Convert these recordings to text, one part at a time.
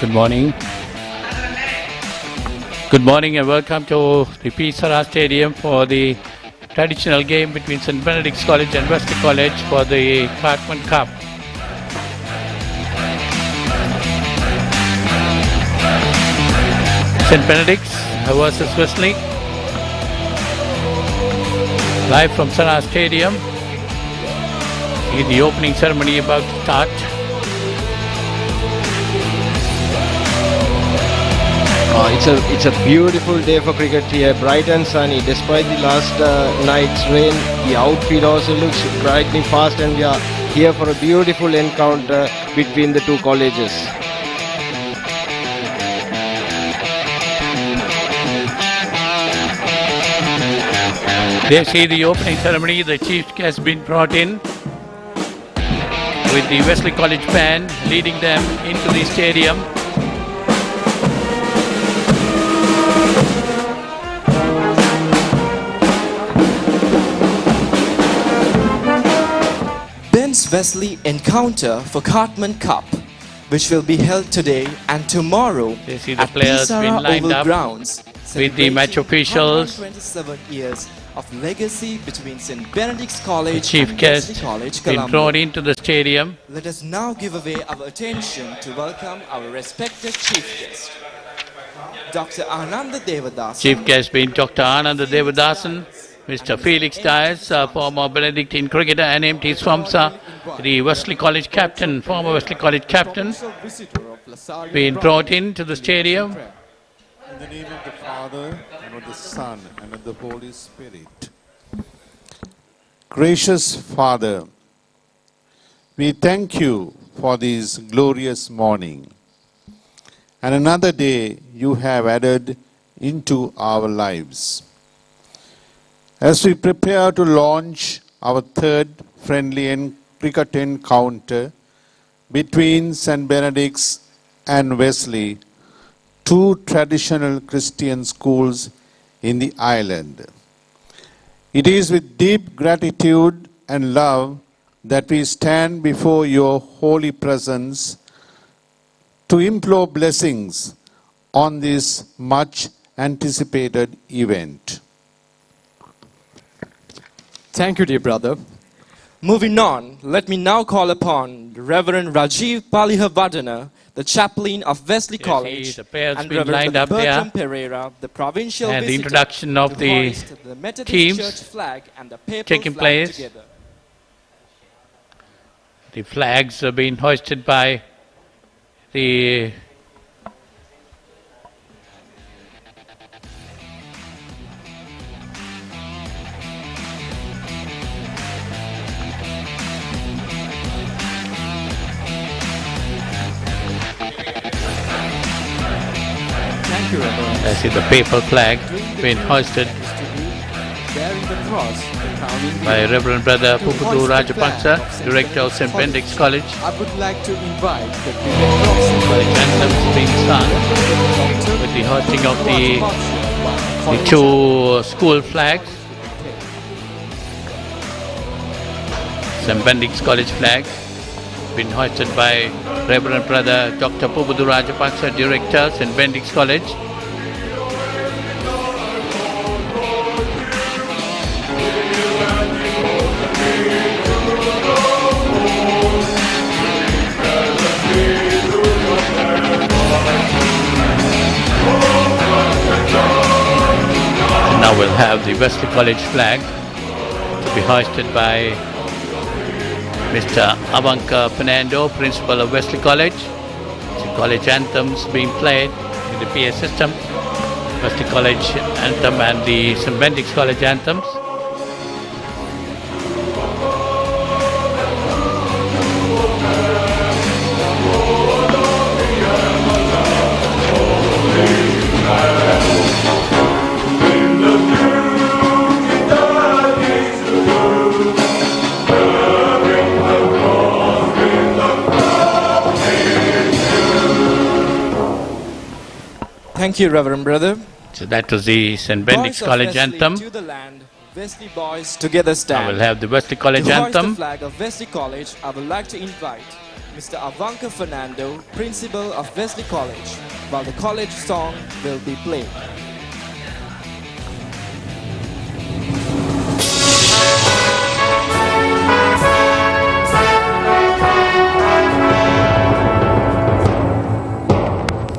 Good morning. Good morning and welcome to the Sara Stadium for the traditional game between St. Benedict's College and Wesley College for the Cartman Cup. St. Benedict's versus Wesley. Live from Sara Stadium. In the opening ceremony about to start. It's a beautiful day for cricket here, bright and sunny. Despite the last night's rain, the outfield also looks brightly fast, and we are here for a beautiful encounter between the two colleges. They see the opening ceremony. The chief has been brought in with the Wesley College band leading them into the stadium. BENS Wesley encounter for Cartman Cup, which will be held today and tomorrow they see the at players Sara been lined Oval up grounds, with the match officials. 27 years of legacy between St. Benedict's College the chief and guest Wesley College, been Colombo. brought into the stadium. Let us now give away our attention to welcome our respected chief guest, Dr. Ananda Devadasan. Chief guest being Dr. Ananda Devadasan, Mr. Felix Dias, former Benedictine cricketer and MT Swamsa, the Wesley College captain, former Wesley College captain, being brought into the stadium. In the name of the Father, and of the Son, and of the Holy Spirit. Gracious Father, we thank you for this glorious morning and another day you have added into our lives. As we prepare to launch our third friendly cricket encounter between St. Benedict's and Wesley, two traditional Christian schools in the island. It is with deep gratitude and love that we stand before your holy presence to implore blessings on this much anticipated event. Thank you, dear brother. Moving on, let me now call upon Reverend Rajiv Palihavardhana, the chaplain of Wesley College, and Reverend Bertram Perera, the provincial and the visitor, introduction of the Methodist teams Church flag and the papal taking flag place. together. The flags are being hoisted by the I see the papal flag being hoisted by Reverend Brother Pupudu Rajapaksa, Director of St. Benedict's College. I would like to invite the The anthems being sung with the hoisting of the two school flags. St. Benedict's College flag been hoisted by Reverend Brother Dr. Pupudu Rajapaksa, Director, St. Benedict's College. And now we'll have the Wesley College flag to be hoisted by Mr. Avanka Fernando, Principal of Wesley College. The college anthems being played in the PA system. Wesley College anthem and the St. Benedict's College anthems. Thank you, Reverend Brother. So that was the St. Benedict's Boys of College Wesley anthem. To the land, Wesley boys together I stand. will have the Wesley College to hoist anthem. the flag of Wesley College, I would like to invite Mr. Avanka Fernando, Principal of Wesley College, while the college song will be played.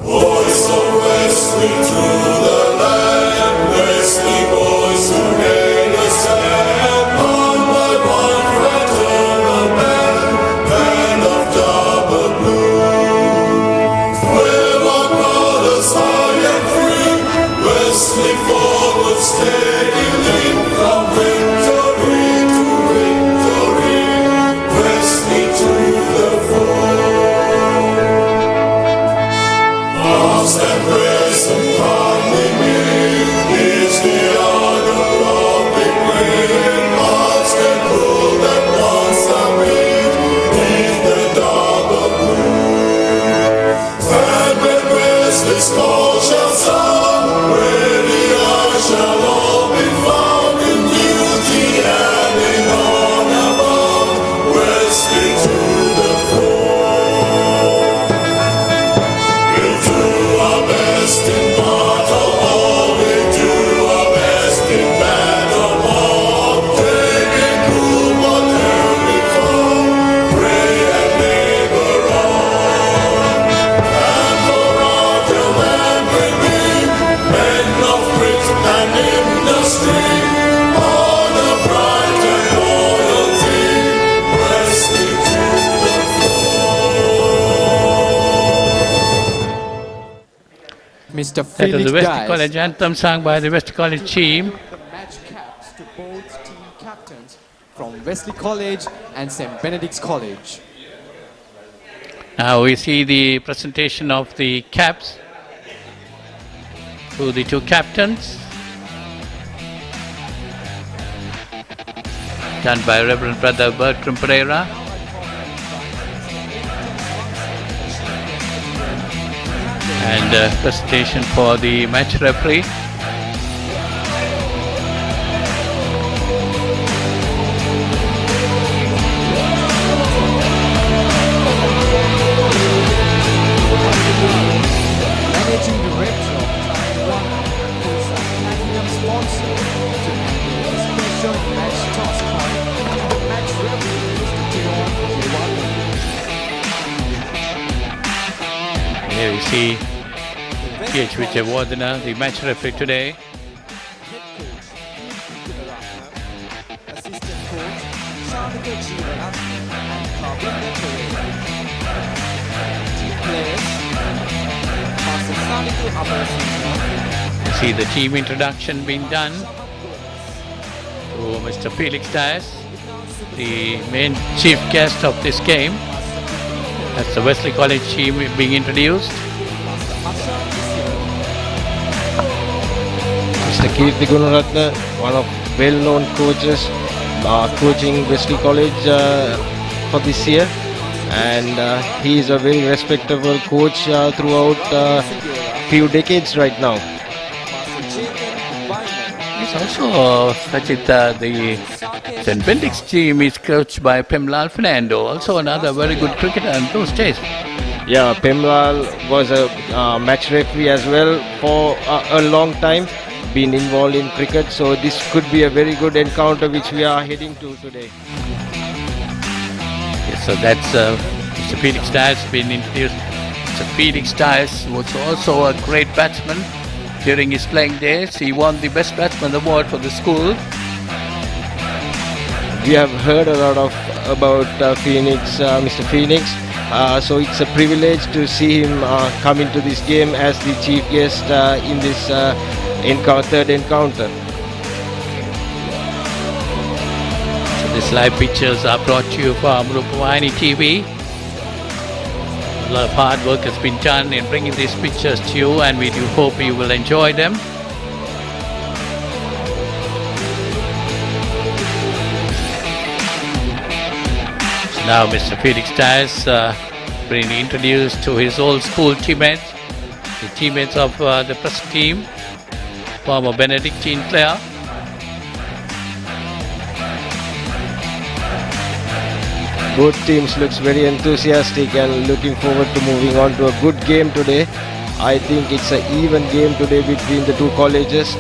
Voice of Wesley through the land, Wesley boys who made a stand, one by one fraternal band of double blue. Where our brothers high and free, Wesley forward steadily from victory to victory, Wesley to the fore. Past and present, calmly meet, is the honor of the great. Past and cool that once are meet, in the double blue. And when Wesley's call shall sound, ready I shall all be found in beauty and in honor bound, Wesley to the fore. We'll do our best in battle, all we do our best in battle, all taking cool whatever we found, pray and labor on. And for our till land will be men of grit and industry, honor, pride and loyalty, Wesley to the Mr. That was Felix the Wesley Dice, College anthem sung by the Wesley College team. the match caps to both team captains from Wesley College and St. Benedict's College. Now we see the presentation of the caps to the two captains, done by Reverend Brother Bertram Perera. And presentation for the match referee. Managing director of Tharanga, who is a platinum sponsor to handle the special match task force, and the match referee is Yapa. Here we see PH Vijayawardena, the match referee today. Head coach Isira, assistant coach Sanithu and Ravindu. Team players Master Sanithu Amarasinghe, See the team introduction being done to Mr. Felix Dias, the main chief guest of this game. That's the Wesley College team being introduced. Ashan, Mr. Geeth Gunaratna, one of well-known coaches, coaching Wesley College for this year, and he is a very respectable coach throughout few decades right now. Jethan, Vayaman, Yes, also Sachita, the St. Benedict's team is coached by Linal Fernando, also another very good cricketer in those days. Yeah, Pemlal was a match referee as well for a long time, been involved in cricket, so this could be a very good encounter which we are heading to today. Yes, so that's Mr. Felix Dias been introduced. Mr. Felix Dias was also a great batsman during his playing days. He won the Best Batsman Award for the school. We have heard a lot about Mr. Phoenix. So it's a privilege to see him come into this game as the chief guest in this third encounter. So these live pictures are brought to you from Rupavani TV. A lot of hard work has been done in bringing these pictures to you, and we do hope you will enjoy them. Now Mr. Felix Dias being introduced to his old school teammates, the teammates of the present team, former Benedictine player. Both teams looks very enthusiastic and looking forward to moving on to a good game today. I think it's an even game today between the two colleges.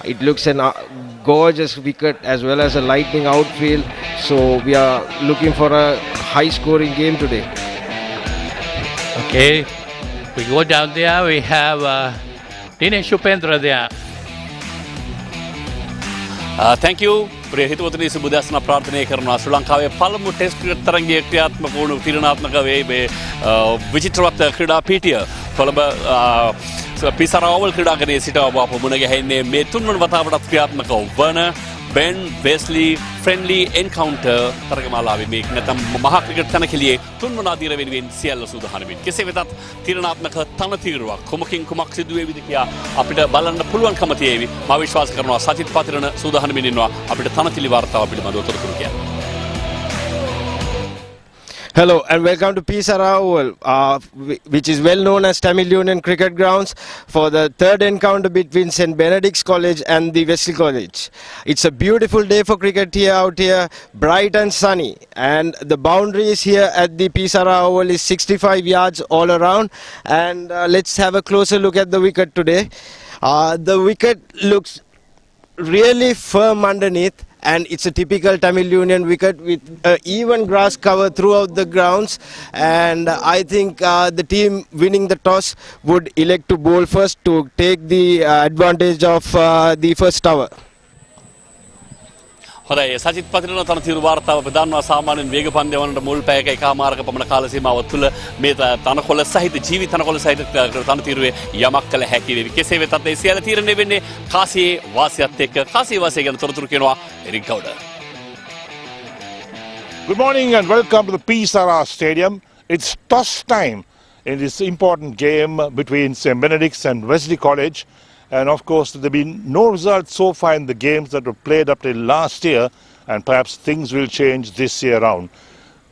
It looks a gorgeous wicket as well as a lightning outfield. So we are looking for a high scoring game today. Okay, we go down there. We have Dinesh Upendra there. Thank you. प्रिय हितवතුනි සුබදස්න ප්‍රාර්ථනා කරනවා ශ්‍රී ලංකාවේ පළමු test cricket තරගයේ ක්‍රියාත්මක වුණු තීරණාත්මක වේ මේ විචිත්‍රවත් ක්‍රීඩා පීඨිය කොළඹ පිසාරා ඕවල් ක්‍රීඩාංගණයේ සිට ඔබ මුණ ගැහෙන්නේ මේ තුන්වන වතාවටත් ක්‍රියාත්මක වන Ben Wesley friendly encounter තරගමාලාවේ මේ නැත්නම් මහා ක්‍රිකට් තනකෙලියේ තුන්වන අදියර වෙනුවෙන් සියල්ල සූදානම්. කෙසේ වෙතත් තීරණාත්මක තනතිරුවක් කොමකින් කුමක් සිදු වේවිද කියා අපිට බලන්න පුළුවන්කම තියෙවි. මා විශ්වාස කරනවා සජිත් පතිරණ සූදානම් ඉන්නවා අපිට තනතිලි වාර්තාව පිළිබඳව තොරතුරු කියන්න. Hello and welcome to Pisara Oval, which is well known as Tamil Union Cricket Grounds, for the third encounter between St. Benedict's College and the Wesley College. It's a beautiful day for cricket here out here, bright and sunny, and the boundaries here at the Pisara Oval is 65 yards all around. And let's have a closer look at the wicket today. The wicket looks really firm underneath, and it's a typical Tamil Union wicket with even grass cover throughout the grounds. And I think the team winning the toss would elect to bowl first to take the advantage of the first over. හොඳයි සජිත් පතිරණ තනතිරු වාර්තාව ප්‍රදානවා සාමාන්‍යයෙන් වේග පන්දයවලට මුල් පැයක එකමාරක පමණ කාල සීමාව තුළ මේ තනකොළ සහිත ජීවිත තනකොළ සහිත තනතිරුවේ යමක් කළ හැකි වේවි. කෙසේ වෙතත් ඒ සියල්ල තීරණය වෙන්නේ කාසියේ වාසියත් එක්ක. කාසියේ වාසිය ගැන තොරතුරු කියනවා Eric Gauda. Good morning and welcome to the Sara Stadium. It's toss time in this important game between St. Benedict's and Wesley College. And of course, there have been no results so far in the games that were played up till last year, and perhaps things will change this year round.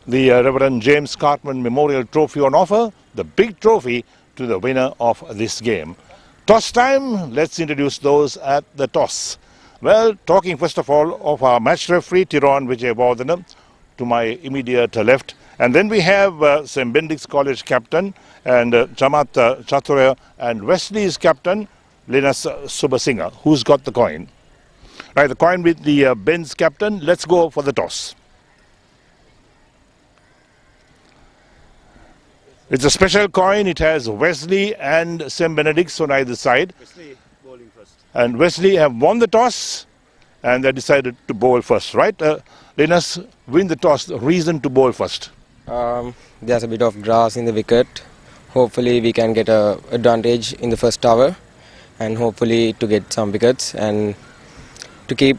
The Reverend James Cartman Memorial Trophy on offer, the big trophy to the winner of this game. Toss time, let's introduce those at the toss. Well, talking first of all of our match referee, Tiron Vijay Vardhana, to my immediate left. And then we have St. Benedict's College captain and Chamath Chathurya, and Wesley's captain, Linal Subasinghe. Who's got the coin? Right, the coin with the BENS captain. Let's go for the toss. It's a special coin. It has Wesley and St. Benedict's on either side. Wesley bowling first. And Wesley have won the toss and they decided to bowl first, right? Linus, win the toss. The reason to bowl first? There's a bit of grass in the wicket. Hopefully we can get an advantage in the first over, and hopefully to get some wickets and to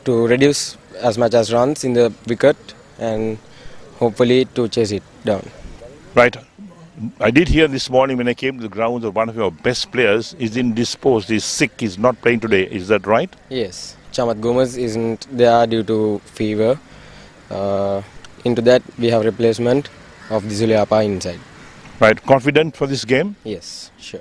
reduce as much as runs in the wicket, and hopefully to chase it down. Right. I did hear this morning when I came to the ground that one of your best players is indisposed, is sick, is not playing today. Is that right? Yes, Chamath Gomez isn't there due to fever. Into that we have replacement of Disul Yapa inside. Right. Confident for this game? Yes, sure.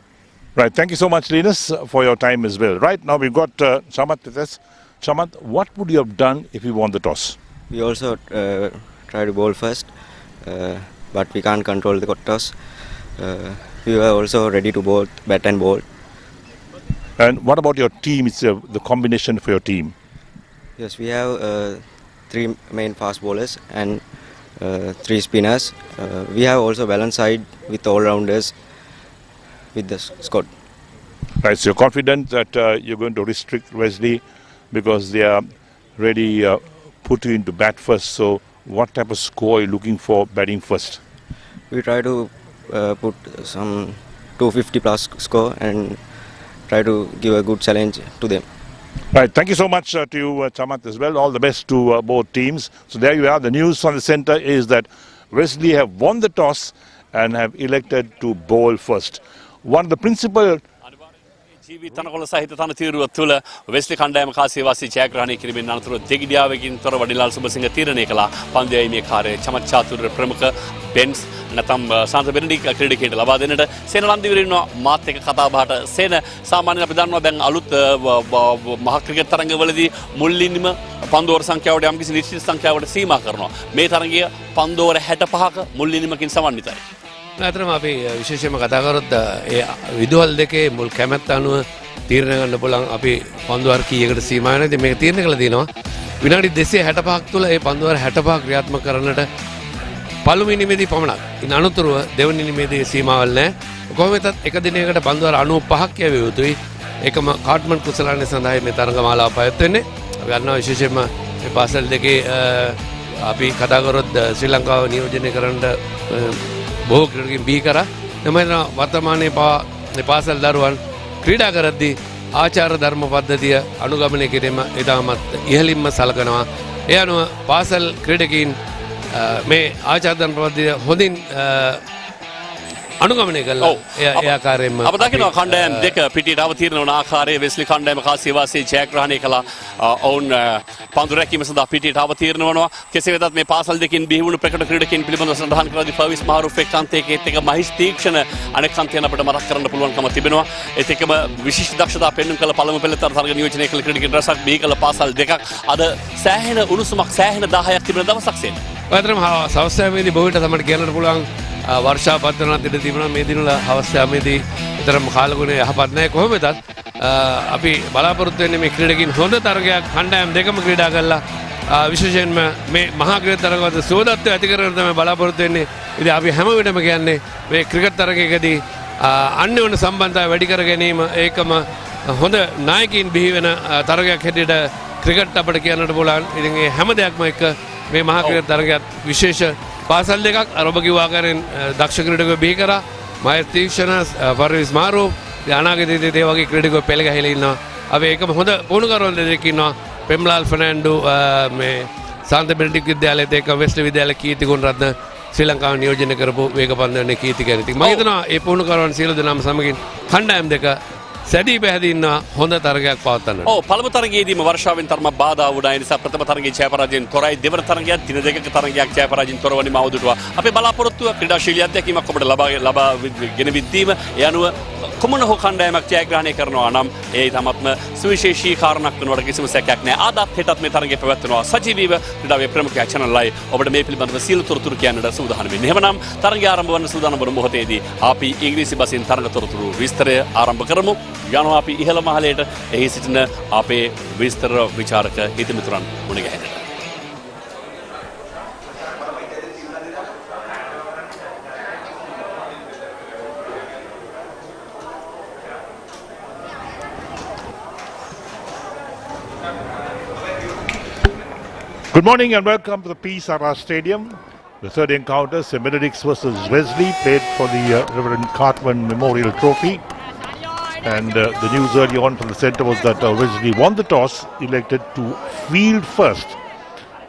Right, thank you so much, Linus, for your time as well. Right, now we've got Chamath with us. Chamath, what would you have done if you won the toss? We also try to bowl first, but we can't control the toss. We were also ready to bowl, bat and bowl. And what about your team? It's the combination for your team. Yes, we have 3 main fast bowlers and 3 spinners. We have also balanced side with all-rounders with the squad. Right, so you're confident that you're going to restrict Wesley because they are ready put you into bat first. So what type of score are you looking for batting first? We try to put some 250 plus score and try to give a good challenge to them. Right, thank you so much to you, Chamath, as well. All the best to both teams. So there you are. The news from the centre is that Wesley have won the toss and have elected to bowl first. One of the principal ජීවිතනකොළ සහිත තනතිරුව තුළ Wesley කණ්ඩායම කාසියවාසී ජයග්‍රහණය කිරීමෙන් අනතුරුව දෙගිඩියාවකින් තොරව නිලාල් සුබසිංහ තීරණය කළා. පන්දු යැවීමේ කාර්යය චමත් චාතුර්ය ප්‍රමුඛ බෙන්ස් නැතම් සාන්ත බෙනඩික් ක්‍රීඩකයන්ට ලබා දෙන්නට සේන ලන්දිවිර ඉන්නවා මාත් එක්ක කතා බහට. සේන සාමාන්‍යයෙන් අපි දන්නවා දැන් අලුත් මහා ක්‍රිකට් තරඟවලදී මුල්ලින්ම පන්දුවර සංඛ්‍යාවට යම්කිසි නිශ්චිත සංඛ්‍යාවකට සීමා කරනවා. මේ තරඟය පන්දුවර 65ක මුල්ලින්මකින් සමන්විතයි. ඇතරම අපි විශේෂයෙන්ම කතා කරොත් ඒ විදුහල් දෙකේ මුල් කැමැත්ත අනුව තීරණය ගන්න පුළුවන් අපි පන්දුවර කීයකට සීමා වෙනවද මේක තීරණය කළා දිනවා විනාඩි 265ක් තුළ ඒ පන්දුවර 65ක් ක්‍රියාත්මක කරන්නට පළවෙනි නිමේදී පමණක්. ඉන් අනුතුරුව දෙවෙනි නිමේදී සීමාවල් නැහැ. කොහොම වෙතත් එක දිනයකට පන්දුවර 95ක් යැවිය යුතුයි. ඒකම කාට්මන් කුසලානේ සඳහා මේ තරඟ මාලාව පයත් වෙන්නේ. අපි අන්නවා විශේෂයෙන්ම මේ පාසල් දෙකේ අපි කතා කරොත් ශ්‍රී ලංකාව නියෝජනය කරන්න බොහෝ ක්‍රීඩකයන් බිහි කරා. එමෙන්න වර්තමානයේ පාසල් දරුවන් ක්‍රීඩා කරද්දී ආචාර ධර්ම පද්ධතිය අනුගමනය කිරීම ඉතාමත් ඉහළින්ම සලකනවා. ඒ අනුව පාසල් ක්‍රීඩකයන් මේ ආචාර ධර්ම පද්ධතිය හොඳින් අනුගමනය කළා. ඒ ආකාරයෙන්ම අප දකිනවා කණ්ඩායම් දෙක පිටියට අවතීර්ණ වන ආකාරයේ වෙස්ලි කණ්ඩායම කාසියවාසී ජයග්‍රහණය කළා. ඔවුන් පන්දු රැකීම සඳහා පිටියට අවතීර්ණ වනවා. කෙසේ වෙතත් මේ පාසල් දෙකින් බිහි වුණු ප්‍රකට ක්‍රීඩකයන් පිළිබඳව සඳහන් කරද්දී ෆර්විස් මහරුෆ් එක් අන්තයකෙත් එක මහිස් තීක්ෂණ අනෙක් අන්තයන් අපිට මතක් කරන්න පුළුවන්කම තිබෙනවා. ඒත් එක්කම විශිෂ්ට දක්ෂතා පෙන්වීම කළ පළමු පෙළ තරග නියෝජනය කළ ක්‍රීඩකයන් රසක් බිහි කළ පාසල් දෙකක් අද සෑහෙන උණුසුමක් සෑහෙන 10ක් තිබෙන දවසක් සේන. ඇතරම සවස් යාමේදී බොහෝ විට තමයි කියන්නට පුළුවන් වර්ෂාපත් වෙනත් ඉඩ තිබුණා. මේ දිනවල හවස් යාමේදී විතරම කාලගුණය යහපත් නැහැ. කොහොම වෙතත් අපි බලාපොරොත්තු වෙන්නේ මේ ක්‍රීඩකින් හොඳ තරගයක් කණ්ඩායම් දෙකම ක්‍රීඩා කළා. විශේෂයෙන්ම මේ මහා ක්‍රීඩා තරගවල සුවදත්වය ඇති කරගෙන තමයි බලාපොරොත්තු වෙන්නේ. ඉතින් අපි හැම වෙලෙම කියන්නේ මේ ක්‍රිකට් තරගයකදී අන්‍යෝන්‍ය සම්බන්ධතාවය වැඩි කර ගැනීම ඒකම හොඳ නායකයින් බිහි වෙන තරගයක් හැටියට ක්‍රිකට් අපිට කියන්නට පුළුවන්. ඉතින් මේ හැම දෙයක්ම එක්ක මේ මහා ක්‍රීඩා තරගයත් විශේෂ පාසල් දෙකක් අරබ කිව්ව ආකාරයෙන් දක්ෂ ක්‍රීඩකයෝ බිහි කරා. මහේස් තීක්ෂණ ෆර්විස් මාරු අනාගතයේදී ඒ වගේ ක්‍රීඩකයෝ පෙළ ගැහිලා ඉන්නවා. අපි ඒකම හොඳ පුහුණුකරුවන් දෙදෙනෙක් ඉන්නවා. පෙම්ලාල් ෆර්නෑන්ඩෝ මේ සාන්ත බෙනඩික් විද්‍යාලයේත් එක්ක වෙස්ලි විද්‍යාලයේ කීර්ති ගුණරත්න ශ්‍රී ලංකාව නියෝජනය කරපු වේගපන්දනේ කීර්ති ගැන. ඉතින් මම හිතනවා මේ පුහුණුකරුවන් සියලු දෙනාම සමගින් කණ්ඩායම් දෙක සැදී පැහැදී ඉන්න හොඳ තරගයක් පවත්වන්න. ඔව් පළමු තරගයේදීම වර්ෂාවෙන් තරම බාධා වුණා. ඒ නිසා ප්‍රථම තරගයේ ජයපරාජයෙන් තොරයි. දෙවන තරගයත් දින දෙකක තරගයක් ජයපරාජයෙන් තොරව නිමව දුටුවා. අපේ බලාපොරොත්තුව ක්‍රීඩාශීලී අත්දැකීමක් ඔබට ලබා ගෙන විද්දීම ඒ අනුව කොමන හෝ කණ්ඩායමක් ජයග්‍රහණය කරනවා නම් ඒ තමත්ම සුවිශේෂී කාරණයක් වෙනවට කිසිම සැකයක් නැහැ. අදත් හෙටත් මේ තරගය පැවැත්වෙනවා සජීවීව ක්‍රීඩාවේ ප්‍රමුඛයා channelEye ඔබට මේ පිළිබඳව සියලු තොරතුරු කියන්නට සූදානම් වෙන්නේ. එහෙමනම් තරගය ආරම්භ වන්න සූදානම් වන මොහොතේදී අපි ඉංග්‍රීසි භාෂෙන් තරග තොරතුරු විස්තරය ආරම්භ කරමු. යනවා අපි ඉහළ මහලයට එහි සිටින අපේ විස්තර විචාරක හිතමිතුරන් මුණ ගැහෙන්නට. Good morning and welcome to the Sara Stadium. The third encounter, St. Benedict's versus Wesley, played for the Reverend Cartman Memorial Trophy. And the news early on from the centre was that Wesley won the toss, elected to field first.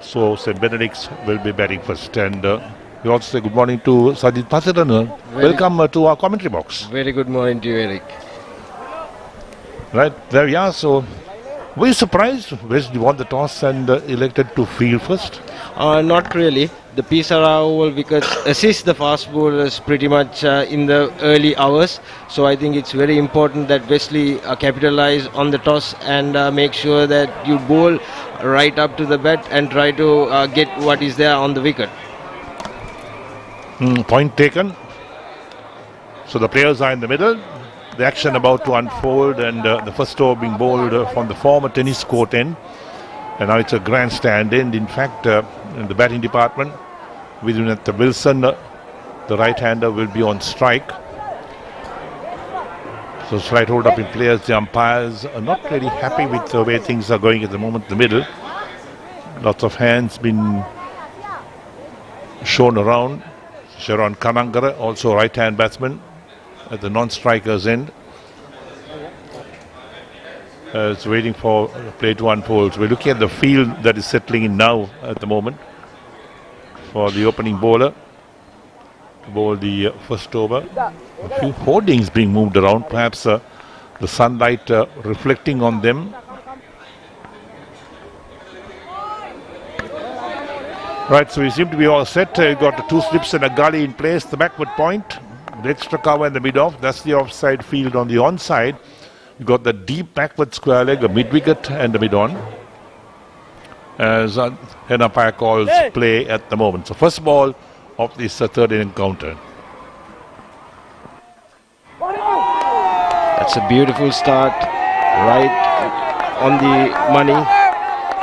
So St. Benedict's will be batting first. And we also say good morning to Sajid Pasadana. Welcome to our commentary box. Very good morning to you, Eric. Right, there we are. So were you surprised Wesley won the toss and elected to field first? Not really. The Sara oval wickets assist the fast bowlers pretty much in the early hours. So I think it's very important that Wesley capitalize on the toss and make sure that you bowl right up to the bat and try to get what is there on the wicket. Point taken. So the players are in the middle. The action about to unfold and the first over being bowled from the former tennis court end. And now it's a grandstand end. In fact, in the batting department, within the Wilson, the right-hander will be on strike. So slight hold up in players. The umpires are not really happy with the way things are going at the moment in the middle. Lots of hands been shown around. Sharon Kanangara, also right-hand batsman, at the non-strikers end. It's waiting for play to unfold. So we're looking at the field that is settling in now at the moment for the opening bowler to bowl the first over. A few hoardings being moved around, perhaps the sunlight reflecting on them. Right, so we seem to be all set. You've got the 2 slips and a gully in place, the backward point, the extra cover and the mid-off. That's the offside field. On the onside, you've got the deep backward square leg, a mid-wicket and a mid-on. As head umpire calls play at the moment. So first ball of this third encounter. That's a beautiful start, right on the money.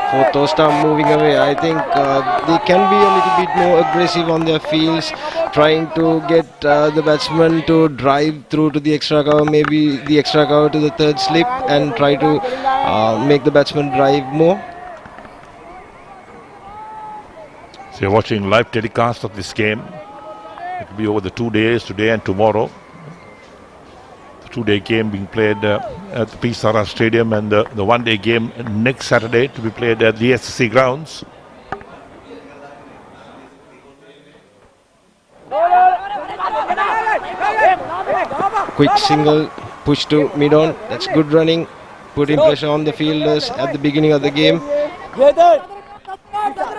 For Tostam moving away, I think they can be a little bit more aggressive on their fields, trying to get the batsman to drive through to the extra cover, maybe the extra cover to the third slip, and try to make the batsman drive more. So you're watching live telecast of this game. It will be over the 2 days, today and tomorrow. 2-day game being played at the Sara Stadium, and the 1-day game next Saturday to be played at the SSC grounds. Quick single, push to Minon. That's good running, putting pressure on the fielders at the beginning of the game.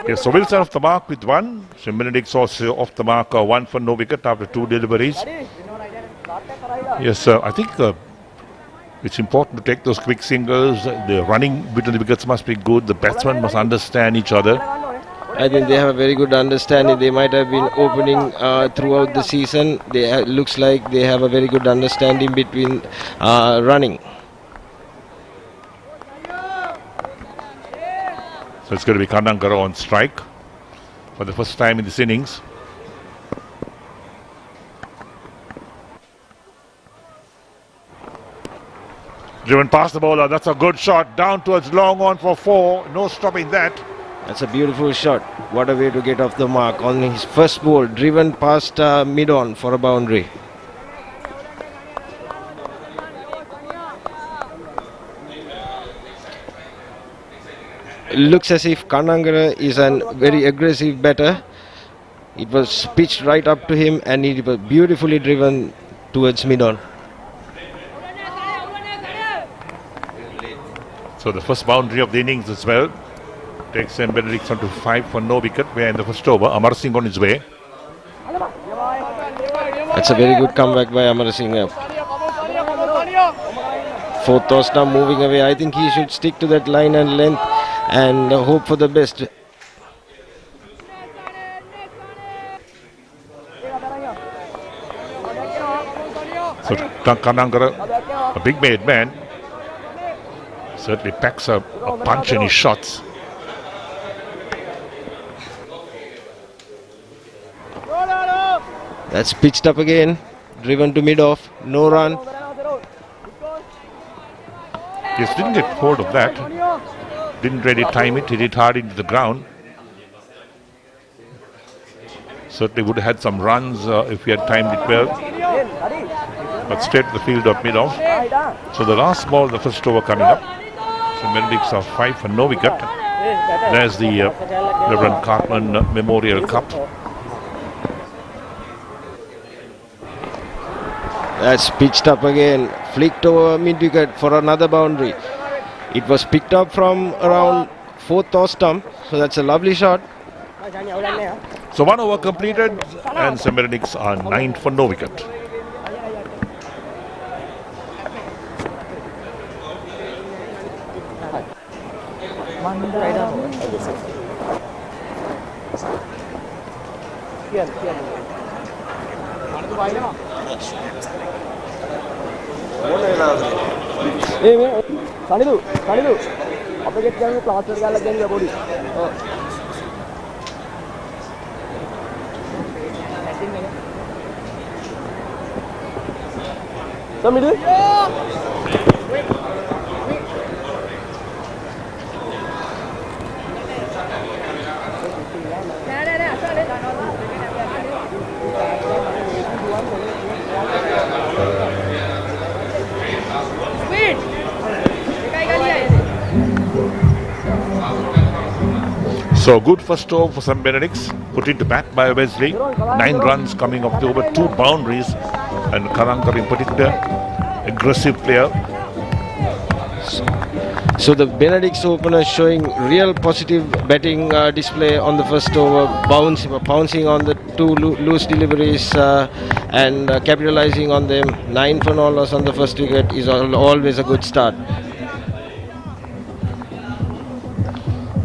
Yes, so Wilson off the mark with 1. So Benedict also off the mark, 1 for no wicket after 2 deliveries. Yes, I think it's important to take those quick singles. The running between the wickets must be good. The batsmen must understand each other. I think they have a very good understanding. They might have been opening throughout the season. Looks like they have a very good understanding between running. So it's going to be Kanangara on strike for the first time in this innings. Driven past the bowler, that's a good shot, down towards long on for 4, no stopping that. That's a beautiful shot. What a way to get off the mark on his first ball, driven past mid-on for a boundary. It looks as if Kanangara is a very aggressive batter. It was pitched right up to him and it was beautifully driven towards mid-on. So the first boundary of the innings as well takes Benedict on to 5 for no wicket. We're in the first over. Amarasinghe on his way. That's a very good comeback by Amarasinghe. For Tostam moving away, I think he should stick to that line and length and hope for the best. So Kanangara, a big made man, certainly packs a punch in his shots. That's pitched up again, driven to mid-off, no run. Yes, didn't get hold of that. Didn't really time it, hit it hard into the ground. Certainly would have had some runs if he had timed it well. But straight to the field of mid-off. So the last ball, the first over coming up. So Benedict's are 5 for no wicket. There's the Reverend Cartman Memorial Cup. That's pitched up again, flicked over mid-wicket for another boundary. It was picked up from around 4th or stump, so that's a lovely shot. So 1 over completed and St. Benedict's are 9 for no wicket. Sanithu, apa get jangan class kerja lagi ni body. Sanithu. So good first over for St. Benedict's, put into bat by Wesley. 9 runs coming off the over, 2 boundaries, and Tharanga in particular, aggressive player. So the Benedict's opener showing real positive batting display on the first over, bouncing on the 2 loose deliveries and capitalizing on them. 9 for no loss on the first wicket is always a good start.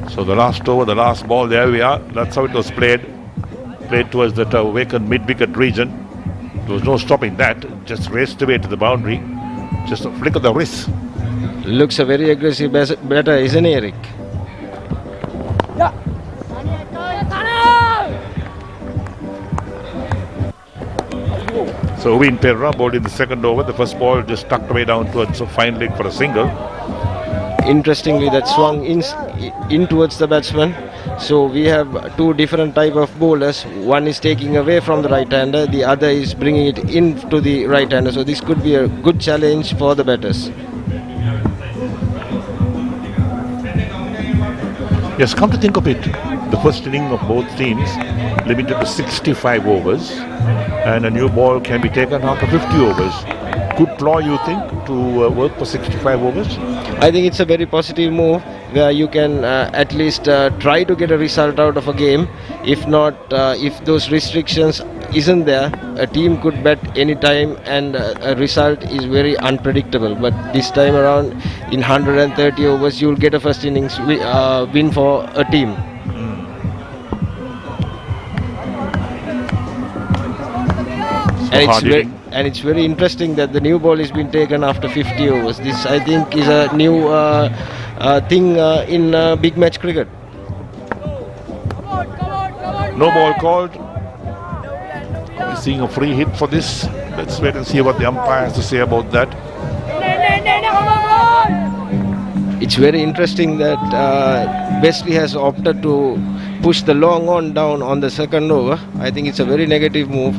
So the last over, the last ball, there we are. That's how it was played. Played towards that vacant mid-wicket region. There was no stopping that. Just raced away to the boundary. Just a flick of the wrist. Looks a very aggressive batter, isn't he, Eric? So Uvin Perera bowled in the second over. The first ball just tucked away down towards a fine leg for a single. Interestingly, that swung in towards the batsman. So we have 2 different type of bowlers. One is taking away from the right-hander, the other is bringing it into the right-hander. So this could be a good challenge for the batters. Yes, come to think of it, the first inning of both teams limited to 65 overs, and a new ball can be taken after 50 overs. Good ploy, you think, to work for 65 overs? I think it's a very positive move where you can at least try to get a result out of a game. If not, if those restrictions isn't there, a team could bat any time and a result is very unpredictable. But this time around, in 130 overs, you'll get a first innings win for a team. And it's very interesting that the new ball has been taken after 50 overs. This, I think, is a new thing in big match cricket. No ball called. We're seeing a free hit for this. Let's wait and see what the umpire has to say about that. It's very interesting that Wesley has opted to push the long on down on the second over. I think it's a very negative move.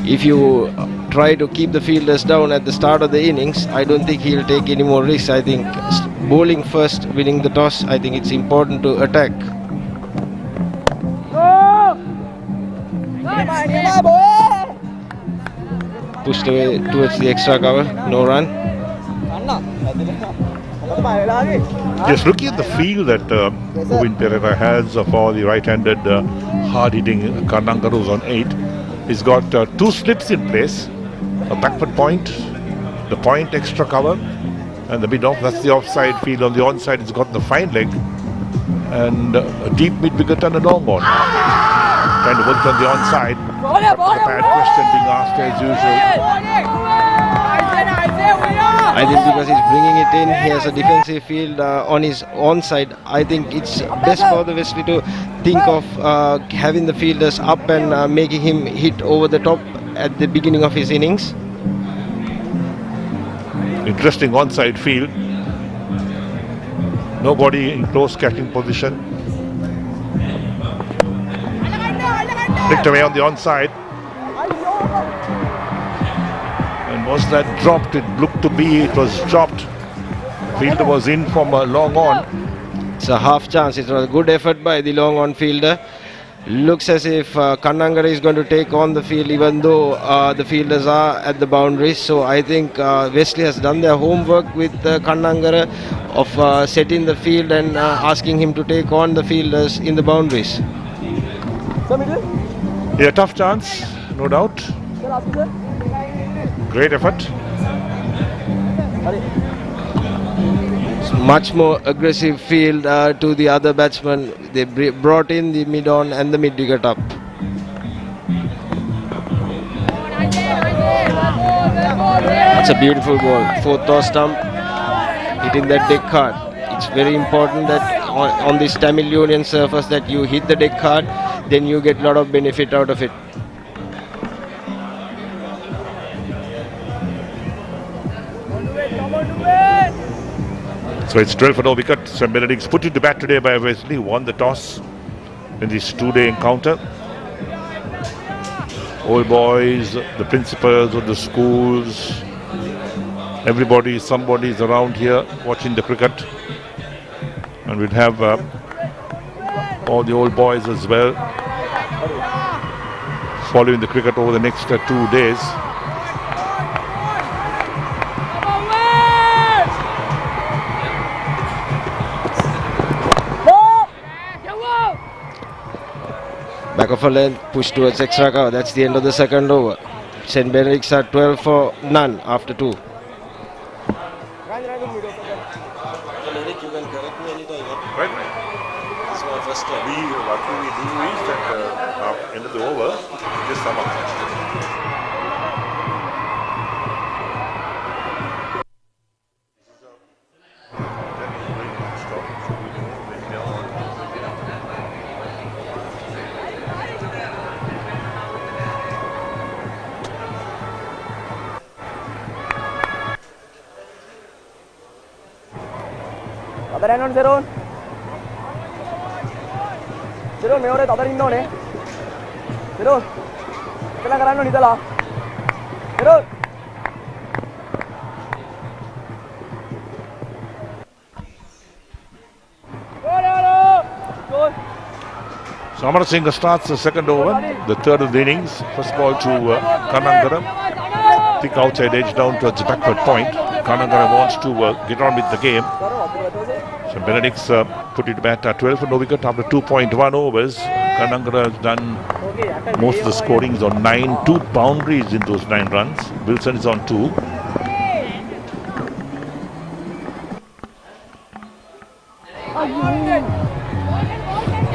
If you try to keep the fielders down at the start of the innings, I don't think he'll take any more risks. I think bowling first, winning the toss, I think it's important to attack. Pushed away towards the extra cover, no run. Just looking at the feel that Uvin Perera has for the right-handed hard-hitting Tharanga, who's on 8. He's got 2 slips in place, a backward point, the point extra cover, and the mid-off. That's the offside field. On the onside, he's got the fine leg, and a deep mid-wicket and a long on. Trying to work on the onside. The bad question being asked as usual. I think because he's bringing it in, he has a defensive field on his onside. I think it's best for the Wesley to think of having the fielders up and making him hit over the top at the beginning of his innings. Interesting onside field. Nobody in close catching position. Picked away on the onside. And was that dropped? It looked to be it was dropped. Fielder was in from a long on. It's a half chance. It was a good effort by the long on fielder. Looks as if Kannangara is going to take on the field, even though the fielders are at the boundaries. So I think Wesley has done their homework with Kannangara of setting the field and asking him to take on the fielders in the boundaries. Yeah, tough chance, no doubt. Great effort. Much more aggressive field to the other batsmen. They brought in the mid-on and the mid-wicket up. That's a beautiful ball. 4th toss stump, hitting that deck hard. It's very important that on this Tamil Union surface that you hit the deck hard, then you get a lot of benefit out of it. So it's 12 for no wicket. St. Benedict's put into bat today by Wesley, won the toss in this 2-day encounter. Old boys, the principals of the schools, everybody, somebody is around here watching the cricket. And we'll have All the old boys as well, following the cricket over the next 2 days. Back of a length, push towards extra cover. That's the end of the second over. St. Benedict's are 12 for none after 2. What we do is that end of the over, just sum up. Tabaran Zeron. Zeron, meore tabarin no ne. Zeron. Kela karano ni tala. Zeron. So Amarasinghe starts the second over, the third of the innings. First ball to Kanangara. Thick outside edge down towards the backward point. Kanangara wants to get on with the game. So Benedict's put it back at 12 for no wicket after 2.1 overs. Kanangara has done most of the scorings on 9, 2 boundaries in those 9 runs. Wilson is on 2.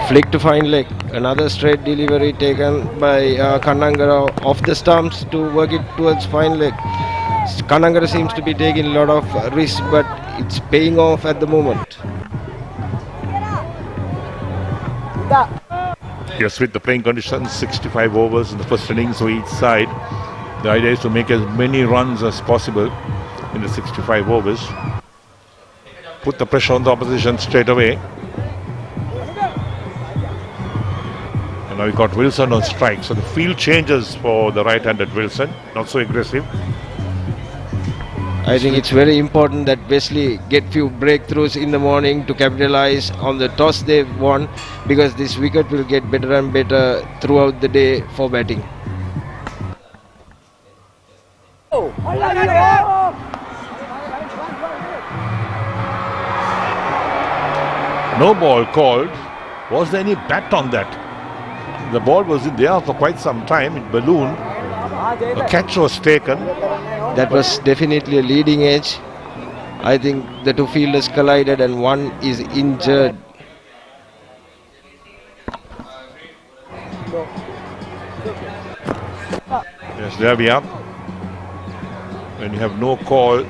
Flick to fine leg. Another straight delivery taken by Kanangara off the stumps to work it towards fine leg. Kanangara seems to be taking a lot of risk, but it's paying off at the moment. Yes, with the playing conditions, 65 overs in the first innings for each side. The idea is to make as many runs as possible in the 65 overs. Put the pressure on the opposition straight away. And now we got Wilson on strike. So the field changes for the right-handed Wilson. Not so aggressive. I think it's very important that Wesley get few breakthroughs in the morning to capitalize on the toss they've won, because this wicket will get better and better throughout the day for batting. No ball called. Was there any bat on that? The ball was in there for quite some time. It ballooned. A catch was taken. That was definitely a leading edge. I think the two fielders collided and one is injured. Yes, there we are. When you have no call,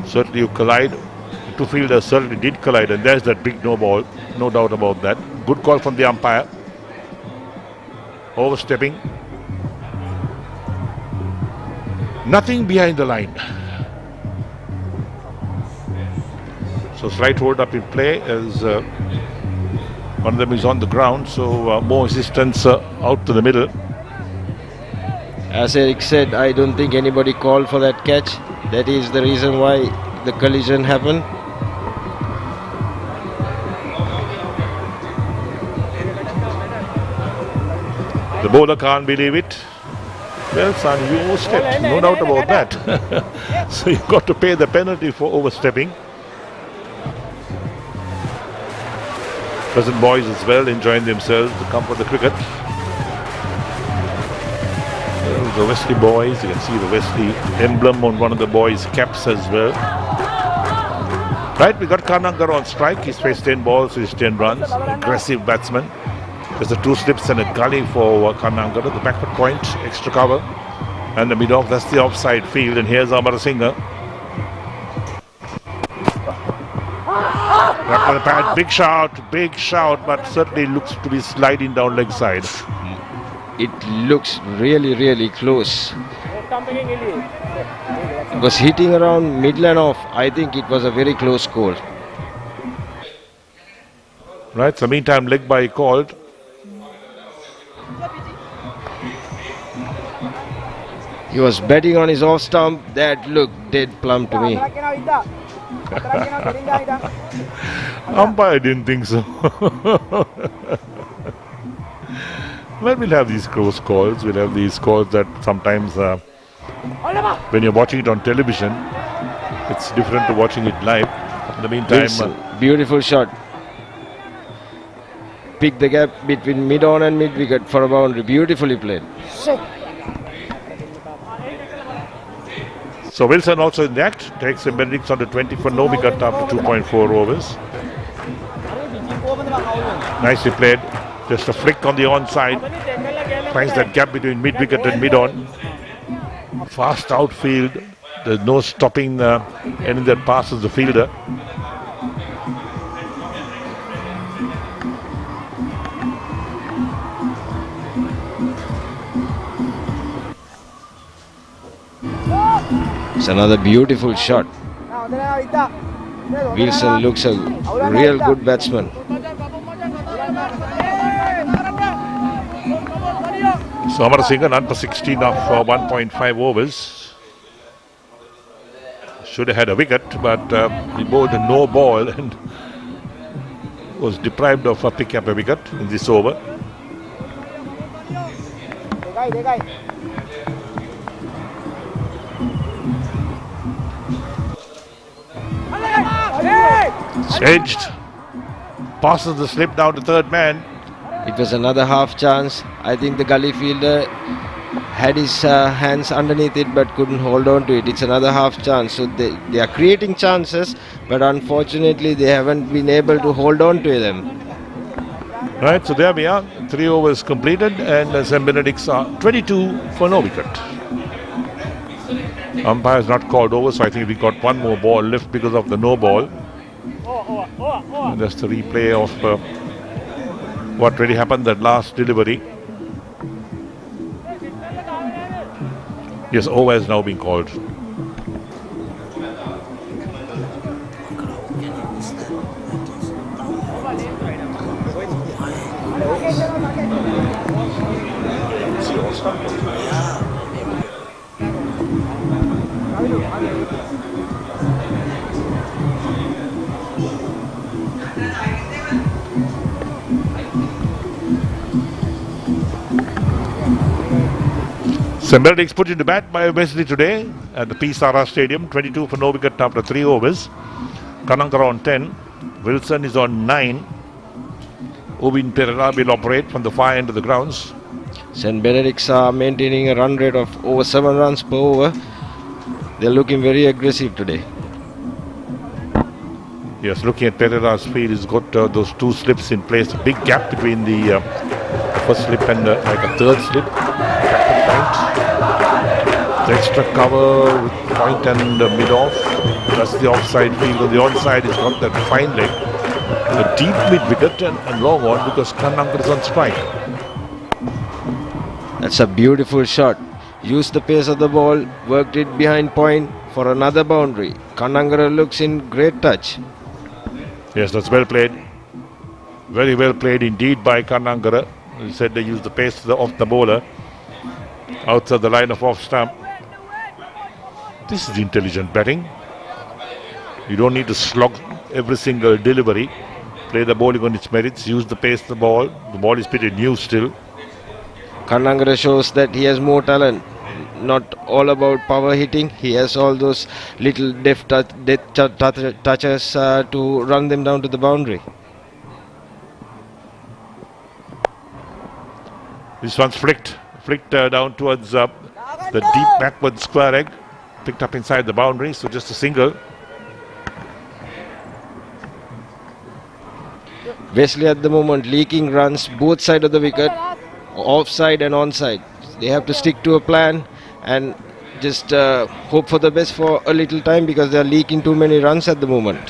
certainly you collide. The two fielders certainly did collide, and there's that big no ball. No doubt about that. Good call from the umpire. Overstepping. Nothing behind the line. So slight hold up in play as one of them is on the ground. So more assistance out to the middle. As Eric said, I don't think anybody called for that catch. That is the reason why the collision happened. The bowler can't believe it. Well, son, you overstepped, no doubt about that. So you've got to pay the penalty for overstepping. Present boys as well enjoying themselves to come for the cricket. Well, the Wesley boys, you can see the Wesley emblem on one of the boys' caps as well. Right, we got Kanangara on strike. He's faced 10 balls, so he's 10 runs. Aggressive batsman. There's a 2 slips and a gully for Kanangara. The backward point, extra cover. And the mid-off, that's the offside field. And here's Amarasinghe. Right for the pad, big shout, but certainly looks to be sliding down leg side. It looks really, really close. It was hitting around middle and off. I think it was a very close call. Right, so meantime, leg by called. He was betting on his off stump. That looked dead plumb to me. Umpire didn't think so. Well, we'll have these close calls. We'll have these calls that sometimes when you're watching it on television, it's different to watching it live. In the meantime, beautiful shot. Pick the gap between mid-on and mid-wicket for a boundary. Beautifully played. So Wilson also in the act. Takes Benedict on the 20 for no wicket after 2.4 overs. Nicely played. Just a flick on the onside. Finds that gap between mid-wicket and mid-on. Fast outfield. There's no stopping any that passes the fielder. It's another beautiful shot. Wilson looks a real good batsman. So Amarasinghe none for 16 of 1.5 overs. Should have had a wicket, but he bowled a no ball and was deprived of picking up a wicket in this over. It's edged. Passes the slip down to third man. It was another half chance. I think the gully fielder had his hands underneath it but couldn't hold on to it. It's another half chance. So they are creating chances, but unfortunately they haven't been able to hold on to them. Right, so there we are. 3 overs completed and St. Benedict's are 22 for no wicket. Umpire has not called over, so I think we got one more ball left because of the no ball. And that's the replay of what really happened, that last delivery. Yes, over has now been called. St. Benedict's put into bat by Wesley today at the Sara Stadium. 22 for no wicket after 3 overs. Kananga on 10. Wilson is on 9. Uvin Perera will operate from the far end of the grounds. St. Benedict's are maintaining a run rate of over 7 runs per over. They're looking very aggressive today. Yes, looking at Perera's field, he's got those 2 slips in place. A big gap between the first slip and like a third slip. The extra cover with point and mid-off. That's the offside field. On the onside, he's got that fine leg. A deep mid-wicket and long on because Kananga is on strike. That's a beautiful shot. Used the pace of the ball, worked it behind point for another boundary. Kananga looks in great touch. Yes, that's well played. Very well played indeed by Kananga. He said they used the pace of the bowler outside the line of off stump. This is intelligent batting. You don't need to slog every single delivery. Play the bowling on its merits. Use the pace of the ball. The ball is pretty new still. Kananga shows that he has more talent. Not all about power hitting. He has all those little deft touches to run them down to the boundary. This one's flicked down towards the deep backward square leg. Picked up inside the boundary, so just a single. Wesley at the moment leaking runs both sides of the wicket, offside and onside. They have to stick to a plan and just hope for the best for a little time because they are leaking too many runs at the moment.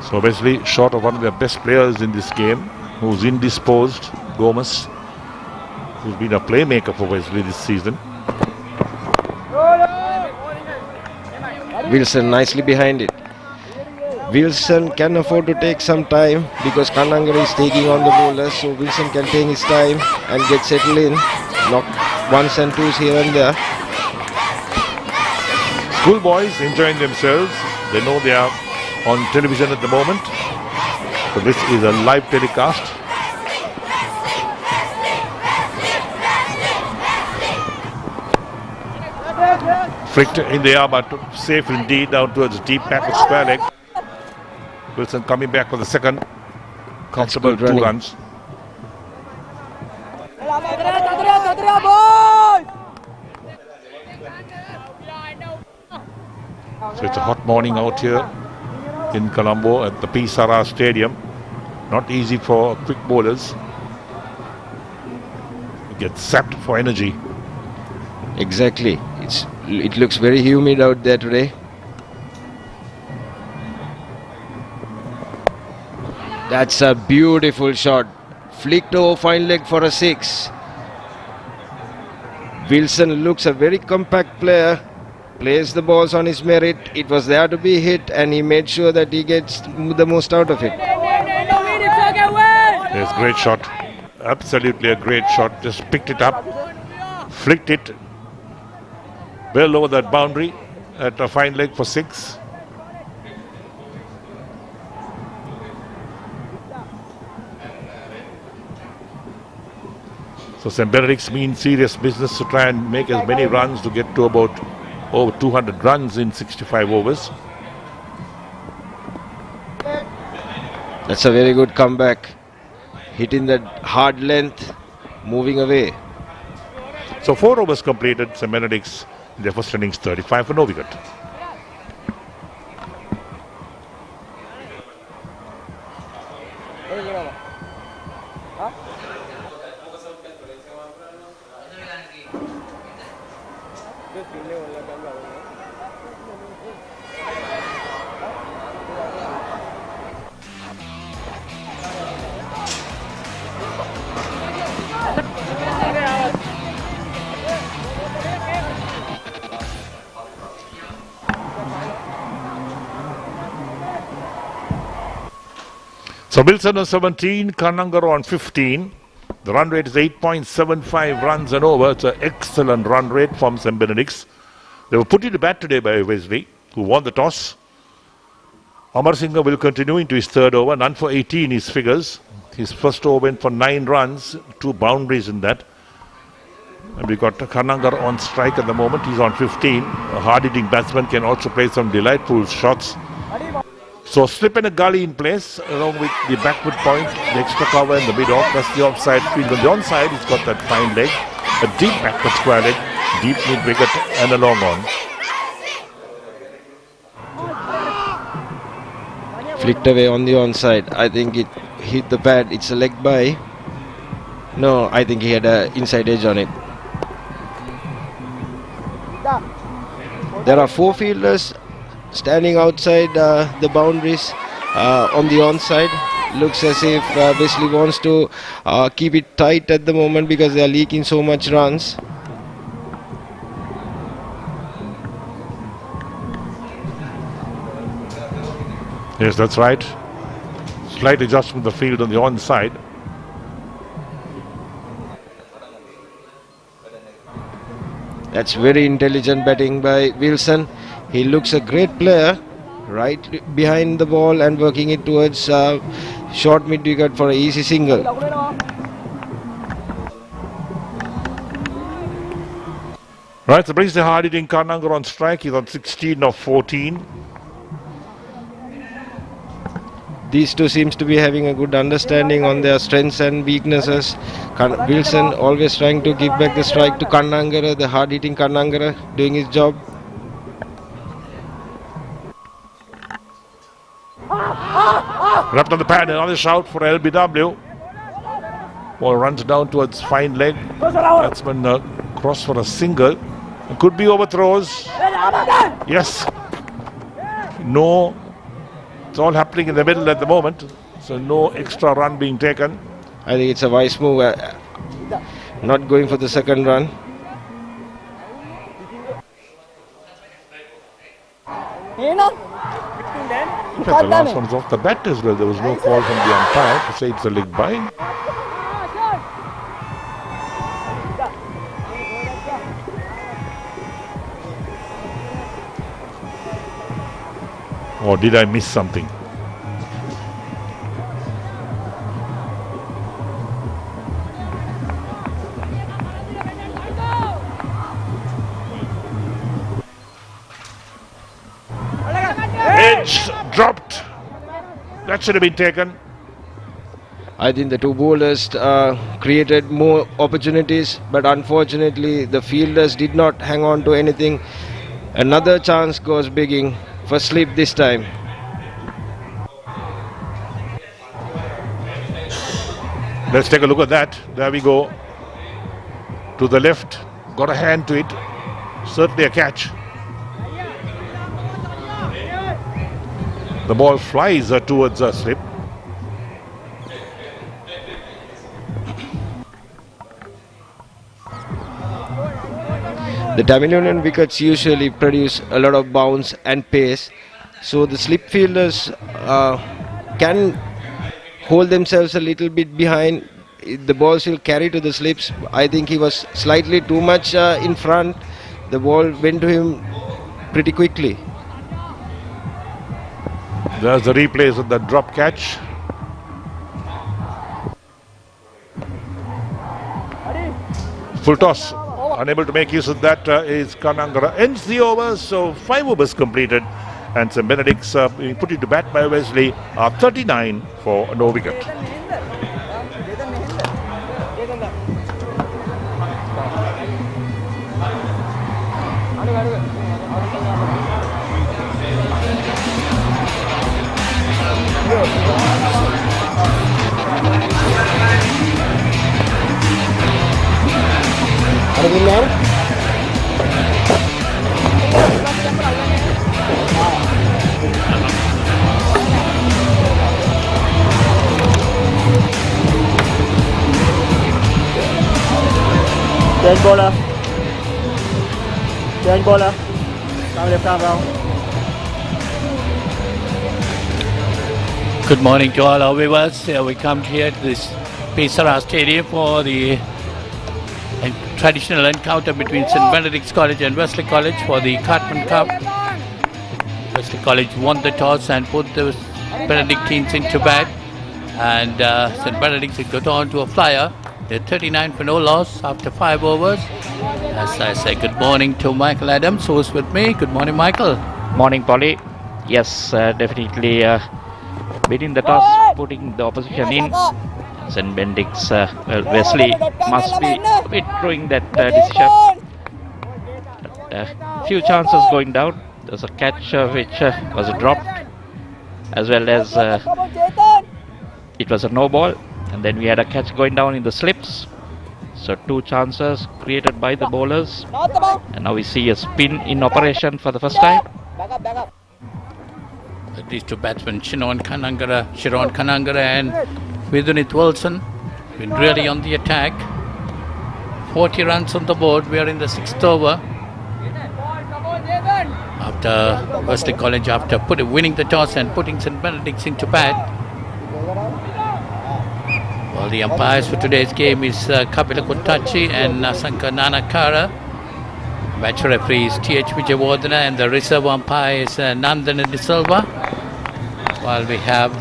So Wesley short of one of their best players in this game, who's indisposed, Gomez, who's been a playmaker for Wesley this season. Wilson nicely behind it. Wilson can afford to take some time because Kananga is taking on the bowlers, so Wilson can take his time and get settled in, knock 1s and 2s here and there. Schoolboys enjoying themselves. They know they are on television at the moment. So this is a live telecast. Flicked in the air, but safe indeed down towards deep back of square leg. Wilson coming back for the second. Comfortable 2 runs. So it's a hot morning out here in Colombo at the Sara Stadium. Not easy for quick bowlers. Get sapped for energy. Exactly. It looks very humid out there today. That's a beautiful shot. Flicked over fine leg for a 6. Wilson looks a very compact player. Plays the balls on his merit. It was there to be hit and he made sure that he gets the most out of it. Yes, great shot. Absolutely a great shot. Just picked it up. Flicked it well over that boundary at a fine leg for 6. So St. Benedict's mean serious business to try and make as many runs to get to about over 200 runs in 65 overs. That's a very good comeback. Hitting that hard length, moving away. So 4 overs completed. St. Benedict's in their first innings 35 for no wicket. So Wilson on 17, Kanangaro on 15. The run rate is 8.75 runs and over. It's an excellent run rate from St. Benedict's. They were put into bat today by Wesley, who won the toss. Amarasinghe will continue into his 3rd over. None for 18 his figures. His first over went for 9 runs, 2 boundaries in that. And we've got Kanangaro on strike at the moment. He's on 15. A hard-hitting batsman can also play some delightful shots. So slip and a gully in place along with the backward point, the extra cover in the mid-off. That's the offside field. On the onside, he's got that fine leg, a deep backward square leg, deep mid-wicket and a long on. Flicked away on the onside. I think it hit the pad. It's a leg by. No, I think he had an inside edge on it. There are 4 fielders standing outside the boundaries on the onside. Looks as if Wesley wants to keep it tight at the moment because they are leaking so much runs. Yes, that's right. Slight adjustment of the field on the onside. That's very intelligent batting by Wilson. He looks a great player, right behind the ball and working it towards short mid-wicket for an easy single. Right, so brings the hard-hitting Kanangaro on strike. He's on 16 of 14. These two seems to be having a good understanding on their strengths and weaknesses. Wilson always trying to give back the strike to Kanangaro, the hard-hitting Kanangaro doing his job. Left on the pad, another shout for LBW. Ball runs down towards fine leg. Batsman cross for a single. It could be overthrows. Yes. No. It's all happening in the middle at the moment. So no extra run being taken. I think it's a wise move. Not going for the second run. The last one's off the bat as well. There was no call from the umpire to say it's a leg by. Or did I miss something? Edge dropped. That should have been taken. I think the two bowlers created more opportunities, but unfortunately the fielders did not hang on to anything. Another chance goes begging for slip this time. Let's take a look at that. There we go. To the left. Got a hand to it. Certainly a catch. The ball flies towards a slip. The Tamil Union wickets usually produce a lot of bounce and pace, so the slip fielders can hold themselves a little bit behind. The balls will carry to the slips. I think he was slightly too much in front. The ball went to him pretty quickly. There's the replays of the drop catch. Full toss. Unable to make use of that is Kanangara. Ends the over, so 5 overs completed. And St. Benedict's put it to bat by Wesley, 39 for no wicket. Change bowler. Change bowler. Come left arm round. Good morning to all our viewers. We come here to this Perera Stadium for the traditional encounter between St. Benedict's College and Wesley College for the Cartman Cup. Wesley College won the toss and put the Benedictines into bat, and St. Benedict's got on to a flyer. They're 39 for no loss after 5 overs. As I say, good morning to Michael Adams, who's with me. Good morning, Michael. Morning, Polly. Yes, definitely beating the toss, putting the opposition in. St. Benedict's Wesley must be withdrawing that decision. Few chances going down. There's a catch which was dropped, as well as it was a no ball, and then we had a catch going down in the slips. So 2 chances created by the bowlers, and now we see a spin in operation for the first time. These 2 batsmen, Shiron Kanangara and Vidunith Wilson, been really on the attack. 40 runs on the board. We are in the 6th over. After Wesley College, after winning the toss and putting St. Benedict's into bat. Well, the umpires for today's game is Kapila Kuntachi and Nasanka Nanakara. Match referee is T.H. Vijayawardena, and the reserve umpire is Nandana Disul. While we have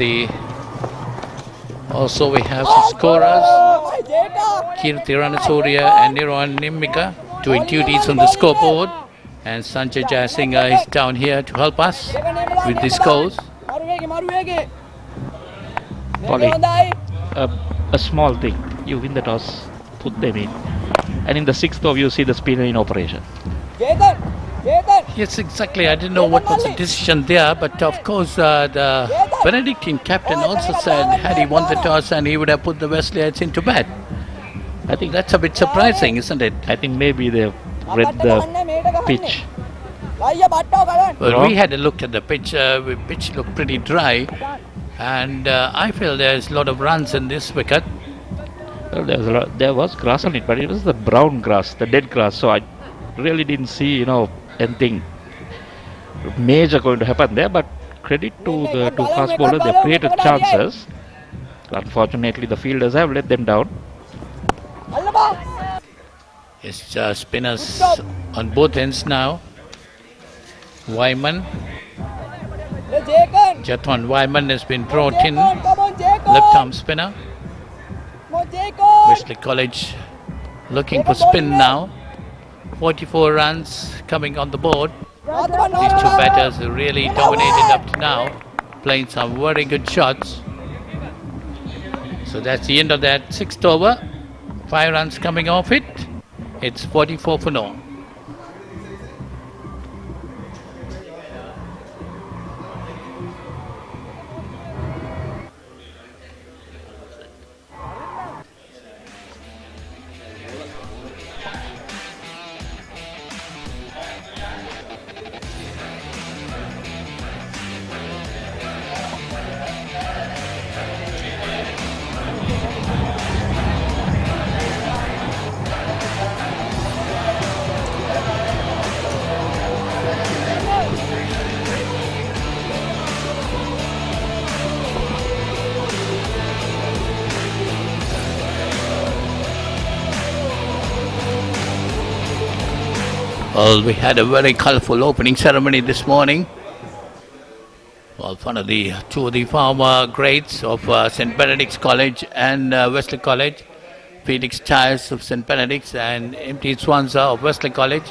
also we have some scorers, Geeth and Niron Nimika doing duties on the scoreboard, and Sanjay Jayasinghe is down here to help us with the scores. Polly, a small thing, you win the toss, put them in, and in the 6th over you see the spinner in operation. Yes, exactly. I didn't know what was the decision there, but of course the Benedictine captain also said had he won the toss and he would have put the Wesleyites into bat. I think that's a bit surprising, isn't it? I think maybe they've read the pitch. Well, we had a look at the pitch. The pitch looked pretty dry, and I feel there's a lot of runs in this wicket. Well, there was grass on it, but it was the brown grass, the dead grass, so I really didn't see, anything major going to happen there. But credit to the 2 fast bowlers, they created chances. Unfortunately, the fielders have let them down. It's spinners on both ends now. Vayaman Jethan Vayaman has been brought in, left arm spinner. Wesley College looking for spin now. 44 runs coming on the board. These two batters have really dominated up to now, playing some very good shots. So that's the end of that 6th over. 5 runs coming off it. It's 44 for no. Well, we had a very colourful opening ceremony this morning. Well, two of the former greats of St. Benedict's College and Wesley College, Felix Tyres of St. Benedict's and MT Swanza of Wesley College.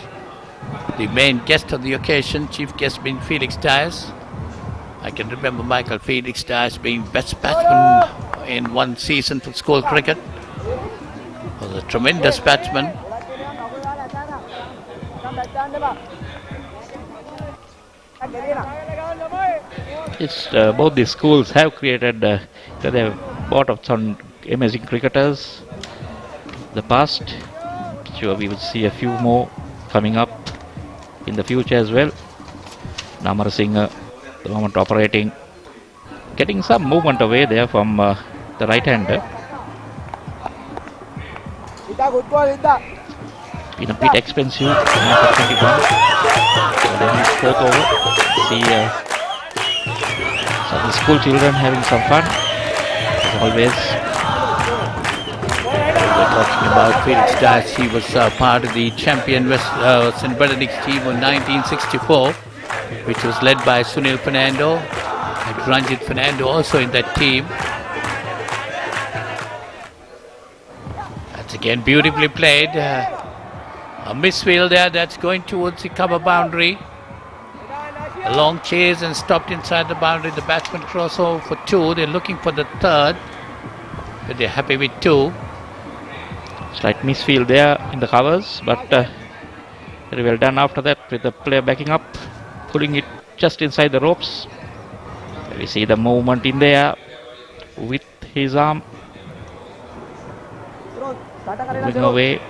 The main guest of the occasion, chief guest being Felix Tyres. I can remember Michael Felix Tyres being best batsman in one season for school cricket. He was a tremendous batsman. It's both the schools have created, they have brought up some amazing cricketers in the past. Sure, we will see a few more coming up in the future as well. Amarasinghe, the moment operating, getting some movement away there from the right hander. Been a bit expensive. 21. And then 4th over. See some of the school children having some fun, as always. We're talking about Felix Tyres. He was part of the champion St. Benedict's team of 1964, which was led by Sunil Fernando. And Ranjit Fernando also in that team. That's again beautifully played. A misfield there, that's going towards the cover boundary. A long chase and stopped inside the boundary. The batsman cross over for 2. They're looking for the 3rd, but they're happy with 2. Slight misfield there in the covers, but very well done after that with the player backing up, pulling it just inside the ropes. We see the movement in there with his arm moving away.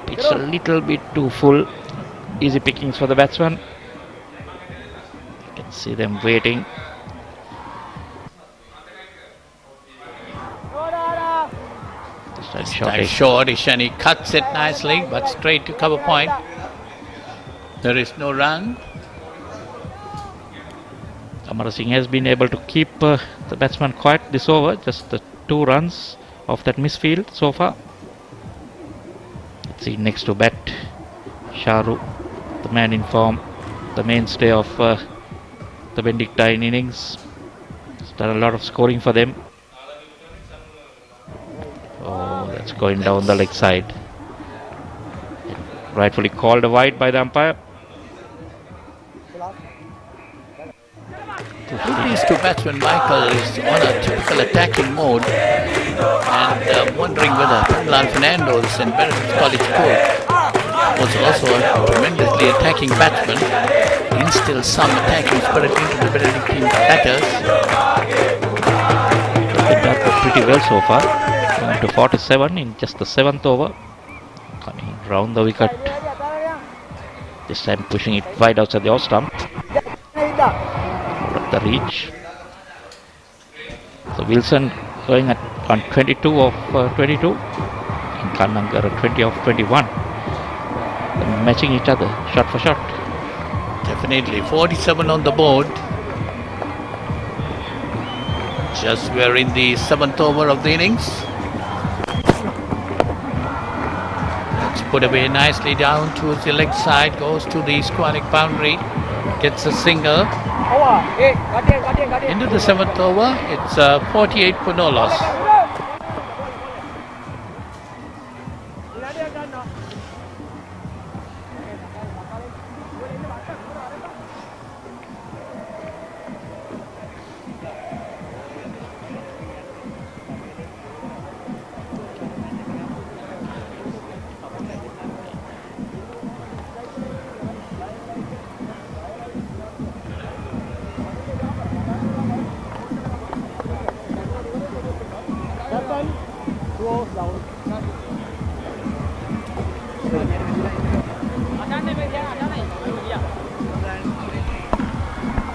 It's a little bit too full. Easy pickings for the batsman. You can see them waiting. This time short, Ishani cuts it nicely, but straight to cover point. There is no run. Amarasinghe has been able to keep the batsman quiet this over. Just the 2 runs of that misfield so far. See next to bat, Sharu, the man in form, the mainstay of the Benedictine innings. He's done a lot of scoring for them. Oh, that's going down the leg side. Rightfully called a wide by the umpire. These two batsmen, Michael is on a typical attacking mode and wondering whether Linal Fernando, the St. Benedict's College coach, was also a tremendously attacking batsman, instills some attacking spirit into the Benedictine batters. They've done pretty well so far, going to 47 in just the 7th over, coming round the wicket, this time pushing it wide outside the off stump. The reach. So Wilson going on 22 of 22 and Kananga 20 of 21. They're matching each other shot for shot. Definitely 47 on the board. Just we're in the 7th over of the innings. Let's put away nicely down towards the leg side, goes to the squaric boundary. gets a single. Into the 7th over, it's 48 for no loss.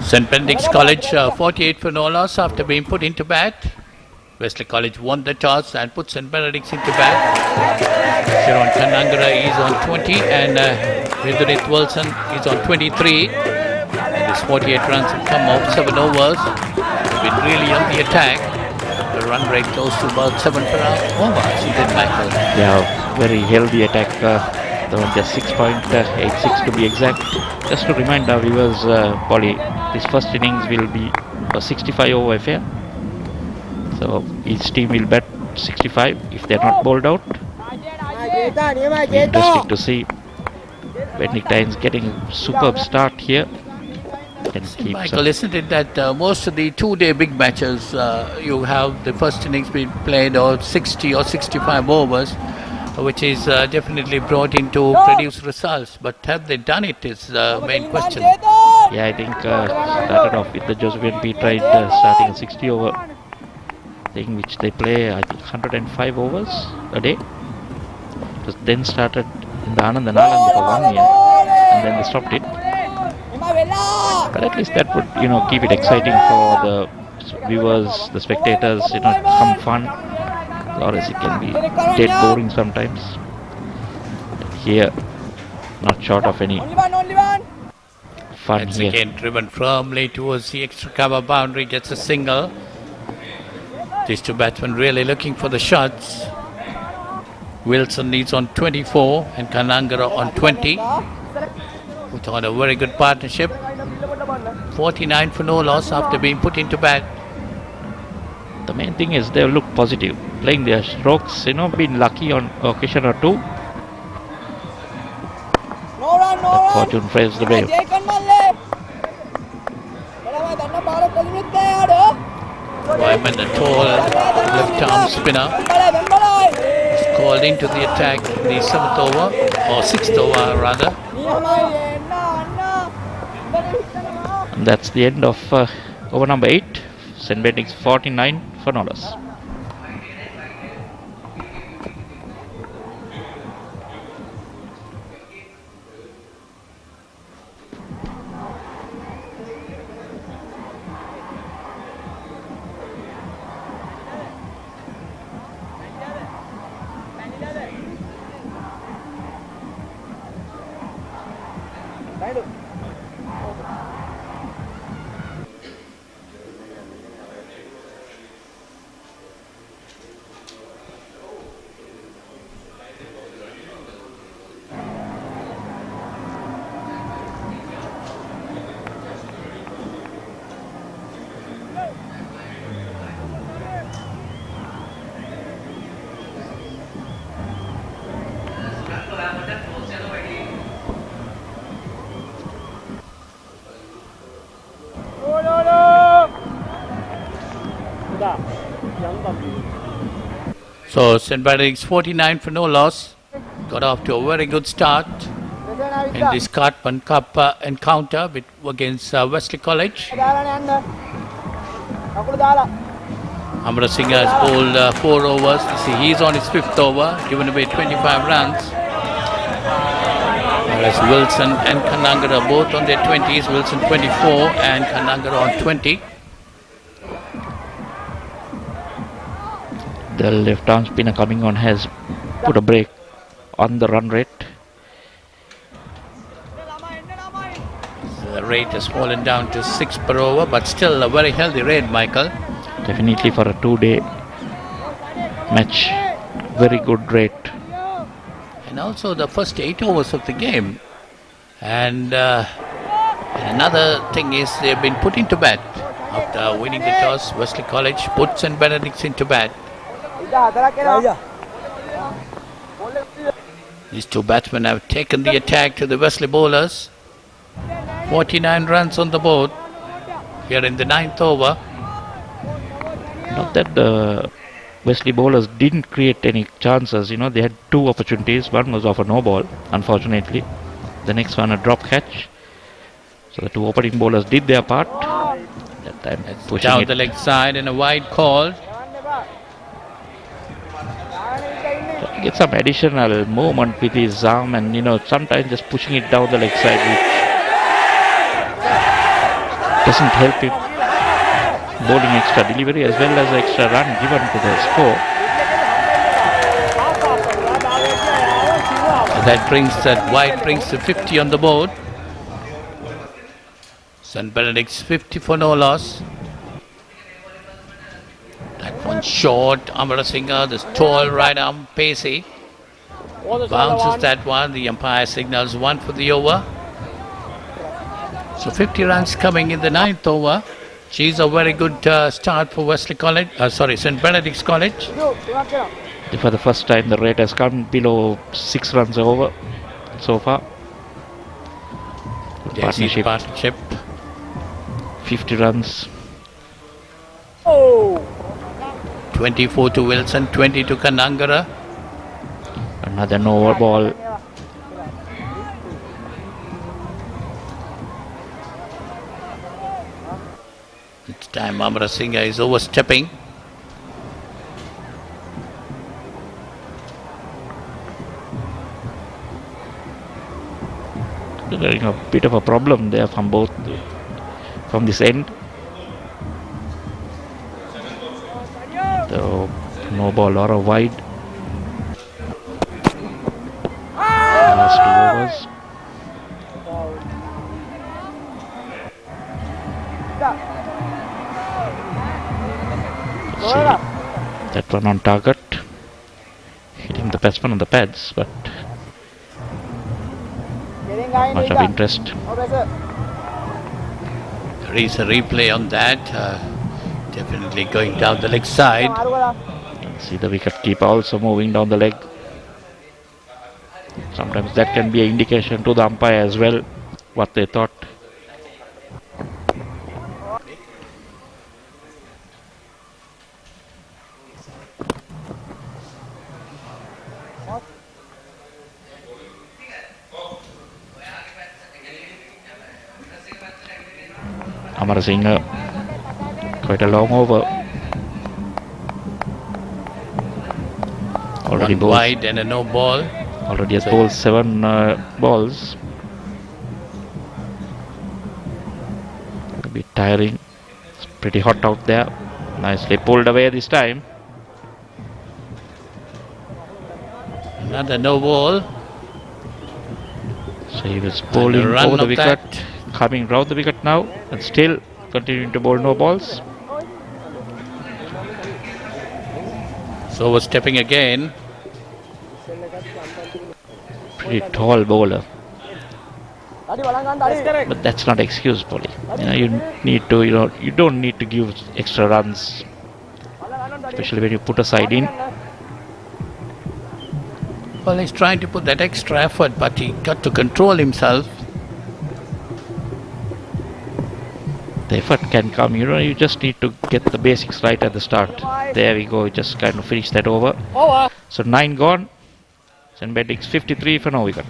St. Benedict's College 48 for no loss after being put into bat. Wesley College won the toss and put St. Benedict's into bat. Sharon Kanangara is on 20 and Benedict Wilson is on 23. And this 48 runs have come off 7 overs. Been really on the attack. The run rate goes to about 7 per over. See that, Michael? Yeah, very healthy attack. Just 6.86 to be exact. Just to remind our viewers, Polly, this first innings will be a 65 over affair. So each team will bat 65 if they are not bowled out. Interesting to see Benedictines getting a superb start here. See, Michael, isn't it that most of the two-day big matches, you have the first innings being played or 60 or 65 overs, which is definitely brought in to produce results. But have they done it is the main question. Yeah, I think started off with the Josephine P tried starting a 60 over thing, which they play I think 105 overs a day. It was then started in the Anand and Anand for 1 year and then they stopped it. But at least that would, keep it exciting for the viewers, the spectators, some fun. Or else it can be dead boring sometimes. But here, not short of any fun It's here. again driven firmly towards the extra cover boundary, gets a single. These two batsmen really looking for the shots. Wilson is on 24 and Kanangara on 20. Put on a very good partnership. 49 for no loss after being put into bat. The main thing is they look positive, playing their strokes, been lucky on occasion or two. But fortune favors the brave. Vayaman, the tall left arm spinner, is called into the attack in the 7th over, or 6th over rather. And that's the end of over number 8. St. Benedict's 49 for no loss. So St. Benedict's 49 for no loss. Got off to a very good start in this Cartman Cup encounter against Wesley College. Amarasinghe has bowled 4 overs. See, he's on his 5th over, given away 25 runs. Whereas Wilson and Kanangara both on their 20s. Wilson 24 and Kanangara on 20. The left arm spinner coming on has put a break on the run rate. The rate has fallen down to 6 per over, but still a very healthy rate, Michael. Definitely for a 2-day match, very good rate. And also the first 8 overs of the game. And Another thing is they've been put into bed. After winning the toss, Wesley College puts and Benedict into bed. These two batsmen have taken the attack to the Wesley bowlers. 49 runs on the board here in the 9th over. Not that the Wesley bowlers didn't create any chances. They had two opportunities. One was off a no ball, unfortunately. The next one a drop catch. So the two opening bowlers did their part. That time pushing down it the leg side and a wide call. Get some additional movement with his arm, and sometimes just pushing it down the leg side, which doesn't help him. Bowling extra delivery as well as extra run given to the score. That wide brings the 50 on the board. St. Benedict's 50 for no loss. That one short, Amarasinghe, this tall right arm, pacey. Bounces that one, the umpire signals one for the over. So 50 runs coming in the 9th over. She's a very good start for Wesley College, St. Benedict's College. For the first time the rate has come below 6 runs over so far. Partnership. 50 runs. 24 to Wilson, 20 to Kanangara. Another no ball. This time Amarasinghe is overstepping. There's a bit of a problem there from this end. The no ball or a wide. Last 2 overs. That one on target, hitting the batsman on the pads, but much of interest. There is a replay on that, definitely going down the leg side. See the wicket keeper also moving down the leg. Sometimes that can be an indication to the umpire as well, what they thought. Amarasinghe, quite a long over. Already one wide and a no ball. Already has bowled 7 balls. A bit tiring. It's pretty hot out there. Nicely pulled away this time. Another no ball. So he was bowling over the wicket, coming round the wicket now, and still continuing to bowl no balls. So overstepping again. Pretty tall bowler, but that's not excuse bowling. You need to, you don't need to give extra runs, especially when you put a side in. Well, he's trying to put that extra effort, but he got to control himself. The effort can come, you just need to get the basics right at the start. There we go, just kind of finish that over. So 9 gone. St. Benedict's 53 for no wicket.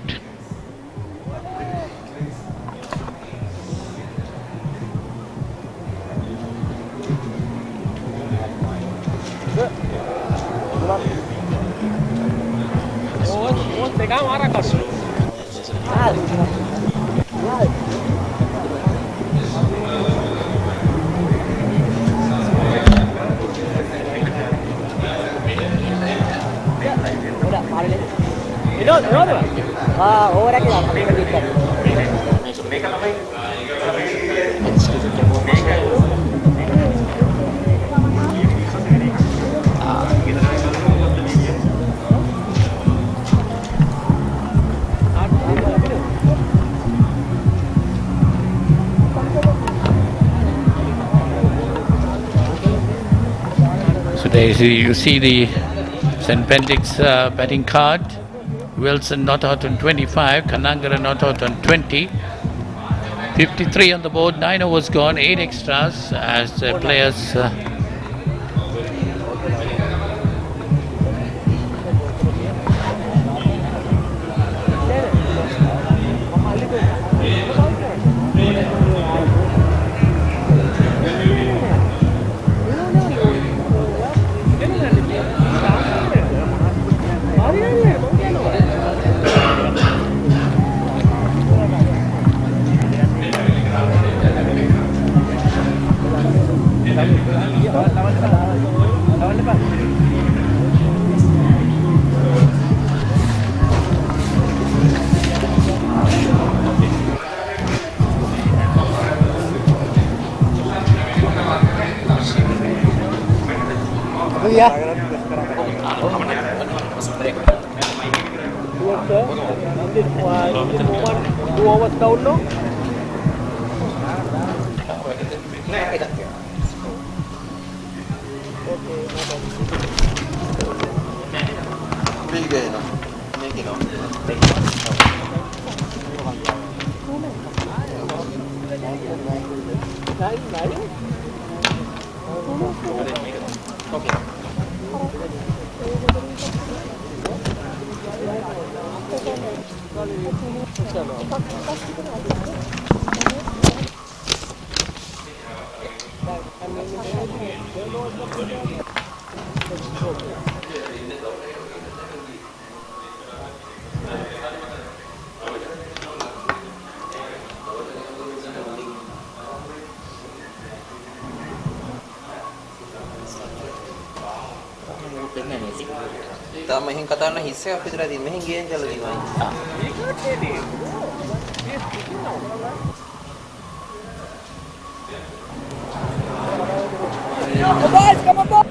You see the St. Benedict's batting card. Wilson not out on 25, Kanangara not out on 20. 53 on the board, 9 overs gone, 8 extras as the players මෙහෙන් කතා කරන හිස් එකක් විතරයි තියෙන්නේ. මෙහෙන් gain කරලා තියෙනවා. Boys, come on, boys.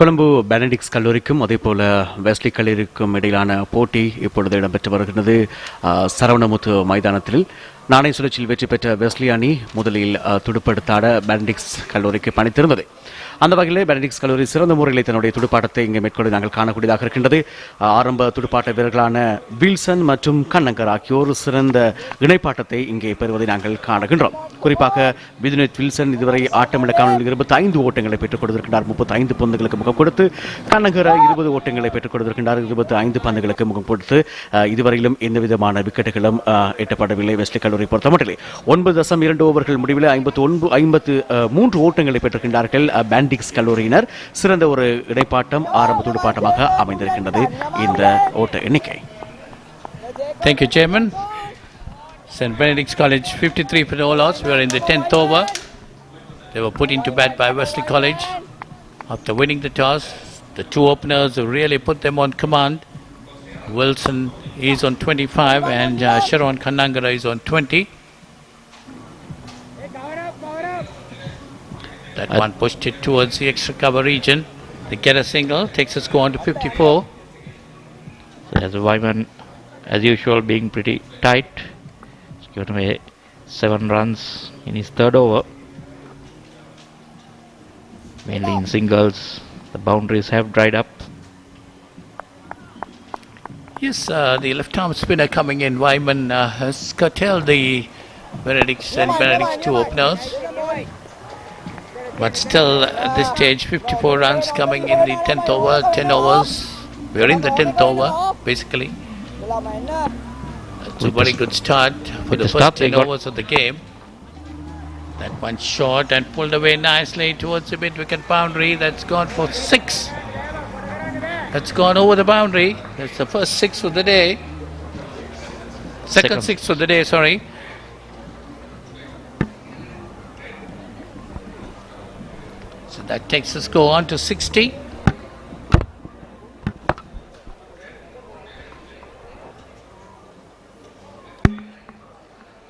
Colombo Benedict's கல்லூரிக்கும் அதேபோல வெஸ்லி கல்லூரிக்கும் இடையிலான போட்டி இப்பொழுது இடம்பெற்று வருகிறது. சரவணமுத்து மைதானத்தில் நாணய சுழற்சியில் வெற்றி பெற்ற வெஸ்லி அணி முதலில் துடுப்படுத்தாட பெனடிக்ஸ் கல்லூரிக்கு பணித்திருந்தது. அந்த வகையில் பெனடிக்ஸ் கல்லூரி சிறந்த முறையில் தன்னுடைய துடுப்பாட்டத்தை இங்கே மேற்கொண்டு நாங்கள் காணக்கூடியதாக இருக்கின்றது. ஆரம்ப துடுப்பாட்ட வீரர்களான வில்சன் மற்றும் கண்ணங்கர் ஆகியோர் சிறந்த இணைப்பாட்டத்தை இங்கே பெறுவதை நாங்கள் காணுகின்றோம். குறிப்பாக விதுனேத் வில்சன் இதுவரை ஆட்டமிழக்காமல் 25 ஓட்டங்களை பெற்றுக் கொடுத்திருக்கின்றார். 35 பந்துகளுக்கு முகம் கொடுத்து கண்ணங்கர் 20 ஓட்டங்களை பெற்றுக் கொடுத்திருக்கின்றார். 25 பந்துகளுக்கு முகம் கொடுத்து இதுவரையிலும் எந்த விதமான விக்கெட்டுகளும் எட்டப்படவில்லை. வெஸ்லி கல்லூரி பொறுத்தமட்டிலே 9.2 ஓவர்கள் முடிவில் 53 ஓட்டங்களை பெற்றிருக்கின்றார்கள். பெனடிக்ஸ் கல்லூரியினர் சிறந்த ஒரு இடைப்பாட்டம் ஆரம்ப துடுப்பாட்டமாக அமைந்திருக்கின்றது இந்த ஓட்ட எண்ணிக்கை. Thank you, Chairman. St. Benedict's College 53 for all outs. We are in the 10th over. They were put into bat by Wesley College after winning the toss. The two openers who really put them on command. Wilson is on 25 and Sharon Kanangara is on 20. That one pushed it towards the extra cover region. They get a single, takes a score on to 54. As Vayaman, as usual, being pretty tight. He's given away 7 runs in his third over. Mainly in singles. The boundaries have dried up. Yes, the left-arm spinner coming in, Vayaman, has curtailed the Benedict's and Benedict's two openers. But still, at this stage, 54 runs coming in the 10th over, 10 overs. We're in the 10th over, basically. It's a very good start for the first 10 overs of the game. That one short and pulled away nicely towards the mid-wicket boundary. That's gone for 6. That's gone over the boundary. That's the first 6 of the day. Second 6 of the day, sorry. So that takes the score on to 60.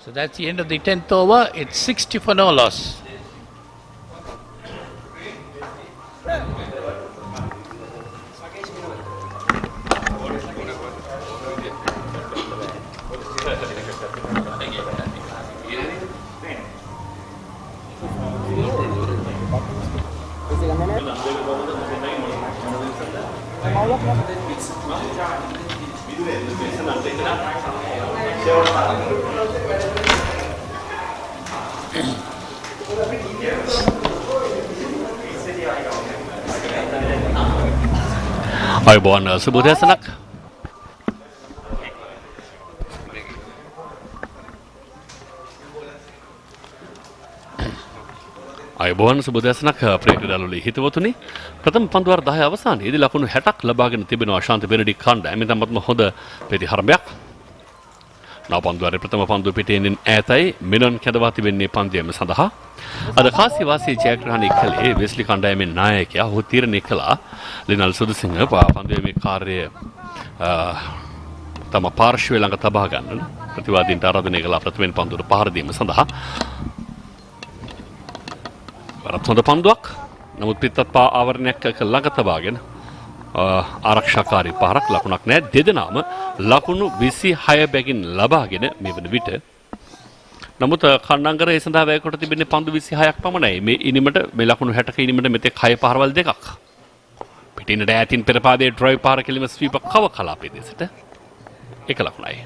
So So that's the end of the 10th over. It's 60 for no loss. අයබෝන් සුබදැසනක් අයබෝන් සුබදැසනක් ප්‍රේක්ෂකයන්ලි හිතවතුනි ප්‍රථම පන්දුවර 10 අවසානයේදී ලකුණු 60ක් ලබාගෙන තිබෙනවා අශාන්ත Benedict කණ්ඩායම තමත්ම හොඳ ප්‍රතිහරණයක් නව පන්දුවරේ ප්‍රථම පන්දුව පිටින් ඈතයි මිනොන් කැඳවා තිබෙන්නේ පන්දියම සඳහා අද කාසි වාසී ජයග්‍රහණය කළේ වෙස්ලි කණ්ඩායමේ නායකයා ඔහු තීරණය කළා ලිනල් සුදසිංහ පන්දුවේ මේ කාර්යය තම පාර්ශ්වය ළඟ තබා ගන්න ප්‍රතිවාදීන්ට ආරාධනය කළා ප්‍රථමයෙන් පන්දුවට පහර දීම සඳහා වරත් හොඳ පන්දුවක් නමුත් පිටත් ආවරණයක් ළඟ තබාගෙන ආරක්ෂාකාරී පහරක් ලකුණක් නැහැ දෙදෙනාම ලකුණු 26 බැගින් ලබාගෙන මේ වන විට නමුත් කණ්ඩාංගරය සඳහා වැය කොට තිබෙන්නේ පන්දු 26ක් පමණයි මේ ඉනිමට මේ ලකුණු 60ක ඉනිමට මෙතෙක් 6 පහරවල් දෙකක් පිටිනට ඈතින් පෙරපාදයේ ඩ්‍රයිව් පහර කෙලිම ස්වීපර් කව කලාපයේ දෙසට එක ලකුණයි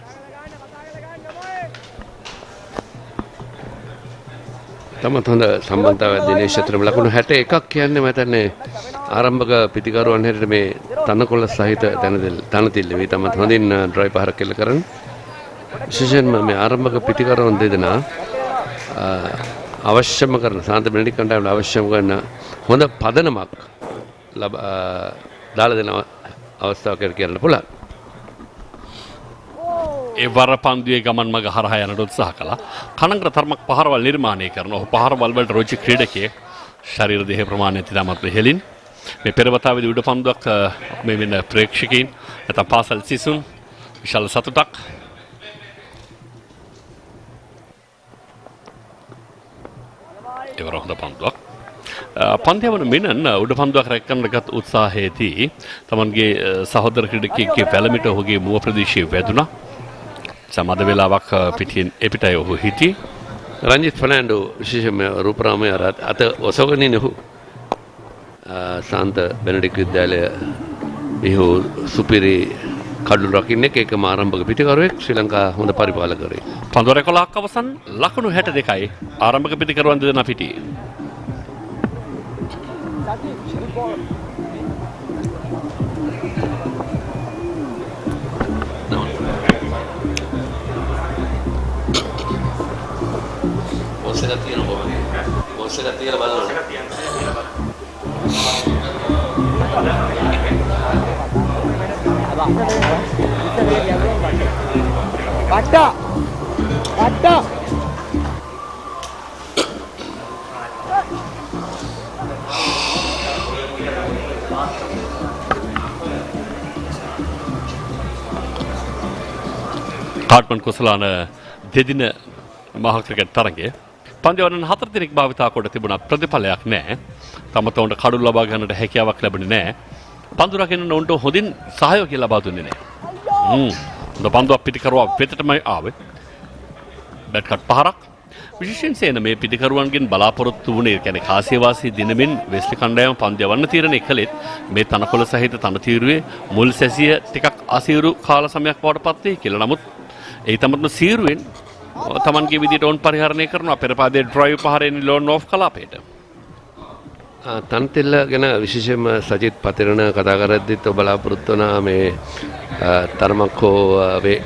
තමත් හොඳ සම්බන්ධතාවයක් දිනේෂ් අතරම ලකුණු 61ක් කියන්නේ මම හිතන්නේ ආරම්භක පිටිකරුවන් හැටියට මේ තනකොළ සහිත තනතිල්ල මේ තමත් හොඳින් ඩ්‍රයිව් පහර කෙල කරන විශේෂයෙන්ම මේ ආරම්භක පිටිකරුවන් දෙදෙනා අවශ්‍යම කරන සාන්ත බෙනඩික් කණ්ඩායමට අවශ්‍යම කරන හොඳ පදනමක් දාලා දෙන අවස්ථාවක් කියන්න පුළුවන්. ඒ වර පන්දුවේ ගමන් මඟ හරහා යනට උත්සාහ කළා. කණංගර තරමක් පහරවල් නිර්මාණය කරන ඔහු පහරවල් වලට රුචි ක්‍රීඩකයෙක් ශරීර දෙහ ප්‍රමාණය තිරමත් හෙලින් මේ පෙරවතාවේදී උඩ පන්දුවක් මේ වෙන ප්‍රේක්ෂකයින් නැත්නම් පාසල් සිසුන් විශාල සතුටක් ඒවර හොඳ පන්දුවක් පන්තියවන මිනන් උඩ පන්දුවක් රැකගන්නගත් උත්සාහයේදී තමන්ගේ සහෝදර ක්‍රීඩකයෙක්ගේ වැලමිට ඔහුගේ මුව ප්‍රදේශයේ වැදුනා. සමහර වෙලාවක් පිටින් එපිටයි ඔහු හිටියේ. රංජිත් ෆර්නෑන්ඩෝ විශේෂයෙන්ම රූපරාමයේ අත ඔසවගෙන ඉන්න ඔහු සාන්ත බෙනඩික් විද්‍යාලය ඉහු සුපිරි කඩළු රකින්න එකම ආරම්භක පිටිකරුවෙක් ශ්‍රී ලංකා හොඳ පරිපාලකවරයෙක්. පන්දුවර 11ක් අවසන් ලකුණු 62යි ආරම්භක පිටිකරුවන් දෙදෙනා පිටියේ. Bolsega tiene un Bolsega tiene el balón. Batta! Batta! කාට්මන් කුසලාන දෙදින මහා ක්‍රිකට් තරගයේ පන්දිවරණ 4 දිනක් භාවිතා කොට තිබුණත් ප්‍රතිඵලයක් නැහැ. තමතොන්ට කඩුළු ලබා ගන්නට හැකියාවක් ලැබුණේ නැහැ. පන්දු රකින්න උන්ට හොඳින් සහයෝගය ලබා දුන්නේ නැහැ. හොඳ පන්දුවක් පිටිකරුවා වෙතටමයි ආවේ. බැට් කට් පහරක් විශේෂයෙන් සේන මේ පිටිකරුවන්ගෙන් බලාපොරොත්තු වුණේ කියන්නේ කාසියවාසී දිනමින් වෙස්ලි කණ්ඩායම පන්දිවන්න තීරණය කළෙත් මේ තනකොළ සහිත තනතිරුවේ මුල් සැසිය ටිකක් අසීරු කාල සමයක් බවට පත් වෙයි කියලා. නමුත් ඒ තමත්ම සීරුවෙන් තමන්ගේ විදිහට ඔවුන් පරිහරණය කරනවා පෙරපාදයේ ඩ්‍රයිව් පහරෙන් ලෝන් ඔෆ් කලාපයට. තනතිල්ල ගැන විශේෂයෙන්ම සජිත් පතිරණ කතා කරද්දිත් ඔබ බලාපොරොත්තු වුණා මේ තරමක් හෝ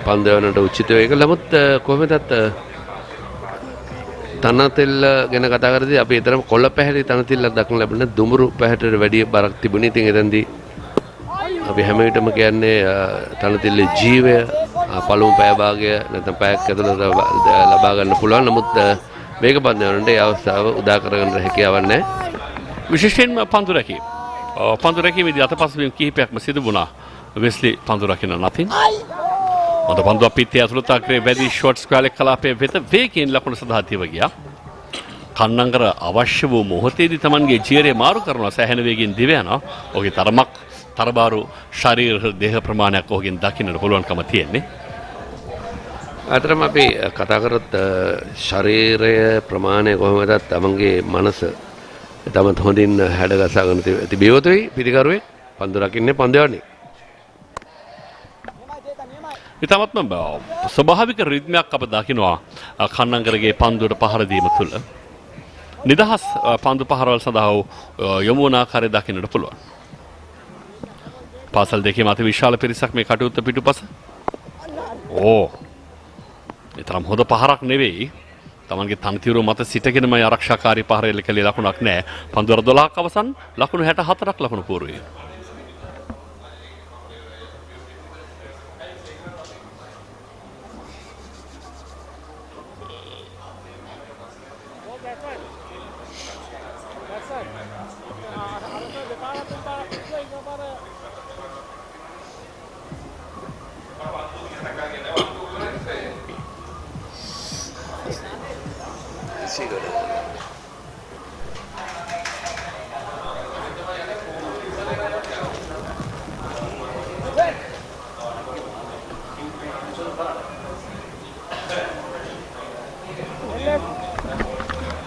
පන්දු යවන්නට උචිත වේ කියලා. නමුත් කොහොමදත් තනතිල්ල ගැන කතා කරද්දී අපි ඊතරම් කොළ පැහැති තනතිල්ලක් දක්න ලැබෙන දුඹුරු පැහැටට වැඩි බරක් තිබුණේ. ඉතින් එතෙන්දී අපි හැම විටම කියන්නේ තනතිල්ලේ ජීවය පළමු පැය භාගය නැත්නම් පැයක් ඇතුළත ලබා ගන්න පුළුවන්. නමුත් මේක පන්දු ඒ අවස්ථාව උදා කරගන්න හැකියාවක් නැහැ. විශේෂයෙන්ම පන්දු රැකීම. පන්දු රැකීමේදී අතපසුවීම් කිහිපයක්ම සිදු වුණා. වෙස්ලි පන්දු රකින්න නැතිනම් හොඳ පන්දුවක් පිටිය ඇතුළත අග්‍රේ වැඩි ෂොට්ස් කාලේ කලාපයේ වෙත වේගයෙන් ලකුණු සඳහා තියව ගියා. කන්නංගර අවශ්‍ය වූ මොහොතේදී Tamanගේ ජීරේ මාරු කරනවා සෑහෙන වේගයෙන් දිව යනවා. ඔහුගේ තරමක් තරබාරු ශරීර දේහ ප්‍රමාණයක් ඔහුගෙන් දකින්නට පුළුවන්කම තියෙන්නේ. අතරම අපි කතා කරත් ශරීරය ප්‍රමාණය කොහොමදත් තමන්ගේ මනස තමත් හොඳින් හැඩගසාගෙන තිබිය යුතුයි පිටිකරුවේ පන්දු රකින්නේ පන්දු යන්නේ. ඉතාමත්ම ස්වභාවික රිද්මයක් අප දකිනවා කන්නංගරගේ පන්දුවට පහර දීම තුළ. නිදහස් පන්දු පහරවල් සඳහා යොමු වන ආකාරය දකින්නට පුළුවන්. පාසල් දෙකේ මත විශාල පිරිසක් මේ කටයුත්ත පිටුපස. තරම් හොඳ පහරක් නෙවෙයි. තමන්ගේ තනතිරු මත සිටගෙනම ආරක්ෂාකාරී පහර එල්ල කළේ ලකුණක් නැහැ. පන්දුවර 12ක් අවසන් ලකුණු 64ක් ලකුණු පූර්වයේ.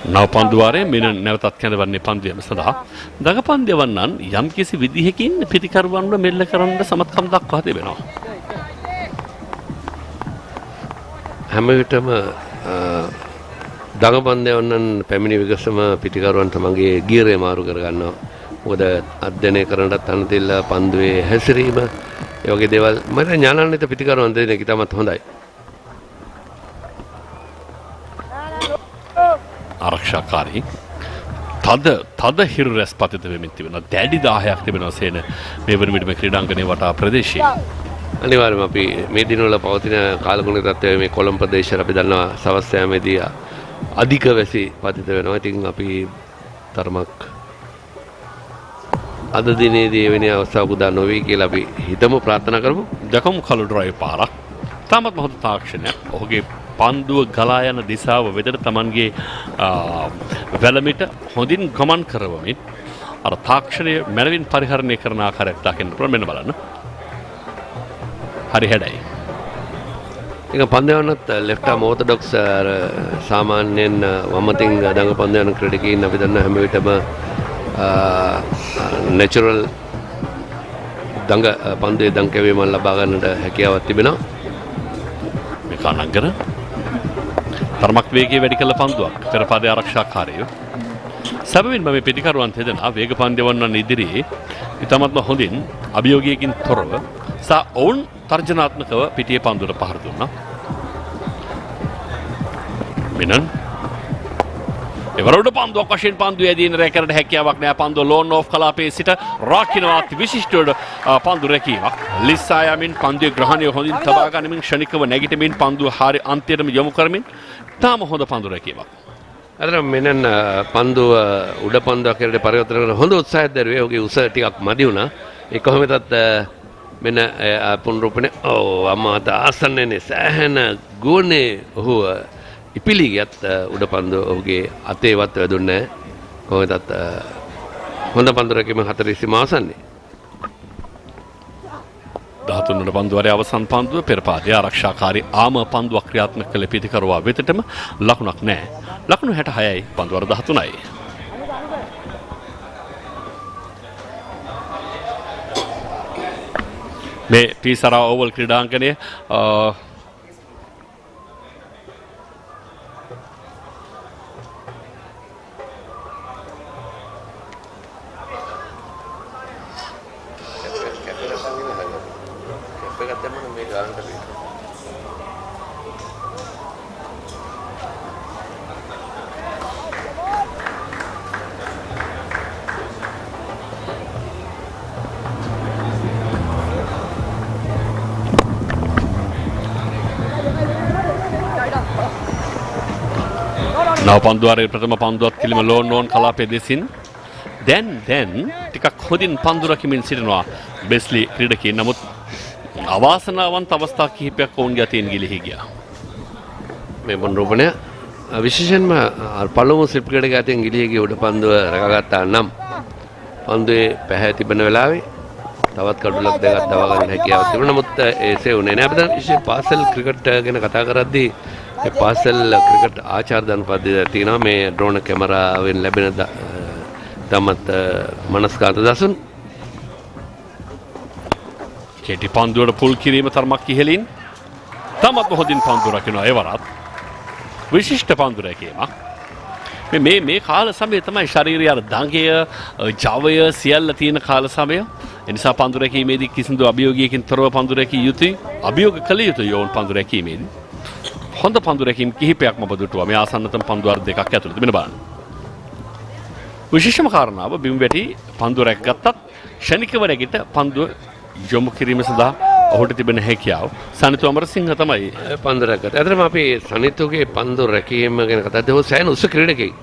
නව පන්දුවාරේ මිනන් නැවතත් කැඳවන්නේ පන්දුවම සඳහා දගපන්දවන්නන් යම් කිසි විදිහකින් පිටිකරුවන්ව මෙල්ල කරන්න සමත්කම් දක්වා තිබෙනවා. හැම විටම දගපන්දවන්නන් පැමිණි විගසම පිටිකරුවන් තමන්ගේ ගියරේ මාරු කරගන්නවා. මොකද අධ්‍යයනය කරන්නට තනතිල්ල පන්දුවේ හැසිරීම ඒ වගේ දේවල් මට ඥානාන්විත පිටිකරුවන් දෙන එක තමත් හොඳයි. ආරක්ෂාකාරී තද හිරු රැස් පතිත වෙමින් තිබෙනවා. දැඩි 10ක් තිබෙනවා සේන මේ වන විට මේ ක්‍රීඩාංගණයේ වටා ප්‍රදේශයේ. අනිවාර්යයෙන්ම අපි මේ දිනවල පවතින කාලගුණ තත්ත්වය මේ කොළඹ ප්‍රදේශයේ අපි දන්නවා සවස් යාමේදී අධික වැසි පතිත වෙනවා. ඉතින් අපි තරමක් අද දිනේදී එවැනි අවස්ථාවක් උදා නොවේ කියලා අපි හිතමු ප්‍රාර්ථනා කරමු. දකම් කළු ඩ්‍රයිව් පාරක්. තාමත් හොඳ තාක්ෂණයක්. ඔහුගේ පන්දුව ගලා යන දිශාව වෙදට Tamanගේ වැලමිට හොඳින් ගමන් කරවමින් අර තාක්ෂණය මනවින් පරිහරණය කරන ආකාරයක් දකින්න පුළුවන්. මෙන්න බලන්න. හරි හැඩයි. ඒක පන්දයන්වත් left arm orthodox සාමාන්‍යයෙන් වමතින් දඟ පන්දයන් ක්‍රීඩකයින් අපි දන්න හැම විටම natural දඟ පන්දුවේ දඟ කැවීම ලබා ගන්නට හැකියාවක් තිබෙනවා. මේ කනංගර තරමක් වේගය වැඩි කළ පන්දුවක් පෙර පාදයේ ආරක්ෂාකාරයෝ සැබවින්ම මේ පිටිකරුවන් තෙදෙනා වේග පන්දවන්නන් ඉදිරියේ ඉතාමත්ම හොඳින් අභියෝගයකින් තොරව ඔවුන් තර්ජනාත්මකව පිටියේ පන්දුවට පහර දුන්නා. මිනන් එවරොඩ පන්දුවක් වශයෙන් පන්දුවේ ඇදීන රැකරට හැකියාවක් නැහැ. පන්දුව ලෝන් ඕෆ් කලාපයේ සිට රාකිනවා විශිෂ්ට පන්දු රැකීමක්. ලිස්සා යමින් පන්දුවේ ග්‍රහණය හොඳින් තබා ගනිමින් ක්ෂණිකව නැගිටමින් පන්දුව හරිය අන්තිමටම යොමු කරමින් තාම හොඳ පන්දු රැකීමක්. අතන මෙන්න පන්දුව උඩ පන්දුවක් කරලා පරිවර්තන කරන හොඳ උත්සාහයක් දැරුවේ. ඔහුගේ උස ටිකක් මදි වුණා. ඒ කොහොමදත් මෙන්න පුනරුපනේ අම්මාට ආසන්නනේ සෑහෙන ගුණේ ඔහු ඉපිලි ගියත් උඩ පන්දුව ඔහුගේ අතේවත් වැදුන්නේ නැහැ. කොහොමදත් හොඳ පන්දු රැකීම 40 මාසන්නේ. 13 වන පන්දුවරේ අවසන් පන්දුව පෙර පාදයේ ආරක්ෂාකාරී ආම පන්දුවක් ක්‍රියාත්මක කළ පිටිකරුවා වෙතටම ලකුණක් නැහැ. ලකුණු 66යි පන්දුවර 13යි. මේ පීසරා ඕවල් ක්‍රීඩාංගණයේ නව පන්දුවාරේ ප්‍රථම පන්දුවත් කිලිම ලෝන් කලාපයේ දෙසින් දැන් ටිකක් හොඳින් පන්දු රකිමින් සිටිනවා බෙස්ලි ක්‍රීඩකයන්. නමුත් අවාසනාවන්ත අවස්ථා කිහිපයක් ඔවුන්ගේ අතින් ගිලිහි ගියා. මේ මොනරූපණය විශේෂයෙන්ම පළමු ස්ලිප් ගේඩ් එක අතින් ගිලිහි ගිය උඩ පන්දුව රැකගත්තා නම් පන්දුවේ පැහැ තිබෙන වෙලාවේ තවත් කඩුලක් දෙකක් දවා ගන්න හැකියාවක් තිබුණා. නමුත් ඒසේ වුණේ නැහැ. අපි දැන් විශේෂ පාසල් ක්‍රිකට් ගැන කතා කරද්දී මේ පාසල් ක්‍රිකට් ආචාර දන් පද්ධතිය තියෙනවා. මේ ඩ්‍රෝන කැමරාවෙන් ලැබෙන තමත් මනස්කාන්ත දසුන් කෙටි පන්දුවට පුල් කිරීම තරමක් ඉහළින් තමත් හොඳින් පන්දු රකිනවා. එවරත් විශිෂ්ට පන්දු රැකීමක්. මේ කාල සමය තමයි ශරීරය දඟය ජවය සියල්ල තියෙන කාල සමය. එනිසා පන්දු රැකීමේදී කිසිදු අභියෝගයකින් තොරව පන්දු රැකිය යුතුයි. අභියෝග කළ යුතුයි යෝන් පන්දු රැකීමේදී. හොඳ පන්දු රැකීම් කිහිපයක්ම බදුටුවා. මේ ආසන්නතම පන්දු අර දෙකක් ඇතුළත මෙන්න බලන්න. විශේෂම කාරණාව බිම් වැටි පන්දු රැකගත්තත් ෂණිකව රැගිට පන්දුව යොමු කිරීම සඳහා ඔහුට තිබෙන හැකියාව සනිතු අමරසිංහ තමයි පන්දු රැකගත්තේ. අතරම අපි සනිතුගේ පන්දු රැකීම ගැන කතා කරද්දී සෑහෙන උස ක්‍රීඩකයෙක්.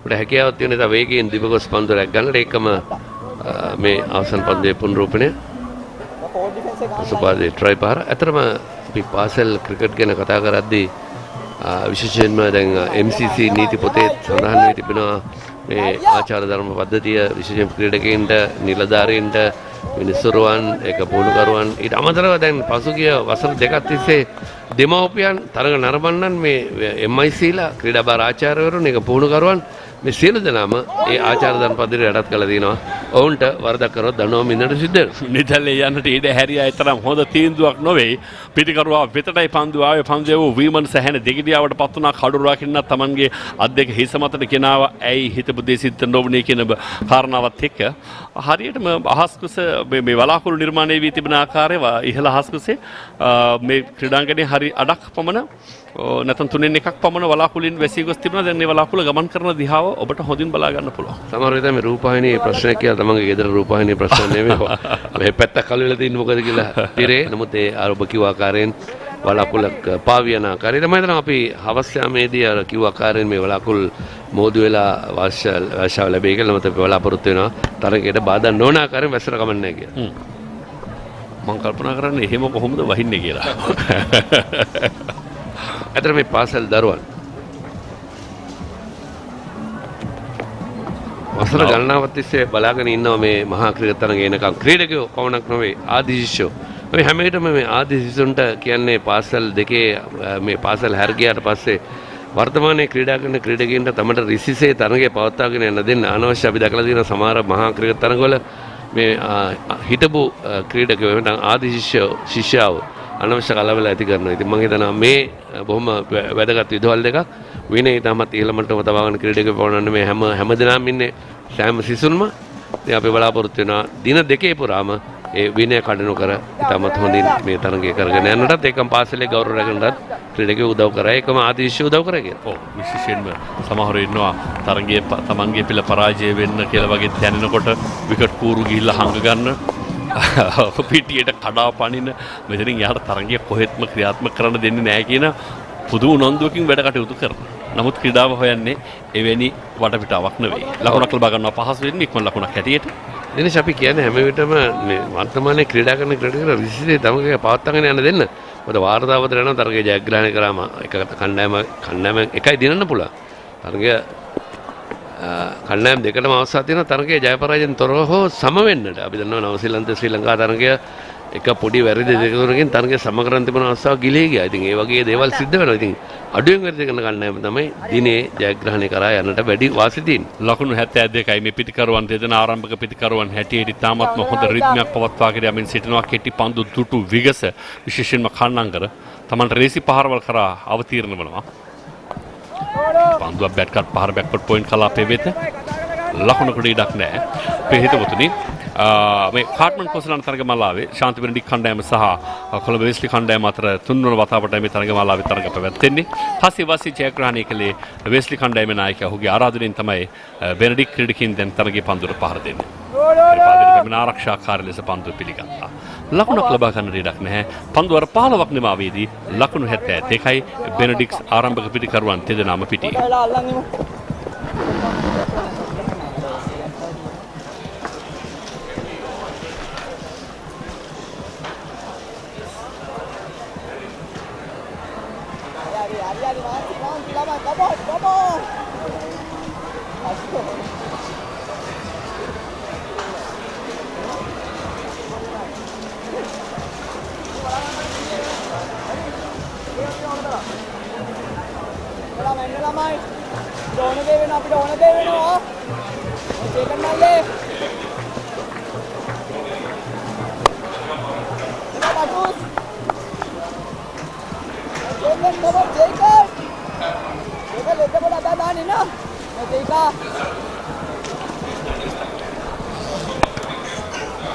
උට හැකියාවක් තියෙන නිසා වේගයෙන් දිවගොස් පන්දු රැක ගන්නට ඒකම මේ අවසන් පන්දුවේ පුනරූපණය සුපාදේ ට්‍රයි පාර. අතරම අපි පාසල් ක්‍රිකට් ගැන කතා කරද්දී විශේෂයෙන්ම දැන් MCC නීති පොතේ සඳහන් වී තිබෙනවා මේ ආචාර ධර්ම පද්ධතිය විශේෂයෙන් ක්‍රීඩකයින්ට නිලධාරීන්ට මිනිස්සුරුවන් ඒක පුහුණුකරුවන් ඊට අමතරව දැන් පසුගිය වසර දෙකක් තිස්සේ දෙමව්පියන් තරඟ නරඹන්නන් මේ MICලා ක්‍රීඩා බාර ආචාර්යවරුන් ඒක පුහුණුකරුවන් මේ සියලු දෙනාම ඒ ආචාර ධර්ම පද්ධතිය යටත් කළා දිනවා. ඔවුන්ට වරදක් කරොත් දඬුවම් විඳින්නට සිද්ධ වෙනවා. නිදැල්ලේ යන්නට ඉඩ හැරියා තරම් හොඳ තීන්දුවක් නොවේ. පිටිකරුවා වෙතටයි පන්දු ආවේ. පන්දුවේ වූ වීමන් සැහැණ දෙගිඩියාවට පත් වුණා. කඩු රකින්න තමන්ගේ අත් දෙක හිස මතට ගෙනාවා. ඇයි හිතපු දේ සිද්ධ නොවුනේ කියන කාරණාවත් එක්ක හරියටම අහස්කුස මේ වලාකුළු නිර්මාණය වී තිබෙන ආකාරය ඉහළ අහස්කුසේ මේ ක්‍රීඩාංගණයේ හරි අඩක් පමණ නැත්නම් තුනෙන් එකක් පමණ වලාකුළුන් වැසී ගොස් තිබුණා. දැන් මේ වලාකුළු ගමන් කරන දිහාව ඔබට හොඳින් බලා ගන්න පුළුවන්. සමහර විට මේ රූපවාහිනී ප්‍රශ්නයක් කියලා තමන්ගේ ගෙදර රූපවාහිනී ප්‍රශ්න නෙමෙයි. මේ පැත්තක් කළු වෙලා තින්නේ මොකද කියලා තිරේ. නමුත් ඒ ආරෝප කිව්ව ආකාරයෙන් වලාකුළක් පාවියන ආකාරය තමයි දැන් අපි හවස් යාමේදී අර කිව්ව ආකාරයෙන් මේ වලාකුළු මෝදු වෙලා වාර්ෂාව ලැබෙයි කියලා මත බලාපොරොත්තු වෙනවා. තරගයට බාධා නොවන ආකාරයෙන් වැස්සර කමන්නේ කියලා. මම කල්පනා කරන්නේ එහෙම කොහොමද වහින්නේ කියලා. අතර මේ පාසල් දරුවන් වසර ගණනාවක් තිස්සේ බලාගෙන ඉන්නවා මේ මහා ක්‍රීඩා තරඟ එනකම්. ක්‍රීඩකයෝ පවණක් නෙවෙයි ආදි ශිෂ්‍යෝ. අපි හැම විටම මේ ආදි ශිෂ්‍යුන්ට කියන්නේ පාසල් දෙකේ මේ පාසල් හැර ගියාට පස්සේ වර්තමානයේ ක්‍රීඩා කරන ක්‍රීඩකයන්ට තමට රිසිසේ තරඟය පවත්වාගෙන යන්න දෙන්න අනවශ්‍ය. අපි දැකලා තියෙන සමහර මහා ක්‍රීඩා තරඟවල මේ හිටපු ක්‍රීඩකයෝ නැත්නම් ආදි ශිෂ්‍යයෝ අනවශ්‍ය කලබල ඇති කරනවා. ඉතින් මම හිතනවා මේ බොහොම වැදගත් විදවල් දෙකක්. විනය ඊටමත් ඉහළමටම තබාගෙන ක්‍රීඩකයෝ පවරන්නේ මේ හැමදෙනාම ඉන්නේ සෑම සිසුන්ම. ඉතින් අපි බලාපොරොත්තු වෙනවා දින දෙකේ පුරාම ඒ විනය කඩනු කර ඊටමත් හොඳින් මේ තරඟය කරගෙන යන්නටත් ඒකම පාසලේ ගෞරව රැකගන්නටත් ක්‍රීඩකයෝ උදව් කරා. ඒකම ආදේශය උදව් කරා කියලා. ඔව් විශේෂයෙන්ම සමහරව ඉන්නවා තරඟයේ තමන්ගේ පිළ පරාජය වෙන්න කියලා වගේ දැනෙනකොට විකට් කූරු ගිහිල්ලා හංග ගන්න. පිටියට කඩා පනින මෙතනින් යාට තරඟය කොහෙත්ම ක්‍රියාත්මක කරන්න දෙන්නේ නැහැ කියන පුදුම උනන්දුවකින් වැඩ කටයුතු කරනවා. නමුත් ක්‍රීඩාව හොයන්නේ එවැනි වටපිටාවක් නෙවෙයි. ලකුණක් ලබා ගන්නවා පහසු වෙන්නේ ඉක්මන ලකුණක් හැටියට. දිනේශ් අපි කියන්නේ හැම විටම මේ වර්තමානයේ ක්‍රීඩා කරන ක්‍රීඩකයන්ට විශේෂයෙන් තමගේ පවත්වාගෙන යන්න දෙන්න. මොකද වාර්තාවතර යනවා තරගය ජයග්‍රහණය කරාම එක කණ්ඩායම එකයි දිනන්න පුළුවන්. තරගය කණ්ඩායම් දෙකටම අවස්ථාව තියෙනවා තරගයේ ජය පරාජයෙන් තොරව හෝ සම වෙන්නට. අපි දන්නවා නවසීලන්ත ශ්‍රී ලංකා තරගය එක පොඩි වැරදි දෙක තුනකින් තරගය සම කරන් තිබුණ අවස්ථාවක් ගිලී ගියා. ඉතින් ඒ වගේ දේවල් සිද්ධ වෙනවා. ඉතින් අඩුවෙන් වැරදි කරන කණ්ඩායම තමයි දිනේ ජයග්‍රහණය කරා යන්නට වැඩි වාසි තියෙන්නේ. ලකුණු 72යි මේ පිටිකරුවන් දෙදෙන ආරම්භක පිටිකරුවන් හැටියට තාමත්ම හොඳ රිද්මයක් පවත්වාගෙන යමින් සිටිනවා. කෙටි පන්දු දුටු විගස විශේෂයෙන්ම කන්නංගර තමන්ට රේසි පහරවල් කරා අවතීර්ණ වෙනවා. පන්දුවක් බැට්කට් පහර බැක්වර්ඩ් පොයින්ට් කලාපයේ වෙත ලකුණකට ඉඩක් නැහැ. අපේ හිතවතුනි මේ කාට්මන් කොසලන් තරගමාලාවේ ශාන්ති බෙනඩික් කණ්ඩායම සහ කොළඹ වෙස්ලි කණ්ඩායම අතර තුන්වන වතාවට මේ තරගමාලාවේ තරග පැවැත්වෙන්නේ. හසිවාසි ජයග්‍රහණය කළේ වෙස්ලි කණ්ඩායමේ නායකයා. ඔහුගේ ආරාධනෙන් තමයි බෙනඩික් ක්‍රීඩකයින් දැන් තරගයේ පන්දුවට පහර දෙන්නේ. පරිපාලන කමින ආරක්ෂාකාරී ලෙස පන්දුව පිළිගත්තා. ලකුණක් ලබා ගන්න ඉඩක් නැහැ. පන්දුව අර 15ක් නිමාවේදී ලකුණු 72යි බෙනඩික්ස් ආරම්භක පිටිකරුවන් දෙදෙනාම පිටියේ.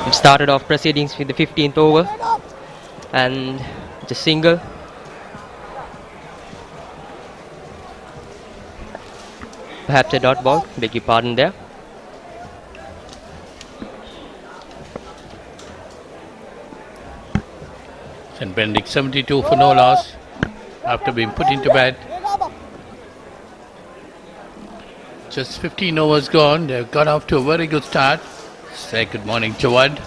It started off proceedings with the 15th over and the single. Perhaps a dot ball, beg your pardon there. St. Benedict 72 for no loss after being put into bat. Just 15 overs gone. They've got off to a very good start. Say good morning, Jawad.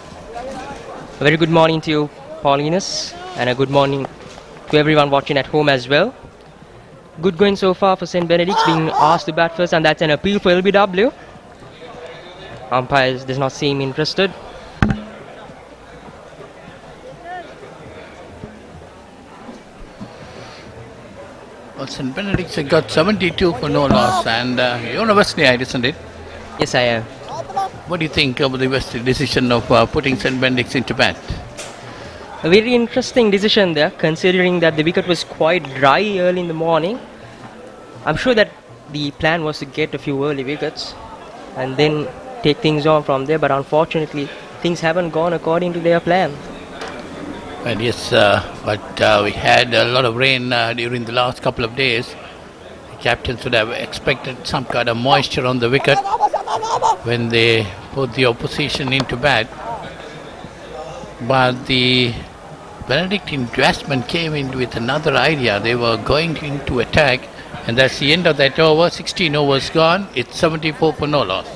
A very good morning to you, Paulinus, and a good morning to everyone watching at home as well. Good going so far for St. Benedict's, being asked to bat first, and that's an appeal for LBW. Umpires does not seem interested. Well, St. Benedict's have got 72 for no loss, and you're a Wesleyite, isn't it? Yes, I am. What do you think of the Wesley decision of putting St. Benedict's into bat? A very interesting decision there, considering that the wicket was quite dry early in the morning. I'm sure that the plan was to get a few early wickets and then take things on from there, but unfortunately things haven't gone according to their plan. And yes, but we had a lot of rain during the last couple of days. The captains would have expected some kind of moisture on the wicket when they put the opposition into bat. But the Benedictine batsmen came in with another idea. They were going into attack, and that's the end of that over. 16 overs gone. It's 74 for no loss.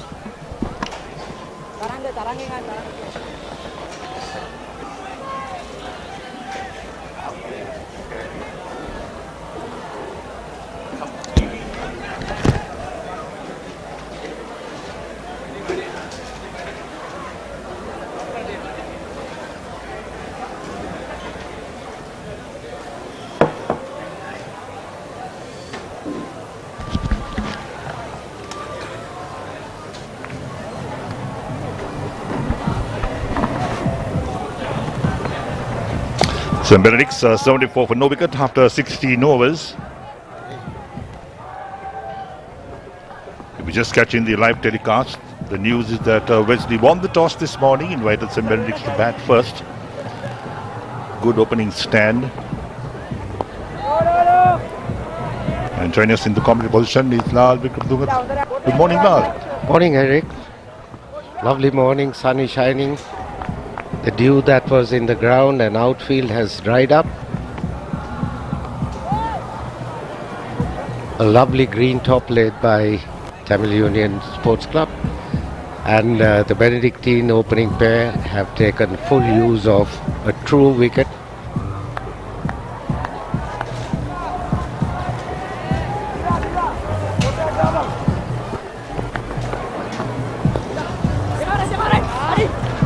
St. Benedict's 74 for no wicket after 16 overs. If we just catch in the live telecast, the news is that Wesley won the toss this morning, invited St. Benedict's to bat first. Good opening stand. And joining us in the commentary position is Lal Vikram. Good morning, Lal. Morning, Eric. Lovely morning, sun is shining. The dew that was in the ground and outfield has dried up. A lovely green top led by Tamil Union Sports Club, and the Benedictine opening pair have taken full use of a true wicket.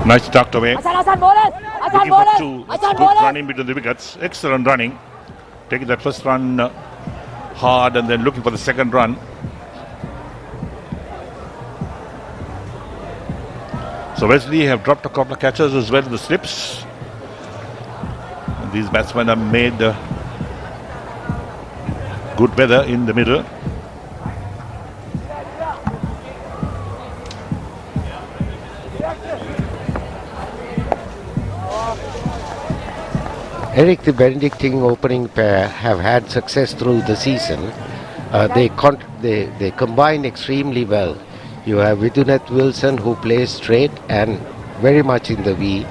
Nice tucked away. Looking for two. Good running between the wickets. Excellent running. Taking that first run hard and then looking for the second run. So Wesley have dropped a couple of catches as well in the slips. And these batsmen have made good weather in the middle. Eric, the Benedictine opening pair have had success through the season. They combine extremely well. You have Vidunath Wilson, who plays straight and very much in the V,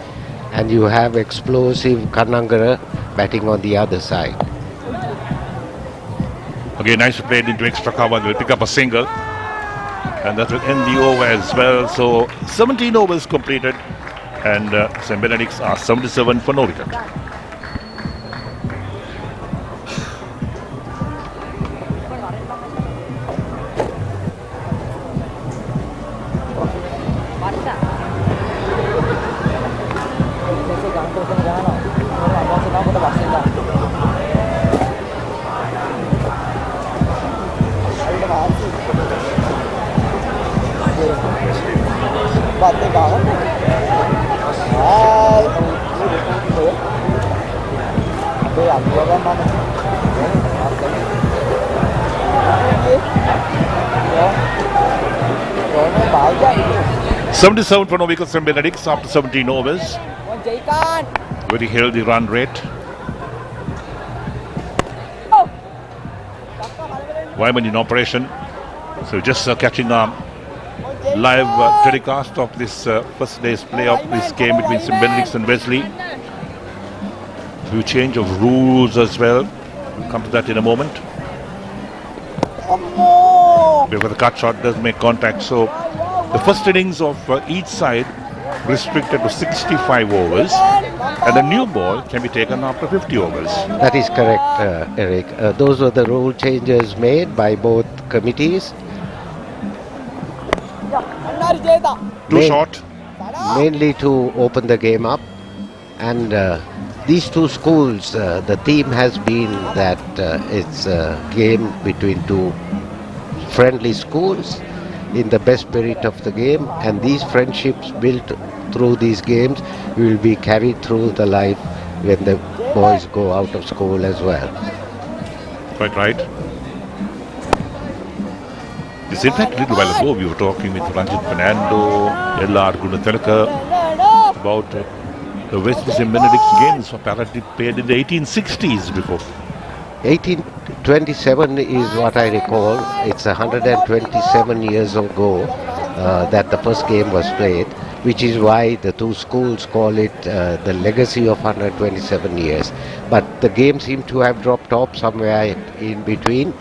and you have explosive Kannangara batting on the other side. Again, nicely played into extra cover. They'll pick up a single, and that will end the over as well. So 17 overs completed, and St. Benedict's are 77 for no wicket. $77 for no wickets from Benedict after 17 overs. Very healthy run rate. Vayaman in operation. So just catching a live telecast of this first day's play of this game between St. Benedict's and Wesley. Few change of rules as well. We'll come to that in a moment. Because the cut shot does make contact. So the first innings of each side restricted to 65 overs, and a new ball can be taken after 50 overs. That is correct, Eric. Those were the rule changes made by both committees. Too short. Mainly to open the game up. And these two schools, the theme has been that it's a game between two friendly schools in the best spirit of the game, and these friendships built through these games will be carried through the life when the boys go out of school as well. Quite right. This, in fact, a little while ago we were talking with Ranjit Fernando, L.R. Gunathalaka about the Wesley St. Benedict's games apparently played in the 1860s before. 1827 is what I recall. It's 127 years ago that the first game was played, which is why the two schools call it the legacy of 127 years. But the game seemed to have dropped off somewhere in between,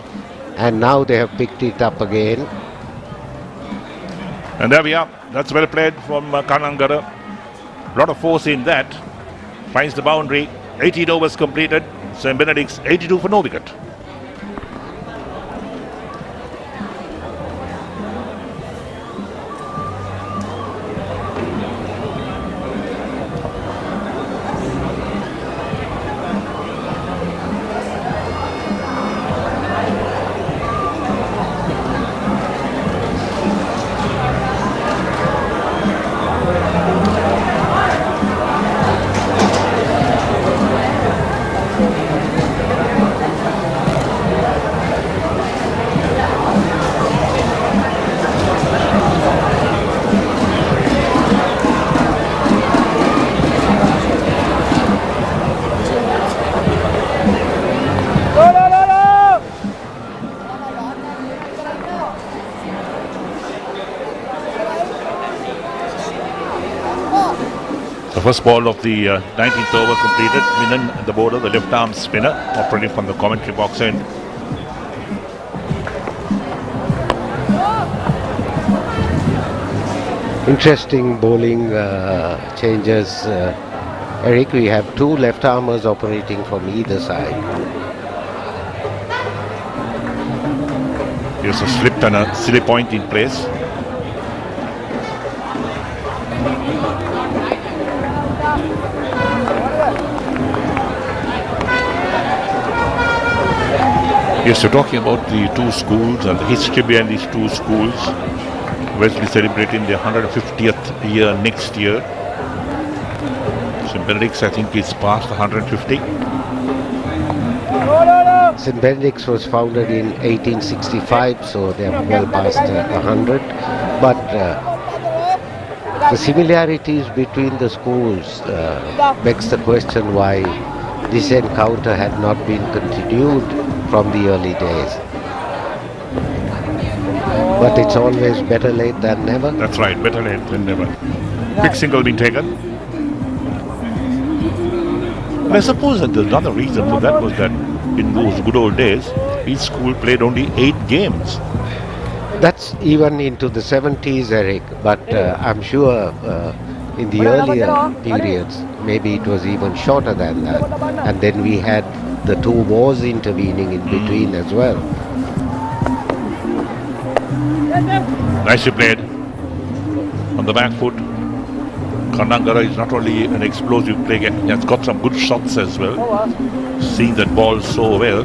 and now they have picked it up again. And there we are. That's well played from Kanangara. A lot of force in that. Finds the boundary. 18 overs completed. St. Benedict's 82 for no wicket. The first ball of the 19th over completed. Minon at the border, the left arm spinner, operating from the commentary box end. Interesting bowling changes, Eric. We have two left armers operating from either side. Here's a slip and a silly point in place. Yes, we're talking about the two schools and the history behind these two schools. Wesley celebrating their 150th year next year. St. Benedict's, I think, is past 150. St. Benedict's was founded in 1865, so they are well past 100. But the similarities between the schools begs the question why this encounter had not been continued from the early days. But it's always better late than never. That's right, better late than never. Quick single being taken. And I suppose that another reason for that was that in those good old days, each school played only 8 games. That's even into the 70s, Eric, but I'm sure in the earlier periods, maybe it was even shorter than that. And then we had the two wars intervening in between as well. Nicely played on the back foot. Kanangara is not only an explosive player, he has got some good shots as well. Seeing that ball so well.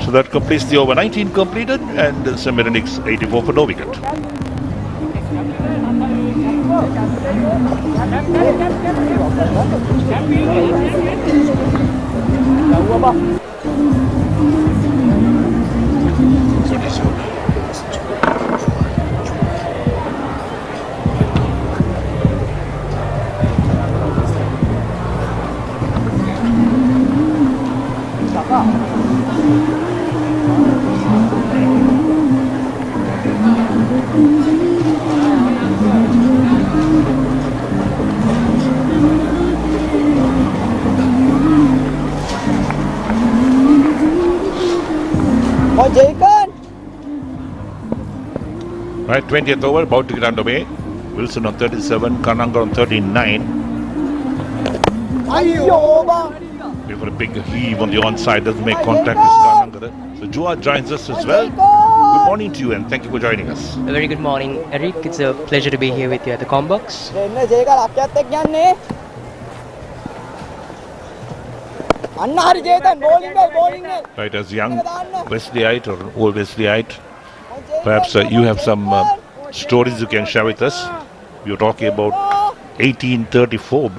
So that completes the over. 19 completed and St. Benedict's 84 for no wicket. Right, 20th over, about to get underway. Wilson on 37, Kananga on 39. Before a big heave on the onside, doesn't make contact with Kananga. So Jua joins us as well. Good morning to you and thank you for joining us. A very good morning, Eric. It's a pleasure to be here with you at the Combox. Right, as young Wesleyite or old Wesleyite, perhaps you have some stories you can share with us. You're talking about 1834.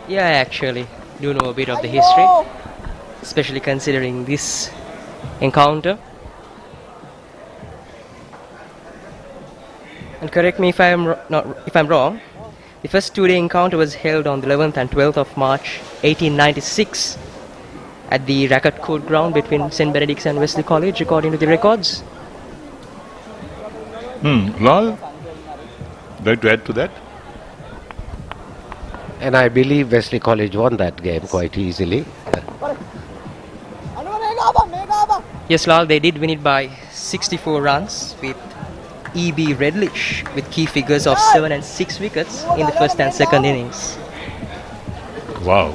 Yeah, I actually do know a bit of the history, especially considering this encounter. And correct me if I'm wrong. The first two-day encounter was held on the 11th and 12th of March 1896 at the Racket Court ground between St. Benedict's and Wesley College, according to the records. Lal, like to add to that? And I believe Wesley College won that game quite easily. Yes, Lal, they did win it by 64 runs with E.B. Redlich with key figures of 7 and 6 wickets in the first and second innings. Wow.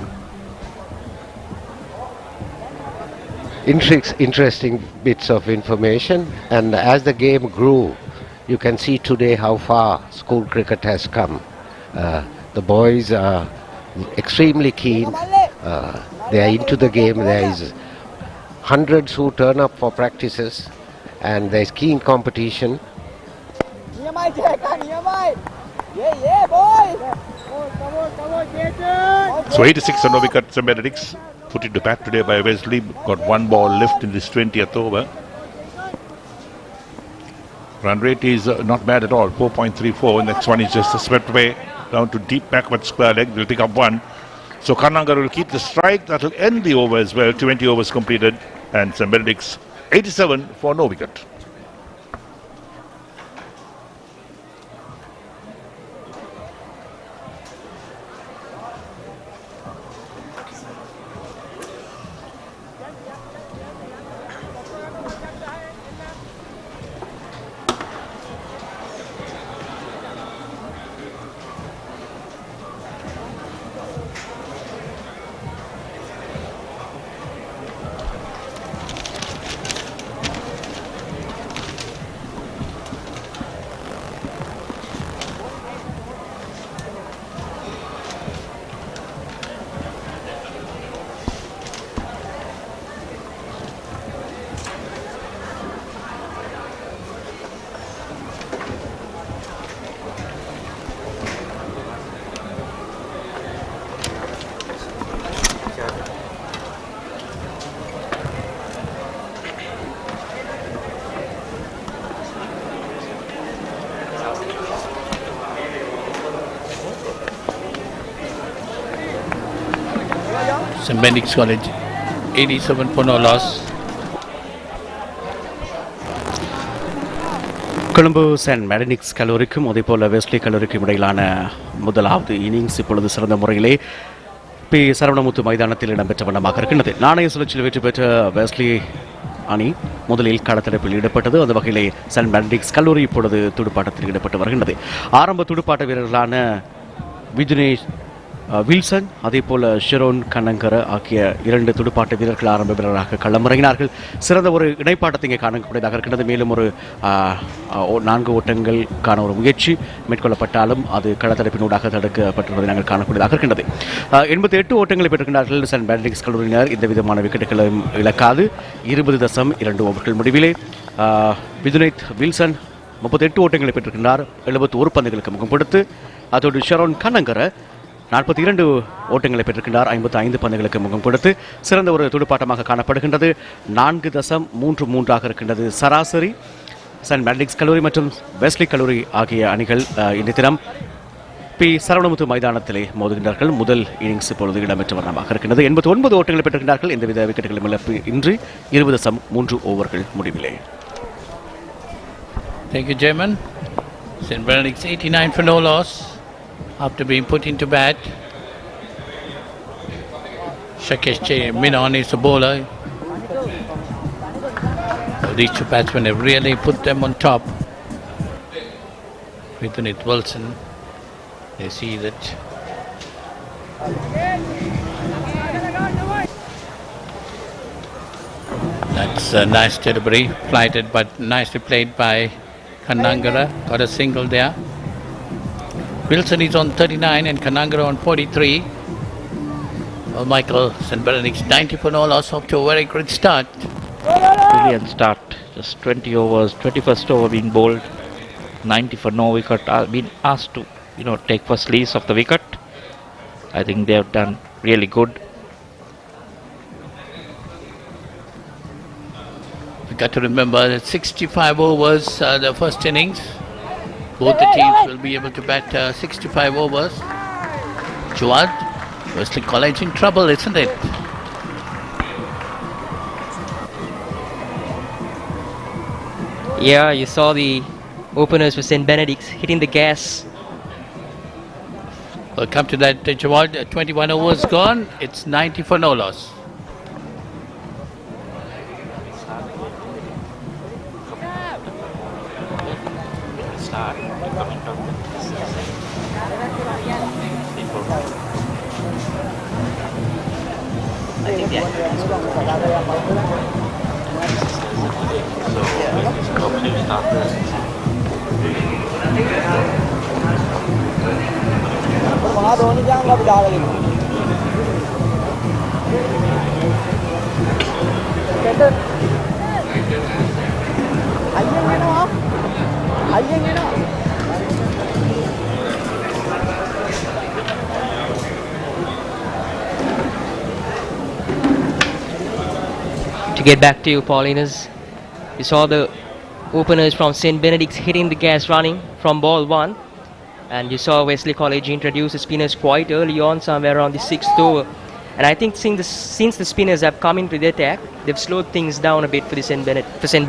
Interesting bits of information, and as the game grew, you can see today how far school cricket has come. The boys are extremely keen. They are into the game. There is hundreds who turn up for practices, and there is keen competition. So 86 on no wicket, St. Benedict's put into bat today by Wesley. Got one ball left in this 20th over. Run rate is not bad at all, 4.34. Next one is just swept away down to deep backward square leg. They'll pick up one. So Kananga will keep the strike. That will end the over as well. 20 overs completed and St. Benedict's 87 for no wicket. St. Benedict's College 87 for no loss. Colombo Saint மெடனிக்ஸ் கல்லூரிக்கும் அதேபோல் Wesley கல்லூரிக்கும் இடையிலான முதலாவது innings இப்பொழுது சிறந்த முறையிலே B Saravanamuthu மைதானத்தில் இடம்பெற்ற வண்ணமாக இருக்கின்றது. நாணய சுழற்சியில் வெற்றி பெற்ற வெஸ்லி அணி முதலில் களத்தடுப்பில் ஈடுபட்டது. அந்த வகையிலே சென்ட் மெடனிக்ஸ் கல்லூரி இப்பொழுது துடுப்பாட்டத்தில் ஈடுபட்டு வருகின்றது. ஆரம்ப துடுப்பாட்ட வீரர்களான விஜ்னேஷ் வில்சன் அதேபோல் ஷெரோன் கண்ணங்கர ஆகிய 2 துடுப்பாட்ட வீரர்கள் ஆரம்ப வீரராக களமிறங்கினார்கள். சிறந்த ஒரு இணைப்பாட்டத்தை இங்கே காணக்கூடியதாக இருக்கின்றது. மேலும் ஒரு 4 ஓட்டங்களுக்கான ஒரு முயற்சி மேற்கொள்ளப்பட்டாலும் அது களத்தடுப்பினூடாக தடுக்கப்பட்டுள்ளதை நாங்கள் காணக்கூடியதாக இருக்கின்றது. 88 ஓட்டங்களை பெற்றிருக்கிறார்கள் சென்ட் பெனடிக்ட்ஸ் கல்லூரியினர். எந்த விதமான விக்கெட்டுகளும் இழக்காது 20.2 ஓவர்கள் முடிவிலே விதுனைத் வில்சன் 38 ஓட்டங்களை பெற்றிருக்கிறார். 71 பந்துகளுக்கு முகம் கொடுத்து. அதோடு ஷெரோன் கண்ணங்கர 42 ஓட்டங்களை பெற்றிருக்கின்றார். 55 பந்துகளுக்கு முகம் கொடுத்து சிறந்த ஒரு துடுப்பாட்டமாக காணப்படுகின்றது. 4.33 இருக்கின்றது சராசரி. சென்ட் பெனடிக்ட்ஸ் கல்லூரி மற்றும் வெஸ்லி கல்லூரி ஆகிய அணிகள் இந்த தினம் சரவணமுத்து மைதானத்திலே மோதுகின்றார்கள். முதல் இன்னிங்ஸ் இப்பொழுது இடம்பெற்ற வண்ணமாக இருக்கின்றது. 89 ஓட்டங்களை பெற்றிருக்கிறார்கள். எந்தவித விக்கெட்டுகளும் இழப்பு இன்றி 20.3 ஓவர்கள் முடிவிலே. Thank you, Jamin. St. Benedict's 89 for no loss after being put into bat. Shakesh Minon is the bowler. These two batsmen have really put them on top. Within it, Wilson. They see that that's a nice delivery, flighted but nicely played by Kanangara. Got a single there. Wilson is on 39 and Kanangara on 43. Well, Michael, St. Benedict's 90 for no loss, off to a very good start. Brilliant start. Just 20 overs, 21st over being bowled, 90 for no wicket. Been asked to, take first lease of the wicket. I think they have done really good. We got to remember that 65 overs the first innings. Both the teams will be able to bat 65 overs. Chamath, Wesley College in trouble, isn't it? Yeah, you saw the openers for St. Benedict's hitting the gas. We'll come to that, Chamath. 21 overs gone. It's 90 for no loss. To get back to you, Paulinus, you saw the openers from St. Benedict's hitting the gas running from ball 1, and you saw Wesley College introduce the spinners quite early on, somewhere around the 6th over. And I think since the spinners have come into the attack, they've slowed things down a bit for St.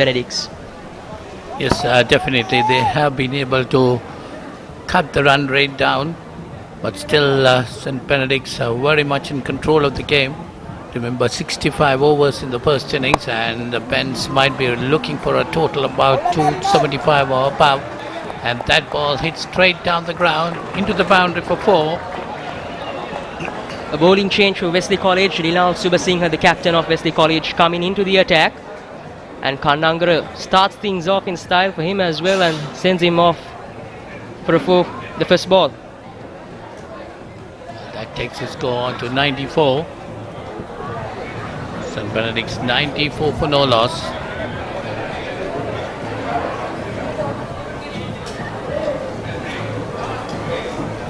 Benedict's. Yes, definitely. They have been able to cut the run rate down, but still St. Benedict's are very much in control of the game. Remember, 65 overs in the first innings, and the BENS might be looking for a total about 275 or above. And that ball hits straight down the ground into the boundary for 4. A bowling change for Wesley College. Linal Subasinghe, the captain of Wesley College, coming into the attack. And Kanangara starts things off in style for him as well and sends him off for the first ball. That takes his score on to 94. St. Benedict's 94 for no loss.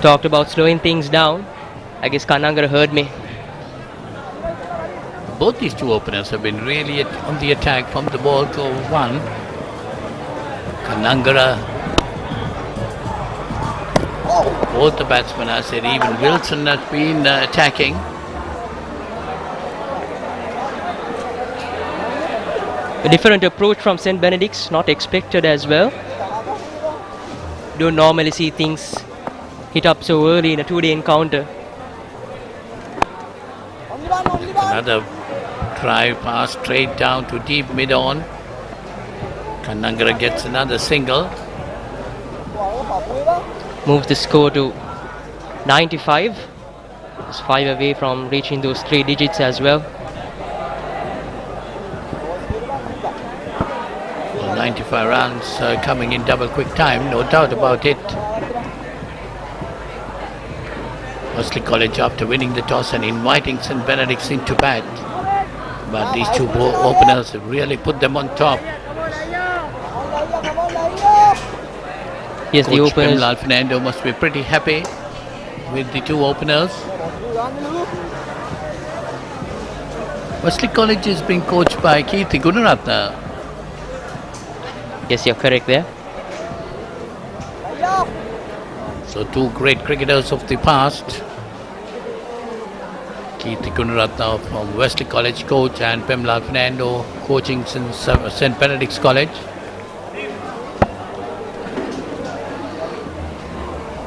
Talked about slowing things down. I guess Kanangara heard me. Both these two openers have been really on the attack from the ball to 1. Kanangara. Both the batsmen, I said, even Wilson has been attacking. A different approach from St. Benedict's, not expected as well. Don't normally see things hit up so early in a two-day encounter. Another drive pass straight down to deep mid-on. Kanangara gets another single. Moves the score to 95. It's 5 away from reaching those 3 digits as well. 95 runs coming in double quick time, no doubt about it. Wesley College, after winning the toss and inviting St. Benedict's into bat, but these two openers have really put them on top. Yes, the Coach openers. Linal Fernando must be pretty happy with the two openers. Wesley College is being coached by Geeth Gunaratna. Yes, you're correct there. So two great cricketers of the past. Geeth Gunaratna from Wesley College coach and Linal Fernando coaching since St. Benedict's College.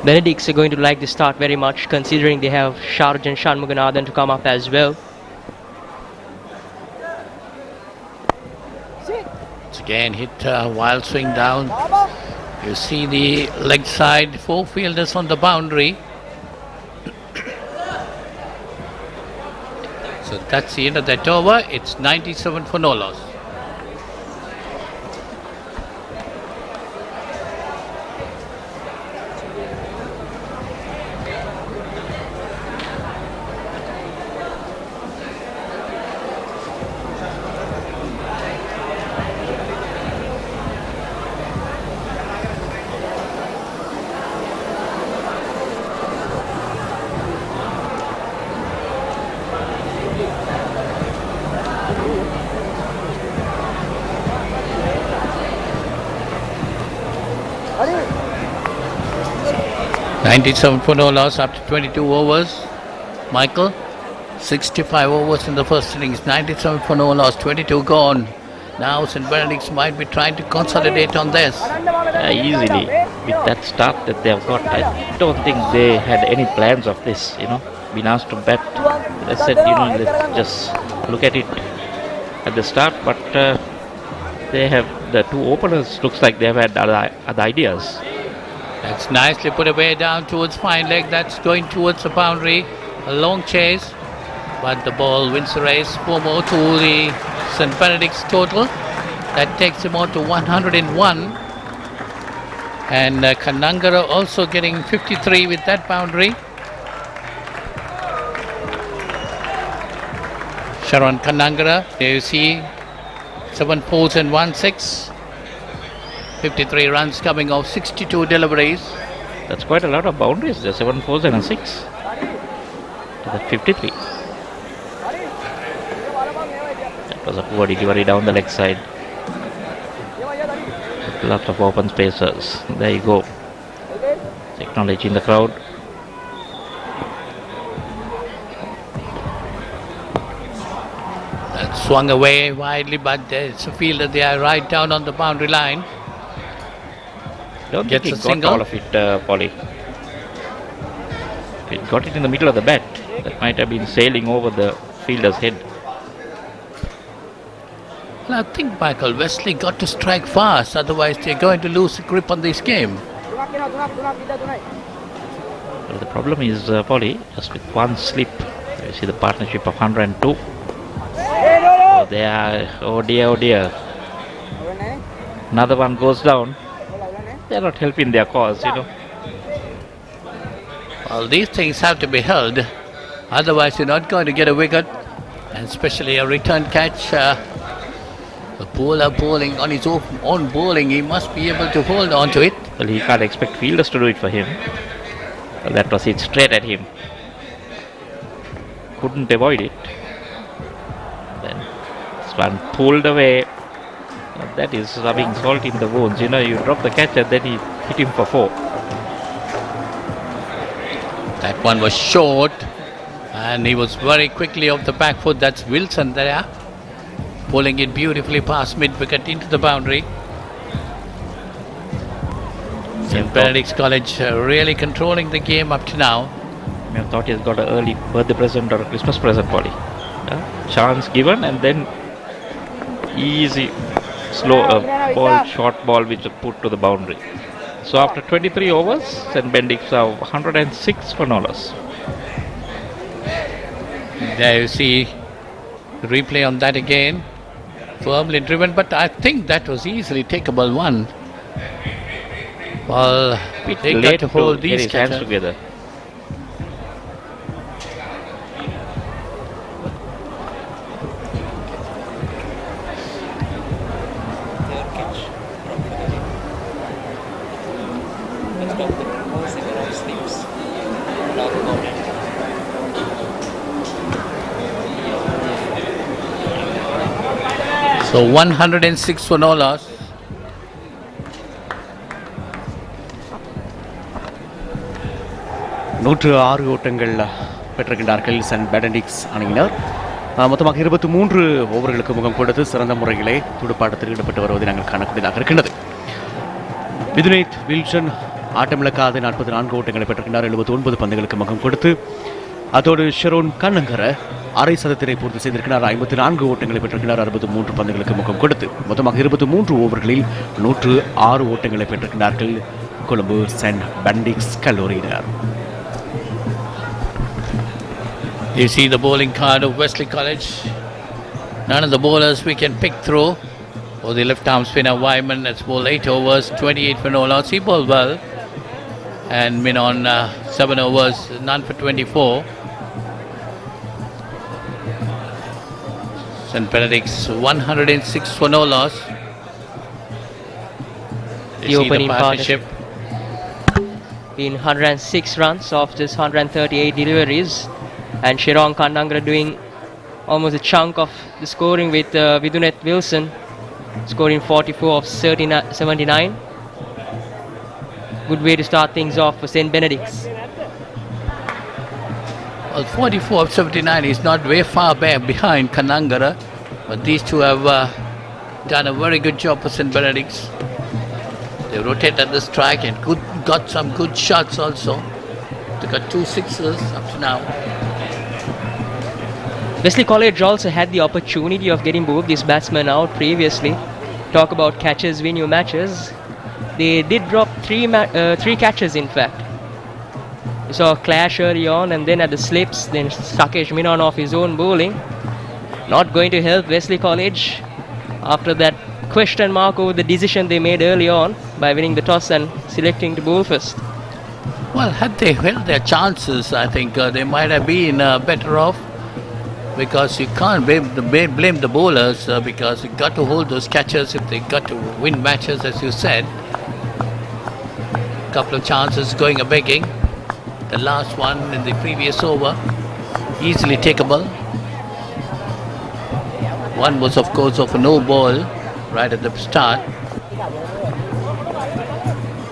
Benedicts are going to like the start very much, considering they have Sharj and Shanmuganathan to come up as well. It's again hit wild swing down. You see the leg side, 4 fielders on the boundary. So that's the end of that over. It's 97 for no loss. Ready? 97 for no loss after 22 overs. Michael, 65 overs in the first innings, 97 for no loss, 22 gone. Now St. Benedict's might be trying to consolidate on this. Easily, with that start that they have got, I don't think they had any plans of this, been asked to bet. They said, let's just look at it at the start, but they have the two openers, looks like they have had other ideas. That's nicely put away down towards fine leg. That's going towards the boundary. A long chase, but the ball wins the race. 4 more to the St. Benedict's total. That takes him on to 101. And Kanangara also getting 53 with that boundary. Sharon Kanangara, there you see 7 fours and 1 6. 53 runs coming off 62 deliveries. That's quite a lot of boundaries. There's 7 fours and a 6. To the 53. That was a poor delivery down the leg side. Lots of open spaces. There you go. Technology in the crowd. That swung away widely, but it's a fielder there right down on the boundary line. Don't Gets think a he got single. all of it, Polly. If he got it in the middle of the bat, that might have been sailing over the fielder's head. Well, I think, Michael, Wesley got to strike fast, otherwise they're going to lose the grip on this game. Well, the problem is, Polly, just with one slip, you see the partnership of 102. Oh, they are, oh dear. Another one goes down. They're not helping their cause, Well, these things have to be held, otherwise you're not going to get a wicket, and especially a return catch. The bowler bowling on his own bowling, he must be able to hold on to it. Well, he can't expect fielders to do it for him. Well, that was hit straight at him. Couldn't avoid it. Then this one pulled away. That is rubbing salt in the wounds. You drop the catch and then he hit him for 4. That one was short, and he was very quickly off the back foot. That's Wilson there, pulling it beautifully past mid-wicket into the boundary. St. Benedict's College really controlling the game up to now. I thought he's got an early birthday present or a Christmas present, Polly. Chance given and then easy, slow ball, short ball which was put to the boundary. So after 23 overs, St. Benedict's have 106 for no loss. There you see replay on that again. Firmly driven, but I think that was easily takeable one. Well, they got to hold these hands together. So 106 for no loss. நூற்று 6 ஓட்டங்கள் பெற்றிருக்கின்றார்கள் send பெனடிக்ட்ஸ் அணியினர். மொத்தமாக 23 ஓவர்களுக்கு முகம் கொடுத்து சிறந்த முறையிலே துடுப்பாட்டத்தில் ஈடுபட்டு வருவதை நாங்கள் காணக்கூடியதாக இருக்கின்றது. விதுனேத் வில்சன் ஆட்டமிழக்காத 44 ஓட்டங்களை பெற்றிருக்கின்றார். 79 பந்துகளுக்கு முகம் கொடுத்து. அதோடு ஷெரோன் கண்ணங்கர அரை சதத்தினை பூர்த்தி செய்திருக்கிறார். 54 ஓட்டங்களை பெற்றிருக்கிறார். 63 பந்துகளுக்கு முகம் கொடுத்து மொத்தமாக 23 ஓவர்களில் 106 ஓட்டங்களை பெற்றிருக்கிறார்கள் கொழும்பு சென்ட் பெனடிக்ட்ஸ் கல்லூரியினர். You see the bowling card of Wesley College. None of the bowlers we can pick through. For the left arm spinner Vayaman has bowled 8 overs, 28 for no loss. He bowled well. And Minon 7 overs, none for 24. St. Benedict's 106 for no loss. The opening partnership in 106 runs of just 138 deliveries, and Shiron Kandangra doing almost a chunk of the scoring with Vidunet Wilson scoring 44 of 79. Good way to start things off for St. Benedict's. Well, 44 of 79 is not very far back behind Kanangara, but these two have done a very good job for St. Benedict's. They rotated the strike and got some good shots also. They got 2 sixes up to now. Wesley College also had the opportunity of getting both these batsmen out previously. Talk about catches win your matches. They did drop 3 catches in fact. We saw a clash early on, and then at the slips, then Shakesh Minon off his own bowling. Not going to help Wesley College after that question mark over the decision they made early on by winning the toss and selecting to bowl first. Well, had they held their chances, I think they might have been better off, because you can't blame the bowlers because you got to hold those catches if they got to win matches, as you said. Couple of chances going a begging. The last one in the previous over, easily takeable. One was of course of a no ball right at the start.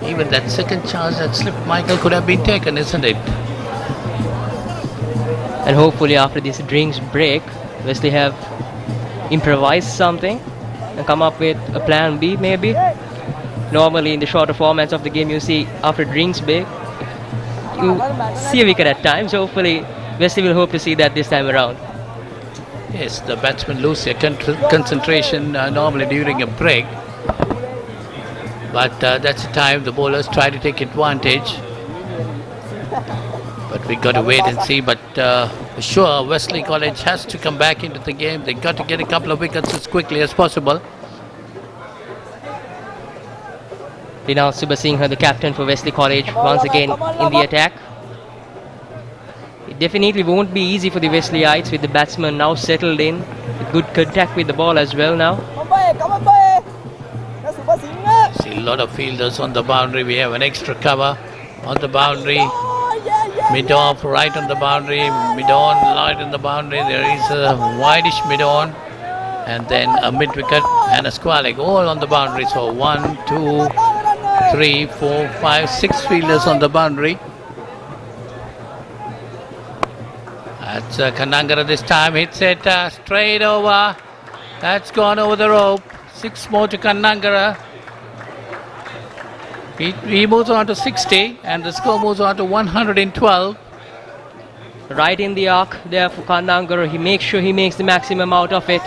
Even that second chance that slipped Michael could have been taken, isn't it? And hopefully after this drinks break, Wesley have improvised something and come up with a plan B maybe. Normally in the shorter formats of the game, you see after drinks break, you see a wicket at times. Hopefully Wesley will hope to see that this time around. Yes, the batsmen lose their concentration normally during a break. But that's the time the bowlers try to take advantage. But we got to wait and see. But for sure, Wesley College has to come back into the game. They got to get a couple of wickets as quickly as possible. Linal Subasinghe, the captain for Wesley College, once again in the attack. It definitely won't be easy for the Wesleyites with the batsman now settled in. Good contact with the ball as well now. See a lot of fielders on the boundary. We have an extra cover on the boundary. Mid-off right on the boundary. Mid-on light on the boundary. There is a wideish mid-on. And then a mid-wicket and a square leg all on the boundary. So 1, 2, 3, 4, 5, 6 fielders on the boundary. That's Kanangara this time. Hits it straight over. That's gone over the rope. 6 more to Kanangara. He moves on to 60 and the score moves on to 112. Right in the arc there for Kanangara. He makes sure he makes the maximum out of it.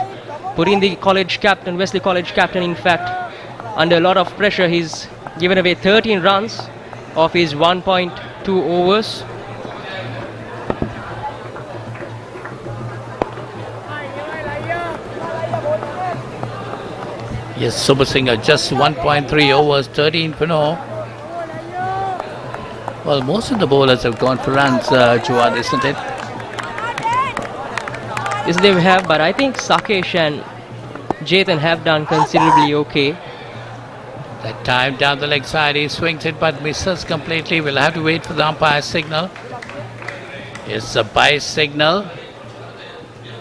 Putting the college captain, Wesley College captain, in fact, under a lot of pressure. He's given away 13 runs of his 1.2 overs. Yes, Subasinghe just 1.3 overs, 13 for no. Well, most of the bowlers have gone for runs, Jawad, isn't it? Yes, they have, but I think Shakesh and Jethan have done considerably okay. That time down the leg side, he swings it but misses completely. We'll have to wait for the umpire's signal. It's a bye signal.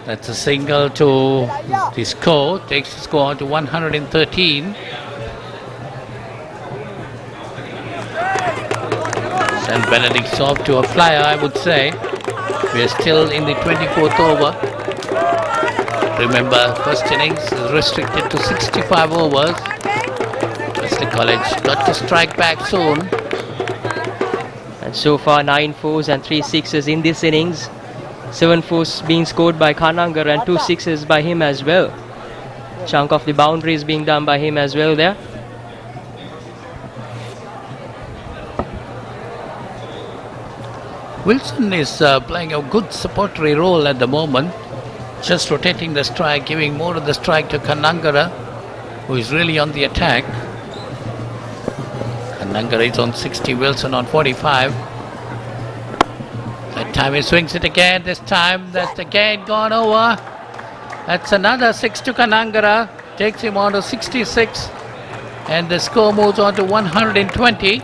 That's a single to the score. Takes the score on to 113. And Benedict's off to a flyer, I would say. We are still in the 24th over. Remember, first innings is restricted to 65 overs. Wesley College got to strike back soon. And so far 9 fours and 3 sixes in this innings. 7 fours being scored by Kananga and 2 sixes by him as well. Chunk of the boundaries being done by him as well there. Wilson is playing a good supportory role at the moment. Just rotating the strike, giving more of the strike to Kananga, who is really on the attack. Kananga is on 60, Wilson on 45. That time he swings it again. This time that's again gone over. That's another 6 to Kananga. Takes him on to 66. And the score moves on to 120.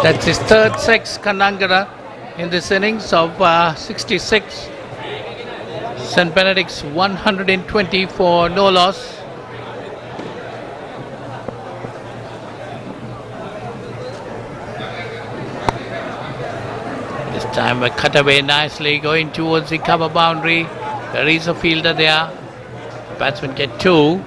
That's his third 6, Kananga, in this innings of 66. St. Benedict's 120 for no loss. This time a cutaway nicely going towards the cover boundary. There is a fielder there. Batsmen get 2.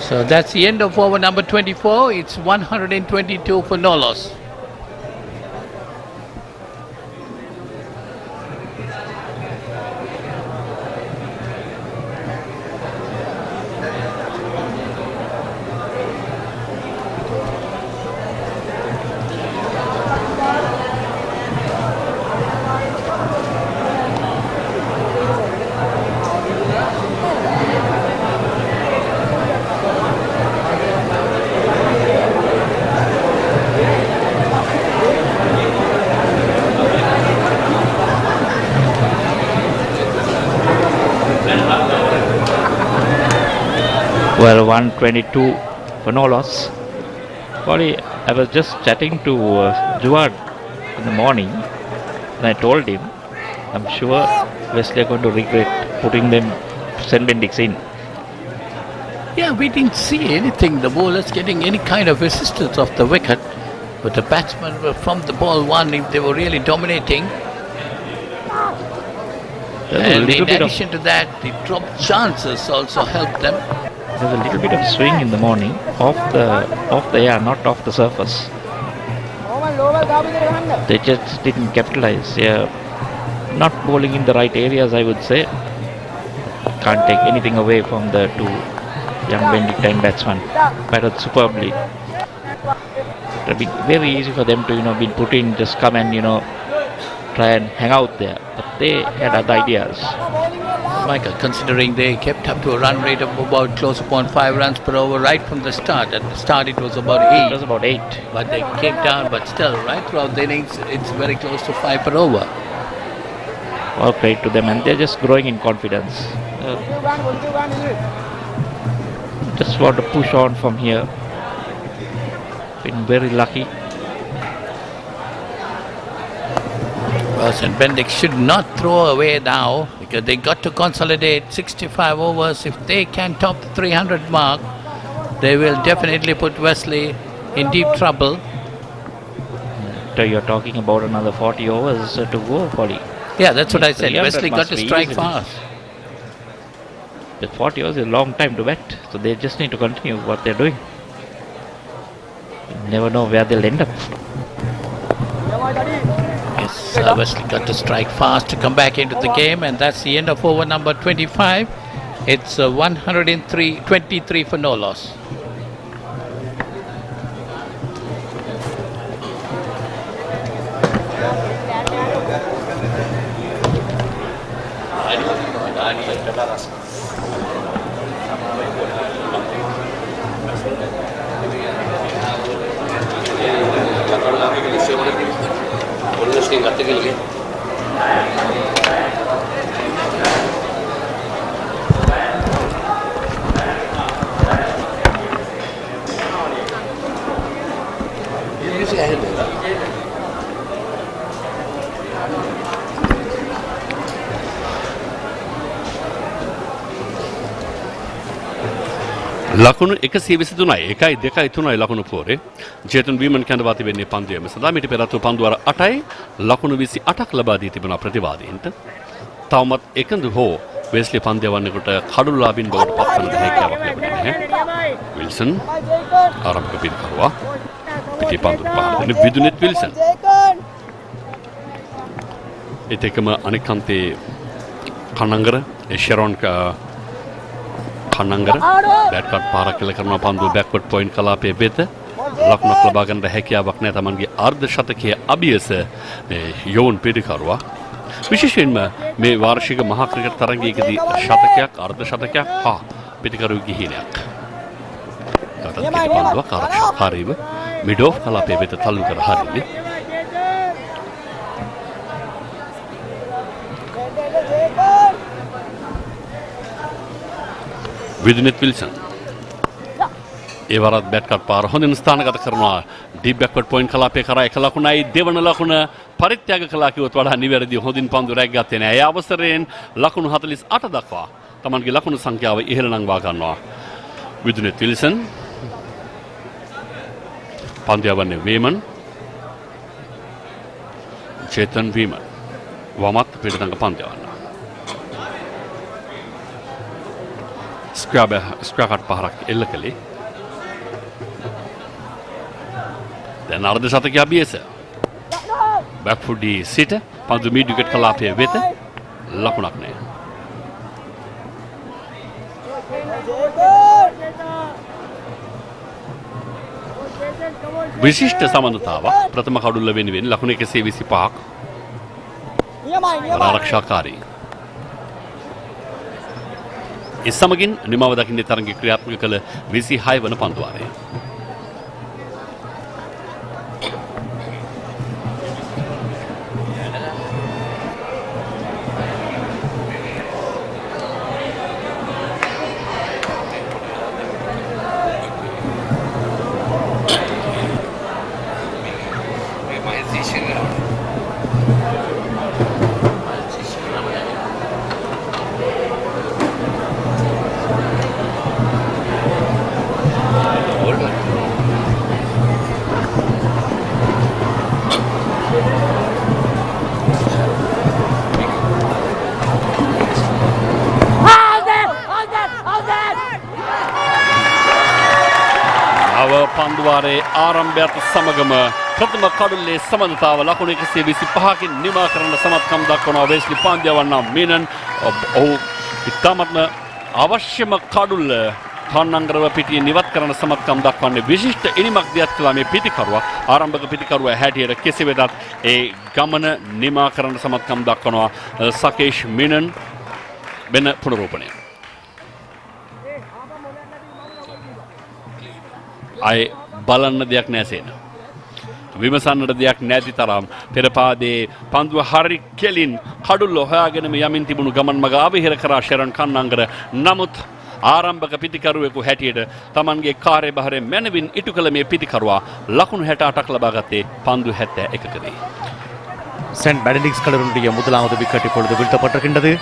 So that's the end of over number 24. It's 122 for no loss. Well, 122 for no loss. Sorry, I was just chatting to Jawad in the morning, and I told him, I'm sure Wesley are going to regret putting them St. Benedict's in. Yeah, we didn't see anything. The bowlers getting any kind of assistance off the wicket. But the batsmen were from the ball one, if they were really dominating. And in addition to that, the drop chances also helped them. There's a little bit of swing in the morning, off the air, not off the surface. They just didn't capitalize. Yeah, not bowling in the right areas, I would say. Can't take anything away from the 2 young Benedict and batsmen. Batted superbly. It would be very easy for them to, be put in, just come and, try and hang out there. But they had other ideas. Michael, considering they kept up to a run rate of about close upon 5 runs per over right from the start. At the start it was about 8. It was about 8. But they came down, but still, right throughout the innings, it's very close to 5 per over. All credit to them, and they're just growing in confidence. Just want to push on from here. Been very lucky. Well, St. Benedict should not throw away now, because they got to consolidate 65 overs. If they can top the 300 mark, they will definitely put Wesley in deep trouble. So you're talking about another 40 overs to go, Polly. Yeah, that's what I said. Wesley got to strike fast. The 40 overs is a long time to bat, so they just need to continue what they're doing. You never know where they'll end up. Yes, Wesley got to strike fast to come back into the game, and that's the end of over number 25. It's 123 for no loss. ලකුණු 123යි 1-2-3යි ලකුණු පෝරේ ජේතන් වීමන් කැඳවා තිබෙන්නේ පන්දුවේම සදා මිට පෙරතු පන්දු වර 8යි ලකුණු 28ක් ලබා දී තිබෙන ප්‍රතිවාදීන්ට තවමත් එකඳු හෝ වෙස්ලි පන්දයවන්නේකට කඩුලාබින් බවට පත්වන හැකියාවක් ලැබෙන්නේ නැහැ. විල්සන් ආරම්භක පිටකරුවා පිටි පන්දු පාන විදුනෙත් විල්සන් ඒකම අනිකන්තේ කනංගර ෂෙරොන් කනංගර බැට් කට් පාරක් කියලා කරන පන්දුව බෑක්වර්ඩ් පොයින්ට් කලාපයේ වෙත ලකුණක් ලබා ගන්න හැකියාවක් නැහැ. තමන්ගේ අර්ධ ශතකයේ අභියස මේ යෝන් පිටිකරුවා විශේෂයෙන්ම මේ වාර්ෂික මහා ක්‍රිකට් තරගයකදී ශතකයක් අර්ධ ශතකයක් හා පිටිකරුවෙකුගේ හිණයක්. පන්දුව කාර්යකාරීව මිඩ් ඔෆ් කලාපයේ වෙත තල්ලු කර හරින්නේ. විදුනෙත් විල්සන් ඒ වරත් බැට් කට් පාර හොඳින් ස්ථානගත කරනවා ඩීප් බැක්වර්ඩ් පොයින්ට් කලාපයේ කරා එක ලකුණයි දෙවන ලකුණ පරිත්‍යාග කළා කිව්වොත් වඩා නිවැරදි හොඳින් පන්දු රැග්ගත්තේ නැහැ. ඒ අවසරයෙන් ලකුණු 48 දක්වා තමන්ගේ ලකුණු සංඛ්‍යාව ඉහළ නංවා ගන්නවා විදුනෙත් විල්සන්. පන්දු යවන්නේ වේමන් චේතන් වීමන් වමත් පිටතඟ පන්දු යවන්න ස්ක්‍රෑකට් පහරක් එල්ල කළේ. දැන් අර්ධ ශතකය අභියස බැක්ෆුඩි සිට පන්දු මීඩ් විකට් කලාපයේ වෙත ලකුණක් නෑ. විශිෂ්ට සමන්දතාවක් ප්‍රථම කඩුල්ල වෙනුවෙන් ලකුණු 125ක් ආරක්ෂාකාරී. ඒ සමගින් නිමව දකින්නේ තරගයේ ක්‍රියාත්මක කළ 26 වන පන්දුවාරය. පන්දුවාරේ ආරම්භයත් සමගම ප්‍රථම කඩුල්ලේ සමනතාව ලකුණු 125කින් නිමා කරන්න සමත්කම් දක්වනවා වෙස්ලි පන්දයවන්නා මිනන්. ඔහු ඉතාමත්ම අවශ්‍යම කඩුල්ල තන්නංගරව පිටියේ නිවත් කරන සමත්කම් දක්වන්නේ විශිෂ්ට ඉනිමක් දියත් කළා මේ පිටිකරුවා. ආරම්භක පිටිකරුවා හැටියට කෙසේ වෙතත් ඒ ගමන නිමා කරන සමත්කම් දක්වනවා සකේෂ් මිනන්. වෙන පුනරූපණය අය බලන්න දෙයක් නැසේන විමසන්නට දෙයක් නැති තරම් පෙරපාදේ පන්දුව හරි කෙලින් කඩුල්ල හොයාගෙනම යමින් තිබුණු ගමන් මඟ අවහිර කරා ෂෙරන් කන්නංගර. නමුත් ආරම්භක පිටිකරුවෙකු හැටියට තමන්ගේ කාර්යභාරය මැනවින් ඉටු කළ මේ පිටිකරුවා ලකුණු 68ක් ලබා ගත්තේ பந்து 71කදී. சென்ட் பெனடிக்ட் கல்லூரியுடைய முதலாவது விக்கெட் இப்பொழுது வீழ்த்தப்பட்டிருக்கின்றது.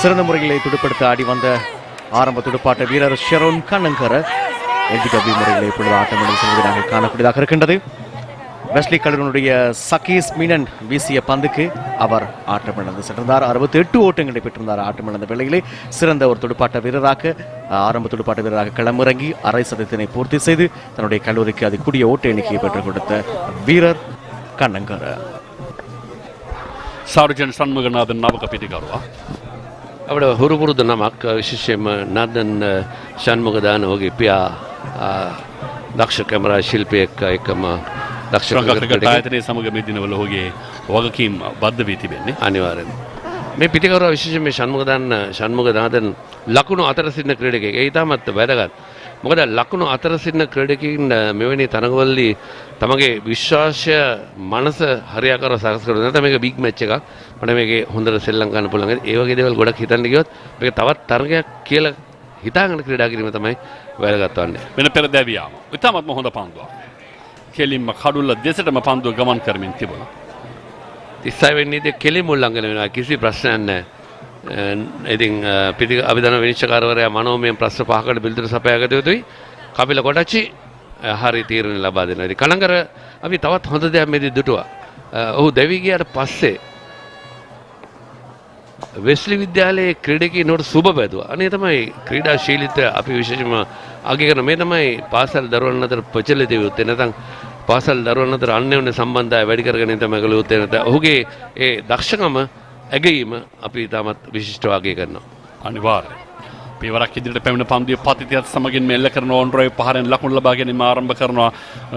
சிறந்த முறையிலே துடுப்படுத்த ஆடி வந்த ஆரம்ப துடுப்பாட்ட வீரர் ஷெரோன் கண்ணங்கர எல்பிடபிள்யூ முறையில் இப்பொழுது ஆட்டமிழந்து செல்வதாக காணக்கூடியதாக இருக்கின்றது. வெஸ்லி கல்லூரியுடைய சகேஷ் மீனன் வீசிய பந்துக்கு அவர் ஆட்டமிழந்து சென்றார். 68 ஓட்டங்களை பெற்றிருந்தார். ஆட்டமிழந்த வேளையிலே சிறந்த ஒரு துடுப்பாட்ட வீரராக ஆரம்ப துடுப்பாட்ட வீரராக களமிறங்கி அரை சதத்தினை பூர்த்தி செய்து தன்னுடைய கல்லூரிக்கு அது கூடிய ஓட்ட எண்ணிக்கையை பெற்றுக் கொடுத்த வீரர் கண்ணங்கர. සාර්ජන් සන්මගනාදන් නවක පිටිකරුවා අපිට හුරු පුරුදු නමක් විශේෂයෙන්ම නදන් ෂන්මුගදාන වගේ පියා දක්ෂ කැමරා ශිල්පියෙක් එකම දක්ෂ ක්‍රිකට් ආයතනයේ සමග මේ දිනවල ඔහුගේ වගකීම් බද්ධ වී තිබෙන්නේ අනිවාර්යෙන්. මේ පිටිකරුවා විශේෂයෙන් මේ ෂන්මුගදාන ලකුණු අතර සිටින ක්‍රීඩකයෙක්. ඒ ඉතාමත් වැදගත්. මොකද ලකුණු අතර සිටින ක්‍රීඩකයින් මෙවැනි තරඟවලදී තමගේ විශ්වාසය මනස හරියාකාරව සකස් කරගන්න නැත්නම් මේක බිග් මැච් එකක්. මට මේකේ හොඳට සෙල්ලම් ගන්න පුළුවන්. ඒ වගේ දේවල් ගොඩක් හිතන්න ගියොත් මේක තවත් තරගයක් කියලා හිතාගෙන ක්‍රීඩා කිරීම තමයි වැදගත් වන්නේ. වෙන පෙරදැවියාම. ඉතාමත්ම හොඳ පන්දුවක්. කෙලින්ම කඩුල්ල දෙසටම පන්දුව ගමන් කරමින් තිබුණා. 36 වෙනිදී කෙලින්ම උල්ලංඝනය වෙනවා. කිසි ප්‍රශ්නයක් නැහැ. ඉතින් අභිධර්ම විනිශ්චයකාරවරයා මනෝමය ප්‍රශ්න 5කට පිළිතුරු සපයාගත යුතුයි. කපිල කොටච්චි හරි තීරණ ලබා දෙනවා. ඉතින් කලංගර අපි තවත් හොඳ දෙයක් මේදී දුටුවා. ඔහු දෙවි ගියාට පස්සේ වෙස්ලි විද්‍යාලයේ ක්‍රීඩකයින්ට සුබ පැදුවා. අනේ තමයි ක්‍රීඩාශීලීත්වය අපි විශේෂයෙන්ම අගය කරන මේ තමයි පාසල් දරුවන් අතර ප්‍රචලිත යුත්තේ. නැත්නම් පාසල් දරුවන් අතර අන්‍යෝන්‍ය සම්බන්ධය වැඩි කරගෙන තමයි කළ යුත්තේ. නැත්නම් ඔහුගේ ඒ දක්ෂකම ඇගීම අපි තාමත් විශිෂ්ටව අගය කරනවා. අනිවාර්යයෙන්. පියවරක් ඉදිරියට පැමිණ පන්දුවේ පතිතියත් සමගින් මෙල්ල කරන ඔන්රොයි පහරෙන් ලකුණු ලබා ගැනීම ආරම්භ කරනවා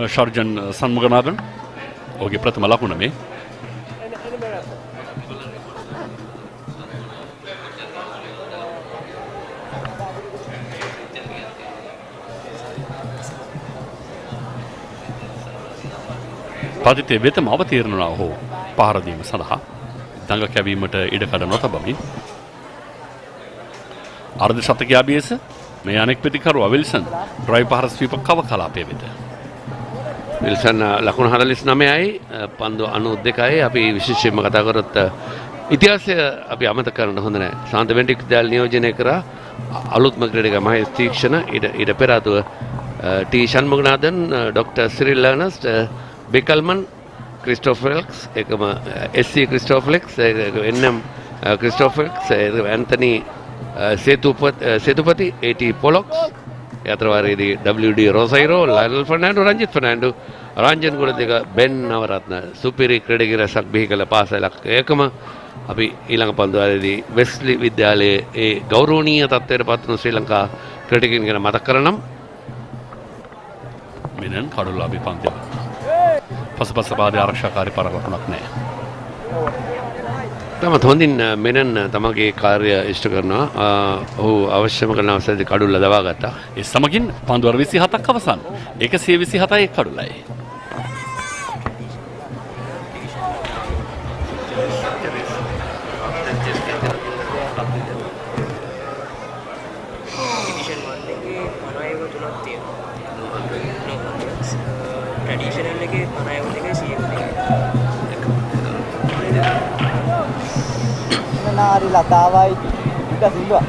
ශර්ජන් සන්මුගනාදන්. ඔහුගේ ප්‍රථම ලකුණ මේ. පතිතේ වෙතම අවතීර්ණ වුණා ඔහු පහර දීම සඳහා දඟ කැවීමට ඉඩ කඩ නොතබමින් අර්ධ ශතකයේ අභියස මේ අනෙක් ප්‍රතිකරුවා විල්සන් ඩ්‍රයිව් පහර ස්වීප කව කලාපයේ වෙත විල්සන් ලකුණු 49යි පන්දු 92යි අපි විශේෂයෙන්ම කතා කරොත් ඉතිහාසය අපි අමතක කරන්න හොඳ නැහැ. සාන්ත වෙන්ටික් විද්‍යාල නියෝජනය කරා අලුත්ම ක්‍රීඩක මහේෂ් තීක්ෂණ ඊට පෙර ආතුව ටී ෂන්මුගනාදන් ඩොක්ටර් සිරිල් ලර්නස්ට් බෙකල්මන් ක්‍රිස්ටෝෆෙල්ක්ස් එකම S C. Christoffelsz N M. Christoffelsz Anthony Sethupathi A T. පොලොක්ස් යතරවාරයේදී W.D. රොසයිරෝ ලයනල් ෆර්නෑන්ඩෝ රංජිත් ෆර්නෑන්ඩෝ රංජන් ගුණ දෙක බෙන් නවරත්න සුපිරි ක්‍රීඩක රැසක් බිහි කළ පාසලක් ඒකම අපි ඊළඟ පන්දුවාරයේදී වෙස්ලි විද්‍යාලයේ ඒ ගෞරවනීය තත්ත්වයට පත් වුණු ශ්‍රී ලංකා ක්‍රීඩකයින් ගැන මතක් කරනම් මිනන් කඩුල්ල අභිපන්තිය පසුපස පාදයේ ආරක්ෂාකාරී පරලකුණක් නැහැ. තමත් හොඳින් මෙනන් තමගේ කාර්ය ඉෂ්ට කරනවා. ඔහු අවශ්‍යම කරන අවස්ථාවේදී කඩුල්ල දවා ගත්තා. ඒ සමගින් පන්දුවර 27ක් අවසන්. 127යි කඩුල්ලයි. Nari latawai kita silva.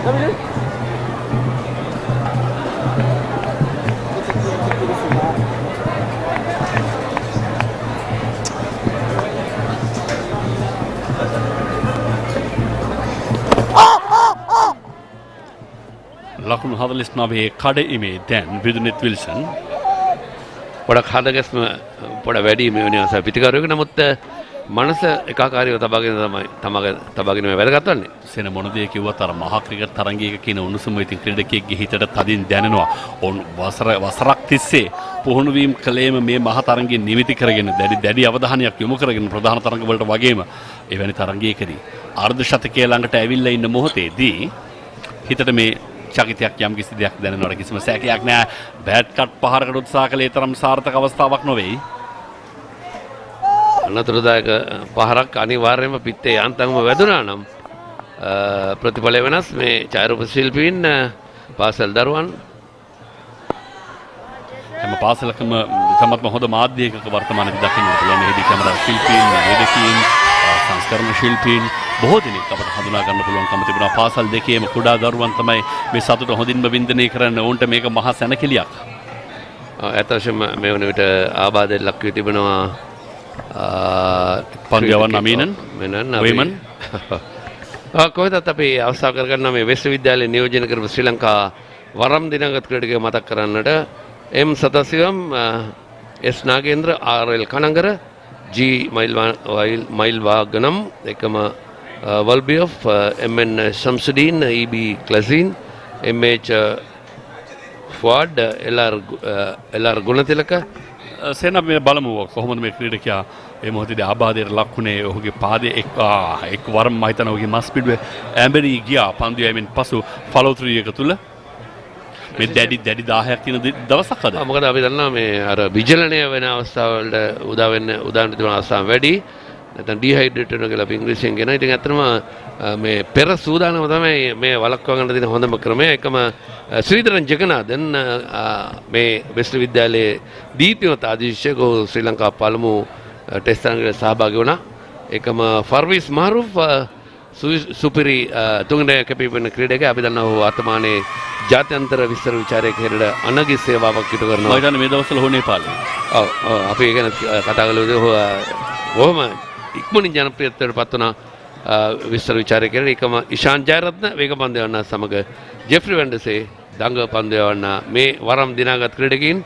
Nabil. ලකුණු 49 කඩඉමේ දැන් විදුනිත් විල්සන් පොඩක් හදගස්ම පොඩ වැඩි මේ වෙන අවස්ථාව පිටිකරුවෙක නමුත් මනස එකාකාරීව තබාගෙන වැදගත් වන්නේ. සෙන මොන දේ කිව්වත් අර මහා ක්‍රිකට් තරඟයක කියන උණුසුම ඉතින් ක්‍රීඩකයෙක්ගේ හිතට තදින් දැනෙනවා. ඔවුන් වසරක් තිස්සේ පුහුණු වීම කලේම මේ මහා තරඟයේ නිමිති කරගෙන දැඩි අවධානයක් යොමු කරගෙන ප්‍රධාන තරඟ වලට වගේම එවැනි තරඟයකදී අර්ධ ශතකයේ ළඟට ඇවිල්ලා ඉන්න මොහොතේදී හිතට මේ චකිතයක් යම් කිසි දෙයක් දැනෙනවට කිසිම සැකයක් නැහැ. බෑට් කට් පහරකට උත්සාහ කළේ තරම් සාර්ථක අවස්ථාවක් නොවේයි. අනතුරුදායක පහරක් අනිවාර්යයෙන්ම පිත්තේ යාන්තම්ම වැදුනා නම් ප්‍රතිඵලය වෙනස්. මේ ඡායාරූප ශිල්පීන් පාසල් දරුවන් හැම පාසලකම තමත්ම හොඳ මාධ්‍යයක වර්තමානයේ දකින්න පුළුවන්. මෙහිදී කැමරා ශිල්පීන්, වේදිකීන්, සංස්කරණ ශිල්පීන් බොහෝ දෙනෙක් අපට හඳුනා ගන්න පුළුවන්කම තිබුණා. පාසල් දෙකේම කුඩා දරුවන් තමයි මේ සතුට හොඳින්ම වින්දනය කරන්න. ඔවුන්ට මේක මහා සැනකෙලියක්. ඇත්තටම මේ වන විට ආබාධයට ලක් වී තිබෙනවා. පන්දියවන් අමීනන් වයමන් කොහෙදත් අපි අවස්ථාව කරගන්නවා මේ විශ්වවිද්‍යාලයේ නියෝජනය කරපු ශ්‍රී ලංකා වරම් දිනගත ක්‍රීඩකයෝ මතක් කරන්නට එම් සතසිවම් එස් නාගේන්ද්‍ර ආර්.එල්. කනංගර ජී මයිල් වාගනම් එකම වල්බියොෆ් එම්.එන්. ශම්සුදීන් ඊ.බී. ක්ලසින් එම්.එච්. ෆුආඩ් එල්.ආර්. ගුණතිලක සේන මේ බලමු කොහොමද මේ ක්‍රීඩකයා ඒ මොහොතේදී ආබාධයට ලක්ුණේ ඔහුගේ පාදයේ එක් වරම මම හිතනවා ඔහුගේ මස් පිඩුවේ ඇඹරී ගියා පන්දු යෑමෙන් පසු ෆලෝ ත්‍රී එක තුල මේ දැඩි 10ක් තියෙන දවසක් අද. මොකද අපි දන්නවා මේ අර විජලනය වෙන අවස්ථාවලට උදාන තිබෙන අවස්ථා වැඩි. නැත්නම් ඩිහයිඩ්‍රේට් වෙනවා කියලා අපි ඉංග්‍රීසියෙන් කියනවා. ඉතින් ඇත්තටම මේ පෙර සූදානම තමයි මේ වළක්වා ගන්න තියෙන හොඳම ක්‍රමය. එකම ශ්‍රීධරන් ජගනාഥන් මේ වෙස්ලි විද්‍යාලයේ දීප්තිමත් අධ්‍යක්ෂක ශ්‍රී ලංකා පළමු ටෙස්ට් තරඟයට සහභාගී වුණා. එකම ෆර්විස් මාරුෆ් සුපිරි තුන්වෙනි කැපීපෙන ක්‍රීඩකයා. අපි දන්නවා ඔහු වර්තමානයේ ජාත්‍යන්තර විස්තර විචාරක හැරෙඩ අනගි සේවාවක් ඉටු කරනවා. මම හිතන්නේ මේ දවස්වල හොනේ පාලේ. ඔව් අපි ඒ ගැන කතා කළේ ඔහොම ඉක්මනින් ජනප්‍රියත්වයට පත් වුණා විස්තර විචාරක හැරෙඩ. එකම ඉෂාන් ජයරත්න වේග පන්දු යවන්න සමග ජෙෆ්රි වෙන්ඩසේ දඟ පන්දු යවන්න මේ වරම් දිනාගත් ක්‍රීඩකයින්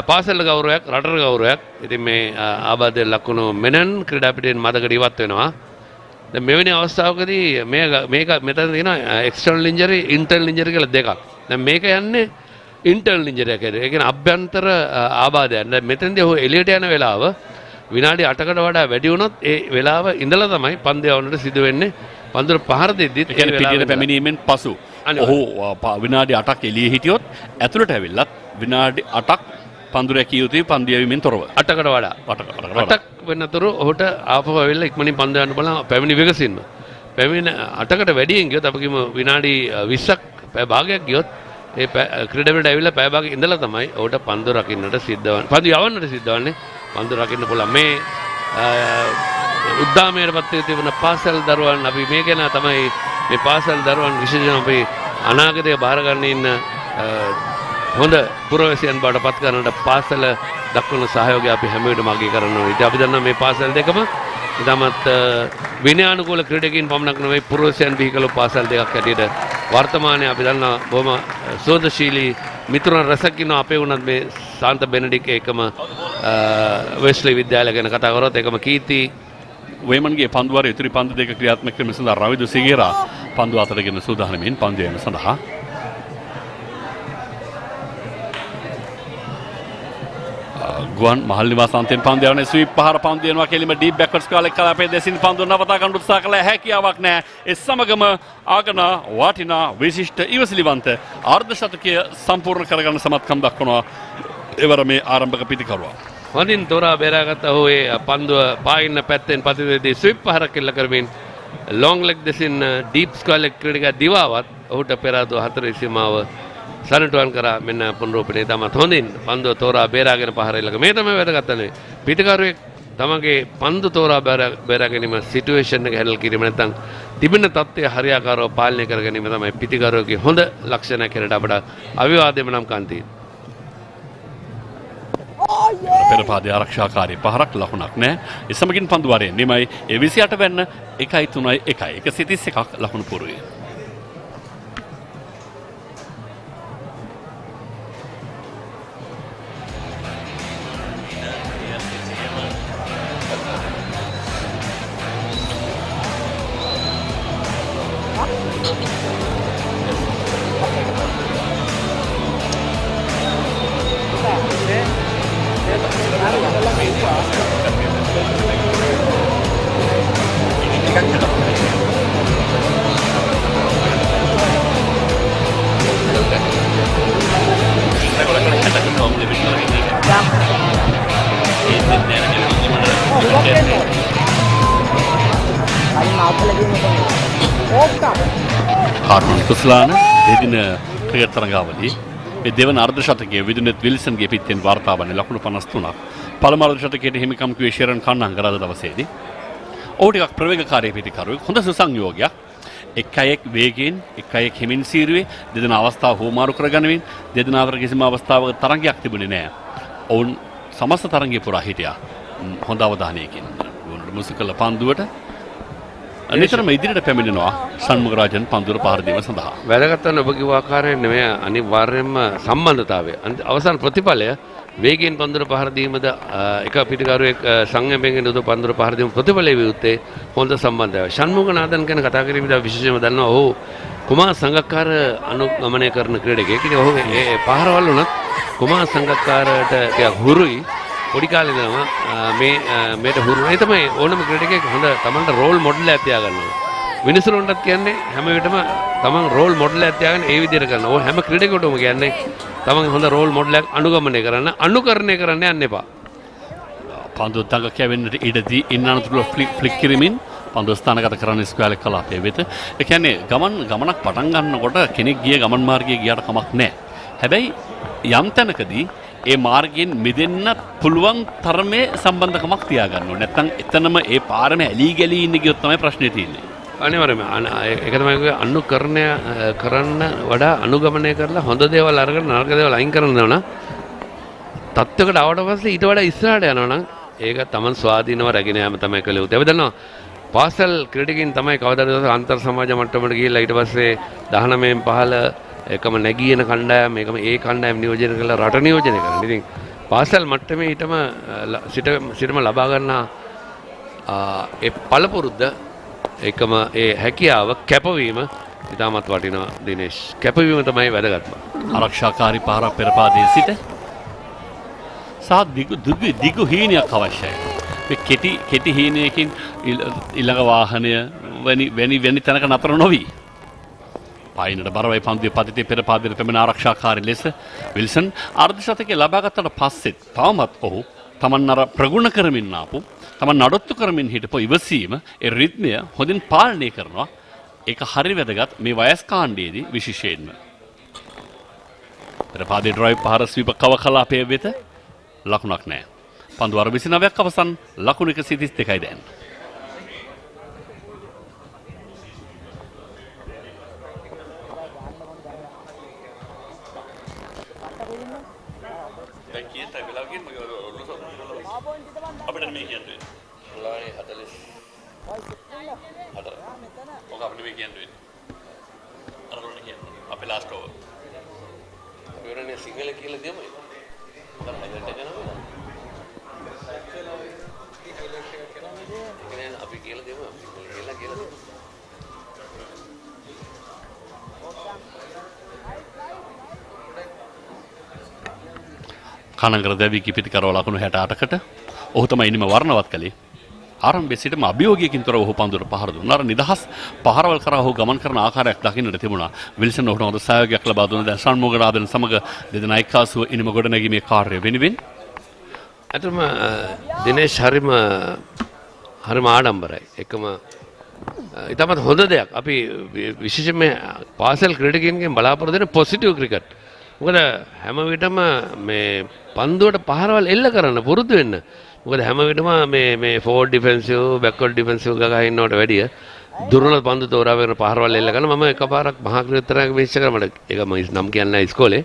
පාසල් ගෞරවයක් රටට ගෞරවයක්. ඉතින් මේ ආබාධයට ලක්වුණු මෙනන් ක්‍රීඩා පිටින් මදකට ඉවත් වෙනවා. දැන් මෙවැනි අවස්ථාවකදී මේක මෙතන තියෙනවා එක්ස්ටර්නල් ඉන්ජරි ඉන්ටර්නල් ඉන්ජරි කියලා දෙකක්. දැන් මේක යන්නේ ඉන්ටර්නල් ඉන්ජරි එකකට. ඒ කියන්නේ අභ්‍යන්තර ආබාධයක්. දැන් මෙතෙන්දී ඔහු එළියට යන වෙලාව විනාඩි 8කට වඩා වැඩි වුණොත් ඒ වෙලාව ඉඳලා තමයි පන්දු යවන්නට සිදු වෙන්නේ. පන්දුර පහර දෙද්දිත් ඒ කියන්නේ පිටියට පැමිණීමෙන් පසු ඔහු විනාඩි 8ක් එළියේ හිටියොත් ඇතුළට ඇවිල්ලත් විනාඩි 8ක් පන්දු රැකිය යුතුයි පන්දු යැවීමෙන් තොරව. 8කට වඩා 8ක් වෙනතුරු ඔහුට ආපහු ඇවිල්ලා ඉක්මනින් පන්දු යන්න බලන පැමිණි විගසින්න. පැමිණ 8කට වැඩියෙන් ගියොත් අපි කියමු විනාඩි 20ක් පැය භාගයක් ගියොත් ඒ ක්‍රීඩාවලට ඇවිල්ලා පැය භාගයක් ඉඳලා තමයි ඔහුට පන්දු රකින්නට සිද්ධ වන්නේ. පන්දු යවන්නට සිද්ධ වන්නේ. පන්දු රකින්න පුළුවන්. මේ උද්දාමයටපත් වී තිබෙන පාසල් දරුවන් අපි මේ ගැන තමයි මේ පාසල් දරුවන් විශේෂයෙන් අපි අනාගතය බාර ගන්න ඉන්න හොඳ පුරවැසියන් බවට පත් කරන්නට පාසල දක්වන සහයෝගය අපි හැම වෙලේම අගය කරනවා. ඉතින් අපි දන්නවා මේ පාසල් දෙකම ඉතාමත් විනයානුකූල ක්‍රීඩකයන් පමණක් නෙවෙයි පුරවැසියන් බිහි කළ පාසල් දෙකක් හැටියට වර්තමානයේ අපි දන්නවා බොහොම සෝදශීලී මිතුරන් රැසක් ඉන්නවා. අපේ වුණත් මේ සාන්ත බෙනඩික් එකම වෙස්ලි විද්‍යාලය ගැන කතා කරොත් එකම කීර්ති වේමන්ගේ පන්දු වර ඉතිරි පන්දු දෙක ක්‍රියාත්මක කිරීම සඳහා රවිදු සිගේරා පන්දු අතරගෙන සූදානම්ෙන් පන්දු යෑම සඳහා ගුවන් මහල් නිවාසාන්තයෙන් පන්දු යවන ස්වීප් පහර පන්දු යනවා කෙලිම ඩීප් බෑක්වර්ඩ්ස් කාලේ කලාපයේ දෙසින් පන්දු නවතා ගන්න උත්සාහ කළ හැකියාවක් නැහැ. ඒ සමගම ආගන වටිනා විශිෂ්ට ඉවසිලිවන්ත අර්ධ ශතකීය සම්පූර්ණ කරගන්න සමත්කම් දක්වනවා එවර මේ ආරම්භක පිටිකරුවා. හොඳින් තෝරා බේරාගත්ත ඔහු ඒ පන්දුව පායින්න පැත්තෙන් පතිතේදී ස්විප් පහරක් එල්ල කරමින් ලොංග් ලෙග් දෙසින් ඩීප් ස්ක්වයර් ක්‍රීඩකයා දිවාවත් ඔහුට පෙරාදු 4 සීමාව සනටුවන් කරා මෙන්න පුනරූපණය තමත් හොඳින් පන්දුව තෝරා බේරාගෙන පහර එල්ලක. මේ තමයි වැදගත්න්නේ. පිටිකරුවෙක් තමගේ පන්දු තෝරා බේරා ගැනීම සිටුේෂන් එක හැන්ඩල් කිරීම නැත්නම් තිබෙන තත්ත්වය හරියාකාරව පාලනය කර ගැනීම තමයි පිටිකරුවෙකුගේ හොඳ ලක්ෂණයක් හැටියට අපට අවිවාදයෙන්ම නම් කන්තියි. පෙරපාදේ ආරක්ෂාකාරී පහරක් ලකුණක් නැහැ. ඒ සමගින් පන්දු වරෙන් නිමයි. ඒ 28 වෙන්න 1-3-1 131ක් ලකුණු පුරුයි. කාටුන් කුස්ලාන එදින ක්‍රිකට් තරඟාවලියේ මේ දෙවන අර්ධ ශතකයේ විදුනෙත් විල්සන්ගේ පිටින් වාර්තා වන්නේ ලකුණු 53ක්. පළමු අර්ධ ශතකයේ හිමිකම් කිව්වේ ෂෙරන් කන්නංග රාද දවසේදී. ඔහු ටිකක් ප්‍රවේගකාරී පිටිකරුවෙක්. හොඳ සුසංයෝගයක්. 1-1 වේගයෙන් 1-1 හිමින් සීරුවේ දෙදෙනා අවස්ථාව හුවමාරු කරගනිමින් දෙදෙනා අතර කිසිම අවස්ථාවක තරඟයක් තිබුණේ නැහැ. ඔවුන් සමස්ත තරඟය පුරා හිටියා. හොඳ අවධානයකින්. මුසුකල පන්දුවට අනිතරම ඉදිරියට පැමිණෙනවා ෂණ්මුගරාජන් පන්දුර පහර දීම සඳහා. වැදගත් වන ඔබ කිව්ව ආකාරයෙන් නෙමෙයි අනිවාර්යයෙන්ම සම්බන්ධතාවය. අවසාන ප්‍රතිඵලය වේගයෙන් පන්දුර පහර දීමද එක පිටිකරුවෙක් සංයමයෙන් උදේ පන්දුර පහර දීම ප්‍රතිඵලයේ විරුත්තේ හොඳ සම්බන්ධය. ෂණ්මුගනාഥන් ගැන කතා කිරීමේදී විශේෂයෙන්ම දන්නවා ඔහු කුමාර සංගක්කාර අනුගමනය කරන ක්‍රීඩකයෙක්. ඉතින් ඔහු ඒ පහරවල් උනත් කුමාර සංගක්කාරට ටිකක් හුරුයි. පොඩි කාලේ ඉඳලම මේට හුරු වෙයි තමයි ඕනම ක්‍රීඩකයෙක් හොඳ තමන්ට රෝල් මොඩල් එකක් තියාගන්නවා. මිනිස්සුන්ටත් කියන්නේ හැම වෙලටම තමන් රෝල් මොඩල් එකක් තියාගෙන ඒ විදිහට කරනවා. ඕ හැම ක්‍රීඩකයෙකුටම කියන්නේ තමන් හොඳ රෝල් මොඩල් එකක් අනුගමනය කරන්න අනුකරණය කරන්න යන්න එපා. පන්දු තඟ කැවෙන්නට ඉඩදී ඉන්නතුළු ෆ්ලික් කිරීමෙන් පන්දු ස්ථානගත කරන්න ස්ක්වෑල් කලාපය වෙත. ඒ කියන්නේ ගමනක් පටන් ගන්නකොට කෙනෙක් ගිය ගමන් මාර්ගයේ ගියාට කමක් නැහැ. හැබැයි යම් තැනකදී ඒ මාර්ගයෙන් මිදෙන්න පුළුවන් තරමේ සම්බන්ධකමක් තියාගන්න ඕනේ. නැත්නම් එතනම ඒ පාරම ඇලී ගලී ඉන්න ගියොත් තමයි ප්‍රශ්නේ තියෙන්නේ. අනිවාර්යයෙන්ම ඒක තමයි අනුකරණය කරන්න වඩා අනුගමනය කරලා හොඳ දේවල් අරගෙන නරක දේවල් අයින් කරන්න ඕන. තත්ත්වයකට ආවට පස්සේ ඊට වඩා ඉස්සරහට යනවා නම් ඒක Taman ස්වාධීනව රැගෙන යාම තමයි කළ යුත්තේ. අපි දන්නවා පාසල් ක්‍රීඩකින් තමයි කවදාද අන්තර් සමාජ මට්ටමට ගිහිල්ලා ඊට පස්සේ 19න් 15 එකම නැගීන කණ්ඩායම මේකම ඒ කණ්ඩායම නියෝජනය කරලා රට නියෝජනය කරනවා. ඉතින් පාසල් මට්ටමේ ඊටම සිටම ලබා ගන්නා ඒ පළපුරුද්ද එකම ඒ හැකියාව කැපවීම ඉතාමත් වටිනවා දිනේෂ්. කැපවීම තමයි වැදගත්ම. ආරක්ෂාකාරී පාරක් පෙරපාදයේ සිට සහ දිගු හීනයක් අවශ්‍යයි. කෙටි හීනයකින් ඊළඟ වාහනය වැනි තැනක නතර නොවී පායිනට බරවයි පන්දුවේ පතිතේ පෙරපාදයට පැමිණ ආරක්ෂාකාරී ලෙස විල්සන් අර්ධ ශතකයේ ලබා ගත්තට පස්සෙත් තවමත් ඔහු තමන් අර ප්‍රගුණ කරමින් ආපු තමන් නඩත්තු කරමින් හිටපු ඉවසීම ඒ රිද්මය හොඳින් පාලනය කරනවා. ඒක හරි වැදගත් මේ වයස් කාණ්ඩයේදී විශේෂයෙන්ම. පෙරපාදේ ඩ්‍රයිව් පහර ස්වීප කව කලාපයේ වෙත ලකුණක් නැහැ. පන්දු අර 29ක් අවසන් ලකුණු 132යි දැන්. අපිට මේ කියන්නේ ලානේ 40 ඔක අපිට මේ කියන්නේ අරගෙන කියන්නේ අපේ ලාස්ට් ඕවර් අපි වරනේ සිංහල කියලා දෙමු මොකක්ද හයිලයිට් එක කරනවා ඉතින් අපි කියලා දෙමු කියලා දෙමු කනගර දෙවි කිපිති කරව ලකුණු 68කට ඔහු තමයි ඉනිම වර්ණවත් කළේ. ආරම්භයේ සිටම අභියෝගයකින් තොරව ඔහු පන්දුවට පහර දුන්නා. අර නිදහස් පහරවල් කරා ඔහු ගමන් කරන ආකාරයක් දකින්නට තිබුණා. විල්සන් ඔහුට හොඳ සහයෝගයක් ලබා දුන්නා. දැන් සම්මුගරාදෙන් සමග දෙදෙනා එක්කාසුව ඉනිම ගොඩනැගීමේ කාර්යය වෙනුවෙන් අතම දිනේෂ් හරිම ආඩම්බරයි. එකම ඉතාමත් හොඳ දෙයක්. අපි විශේෂයෙන්ම පාසල් ක්‍රීඩකයන්ගෙන් බලාපොරොත්තු වෙන පොසිටිව් ක්‍රිකට්. මොකද හැම විටම මේ පන්දුවට පහරවල් එල්ල කරන්න පුරුදු වෙන්න. මොකද හැම විටම මේ ෆෝවර්ඩ් ඩිෆෙන්සිව් බෑක්වර්ඩ් ඩිෆෙන්සිව් ගගා ඉන්නවට වැඩිය දුර්වල පන්දු තෝරාගෙන පහරවල් එල්ල කරන මම එකපාරක් මහා ක්‍රීඩතරයක විශ්ෂ කරා මට ඒක මම නම් කියන්නේ ඉස්කෝලේ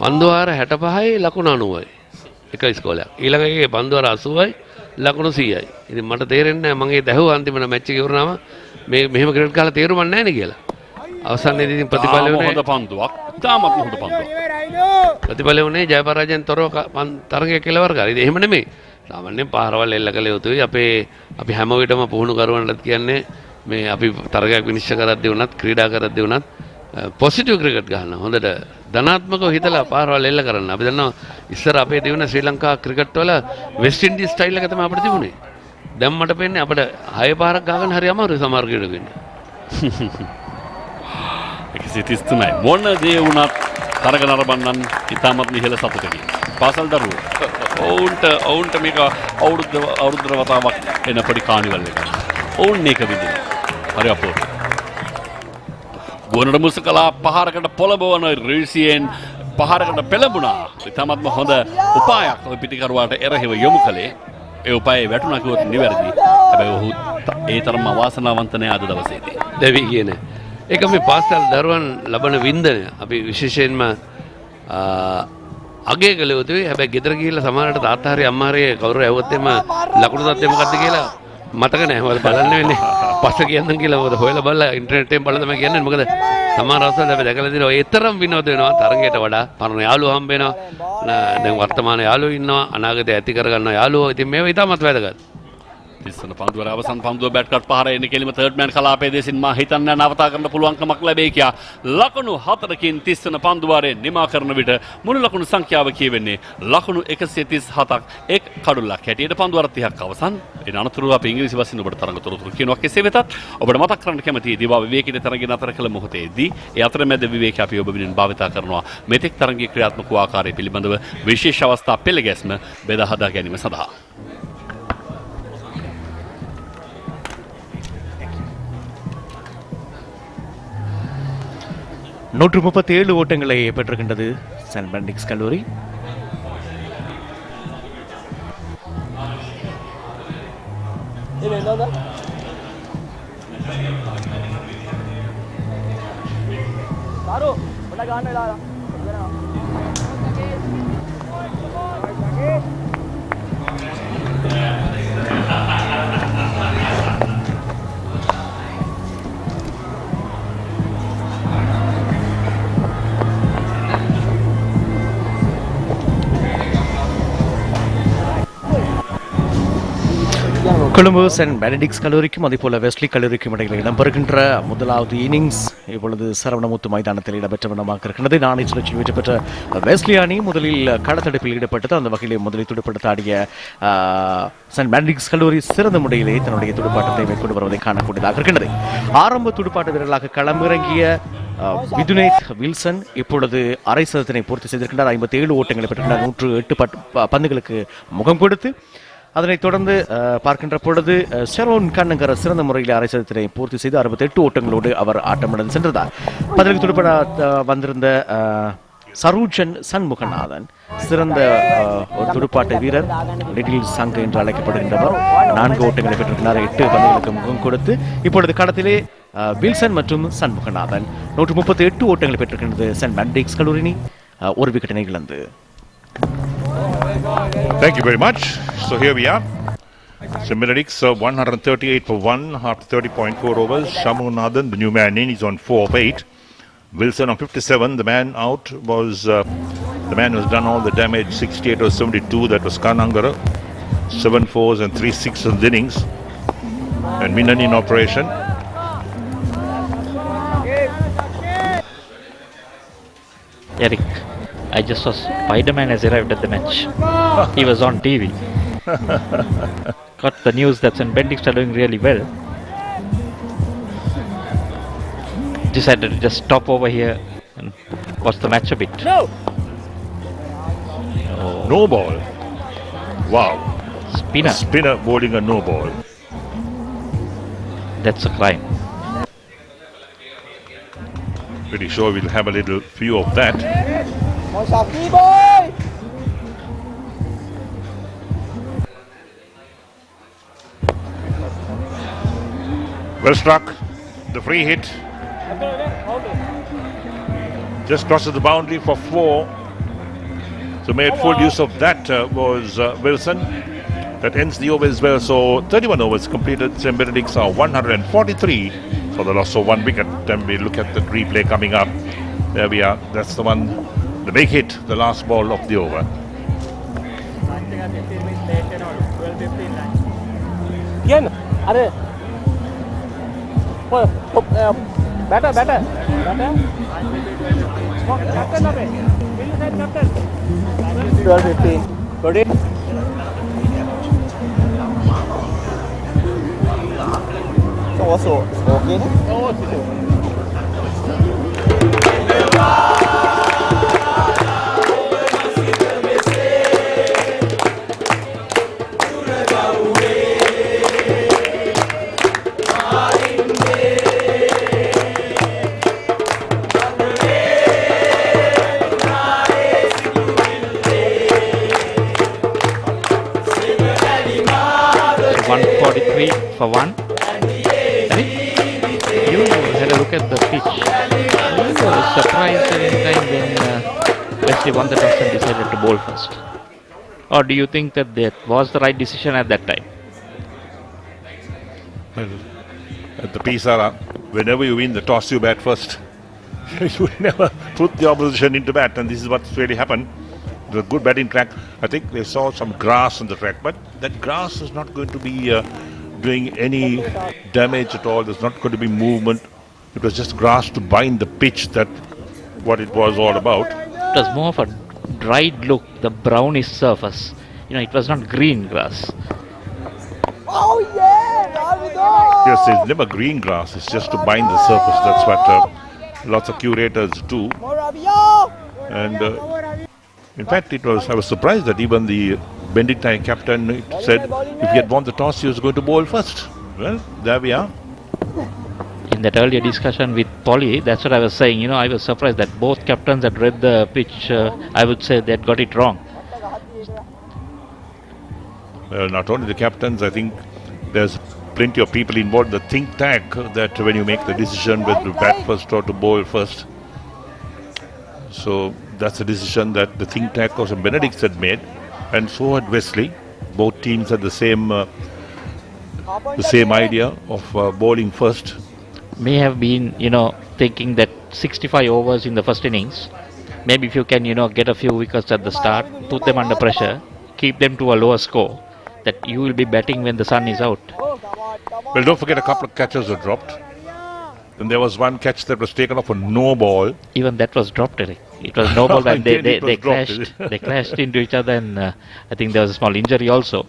පන්දු වාර 65යි ලකුණු 90යි එක ඉස්කෝලයක්. ඊළඟ එකේ පන්දු වාර 80යි ලකුණු 100යි. ඉතින් මට තේරෙන්නේ නැහැ මම ඒ දැහුව අන්තිමට මැච් එක ඉවරනම මේ මෙහෙම ක්‍රිකට් ගහලා තේරුමක් නැහැ නේ කියලා. අවසානයේදී ඉතින් ප්‍රතිඵල වුණේ හොඳ පන්දුවක්. තාමත් හොඳ පන්දුවක්. ප්‍රතිඵල වුණේ ජය පරාජයෙන් තොරව තරගය කෙලවර කරා. ඉතින් එහෙම නෙමෙයි. සාමාන්‍යයෙන් පාරවල් එල්ල කළ යුතුයි. අපි හැම විටම පුහුණු කරවන්නත් කියන්නේ මේ අපි තරගයක් විනිශ්චය කරද්දී වුණත් ක්‍රීඩා කරද්දී වුණත් පොසිටිව් ක්‍රිකට් ගන්න. හොඳට ධනාත්මකව හිතලා පාරවල් එල්ල කරන්න. අපි දන්නවා ඉස්සර අපේ දින ශ්‍රී ලංකා ක්‍රිකට් වල වෙස්ට් ඉන්ඩීස් ස්ටයිල් එක තමයි අපිට තිබුණේ. දැන් මට පේන්නේ අපිට 6 පාරක් ගහගන්න හරි අමාරුයි සමහර ක්‍රීඩකයන්ට. 133යි. මොන දේ වුණත් තරග නරඹන්නන් ඉතාමත් ඉහළ සතුටකින්. පාසල් දරුවෝ. ඔවුන්ට මේක අවුරුද්දර වතාවක් එන පොඩි කානිවල් එකක්. ඔවුන් මේක විඳිනවා. හරි අපූර්වයි. ගුවනට මුසකලා පහරකට පොළඹවන රීසියෙන් පහරකට පෙළඹුණා. ඉතාමත්ම හොඳ උපායක් ඔය පිටිකරුවාට එරෙහිව යොමු කළේ. ඒ උපායේ වැටුණා කිව්වොත් නිවැරදි. හැබැයි ඔහු ඒ තරම් අවාසනාවන්ත නෑ අද දවසේදී. දෙවි කියන්නේ ඒක මේ පාසල් දරුවන් ලබන වින්දනය අපි විශේෂයෙන්ම අගය කළ යුතුයි. හැබැයි ගෙදර ගිහිල්ලා සමහරවිට තාත්තා හරි අම්මා හරි කවුරු ඇහුවොත් එම ලකුණු තත්ත්වය මොකද්ද කියලා මතක නැහැ. මොකද බලන්න වෙන්නේ පස්සේ කියන්නම් කියලා. මොකද හොයලා බලලා ඉන්ටර්නෙට් එකෙන් බලලා තමයි කියන්නේ. මොකද සමහර අවස්ථාවල අපි දැකලා තියෙනවා ඒ තරම් විනෝද වෙනවා තරගයට වඩා. පරණ යාළුවෝ හම්බ වෙනවා. දැන් වර්තමාන යාළුවෝ ඉන්නවා. අනාගතය ඇති කරගන්න යාළුවෝ. ඉතින් මේවා ඉතාමත් වැදගත්. තිස්සන පන්දුවර අවසන් පන්දුව බැට් කරත් පහර එන්නේ කෙලිම තර්ඩ් මෑන් කලාපයේ දෙසින් මා හිතන්නේ නවතා කරන්න පුළුවන්කමක් ලැබෙයි කියා. ලකුණු 4කින් තිස්සන පන්දුවාරේ නිමා කරන විට මුළු ලකුණු සංඛ්‍යාව කියවෙන්නේ ලකුණු 137ක් එක් කඩුල්ලක් හැටියට පන්දුවර 30ක් අවසන්. එන අනතුරුව අපේ ඉංග්‍රීසි භාෂෙන් ඔබට තරඟ තොරතුරු කියනවා. කෙසේ වෙතත් ඔබට මතක් කරන්න කැමතියි දිවා විවේකීට තරඟ නතර කළ මොහොතේදී ඒ අතරමැද විවේකී අපි ඔබ වෙනුවෙන් භාවිතා කරනවා මෙතෙක් තරඟයේ ක්‍රියාත්මක වූ ආකාරය පිළිබඳව විශේෂ අවස්ථා පෙළගැස්ම බෙදා හදා ගැනීම සඳහා. நூற்று 37 ஓட்டங்களை பெற்றிருக்கின்றது சென்ட் பெனடிக்ட்ஸ் கல்லூரி. கொழும்பு சென்ட் பெனடிக்ட்ஸ் கல்லூரிக்கும் அதேபோல வெஸ்லி கல்லூரிக்கும் இடையில் இடம்பெறுகின்ற முதலாவது இன்னிங்ஸ் இப்பொழுது சரவணமுத்து மைதானத்தில் இடம்பெற்ற வண்ணமாக இருக்கிறது. நாணய சுழற்சியில் வெற்றி பெற்ற வெஸ்லி அணி முதலில் களத்தடுப்பில் ஈடுபட்டது. அந்த வகையிலே முதலில் துடுப்படுத்த ஆடிய சென்ட் பெனடிக்ட்ஸ் கல்லூரி சிறந்த முறையிலே தன்னுடைய துடுப்பாட்டத்தை மேற்கொண்டு வருவதை காணக்கூடியதாக இருக்கின்றது. ஆரம்ப துடுப்பாட்ட வீரர்களாக களமிறங்கிய மிதுனேத் வில்சன் இப்பொழுது அரை சதத்தினை பூர்த்தி செய்திருக்கின்றார். 57 ஓட்டங்களை பெற்றிருக்கிறார். 108 பந்துகளுக்கு முகம் கொடுத்து அதனைத் தொடர்ந்து பார்க்கின்ற பொழுது ஷெரோன் கண்ணங்கர சிறந்த முறையில் அரை சதத்தினை பூர்த்தி செய்து 68 ஓட்டங்களோடு அவர் ஆட்டமிழந்து சென்றதார். பதிலுக்கு துடுப்பட வந்திருந்த சரூஜன் சண்முகநாதன் சிறந்த ஒரு துடுப்பாட்ட வீரர், லிட்டில் சங்க் என்று அழைக்கப்படுகின்றவர். 4 ஓட்டங்களை பெற்றிருக்கிறார். 8 பந்துகளுக்கு முகம் கொடுத்து இப்பொழுது களத்திலே வில்சன் மற்றும் சண்முகநாதன் 138 ஓட்டங்களை பெற்றிருக்கின்றது. சென்ட் பெனடிக்ட்ஸ் கல்லூரி ஒரு விக்கெட்டினை இழந்து. Thank you very much. So here we are. St. Benedict's 138 for 1 after 30.4 overs. Shamunathan, the new man in, is on 4 of 8. Wilson on 57. The man out was the man who's done all the damage. 68 or 72. That was Kanangara. 7 4s and 3 6s in the innings. And Minon in operation. Eric, I just saw Spider-Man has arrived at the match. He was on TV. Got the news that St. Benedict are doing really well. Decided to just stop over here and watch the match a bit. No! Oh. No ball. Wow. Spinner. A spinner bowling a no ball. That's a crime. Pretty sure we'll have a little view of that. Boy! Well struck. The free hit. Just crosses the boundary for 4. So made full use of that was Wilson. That ends the over as well. So 31 overs completed. St. Benedict's are 143 for the loss of 1 wicket. Then we look at the replay coming up. There we are. That's the one. The big hit, the last ball of the over. Again, are better. Captain, abe. Will side captain. 12-15. Got it. So also okay. For 1. You had a look at the pitch. You were surprised at any time when Wesley won the toss and decided to bowl first? Or do you think that was the right decision at that time? Well, at the Sara, whenever you win the toss, you bat first. You never put the opposition into bat, and this is what's really happened. The good batting track. I think they saw some grass on the track, but that grass is not going to be doing any damage at all. There's not going to be movement. It was just grass to bind the pitch. That what it was all about. It was more of a dried look, the brownish surface. It was not green grass. Oh yeah, Ravindu! Yes, it's never green grass. It's just to bind the surface. That's what lots of curators do. And in fact, I was surprised that even the Benedict captain said if he had won the toss, he was going to bowl first. Well, there we are. In that earlier discussion with Polly, that's what I was saying. I was surprised that both captains had read the pitch. I would say they had got it wrong. Well, not only the captains, I think there's plenty of people involved in the think tank that when you make the decision whether to bat first or to bowl first. So that's a decision that the think tank of Benedict had made, and so had Wesley. Both teams had the same idea of bowling first. May have been, thinking that 65 overs in the first innings. Maybe if you can, get a few wickets at the start, put them under pressure, keep them to a lower score, that you will be batting when the sun is out. Well, don't forget a couple of catches were dropped. Then there was one catch that was taken off a no ball. Even that was dropped, Eric. It was no ball, and they clashed. They clashed into each other, and I think there was a small injury also.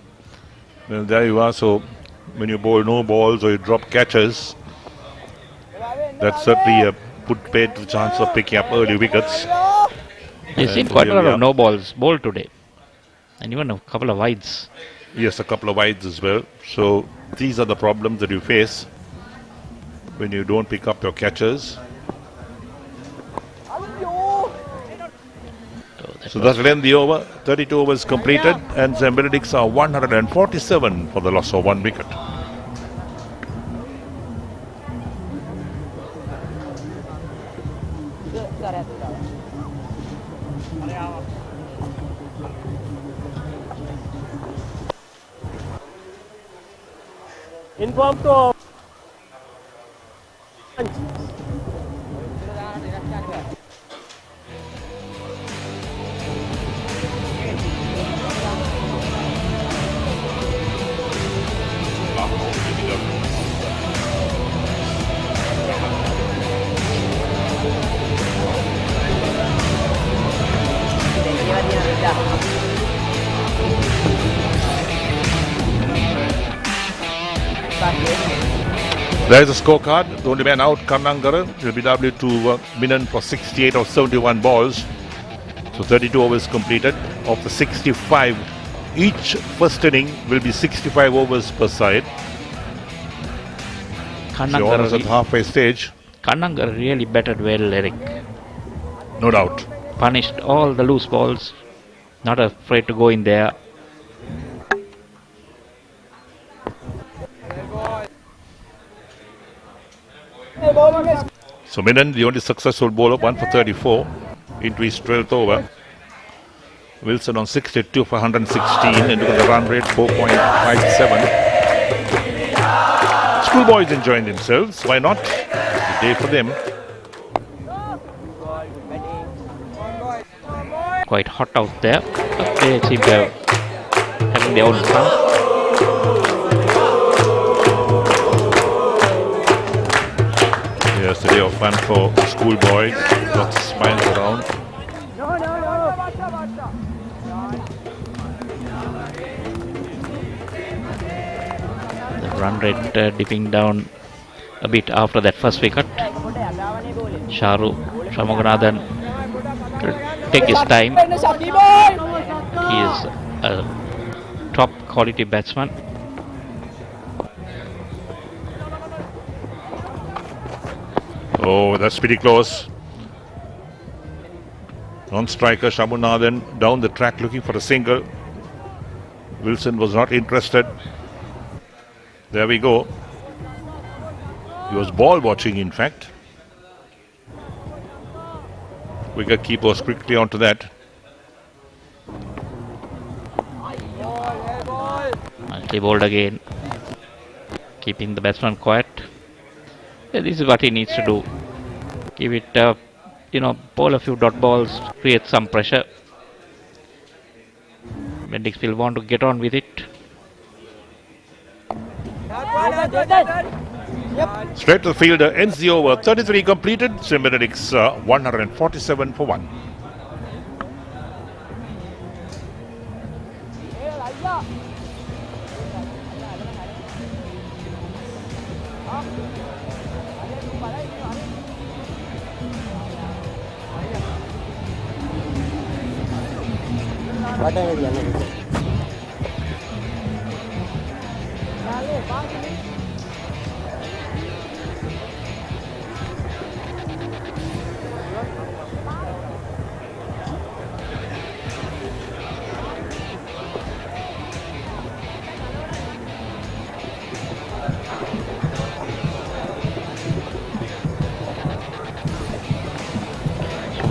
Well, there you are. So when you bowl no balls or you drop catches, that's certainly put paid to the chance of picking up early wickets. You've seen quite a lot of no balls bowled today, and even a couple of wides. Yes, a couple of wides as well. So these are the problems that you face when you don't pick up your catches. So that'll end the over. 32 overs completed, and St. Benedict's are 147 for the loss of 1 wicket. Inform to There is a scorecard. The only man out, Karnangara, will be W to Minon for 68 of 71 balls. So 32 overs completed. Of the 65, each first inning will be 65 overs per side. Karnangara at the halfway stage. Karnangara really batted well, Eric. No doubt. Punished all the loose balls. Not afraid to go in there. So Minon, the only successful bowler, 1 for 34 into his 12th over. Wilson on 62 for 116 and look at the run rate 4.57. Schoolboys enjoying themselves. Why not? It's a day for them. Quite hot out there. They seem to have having their own fun. Yes, a day of fun for the schoolboys. Lots of smiles around. The run rate dipping down a bit after that first wicket. Shamuganathan will take his time. He is a top quality batsman. Oh, that's pretty close. Non-striker Shamunathan down the track looking for a single. Wilson was not interested. There we go. He was ball watching, in fact. Wicket keeper was quickly onto that. Nicely bowled again. Keeping the batsman quiet. Yeah, this is what he needs to do. Give it, bowl a few dot balls, create some pressure. Benedict will want to get on with it. Straight to the field ends the over. 33 completed. St. Benedict's 147 for 1.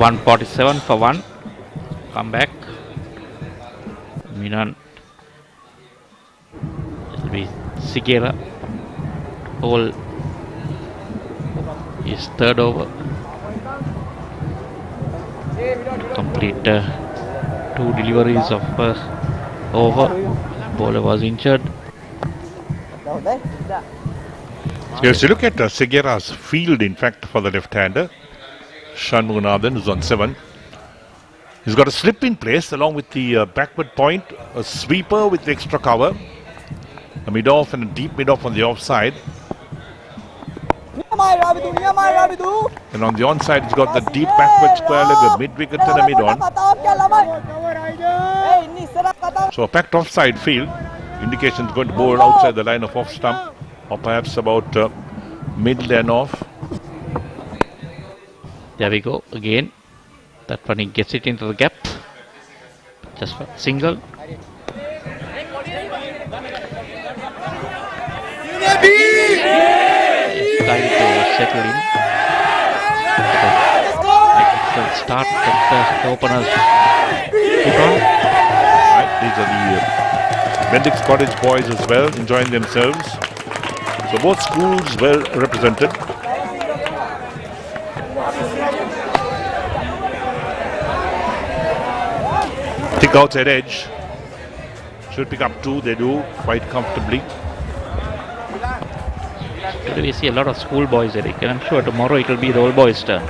$147 for 1. Come back. Minon. It will be Sigera. Whole is third over. Complete 2 deliveries of over. Bowler was injured. Yes, you look at Sigera's field, in fact, for the left-hander. Shanmuganathan is on 7. He's got a slip in place along with the backward point, a sweeper with extra cover, a mid-off and a deep mid-off on the offside. And on the onside, he's got the deep backward square leg, a mid-wicket and a mid-on. So a packed offside field. Indications going to bowl outside the line of off-stump, or perhaps about mid and off. There we go again. That one he gets it into the gap. Just for single. Trying to settle in. Excellent start that the openers put on. Right, these are the Benedict College boys as well, enjoying themselves. So both schools well represented. Thick outside edge. Should pick up 2, they do quite comfortably. Today we see a lot of school boys, Eric, and I'm sure tomorrow it will be the old boys' turn.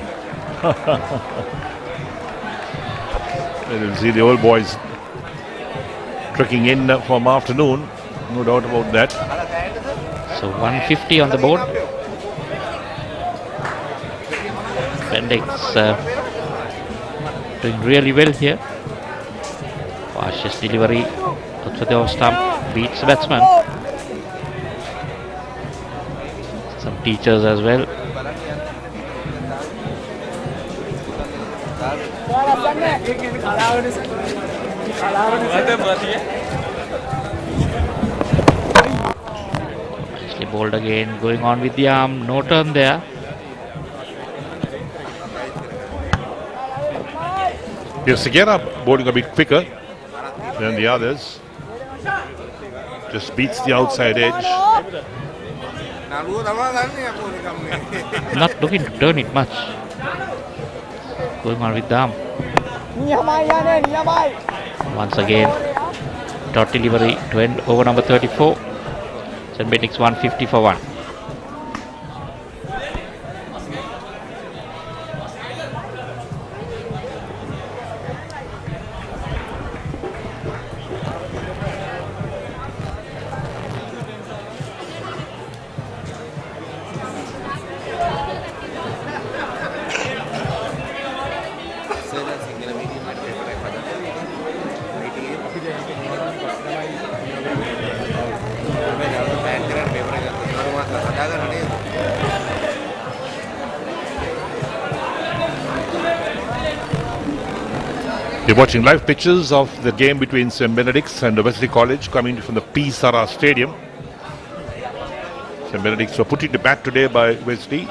We'll see the old boys trekking in from afternoon, no doubt about that. So 150 on the board. Benedict's doing really well here. Fastest delivery to the off stump, beats the batsman. Some teachers as well. Nicely bowled again, going on with the arm, no turn there. Yes, Sigera bowling a bit quicker than the others. Just beats the outside edge. Not looking to turn it much. Going on with the arm. Once again, dot delivery to end over number 34. St. Benedict's 150 for 1. You're watching live pictures of the game between St. Benedict's and Wesley College coming from the Sara Stadium. St. Benedict's were put into bat today by Wesley,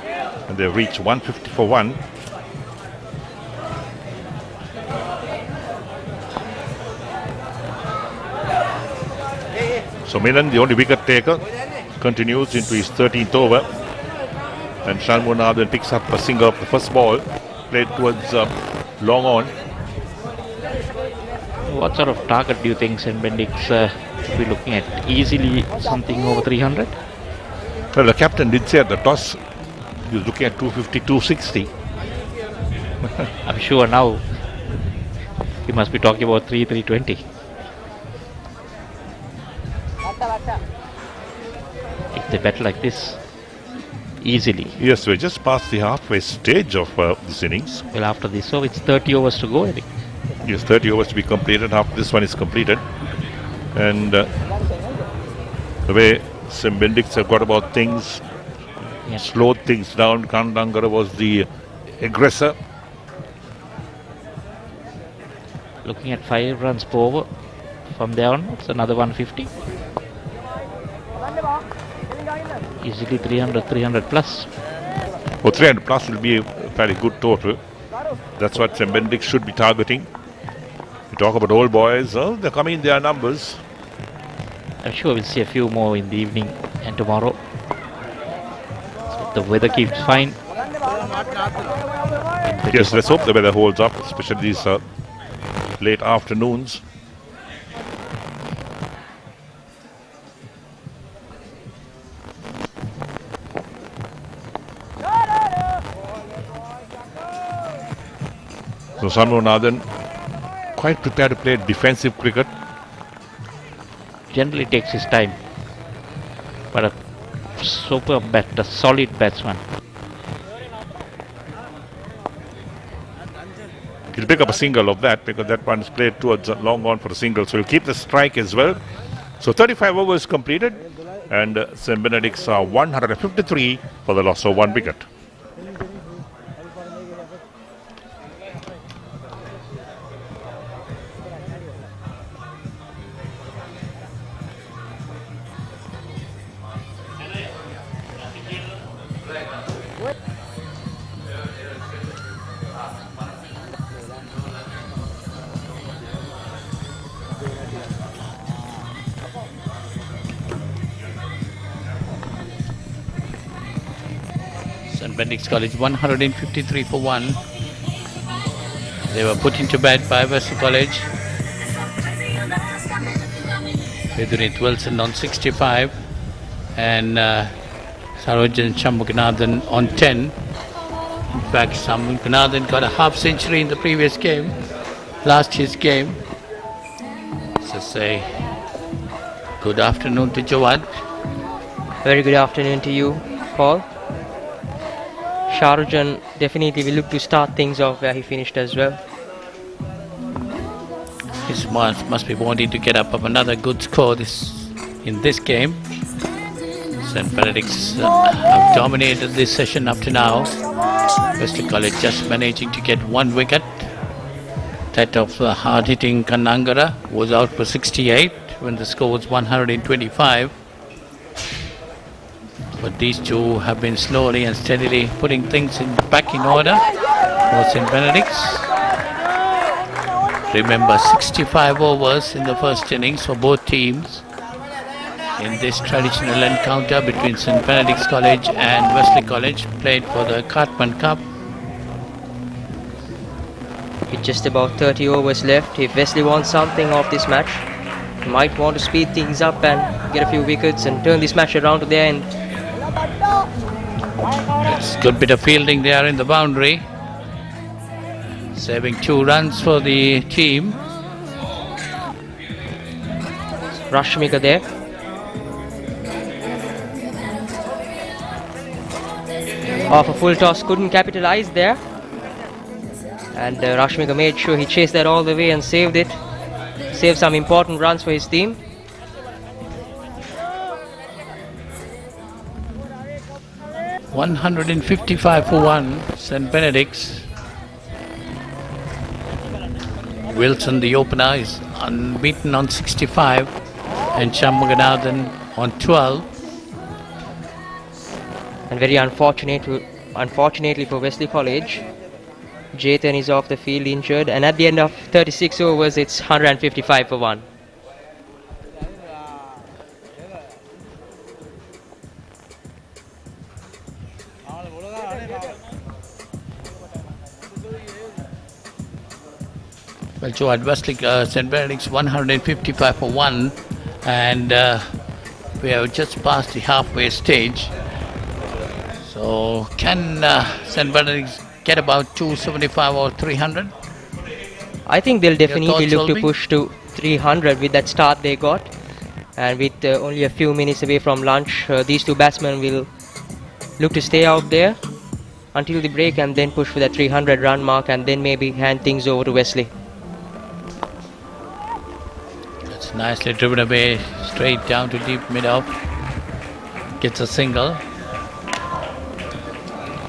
and they've reached 150 for 1. So Minon, the only wicket taker, continues into his 13th over, and Shanmuganathan picks up a single of the first ball, played towards long on. What sort of target do you think St. Benedict's will be looking at? Easily something over 300? Well, the captain did say at the toss he was looking at 250, 260. I'm sure now he must be talking about 320. If they bet like this, easily. Yes, we're just past the halfway stage of this innings. Well, after this, so it's 30 overs to go, I think. Yes, 30 overs to be completed after this one is completed. And the way St. Benedict's have got about things, slowed things down. Kanangara was the aggressor. Looking at 5 runs per over. From there on, it's another 150. Easily 300, 300 plus. Oh, 300 plus will be a fairly good total. That's what St. Benedict should be targeting. We talk about old boys, they're coming in their numbers. I'm sure we'll see a few more in the evening and tomorrow. So the weather keeps fine. Yes, let's hope the weather holds up, especially these late afternoons. So Sanithu quite prepared to play defensive cricket. Generally takes his time, but a superb bat, a solid batsman. He'll pick up a single of that because that one is played towards long on for a single. So he'll keep the strike as well. So 35 overs completed and St. Benedict's are 153 for the loss of 1 wicket. St. Benedict's College 153 for 1. They were put into bat by Wesley College. Vedunith Wilson on 65 and Sarojan Shammuganathan on 10. In fact, Shammuganathan got a half century in the previous game, last his game. So say good afternoon to Jawad. Very good afternoon to you, Paul. Sharujan definitely will look to start things off where he finished as well. He must be wanting to get up another good score in this game. St. Benedict's have dominated this session up to now. Wesley College just managing to get 1 wicket. That of the hard-hitting Kanangara was out for 68 when the score was 125. But these two have been slowly and steadily putting things back in order for St. Benedict's. Remember, 65 overs in the first innings for both teams in this traditional encounter between St. Benedict's College and Wesley College, played for the Cartman Cup. With just about 30 overs left, if Wesley wants something off this match, he might want to speed things up and get a few wickets and turn this match around to their end. It's a good bit of fielding there in the boundary, saving 2 runs for the team. Rashmika there. Off a full toss, couldn't capitalize there. And Rashmika made sure he chased that all the way and saved it. Saved some important runs for his team. $155 for 1, St. Benedict's. Wilson, the opener, is unbeaten on 65 and Shammuganathan on 12. And very unfortunately for Wesley College, Jethan is off the field injured, and at the end of 36 overs it's 155 for 1. Well, Joe, at Wesley St. Benedict's 155 for 1, and we have just passed the halfway stage. So can St. Benedict's get about 275 or 300? I think they'll definitely look to push to 300 with that start they got. And with only a few minutes away from lunch, these two batsmen will look to stay out there until the break and then push for that 300 run mark and then maybe hand things over to Wesley. That's nicely driven away, straight down to deep mid-off. Gets a single.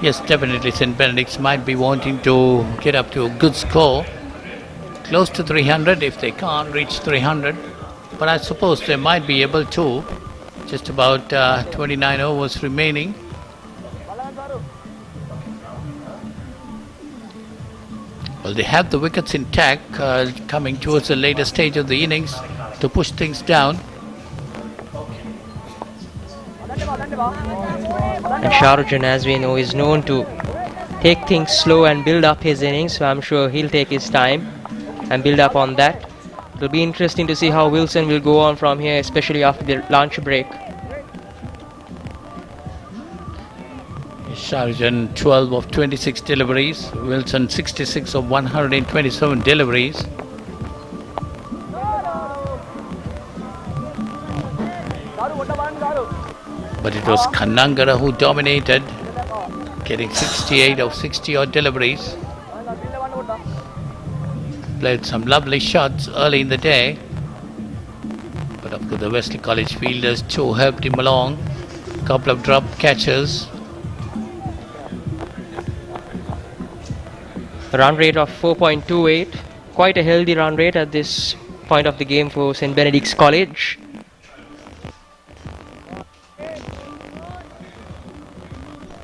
Yes, definitely St. Benedict's might be wanting to get up to a good score. Close to 300 if they can't reach 300. But I suppose they might be able to. Just about 29 overs remaining. Well, they have the wickets intact, coming towards the later stage of the innings to push things down. And Shahrukh, as we know, is known to take things slow and build up his innings, so I'm sure he'll take his time and build up on that. It'll be interesting to see how Wilson will go on from here, especially after the lunch break. Shahrukh 12 of 26 deliveries, Wilson 66 of 127 deliveries. But it was Kanangara who dominated, getting 68 of 60 odd deliveries. Played some lovely shots early in the day, but of course the Wesley College fielders too helped him along. Couple of drop catches. Run rate of 4.28, quite a healthy run rate at this point of the game for St. Benedict's College.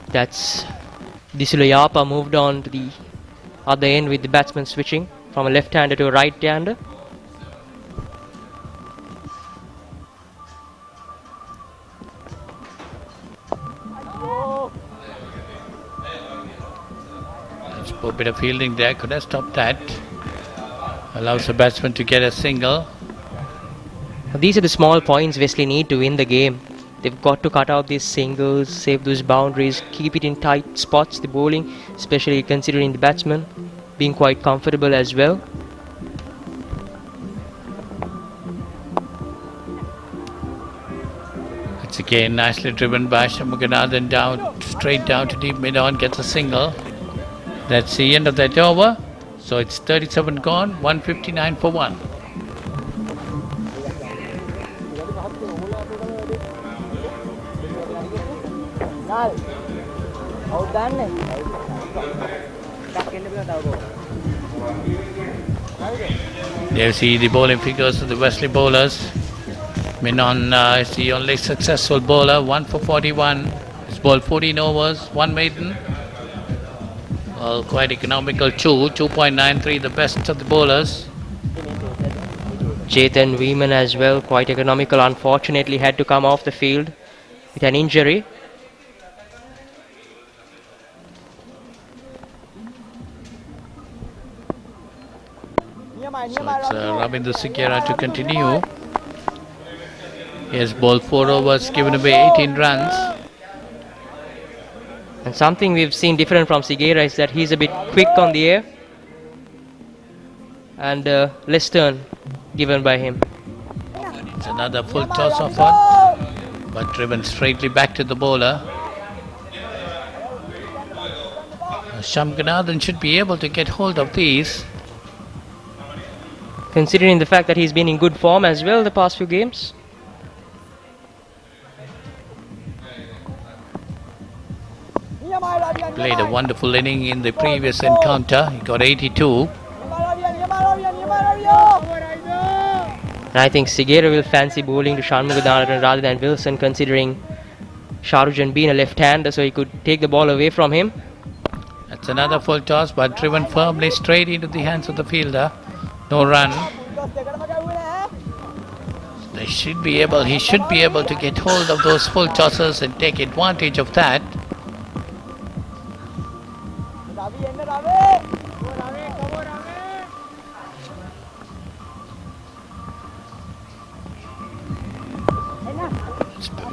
That's Disul Yapa moved on to the other end with the batsman switching from a left-hander to a right-hander. That's a bit of fielding there, could have stopped that. Allows the batsman to get a single. These are the small points Wesley need to win the game. They've got to cut out these singles, save those boundaries, keep it in tight spots, the bowling, especially considering the batsman being quite comfortable as well. It's again nicely driven by Shamuganathan down, straight down to deep mid-on, gets a single. That's the end of that over. So it's 37 gone, 159 for 1. There you see the bowling figures of the Wesley bowlers. Minon is the only successful bowler, 1 for 41. He's bowled 14 overs, 1 maiden. Well, quite economical too, 2.93, the best of the bowlers. Jethan Weman as well, quite economical, unfortunately had to come off the field with an injury. So it's Ravindu Sigera to continue. He has bowled 4 overs, given away 18 runs. And something we've seen different from Sigera is that he's a bit quick on the air. And less turn given by him. It's another full toss offered, but driven straightly back to the bowler. Shamuganathan should be able to get hold of these. Considering the fact that he's been in good form as well the past few games. Played a wonderful inning in the previous encounter. He got 82. And I think Sigera will fancy bowling to Shamuganathan rather than Wilson, considering Shahrukh being a left-hander, so he could take the ball away from him. That's another full toss, but driven firmly straight into the hands of the fielder. No run. He should be able to get hold of those full tosses and take advantage of that.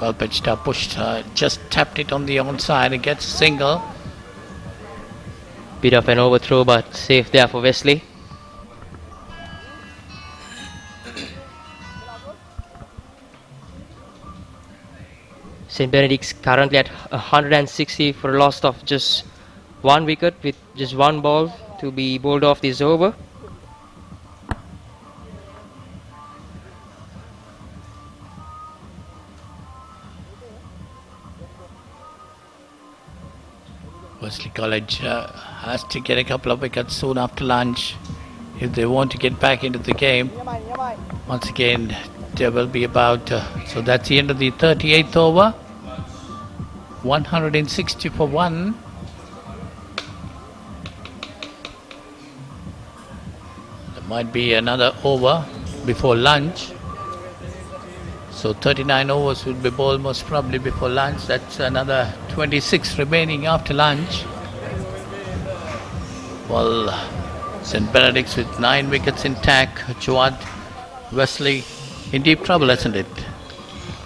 Well pitched up, pushed, just tapped it on the onside and gets a single. Bit of an overthrow, but safe there for Wesley. St. Benedict's currently at 160 for a loss of just 1 wicket with just 1 ball to be bowled off this over. Wesley College has to get a couple of wickets soon after lunch if they want to get back into the game. Once again, there will be about, so that's the end of the 38th over. 160 for 1. There might be another over before lunch. So 39 overs will be bowled most probably before lunch. That's another 26 remaining after lunch. Well, St. Benedict's with 9 wickets intact. Chamath, Wesley in deep trouble, isn't it?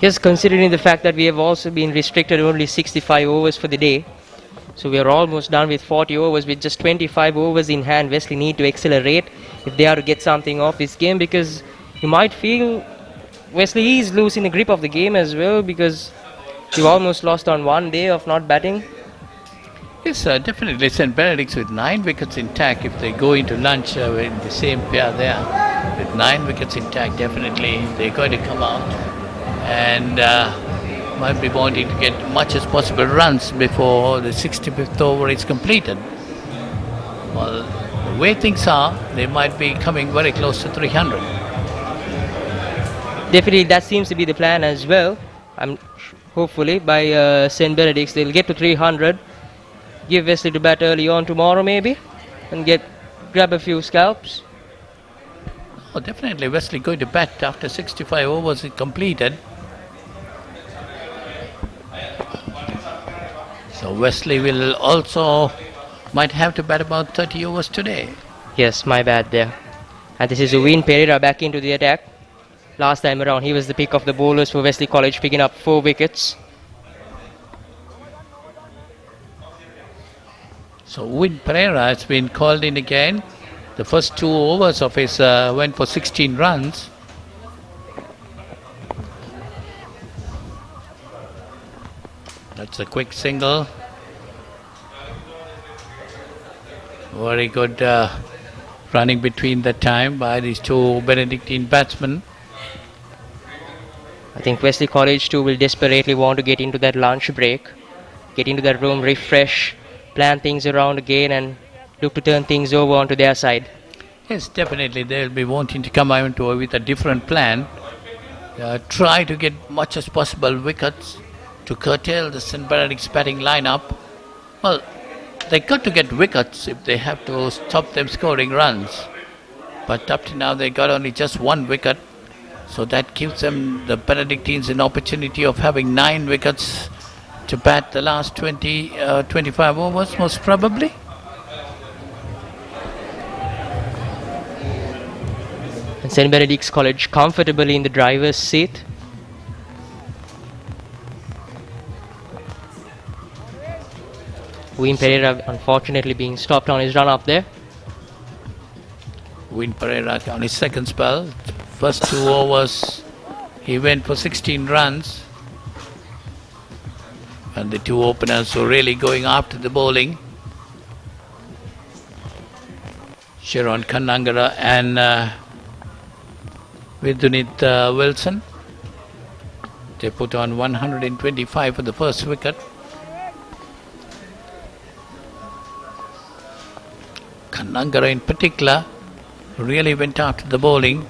Yes, considering the fact that we have also been restricted only 65 overs for the day. So we are almost done with 40 overs with just 25 overs in hand. Wesley need to accelerate if they are to get something off this game, because you might feel Wesley is losing the grip of the game as well, because we've almost lost on 1 day of not batting. Yes, definitely. St. Benedict's with 9 wickets intact. If they go into lunch in the same pair there, with 9 wickets intact, definitely they're going to come out and might be wanting to get much as possible runs before the 65th over is completed. Well, the way things are, they might be coming very close to 300. Definitely, that seems to be the plan as well. Hopefully, by St. Benedict's, they'll get to 300. Give Wesley to bat early on tomorrow, maybe, and grab a few scalps. Oh, definitely, Wesley going to bat after 65 overs is completed. So Wesley will also might have to bat about 30 overs today. Yes, my bad there. And this is Uvin Perera back into the attack. Last time around, he was the pick of the bowlers for Wesley College, picking up 4 wickets. So Uvin Perera has been called in again. The first 2 overs of his went for 16 runs. That's a quick single. Very good running between the time by these 2 Benedictine batsmen. I think Wesley College too will desperately want to get into that lunch break, get into that room, refresh, plan things around again and look to turn things over onto their side. Yes, definitely they'll be wanting to come out with a different plan. Try to get much as possible wickets to curtail the St. Benedict's batting lineup. Well, they got to get wickets if they have to stop them scoring runs. But up to now they got only just 1 wicket. So that gives them, the Benedictines, an opportunity of having 9 wickets to bat the last 25 overs most probably. And St. Benedict's College comfortably in the driver's seat. Uvin Perera unfortunately being stopped on his run up there. Uvin Perera on his second spell. First 2 overs he went for 16 runs. And the 2 openers were really going after the bowling. Sharon Kannangara and Vidunith Wilson. They put on 125 for the first wicket. Kannangara in particular really went after the bowling.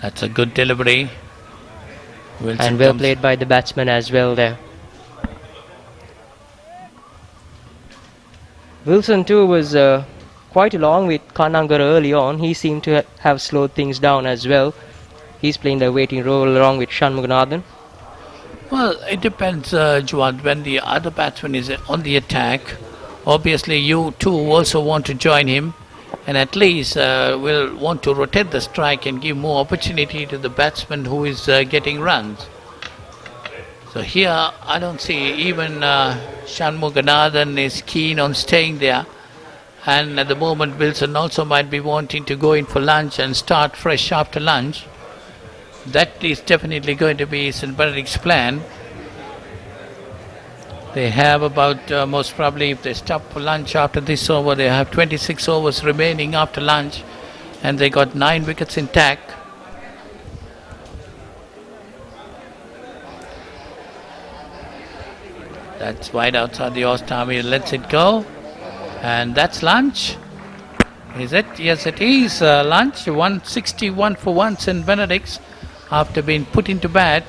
That's a good delivery. Wilson and well played by the batsman as well there. Wilson too was quite along with Kannangara early on. He seemed to have slowed things down as well. He's playing the waiting role along with Shanmuganathan. Well, it depends, Juad, when the other batsman is on the attack. Obviously, you too also want to join him and at least will want to rotate the strike and give more opportunity to the batsman who is getting runs. So here I don't see even Shanmuganathan is keen on staying there, and at the moment Wilson also might be wanting to go in for lunch and start fresh after lunch. That is definitely going to be St. Benedict's plan. They have about, most probably if they stop for lunch after this over, they have 26 overs remaining after lunch, and they got 9 wickets intact. That's wide outside the off-stump. Lets it go, and that's lunch. Is it? Yes, it is lunch. 161 for 1 St. Benedict's after being put into bat.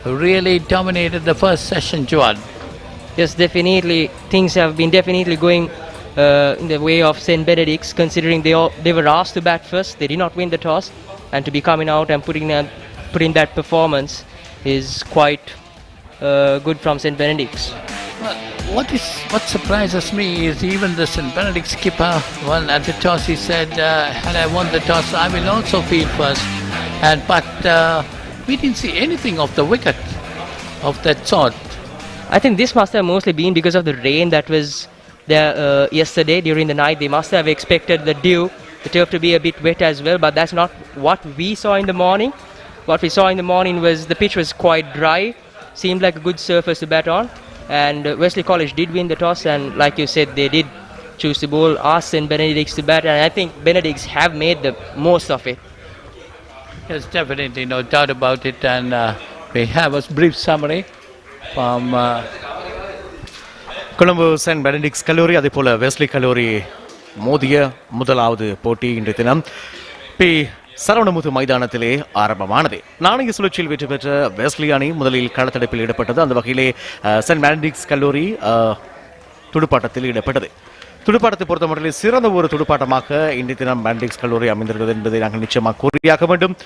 Really dominated the first session, Juad. Yes, definitely. Things have been definitely going in the way of St. Benedict's, considering they were asked to bat first. They did not win the toss, and to be coming out and putting that performance is quite good from St. Benedict's. Well, what surprises me is even the St. Benedict skipper, well, at the toss he said, had I won the toss, I will also field first. But we didn't see anything of the wicket of that sort. I think this must have mostly been because of the rain that was there yesterday during the night. They must have expected the turf to be a bit wet as well, but that's not what we saw in the morning. What we saw in the morning was the pitch was quite dry, seemed like a good surface to bat on, and Wesley College did win the toss, and like you said, they did choose to bowl, ask St. Benedict's to bat, and I think Benedict's have made the most of it. There's definitely no doubt about it, and we have a brief summary from Colombo St. Benedict's கல்லூரி அதேபோல Wesley கல்லூரி மோதிய முதலாவது போட்டி இன்றைய தினம் B Saravanamuthu மைதானத்திலே ஆரம்பமானது. நாணய சுழற்சியில் வெற்றி பெற்ற வெஸ்லி அணி முதலில் களத்தடுப்பில் ஈடுபட்டது. அந்த வகையிலே சென்ட் பெனடிக்ட்ஸ் கல்லூரி துடுப்பாட்டத்தில் ஈடுபட்டது. துடுப்பாட்டத்தை பொறுத்தமட்டில் சிறந்த ஒரு துடுப்பாட்டமாக இன்றைய தினம் பெனடிக்ட்ஸ் கல்லூரி அமைந்திருக்கிறது என்பதை நாங்கள் நிச்சயமாக கூறியாக வேண்டும்.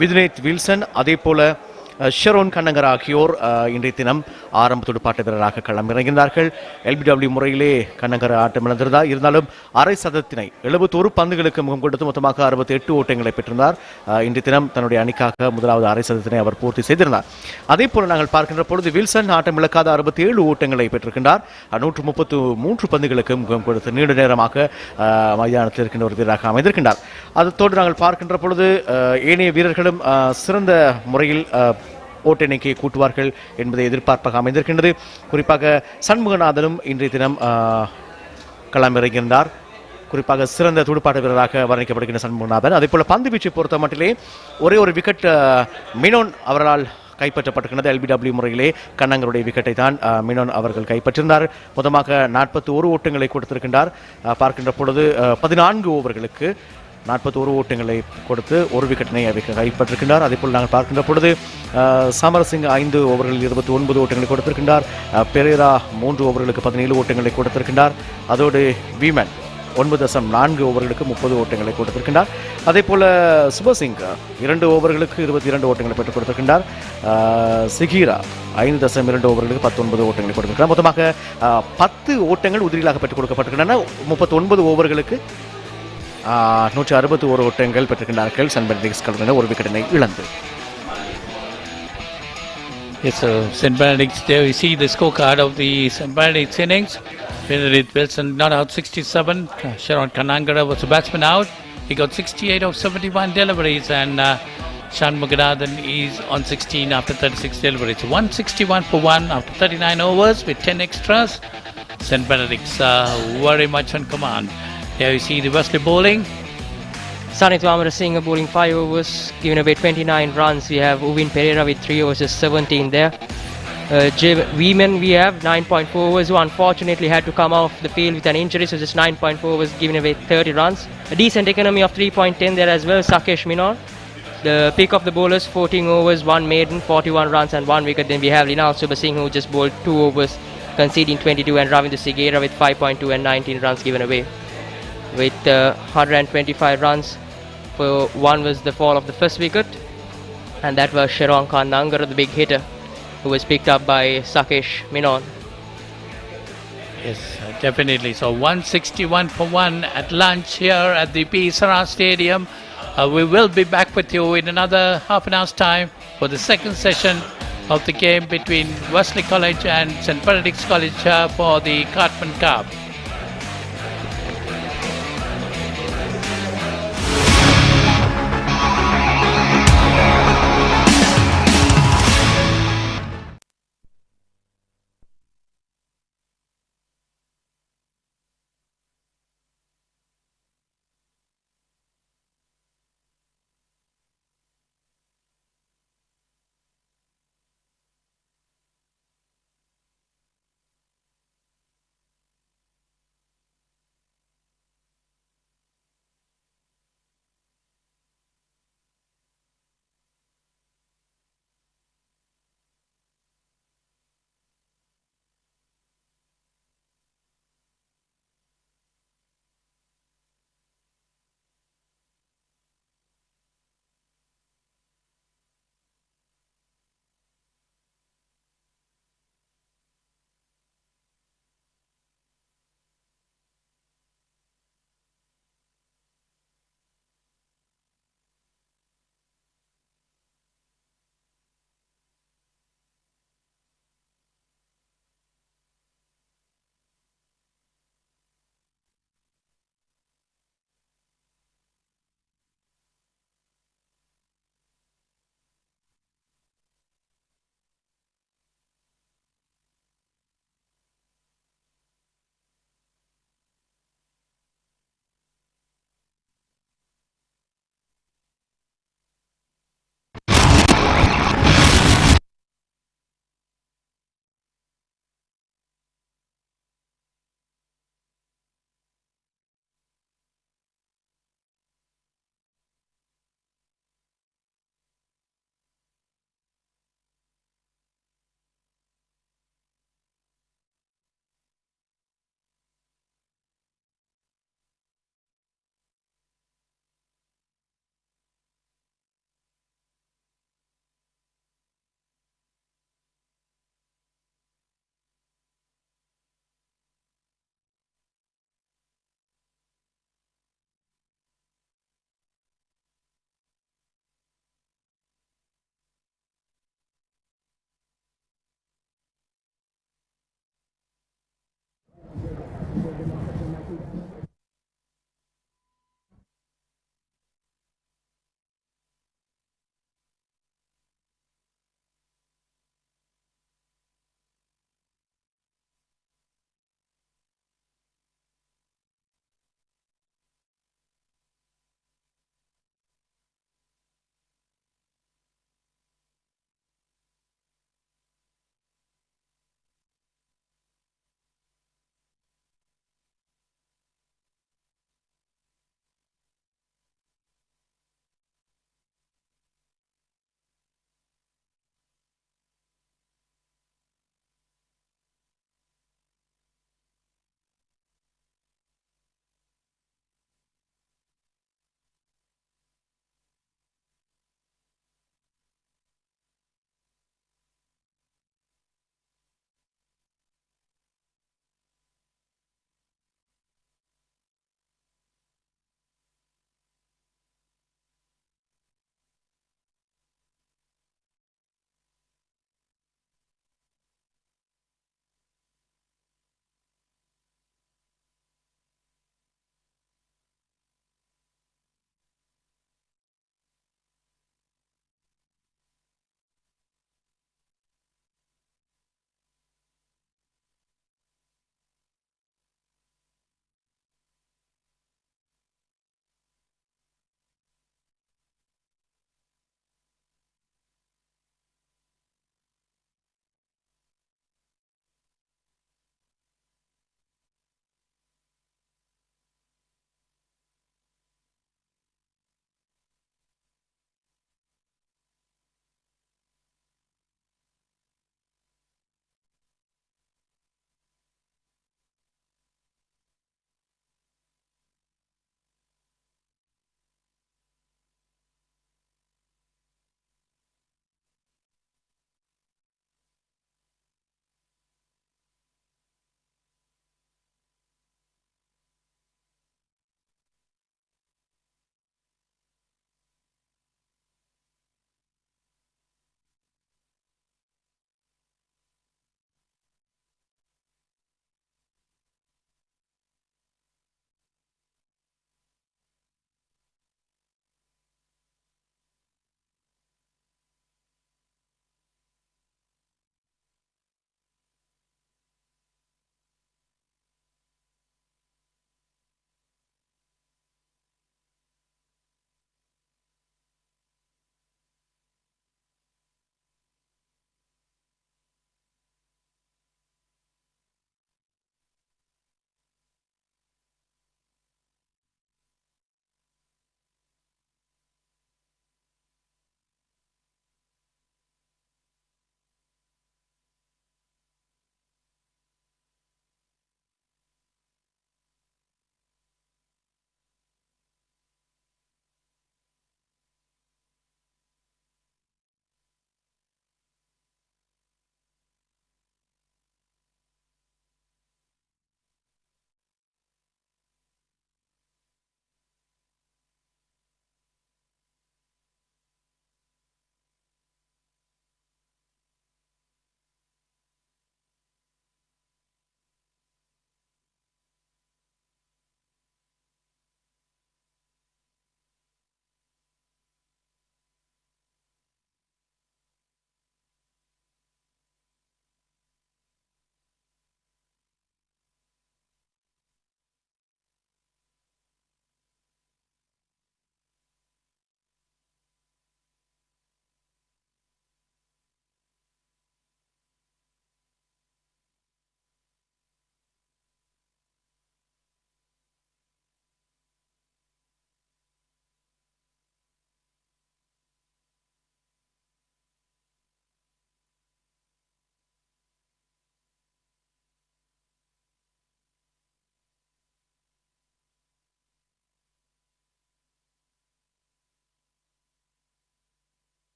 வித்னேத் வில்சன் அதேபோல ஷெரோன் கண்ணங்கர் ஆகியோர் இன்றைய தினம் ஆரம்ப துடுப்பாட்ட வீரராக களமிறங்கினார்கள். LBW முறையிலே கண்ணங்கர் ஆட்டம் இழந்திருந்தார். இருந்தாலும் அரை சதத்தினை 71 பந்துகளுக்கு முகம் கொடுத்து மொத்தமாக 68 ஓட்டங்களை பெற்றிருந்தார். இன்றைய தினம் தன்னுடைய அணிக்காக முதலாவது அரை சதத்தினை அவர் பூர்த்தி செய்திருந்தார். அதே போல நாங்கள் பார்க்கின்ற பொழுது வில்சன் ஆட்டம் இழக்காத 67 ஓட்டங்களை பெற்றிருக்கின்றார். 133 பந்துகளுக்கு முகம் கொடுத்து நீண்ட நேரமாக மைதானத்தில் இருக்கின்ற ஒரு வீரராக அமைந்திருக்கின்றார். அதோடு நாங்கள் பார்க்கின்ற பொழுது ஏனைய வீரர்களும் சிறந்த முறையில் ஓட்ட எண்ணிக்கையை கூட்டுவார்கள் என்பதை எதிர்பார்ப்பாக அமைந்திருக்கின்றது. குறிப்பாக சண்முகநாதனும் இன்றைய தினம் களமிறங்கியிருந்தார். குறிப்பாக சிறந்த துடுப்பாட்ட வீரராக வர்ணிக்கப்படுகின்ற சண்முகநாதன். அதே போல பந்து வீச்சை பொறுத்த மட்டிலே ஒரே ஒரு விக்கெட் மினோன் அவர்களால் கைப்பற்றப்பட்டிருக்கிறது. LBW முறையிலே கண்ணங்கருடைய விக்கெட்டை தான் மினோன் அவர்கள் கைப்பற்றியிருந்தார். மொத்தமாக 41 ஓட்டங்களை கொடுத்திருக்கின்றார். பார்க்கின்ற பொழுது 14 ஓவர்களுக்கு 41 ஓட்டங்களை கொடுத்து ஒரு விக்கெட்டினை கைப்பற்றிருக்கின்றார். அதேபோல் நாங்கள் பார்க்கின்ற பொழுது அமரசிங்க 5 ஓவர்களில் 29 ஓட்டங்களை கொடுத்திருக்கின்றார். பெரேரா 3 ஓவர்களுக்கு 17 ஓட்டங்களை கொடுத்திருக்கின்றார். அதோடு வீமன் 9.4 ஓவர்களுக்கு 30 ஓட்டங்களை கொடுத்திருக்கின்றார். அதே போல சுபசிங் 2 ஓவர்களுக்கு 22 ஓட்டங்களை பெற்றுக் கொடுத்திருக்கின்றார். சிகீரா 5.2 ஓவர்களுக்கு 19 ஓட்டங்களை கொடுத்திருக்கிறார். மொத்தமாக 10 ஓட்டங்கள் உதிரிகளாக பெற்றுக் கொடுக்கப்பட்டிருக்கின்றன. 39 ஓவர்களுக்கு 161 ஓட்டங்கள் பெற்றிருக்கின்றார்கள். சென்ட் பெனடிக்ட்ஸ் கல்லூரியினர் ஒரு விக்கெட்டினை இழந்து. Yes, so St. Benedict's, there we see the scorecard of the St. Benedict's innings. Benedict Wilson not out 67. Sharon Kanangara was the batsman out. He got 68 of 71 deliveries, and Shanmuganathan is on 16 after 36 deliveries. 161 for 1 after 39 overs with 10 extras. St. Benedict's very much on command. Here you see the Wesley bowling. Sanithu Amarasinghe bowling 5 overs, giving away 29 runs. We have Uvin Perera with 3 overs, 17 there. Weman we have 9.4 overs, who unfortunately had to come off the field with an injury, so just 9.4 overs, giving away 30 runs. A decent economy of 3.10 there as well. Shakesh Minon, the pick of the bowlers, 14 overs, 1 maiden, 41 runs and 1 wicket. Then we have Linal Subasinghe, who just bowled 2 overs, conceding 22, and Ravindu Sigera with 5.2 and 19 runs given away. With 125 runs, for 1 was the fall of the first wicket, and that was Sharon Kanangara, the big hitter, who was picked up by Shakesh Minon. Yes, definitely. So 161 for 1 at lunch here at the Sara Stadium. We will be back with you in another half an hour's time for the second session of the game between Wesley College and St. Benedict's College for the Cartman Cup.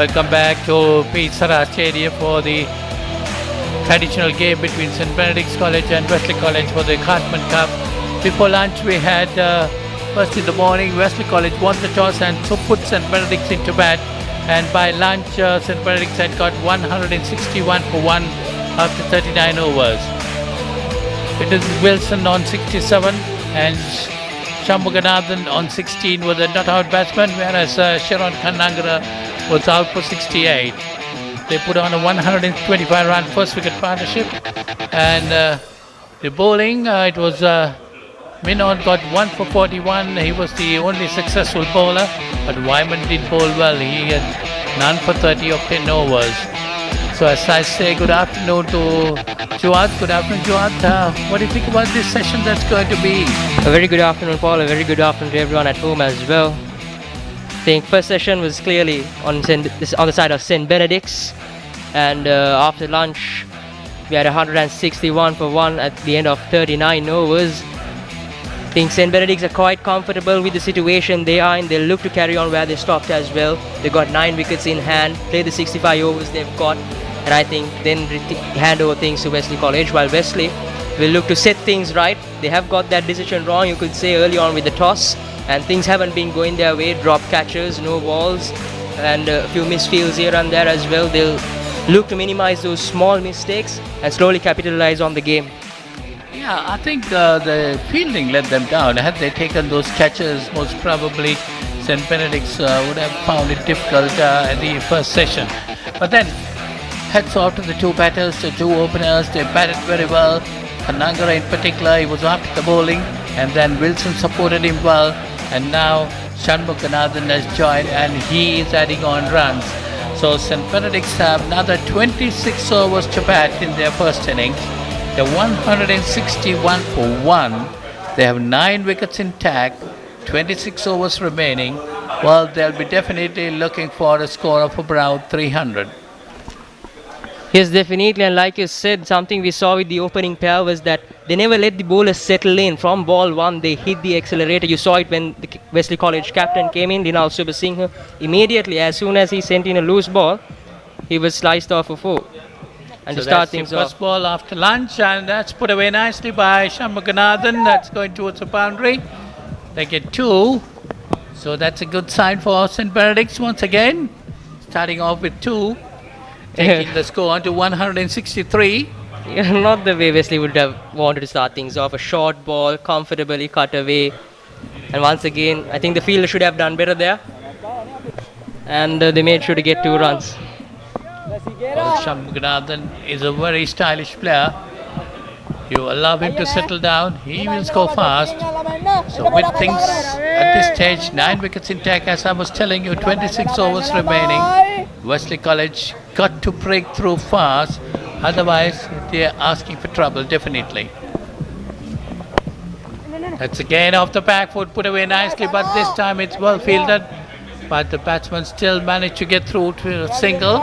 Welcome back to Sara Stadium for the traditional game between St. Benedict's College and Wesley College for the Cartman Cup. Before lunch we had, first in the morning, Wesley College won the toss and so put St. Benedict's into bat. And by lunch, St. Benedict's had got 161 for 1 after 39 overs. It is Wilson on 67 and Shammuganathan on 16 was a not-out batsman, whereas Sharon Kanangara was out for 68. They put on a 125-run first-wicket partnership. And the bowling, it was Minon got 1 for 41. He was the only successful bowler, but Vayaman did bowl well. He had none for 30 of 10 overs. So as I say, good afternoon to Chamath. Good afternoon, Chamath. What do you think about this session that's going to be? A very good afternoon, Paul. A very good afternoon to everyone at home as well. I think first session was clearly on the side of St. Benedict's, and after lunch we had 161 for 1 at the end of 39 overs. I think St. Benedict's are quite comfortable with the situation they are in. They'll look to carry on where they stopped as well. They got 9 wickets in hand, play the 65 overs they've got, and I think then hand over things to Wesley College, while Wesley will look to set things right. They have got that decision wrong, you could say, early on with the toss, and things haven't been going their way. Drop catches, no balls, and a few misfields here and there as well. They'll look to minimize those small mistakes and slowly capitalize on the game. Yeah, I think the fielding let them down. Had they taken those catches, most probably St. Benedict's would have found it difficult in the first session. But then, hats off to the two batters, the two openers. They batted very well. Kanangara in particular, he was after the bowling, and then Wilson supported him well. And now Shammuganathan has joined, and he is adding on runs. So St. Benedict's have another 26 overs to bat in their first innings. They're 161 for 1. They have 9 wickets intact, 26 overs remaining. Well, they'll be definitely looking for a score of around 300. Yes, definitely, and like you said, something we saw with the opening pair was that they never let the bowlers settle in. From ball 1, they hit the accelerator. You saw it when the Wesley College captain came in, Linal Subasinghe. Immediately, as soon as he sent in a loose ball, he was sliced off for 4. And So to start that's the things first off. ball after lunch, and that's put away nicely by Shammuganathan. That's going towards the boundary. They get 2. So that's a good sign for St. Benedict's once again. Starting off with 2. Taking the score on to 163. Yeah, not the way Wesley would have wanted to start things off. A short ball, comfortably cut away. And once again, I think the fielder should have done better there. And they made sure to get 2 runs. Well, Shammuganathan is a very stylish player. You allow him to settle down, he will score fast. So with things at this stage, 9 wickets intact, as I was telling you, 26 overs remaining. Wesley College got to break through fast, otherwise they are asking for trouble, definitely. That's again off the back foot, put away nicely, but this time it's well fielded. But the batsman still managed to get through to a single.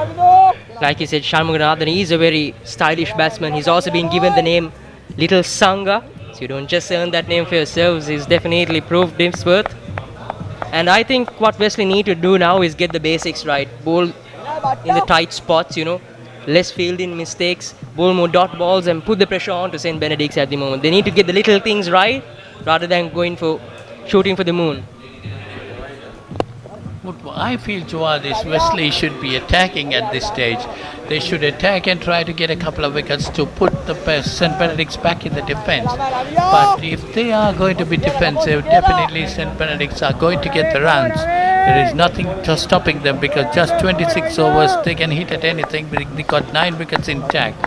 Like you said, Shammuganathan is a very stylish batsman. He's also been given the name Little Sanga. So you don't just earn that name for yourselves. He's definitely proved his worth. And I think what Wesley need to do now is get the basics right. Bowl in the tight spots, less fielding mistakes, bowl more dot balls and put the pressure on to St. Benedict's at the moment. They need to get the little things right rather than shooting for the moon. What I feel, Jawad, is Wesley should be attacking at this stage. They should attack and try to get a couple of wickets to put the St. Benedict's back in the defence. But if they are going to be defensive, definitely St. Benedict's are going to get the runs. There is nothing to stopping them because just 26 overs, they can hit at anything. They got 9 wickets intact.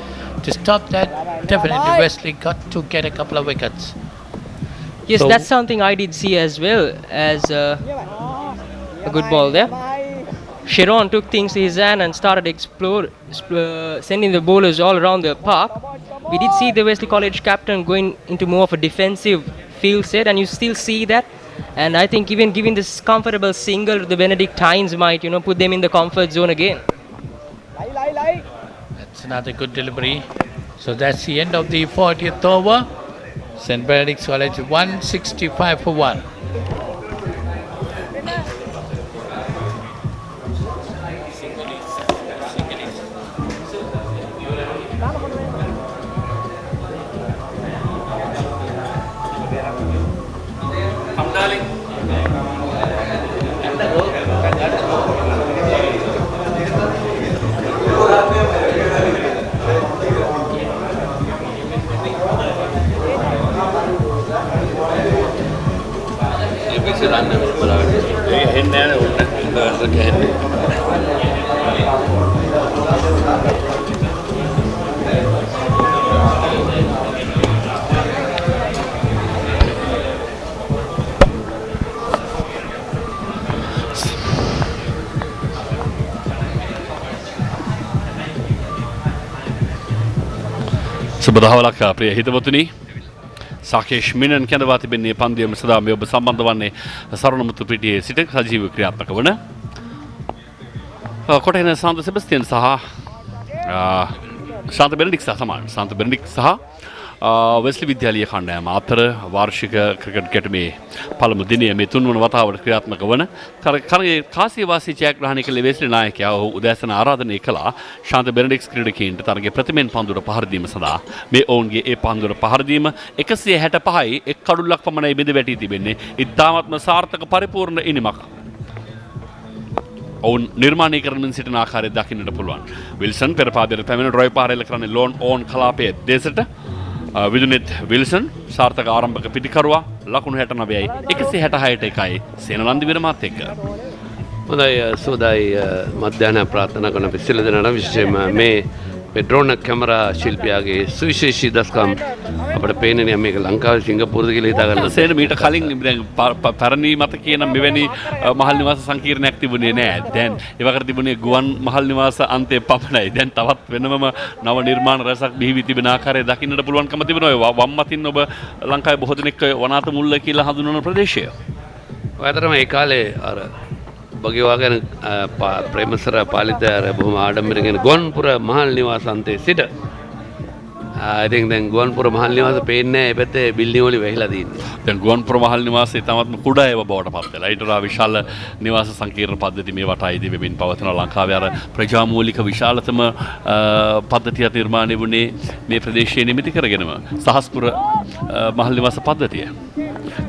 To stop that, definitely Wesley got to get a couple of wickets. Yes, that's something I did see as well as a good ball there. Sharon took things to his hand and started sending the bowlers all around the park. We did see the Wesley College captain going into more of a defensive field set, and you still see that. And I think even giving this comfortable single, the Benedictines might, put them in the comfort zone again. That's another good delivery. So that's the end of the 40th over. St. Benedict's College 165 for 1. සුබදහවලක් ප්‍රිය හිතවතුනි සාකේෂ් මිනන් කැඳවා තිබෙන්නේ පන්දියම සදා මේ ඔබ සම්බන්ධ වන්නේ සරණමුතු පිටියේ සිට සජීව ක්‍රියාත්මක වන කොටහෙන සාන්ත සෙබස්තියන් සහ ශාන්ත බෙනඩික් සහ සමාන ශාන්ත බෙනඩික් සහ වෙස්ලි විද්‍යාලීය කණ්ඩායම අතර වාර්ෂික ක්‍රිකට් ගැටුමේ පළමු දිනය මේ තුන්වන වතාවට ක්‍රියාත්මක වන කාසිය වාසී ජයග්‍රහණය කළ වෙස්ලි නායකයා ඔහු උදෑසන ආරාධනය කළා ශාන්ත බෙනඩික්ස් ක්‍රීඩකයින්ට තරගයේ ප්‍රථමයෙන් පන්දුර පහර දීම සඳහා මේ ඔවුන්ගේ ඒ පන්දුර පහර දීම 165යි එක් කඩුල්ලක් පමණයි බෙද වැටී තිබෙන්නේ ඉතාමත්ම සාර්ථක පරිපූර්ණ ඉනිමක් ඔවුන් නිර්මාණය කරමින් සිටින ආකාරය දකින්නට පුළුවන් විල්සන් පෙර පාදයට පැමිණ ඩ්‍රොයි පාරේල කරන්නේ ලෝන් ඕන් කලාපයේ දෙසට විදුනෙත් විල්සන් සාර්ථක ආරම්භක පිටිකරුවා ලකුණු 69යි 166ට 1යි සේනලන්දි විරමත් එක්ක හොඳයි සෝදායි මධ්‍යහන ප්‍රාර්ථනා කරන පිළිසෙල දෙනාට විශේෂයෙන්ම මේ ඩ්‍රෝන් කැමරා ශිල්පියාගේ සුවිශේෂී දස්කම් අපිට පේන්නේ මේක ලංකාවේ සිංගප්පූරුද කියලා හිතා ගන්න. සේන මීට කලින් දැන් පැරණි මත කියන මෙවැනි මහල් නිවාස සංකීර්ණයක් තිබුණේ නෑ. දැන් ඒවකට තිබුණේ ගුවන් මහල් නිවාස අන්තයේ පමණයි. දැන් තවත් වෙනම නව නිර්මාණ රසක් බිහි තිබෙන ආකාරය දකින්නට පුළුවන්කම තිබෙනවා. වම් අතින් ඔබ ලංකාවේ බොහෝ දෙනෙක් වනාත මුල්ල කියලා හඳුන්වන ප්‍රදේශය. ඔය අතරම ඒ කාලේ අර බගේවාගෙන ප්‍රේමසර පාලිත බොහොම ආඩම්බරගෙන ගුවන්පුර මහල් නිවාස අන්තයේ සිට ඉතින් දැන් ගුවන්පුර මහල් නිවාස පේන්නේ නැහැ. ඒ පැත්තේ බිල්ඩින් වල වැහිලා තියෙන්නේ. දැන් ගුවන්පුර මහල් නිවාසයේ තමත්ම කුඩා ඒවා බවට පත් වෙලා. ඊට වඩා විශාල නිවාස සංකීර්ණ පද්ධති මේ වටා ඉදි වෙමින් පවතින ලංකාවේ අර ප්‍රජාමූලික විශාලතම පද්ධතිය නිර්මාණය වුණේ මේ ප්‍රදේශයේ නිමිති කරගෙනම සහස්පුර මහල් නිවාස පද්ධතිය.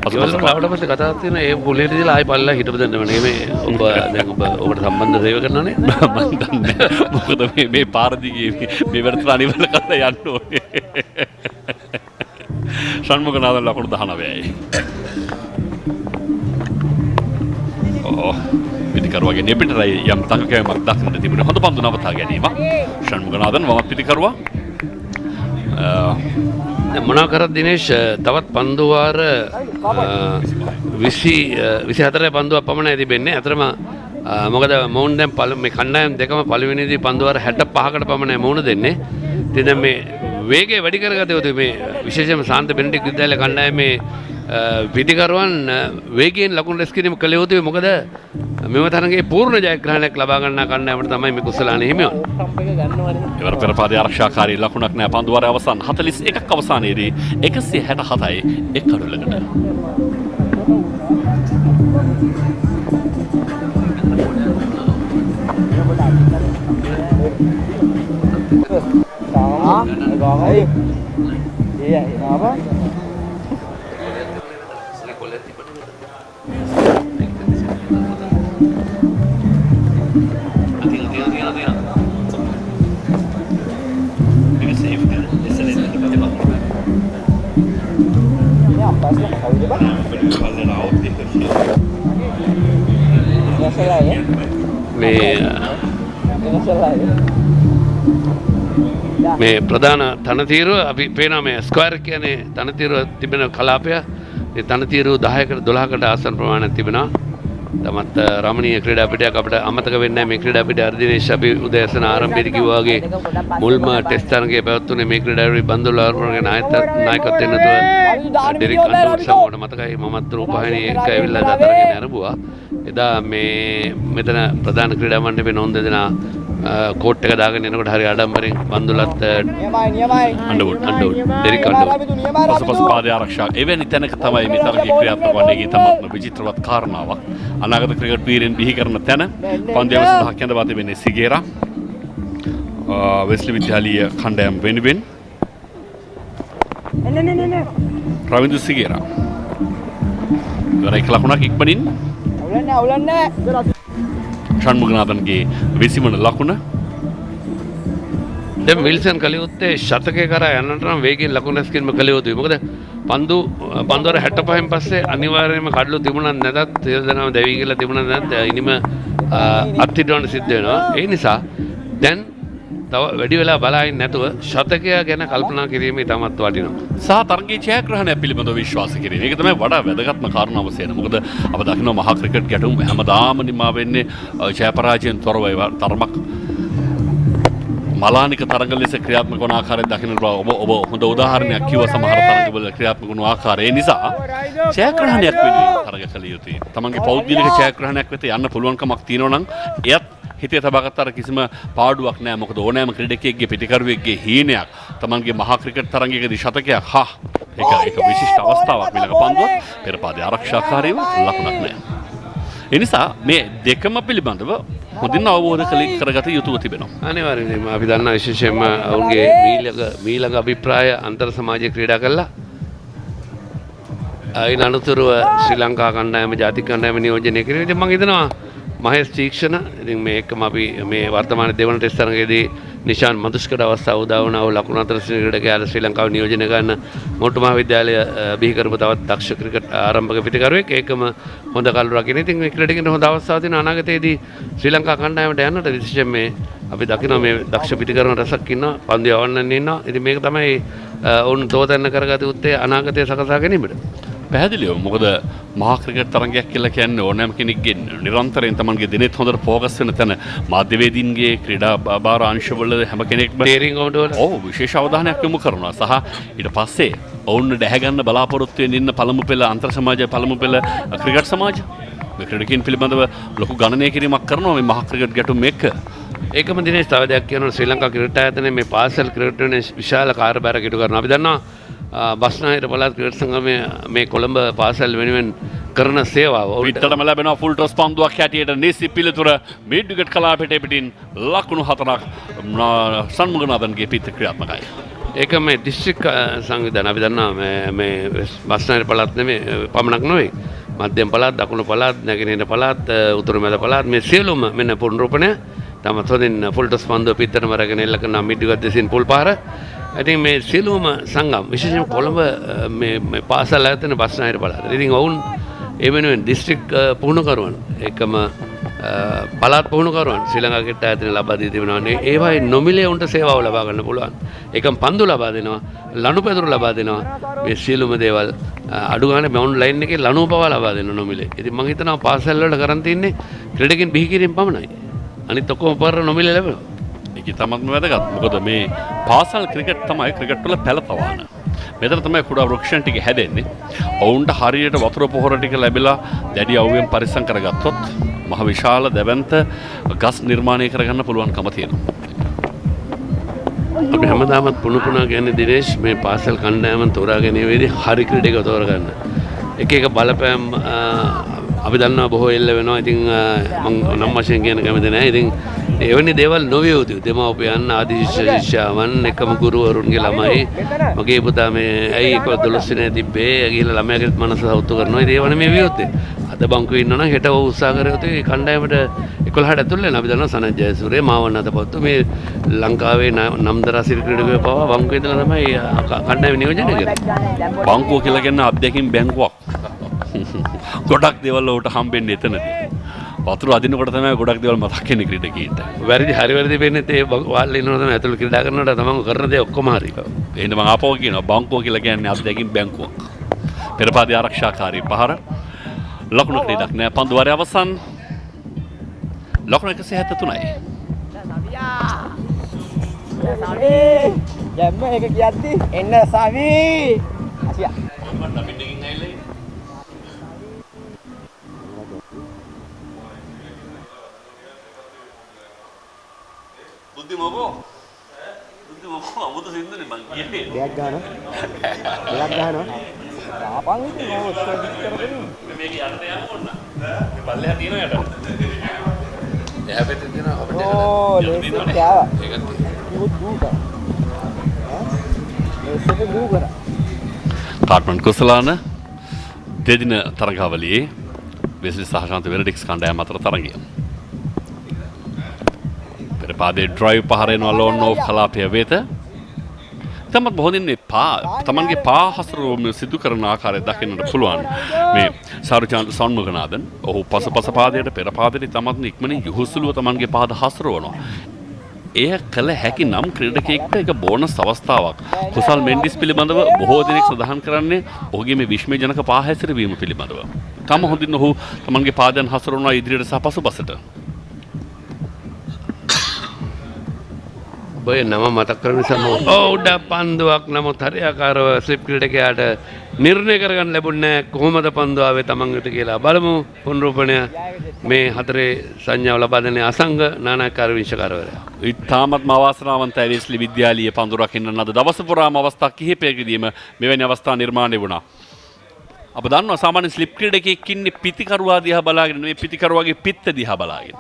ලාවට පස්සේ කතා තියෙන ඒ පොලේට දාලා ආයි පල්ලා හිටපු දෙන්න මේ ඔබ දැන් ඔබට සම්බන්ධ සේව කරනවනේ මම දන්නේ මොකද මේ පාර දිගේ මේ වැඩ අනිවල කරලා යන්න ඕනේ ෂණ්මුගනාഥන් ලකුණු 19යි පිටිකරුවාගේ නෙපිටරයි යම් තකකෑමක් දක්නට තිබුණේ හොඳ පන්දු නවතා ගැනීම ෂණ්මුගනාഥන් වමත් පිටිකරුවා මොනවා කරත් දිනේෂ් තවත් පන්දු වාර 24 පන්දුවක් පමණයි තිබෙන්නේ. අතරම මොකද මොවුන් දැන් මේ කණ්ඩායම් දෙකම පළවෙනිදී පන්දු වාර 65කට පමණයි මොවුන් දෙන්නේ. ඉතින් දැන් මේ වේගය වැඩි කරගත යුතුයි මේ විශේෂයෙන්ම සාන්ත බෙනඩික් විද්‍යාලය කණ්ඩායමේ පිටිකරුවන් වේගයෙන් ලකුණු රැස් කිරීම කළ යුතුයි. මොකද මෙම තරගයේ පූර්ණ ජයග්‍රහණයක් ලබා ගන්නා කණ්ඩායමට තමයි මේ කුසලානේ හිමි වන්නේ. ඉවර පෙරපාදේ ආරක්ෂාකාරී ලකුණක් නැහැ. පන්දු වාරයේ අවසන් 41ක් අවසානයේදී 167යි එක් කඩුල්ලකට. මේ ප්‍රධාන තනතිරුව අපි පේනවා මේ ස්ක්වයර් කියන්නේ තනතිරුව තිබෙන කලාපය. මේ තනතිරුව 10කට 12කට ආසන්න ප්‍රමාණයක් තිබෙනවා. තමත් රමණීය ක්‍රීඩා පිටයක් අපිට අමතක වෙන්නේ නැහැ. මේ ක්‍රීඩා පිටය අර්ධිනේෂ් අපි උදෑසන ආරම්භයේදී කිව්වා වගේ මුල්ම ටෙස්ට් තරගයේ පැවැත්වුණේ මේ ක්‍රීඩාවේ බන්දුල ආරම්භයේ නායකත්වයෙන් නැතුව ඩෙරික් අන්ඩර්වුඩ් සමෝඩ මතකයි මමත් රූපවාහිනිය එක ඇවිල්ලා දාතරගෙන ආරම්භුවා. එදා මේ මෙතන ප්‍රධාන ක්‍රීඩා මණ්ඩපේ නොන් දෙදෙනා කෝට් එක දාගෙන එනකොට හරි ආඩම්බරෙන් බන්දුලත් අන්ඩර්වුඩ් ඩෙරික් අන්ඩර්වුඩ් පසුපස පාදේ ආරක්ෂා එවැනි තැනක තමයි මේ තරගයේ ක්‍රියාත්මක වන්නේ. ඒ තමත්ම විචිත්‍රවත් කාරණාවක්. අනාගත ක්‍රිකට් වීරයන් බිහි කරන තැන පන්දියම සඳහා කැඳවා තිබෙන්නේ සිගේරා වෙස්ලි විද්‍යාලීය කණ්ඩායම වෙනුවෙන් රවින්දු සිගේරා ඉවරයි ලකුණක් ඉක්මනින් අවුලන්නේ ෂණ්මුගනාഥන්ගේ 20 වන ලකුණ. දැන් විල්සන් කලියුත්තේ ශතකය කරා යන්නට නම් වේගයෙන් ලකුණු රැස් කිරීම කළ යුතුයි. මොකද පන්දුවර 65න් පස්සේ අනිවාර්යයෙන්ම කඩලු තිබුණත් නැතත් සියලු දෙනාම දැවි කියලා තිබුණත් නැත් ඉනිම අත්හිටවන්න සිද්ධ වෙනවා. ඒ නිසා දැන් තව වැඩි වෙලා බලහින් නැතුව ශතකය ගැන කල්පනා කිරීම ඉතාමත් වටිනවා. සහ තරගයේ ඡායාග්‍රහණය පිළිබඳව විශ්වාස කිරීම. ඒක තමයි වඩා වැදගත්ම කාරණාව සේන. මොකද අප දකිනවා මහා ක්‍රිකට් ගැටුම් හැමදාම නිමා වෙන්නේ ඡායා පරාජයෙන් තොරව තරමක් මලානික තරඟ ලෙස ක්‍රියාත්මක වන ආකාරය දකින්න ඔබ හොඳ උදාහරණයක් කිව්ව සමහර තරඟවල ක්‍රියාත්මක වන ආකාරය නිසා ඡායාග්‍රහණයක් වෙනුවෙන් තරඟ කළ යුතුයි. තමන්ගේ පෞද්ගලික ඡායාග්‍රහණයක් වෙත යන්න පුළුවන්කමක් තියෙනවා නම් එයත් හිතේ තබාගත්ත අර කිසිම පාඩුවක් නැහැ. මොකද ඕනෑම ක්‍රීඩකයෙක්ගේ පිටිකරුවෙක්ගේ හීනයක් තමන්ගේ මහා ක්‍රිකට් තරඟයකදී ශතකයක් ඒක විශිෂ්ට අවස්ථාවක් මිලක පන්දුවක් පෙරපාදේ ආරක්ෂාකාරීව ලකුණක් නැහැ. ඒ නිසා මේ දෙකම පිළිබඳව හොඳින් අවබෝධ කරගත යුතුව තිබෙනවා. අනිවාර්යයෙන්ම අපි දන්නා විශේෂයෙන්ම ඔවුන්ගේ මීළඟ අභිප්‍රාය අන්තර් සමාජීය ක්‍රීඩා කළා. අයින් අනුතුරුව ශ්‍රී ලංකා කණ්ඩායම ජාතික කණ්ඩායම නියෝජනය කිරීම. ඉතින් මම හිතනවා මහේෂ් තීක්ෂණ ඉතින් මේකම අපි මේ වර්තමාන දෙවන ටෙස්ට් තරගයේදී නිශාන් මදුස්කඩ අවස්ථාව උදා වුණා. ඔහු ලකුණු අතර ක්‍රීඩකයාට ශ්‍රී ලංකාව නියෝජනය කරන මොට්ටු මහාවිද්‍යාලය බිහි කරපු තවත් දක්ෂ ක්‍රිකට් ආරම්භක පිටිකරුවෙක්. ඒකම හොඳ කළු රකින්න. ඉතින් මේ ක්‍රීඩකයන්ට හොඳ අවස්ථාවක් තියෙන අනාගතයේදී ශ්‍රී ලංකා කණ්ඩායමට යන්නට විශේෂයෙන් මේ අපි දකිනවා මේ දක්ෂ පිටිකරුවන් රසක් ඉන්නවා. පන්දු යවන්නන් ඉන්නවා. ඉතින් මේක තමයි ඔවුන් තෝතැන්න කරගත යුත්තේ අනාගතය සකසා ගැනීමට. පැහැදිලිව මොකද මහා ක්‍රිකට් තරගයක් කියලා කියන්නේ ඕනෑම කෙනෙක්ගේ නිරන්තරයෙන් තමන්ගේ දිනෙත් හොඳට ફોකස් වෙන තැන මාධ්‍යවේදීන්ගේ ක්‍රීඩා බාර අංශවල හැම කෙනෙක්ම ටීරින් කමිටුවල විශේෂ අවධානයක් යොමු කරනවා. සහ ඊට පස්සේ ඔවුන් දැහැ ගන්න බලාපොරොත්තු වෙන ඉන්න පළමු පෙළ අන්තර් සමාජය පළමු පෙළ ක්‍රිකට් සමාජය මේ ක්‍රීඩකයන් පිළිබඳව ලොකු ගණනය කිරීමක් කරනවා මේ මහා ක්‍රිකට් ගැටුම් එක්ක. ඒකම දිනේ තව දෙයක් කියනවා ශ්‍රී ලංකා ක්‍රිකට් ආයතනයේ මේ පාසල් ක්‍රිකට් වෙන විශාල කාර්යභාරයක් ඉටු කරනවා. අපි දන්නවා බස්නාහිර පළාත් ක්‍රිකට් සංගමය මේ කොළඹ පාසල් වෙනුවෙන් කරන සේවාව විතරම ලැබෙනවා ෆුල් ටොස් පන්දුවක් හැටියට නිසි පිළිතුර මිඩ්විකට් කලාපයට පිටින් ලකුණු 4ක් සන්මුගනාഥන්ගේ පිට ක්‍රියාත්මකයි. ඒක මේ දිස්ත්‍රික් සංවිධාන අපි දන්නවා මේ බස්නාහිර පළාත් නෙමෙයි පමණක් නෙවෙයි මධ්‍යම පළාත් දකුණු පළාත් නැගෙනහිර පළාත් උතුරු මැද පළාත් මේ සියලුම මෙන්න පුනරුපණය තමත් හොඳින් ෆුල් ටොස් පන්දුව පිටතම රැගෙන එල්ල කරන මිඩ්විකට් දෙසින් පුල් පාර. ඉතින් මේ සියලුම සංගම් විශේෂයෙන් කොළඹ මේ පාසල් ආයතන බස්නාහිර පළාත. ඉතින් ඔවුන් ඒ වෙනුවෙන් දිස්ත්‍රික් පුහුණුකරුවන් එකම පළාත් පුහුණුකරුවන් ශ්‍රී ලංකා ක්‍රිකට් ආයතන ලබා දී තිබෙනවා. ඒවයි නොමිලේ උන්ට සේවාව ලබා ගන්න පුළුවන්. ඒකම පන්දු ලබා දෙනවා, ලනුපැදුරු ලබා දෙනවා. මේ සියලුම දේවල් අඩු ගන්න මේ ඔන්ලයින් එකේ ලනුව පවා ලබා දෙනවා නොමිලේ. ඉතින් මම හිතනවා පාසල් වල කරන් තින්නේ ක්‍රීඩකින් බිහි කිරීම පමණයි. අනිත් ඔක්කොම පර නොමිලේ ලැබෙනවා. ඒක තමත්ම වැදගත්. මොකද මේ පාසල් ක්‍රිකට් තමයි ක්‍රිකට් වල පළපවාන. මෙතන තමයි කුඩා වෘක්ෂන් ටික හැදෙන්නේ. ඔවුන්ට හරියට වතුර පොහොර ටික ලැබිලා දැඩි අවුවෙන් පරිස්සම් කරගත්තොත් මහ විශාල දැවැන්ත ගස් නිර්මාණය කරගන්න පුළුවන්කම තියෙනවා. අපි හැමදාමත් පුණුපුණා කියන්නේ දිනේෂ් මේ පාසල් කණ්ඩායම තෝරා ගැනීමේදී හරි ක්‍රීඩක තෝරගන්න. එක එක බලපෑම් අපි දන්නවා බොහෝ එල්ල වෙනවා. ඉතින් මම නම් වශයෙන් කියන කැමති නැහැ. ඉතින් එවැනි දේවල් නොවිය යුතුයි. දෙමව්පියන් ආදි ශිෂ්‍යයන් එකම ගුරුවරුන්ගේ ළමයි මගේ පුතා මේ ඇයි 12 වෙනි තිබ්බේ ගිහලා ළමයාගේ මනස සෞතු කරනවා. ඉතින් ඒව නෙමෙයි වියොත්තේ. අද බංකුවේ ඉන්නවනම් හෙට ඔව් උත්සාහ කරයොත් ඒ කණ්ඩායමට 11ට ඇතුල් වෙනවා. අපි දන්නවා සනත් ජයසූරිය මාවන්න අතපොත්තු මේ ලංකාවේ නම්දරා සිරි ක්‍රීඩකයෝ පවා බංකුවේ ඉඳලා තමයි කණ්ඩායම නියෝජනය කරන්නේ. බංකුව කියලා කියන්නේ අධ්‍යක්ෂින් බැංකුවක්. ගොඩක් දේවල් වලට හම්බෙන්නේ එතනදී. වතුර අදිනකොට තමයි ගොඩක් දේවල් මතක් වෙන්නේ ක්‍රීඩකීන්ට. වැරදි හරි වැරදි වෙන්නේ ඒ වාල්ලේ ඉන්නකොට තමයි ඇතුළේ ක්‍රීඩා කරනකොට තමන් කරන දේ ඔක්කොම හරි. එහෙනම් මම ආපහු කියනවා බංකුව කියලා කියන්නේ අධ්‍යක්ෂින් බැංකුවක්. පෙරපාදේ ආරක්ෂාකාරී පහර ලකුණු ක්‍රීඩක් නෑ. පන්දු වාරය අවසන්. ලකුණු 173යි. යම්ම එක කියද්දි එන්න සවි. අසියා. බුද්ධි මොකෝ? බුද්ධි මොකෝ අමුතු සින්දුනේ මං කියන්නේ. දෙයක් ගන්නවා. දෙයක් ගන්නවා. ආපන් ඉතින් මම ස්කෝඩ් කරගෙන. මේක යන්න යන්න ඕන. මේ පල්ලෙහා තියෙනවා යට. එහා පැත්තේ තියෙනවා අපිට. ඕ ලේසියෙන් ආවා. ඒකත් දුක. ලේසියෙන් දුක කරා. කාට්මන් කුසලාන දෙදින තරගාවලියේ වෙස්ලි සහ ශාන්ත වෙනඩික්ස් කණ්ඩායම් අතර තරගය. පෙර පාදයේ ඩ්‍රයිව් පහර එනවා ලෝන් ඕෆ් කලාපය වෙත. තමත් බොහෝදින් මේ තමන්ගේ පා හසුරුවම සිදු කරන ආකාරය දකින්නට පුළුවන්. මේ සාරුචාන්ත සම්මුඛනාදන් ඔහු පසුපස පාදයට පෙර පාදයට තමත් ඉක්මනින් යහුසුලුව තමන්ගේ පාද හසුරවනවා. එය කළ හැකි නම් ක්‍රීඩකයෙක්ට එක බෝනස් අවස්ථාවක්. කුසල් මෙන්ඩිස් පිළිබඳව බොහෝ දෙනෙක් සඳහන් කරන්නේ ඔහුගේ මේ විශ්මයජනක පා හැසිරවීම පිළිබඳව. තම හොඳින් ඔහු තමන්ගේ පාදයන් හසුරවනවා ඉදිරියට සහ පසුපසට. ඔය නම මතක් කරන නිසා උඩ පන්දුවක් නමුත් හරියාකාරව ස්ලිප් ක්‍රීඩකයාට නිර්ණය කරගන්න ලැබුණේ කොහොමද පන්දුව ආවේ තමන් වෙත කියලා බලමු. පුනරූපණය මේ හතරේ සංඥාව ලබා දෙන්නේ අසංග නානාකාර විනිශ්චයකාරවරයා. ඉතාමත්ම අවාසනාවන්තයි වෙස්ලි විද්‍යාලීය පන්දු රකින්න අද දවස පුරාම අවස්ථා කිහිපයකදීම මෙවැනි අවස්ථා නිර්මාණය වුණා. අප දන්නවා සාමාන්‍ය ස්ලිප් ක්‍රීඩකයෙක් ඉන්නේ පිතිකරුවා දිහා බලාගෙන මේ පිතිකරුවාගේ පිත්ත දිහා බලාගෙන.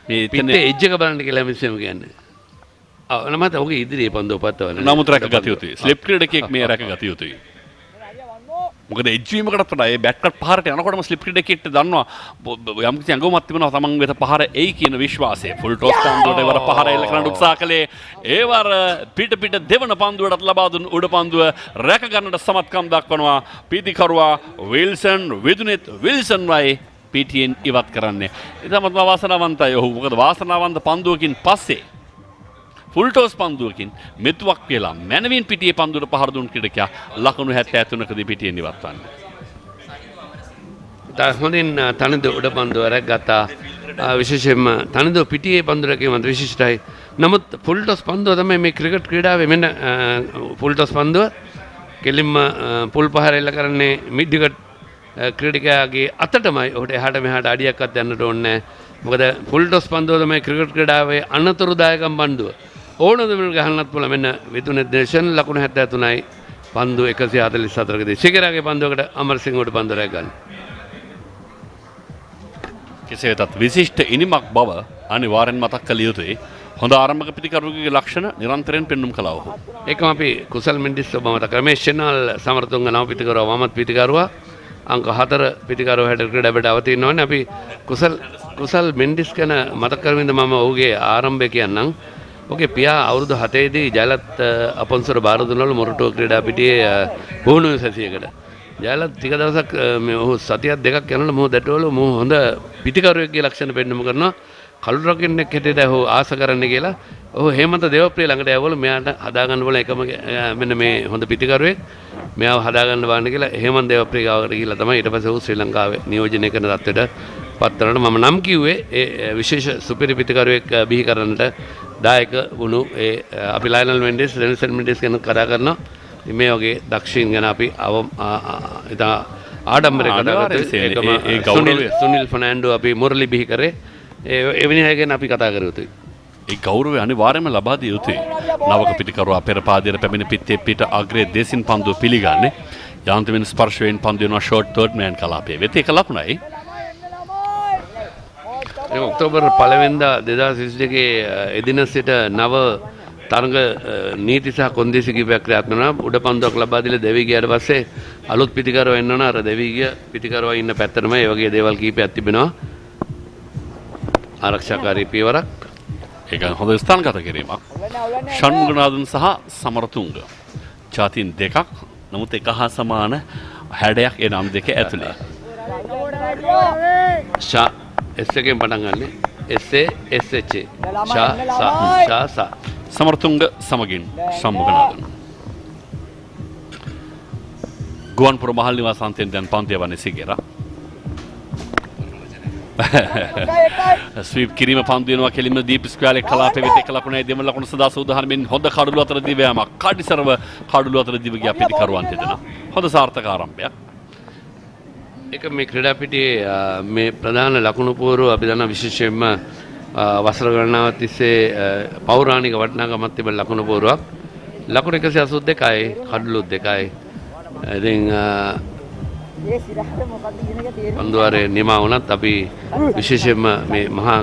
මේ පිත්තේ එජ් එක බලන්න කියලා මිස්සෙම කියන්නේ. නමත ඔහුගේ ඉදිරියේ පන්දුව පත්වන. නමුත් රැක ගත යුතුයි. ස්ලිප් ක්‍රීඩකයෙක් මේ රැක ගත යුතුයි. මොකද එජ්වීමකටත් වඩා ඒ බැට්කට් පහරට යනකොටම ස්ලිප් ක්‍රීඩකයෙක්ට දන්නවා යම් කිසි අඟුමක් තිබෙනවා තමන් වෙත පහර එයි කියන විශ්වාසය. ෆුල් ටොස් පන්දුවට ඒවර පහර එල්ල කරන්න උත්සාහ කළේ. ඒවර පිට දෙවන පන්දුවටත් ලබා දුන් උඩ පන්දුව රැක ගන්නට සමත්කම් දක්වනවා. පිතිකරුවා විල්සන් විදුනෙත් විල්සන් වයි පිටියෙන් ඉවත් කරන්නේ. ඉතාමත් වාසනාවන්තයි ඔහු. මොකද වාසනාවන්ත පන්දුවකින් පස්සේ ෆුල් ටොස් පන්දුවකින් මෙතුවක් කියලා මැනවින් පිටියේ පන්දුවට පහර දුන් ක්‍රීඩකයා ලකුණු 73කදී පිටියෙන් ඉවත් වන්නේ. හොඳින් තනිද උඩ පන්දුව රැග්ගත්තා. විශේෂයෙන්ම තනිද පිටියේ පන්දුවකම විශිෂ්ටයි. නමුත් ෆුල් ටොස් පන්දුව තමයි මේ ක්‍රිකට් ක්‍රීඩාවේ මෙන්න ෆුල් ටොස් පන්දුව කෙලින්ම පුල් පහර එල්ල කරන්නේ මිඩ් විකට් ක්‍රීඩකයාගේ අතටමයි. ඔහුට එහාට මෙහාට අඩියක්වත් යන්නට ඕනේ නැහැ. මොකද ෆුල් ටොස් පන්දුව තමයි ක්‍රිකට් ක්‍රීඩාවේ අනතුරුදායකම් පන්දුව. ඕනද මිනිත් ගහන්නත් පුළුවන්. මෙන්න විතුනේ දේශන් ලකුණු 73යි පන්දුව 144කදී. සිගරාගේ පන්දුවකට අමරසිංහට පන්දුව රැග ගන්න. කෙසේ වෙතත් විශිෂ්ට ඉනිමක් බව අනිවාර්යෙන් මතක් කළ යුතුයි. හොඳ ආරම්භක පිතිකරුවෙකුගේ ලක්ෂණ නිරන්තරයෙන් පෙන්눔 කළා ඔහු. ඒකම අපි කුසල් මෙන්ඩිස් ඔබ මතක් කරා. මේ ෂෙනල් සමරතුංග නව පිතිකරුවා වමත් පිතිකරුවා අංක 4 පිතිකරුවා හැට ක්‍රීඩාවට අවතීනවන්නේ. අපි කුසල් මෙන්ඩිස් ගැන මතක් කරමින්ද මම ඔහුගේ ආරම්භය කියන්නම්. ඔහුගේ පියා අවුරුදු 7 දී ජයලත් අපොන්සර බාර දුන්නලු මොරටුව ක්‍රීඩා පිටියේ පුහුණුව සැසියකට. ජයලත් ටික දවසක් මේ ඔහු සතියක් දෙකක් යනකොට මොහු දැටවලු මොහු හොඳ පිතිකරුවෙක්ගේ ලක්ෂණ පෙන්වන්න කරනවා. කළු රකින්නෙක් හැටියට ඔහු ආස කරන්නේ කියලා. ඔහු හේමන්ත දේවප්‍රිය ළඟට යවවලු මෙයාට හදාගන්න බල එකම මෙන්න මේ හොඳ පිතිකරුවෙක් මෙයාව හදාගන්න බාන්න කියලා හේමන්ත දේවප්‍රිය ගාවට ගිහිල්ලා තමයි ඊට පස්සේ ඔහු ශ්‍රී ලංකාවේ නියෝජනය කරන තත්ත්වයට පත් කරනකොට මම නම් කිව්වේ ඒ විශේෂ සුපිරි පිතිකරුවෙක් බිහි කරන්නට දායක වුණු ඒ අපි ලයනල් මෙන්ඩිස් රෙන්සන් මෙන්ඩිස් ගැන කතා කරනවා. මේ වගේ දක්ෂින් ගැන අපි ඉතා ආඩම්බරයෙන් කතා කරලා ඒකම සුනිල් ෆර්නෑන්ඩෝ අපි මුරලි බිහි කරේ. එවැනි අය ගැන අපි කතා කර යුතුයි. ඒ ගෞරවය අනිවාර්යයෙන්ම ලබා දිය යුතුයි. නවක පිටිකරුවා පෙර පාදයට පැමිණ පිත්තේ පිට අග්‍රයේ දෙසින් පන්දුව පිළිගන්නේ. යාන්ත්‍රයෙන් ස්පර්ශයෙන් පන්දු වෙනවා ෂෝට් තර්ඩ් මෑන් කලාපයේ. වෙත එක ලකුණයි. ඔක්තෝබර් 1 වෙනිදා 2022 එදින සිට නව තරඟ නීති සහ කොන්දේසි කිහිපයක් ක්‍රියාත්මක වෙනවා. උඩ පන්දුවක් ලබා දීලා දෙවි ගියාට පස්සේ අලුත් පිටිකරුවා එන්න ඕන. අර දෙවි ගිය පිටිකරුවා ඉන්න පැත්තටම ඒ වගේ දේවල් කිහිපයක් තිබෙනවා. ආරක්ෂාකාරී පියවරක්. ඒක හොඳ ස්ථානගත කිරීමක්. ෂණ්මුගනාදන් සහ සමරතුංග. ජාතීන් දෙකක්. නමුත් එක හා සමාන හැඩයක් ඒ නම් දෙක ඇතුලේ. ෂා එස් එකෙන් පටන් ගන්න. එස් එස් එච් ෂා සමරතුංග සමගින් ෂණ්මුගනාදන්. ගුවන්පුර මහල් නිවාසාන්තයෙන් දැන් පන්තිය වන්නේ සිගේරා. ස්වීප් කිරීම පන්දු වෙනවා කෙලින්ම දීප් ස්ක්වයර් එක කලාපේ වෙත එක ලකුණයි දෙවන ලකුණ සදා සූදානම්ෙන් හොඳ කඩළු අතර දිව යාමක් කඩිසරව කඩළු අතර දිව ගියා පිටිකරුවන් දෙදෙනා. හොඳ සාර්ථක ආරම්භයක්. ඒක මේ ක්‍රීඩා පිටියේ මේ ප්‍රධාන ලකුණු පුවරුව අපි දන්නා විශේෂයෙන්ම වසර ගණනාවක් තිස්සේ පෞරාණික වටිනාකමක් තිබෙන ලකුණු පුවරුවක්. ලකුණු 182යි කඩළු 2යි. ඉතින් පන්දුවාරේ නිමා වුණත් අපි විශේෂයෙන්ම මේ මහා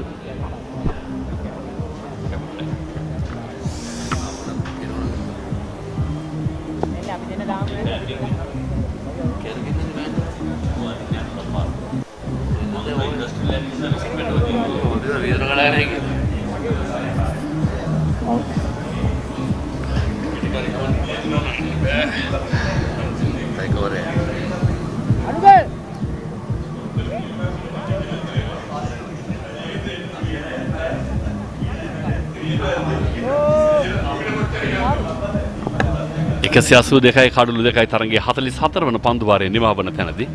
එකසිය අසූ දෙකයි කඩුළු දෙකයි තරගේ 44 වන පන්දුවාරයේ නිමාවන තැනදී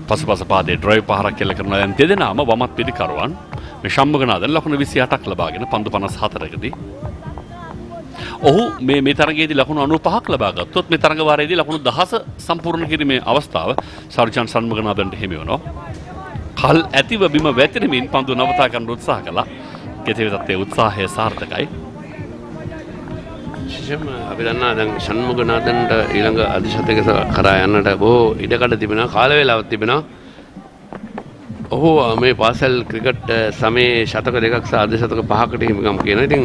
පසුපස පාදයේ ඩ්‍රයිව් පහරක් කෙල කරන දැන් දෙදෙනාම වමත් පිළිකරුවන් මේ ශම්මුගනාදන් ලකුණු 28ක් ලබාගෙන පන්දු 54කදී ඔහු මේ තරගයේදී ලකුණු 95ක් ලබා ගත්තොත් මේ තරග වාරයේදී ලකුණු 10 සම්පූර්ණ කිරීමේ අවස්ථාව සර්ජන් ශම්මුගනාදන්ට හිමි වෙනවා. කල් ඇතිව බිම වැතිරෙමින් පන්දු නවතා ගන්න උත්සාහ කළා. කෙසේ වෙතත් ඒ උත්සාහය සාර්ථකයි. විශේෂයෙන්ම අපි දන්නා දැන් ෂණ්මුගනාදන්ට ඊළඟ අධිශතක කරා යන්නට බොහෝ ඉඩකඩ තිබෙනවා කාල වේලාවක් තිබෙනවා. ඔහු මේ පාසල් ක්‍රිකට් සමයේ ශතක දෙකක් සහ අධිශතක පහකට හිමිකම් කියනවා. ඉතින්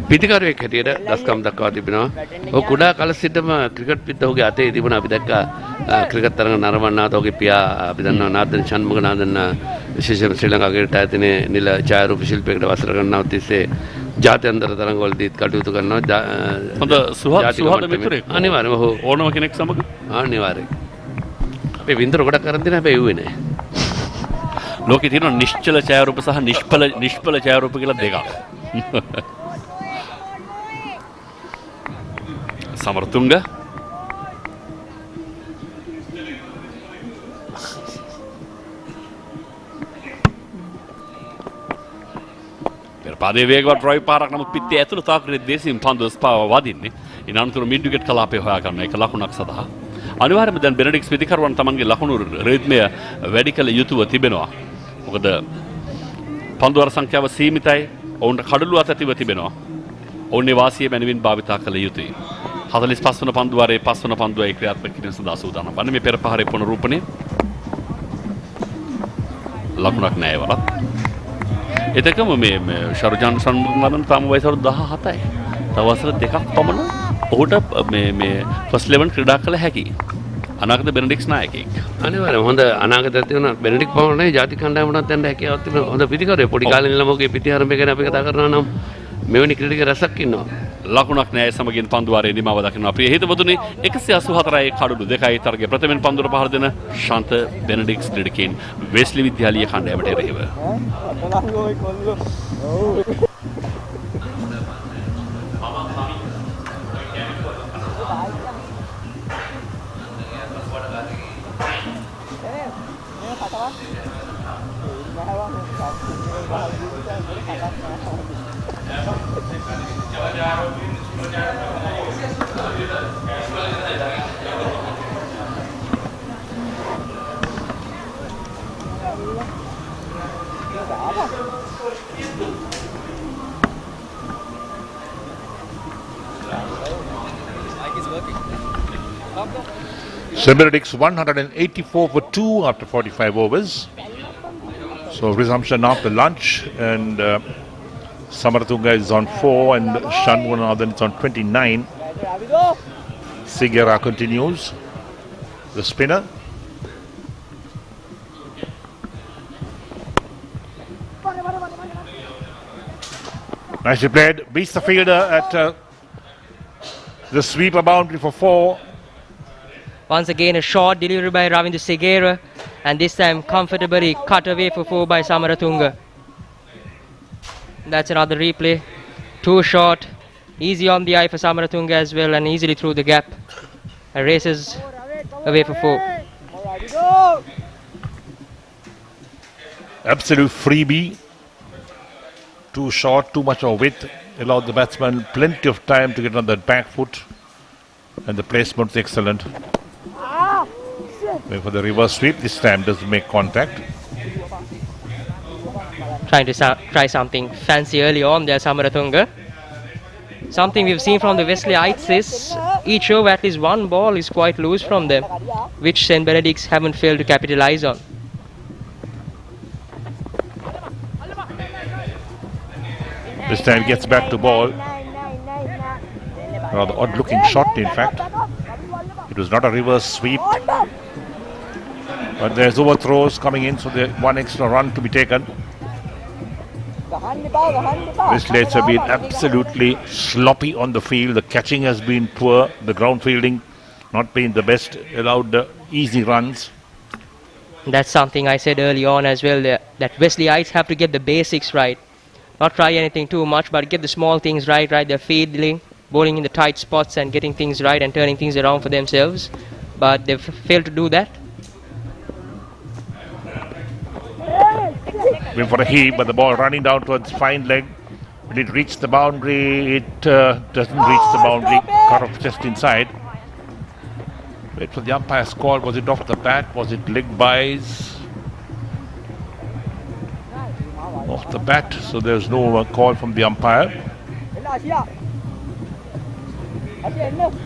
පිටිකරුවෙක් හැටියට දස්කම් දක්වා තිබෙනවා. ඔහු කුඩා කල සිටම ක්‍රිකට් පිට ඔහුගේ අතේ තිබුණා. අපි දැක්කා ක්‍රිකට් තරඟ නරඹන්නාත ඔහුගේ පියා අපි දන්නවා නාදන් ෂණ්මුගනාදන් විශේෂයෙන්ම ශ්‍රී ලංකා ක්‍රිකට් ආයතනයේ නිල ඡායාරූප ශිල්පයකට වසර ගණනාවක් තිස්සේ ජාත්‍යන්තර තරඟවලදීත් කටයුතු කරනවා. හොඳ සුහද මිතුරෙක්. අනිවාර්යයෙන්ම ඔහු ඕනම කෙනෙක් සමග අනිවාර්යයෙන්. අපි වින්දර ගොඩක් කරන් දෙන හැබැයි එව්වේ නැහැ. ලෝකේ තියෙන නිශ්චල ඡායාරූප සහ නිෂ්ඵල ඡායාරූප කියලා දෙකක්. සමරතුංග පාදේ වේගවත් ඩ්‍රයිව් පාරක් නමුත් පිටේ ඇතුළත ආකාරයේ දේශීය පන්දු ස්පාව වදින්නේ. ඉන් අනතුරු මිඩ් විකට් කලාපේ හොයා ගන්න එක ලකුණක් සඳහා. අනිවාර්යයෙන්ම දැන් බෙනඩික්ස් පිටිකරුවන් තමන්ගේ ලකුණු රිද්මය වැඩි කළ යුතුව තිබෙනවා. මොකද පන්දුවර සංඛ්‍යාව සීමිතයි. ඔවුන්ට කඩළු අතතිව තිබෙනවා. ඔවුන්ගේ වාසිය මැනවින් භාවිතා කළ යුතුයි. 45 වන පන්දුවාරයේ 5 වන පන්දුවයි ක්‍රියාත්මක කිරීම සඳහා සූදානම් වන්නේ. මේ පෙර පහරේ පුනරූපණය ලකුණක් නැහැ වලත්. එතකම මේ ශර්ජන් සම්මුගනාදන් තාම වයස 17යි. තව වසර දෙකක් පමණ ඔහුට මේ ෆස්ට් 11 ක්‍රීඩා කළ හැකියි. අනාගත බෙනඩික්ස් නායකයෙක්. අනිවාර්යයෙන් හොඳ අනාගතයක් තියෙනවා. බෙනඩික් පමණයි ජාති කණ්ඩායමටත් යන්න හැකියාවක් තිබෙනවා. හොඳ පිටිකරුවෙක්. පොඩි කාලේ ළමෝගේ පිටිහරඹ ගැන අපි කතා කරනවා නම් මෙවැනි ක්‍රීඩක රසක් ඉන්නවා. ලකුණක් නැහැ සමගින් පන්දුවාරයේ නිමාව දකිනවා. ප්‍රිය හිතවතුනි 184යි කඩුළු දෙකයි තරගයේ ප්‍රථමයෙන් පන්දුර පහර දෙන ශාන්ත බෙනඩික්ස් ක්‍රීඩකයන් වෙස්ලි විද්‍යාලීය කණ්ඩායමට එරෙහිව. Benedict's 184 for 2 after 45 overs. So resumption after lunch, and Samaratunga is on 4 and Shanmuganathan is on 29. Sigera continues. The spinner. Nicely played. Beats the fielder at the sweeper boundary for 4. Once again, a short delivery by Ravindu Sigera, and this time comfortably cut away for 4 by Samaratunga. That's another replay. Too short, easy on the eye for Samaratunga as well, and easily through the gap. And races away for 4. Absolute freebie. Too short, too much of width. Allowed the batsman plenty of time to get on that back foot, and the placement is excellent. Wait for the reverse sweep. This time doesn't make contact. Trying to try something fancy early on there, Samaratunga. Something we've seen from the Wesleyites is each over at least one ball is quite loose from them, which St. Benedict's haven't failed to capitalize on. This time gets back to ball. Rather odd looking shot, in fact. It was not a reverse sweep. But there's overthrows coming in, so there's one extra run to be taken. Wesleyates have been absolutely sloppy on the field. The catching has been poor. The ground fielding not been the best. Allowed easy runs. That's something I said early on as well, that Wesleyites have to get the basics right. Not try anything too much, but get the small things right. They're fielding, bowling in the tight spots and getting things right and turning things around for themselves. But they've failed to do that. Went for a heave, but the ball running down towards fine leg. Will it reach the boundary? It doesn't reach the boundary. Cut off just inside. Wait for the umpire's call. Was it off the bat? Was it leg byes? Off the bat, so there's no call from the umpire.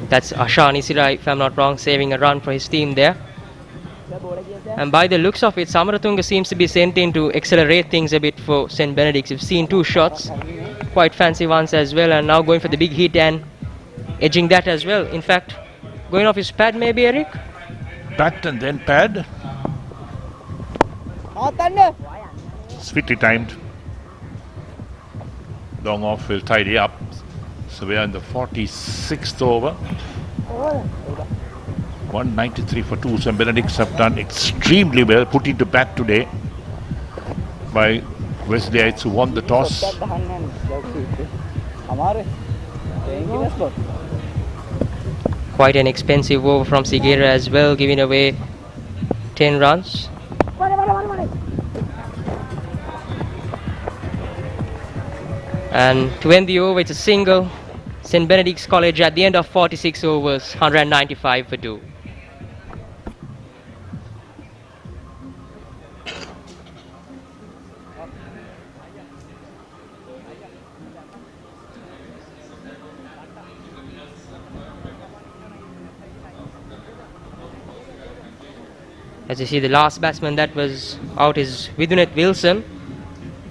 That's Ashan Isira, if I'm not wrong, saving a run for his team there. And by the looks of it, Samarathunga seems to be sent in to accelerate things a bit for St. Benedict. We've seen 2 shots, quite fancy ones as well, and now going for the big hit and edging that as well. In fact, going off his pad maybe, Eric? Bat and then pad. Sweetly timed. Long off will tidy up. So we are in the 46th over. 193 for 2. St. Benedicts have done extremely well, put into bat today by Wesleyites who won the toss. Quite an expensive over from Sigera as well, giving away 10 runs. And to end the over, it's a single. St. Benedict's College at the end of 46 overs, 195 for 2. As you see, the last batsman that was out is Vidunet Wilson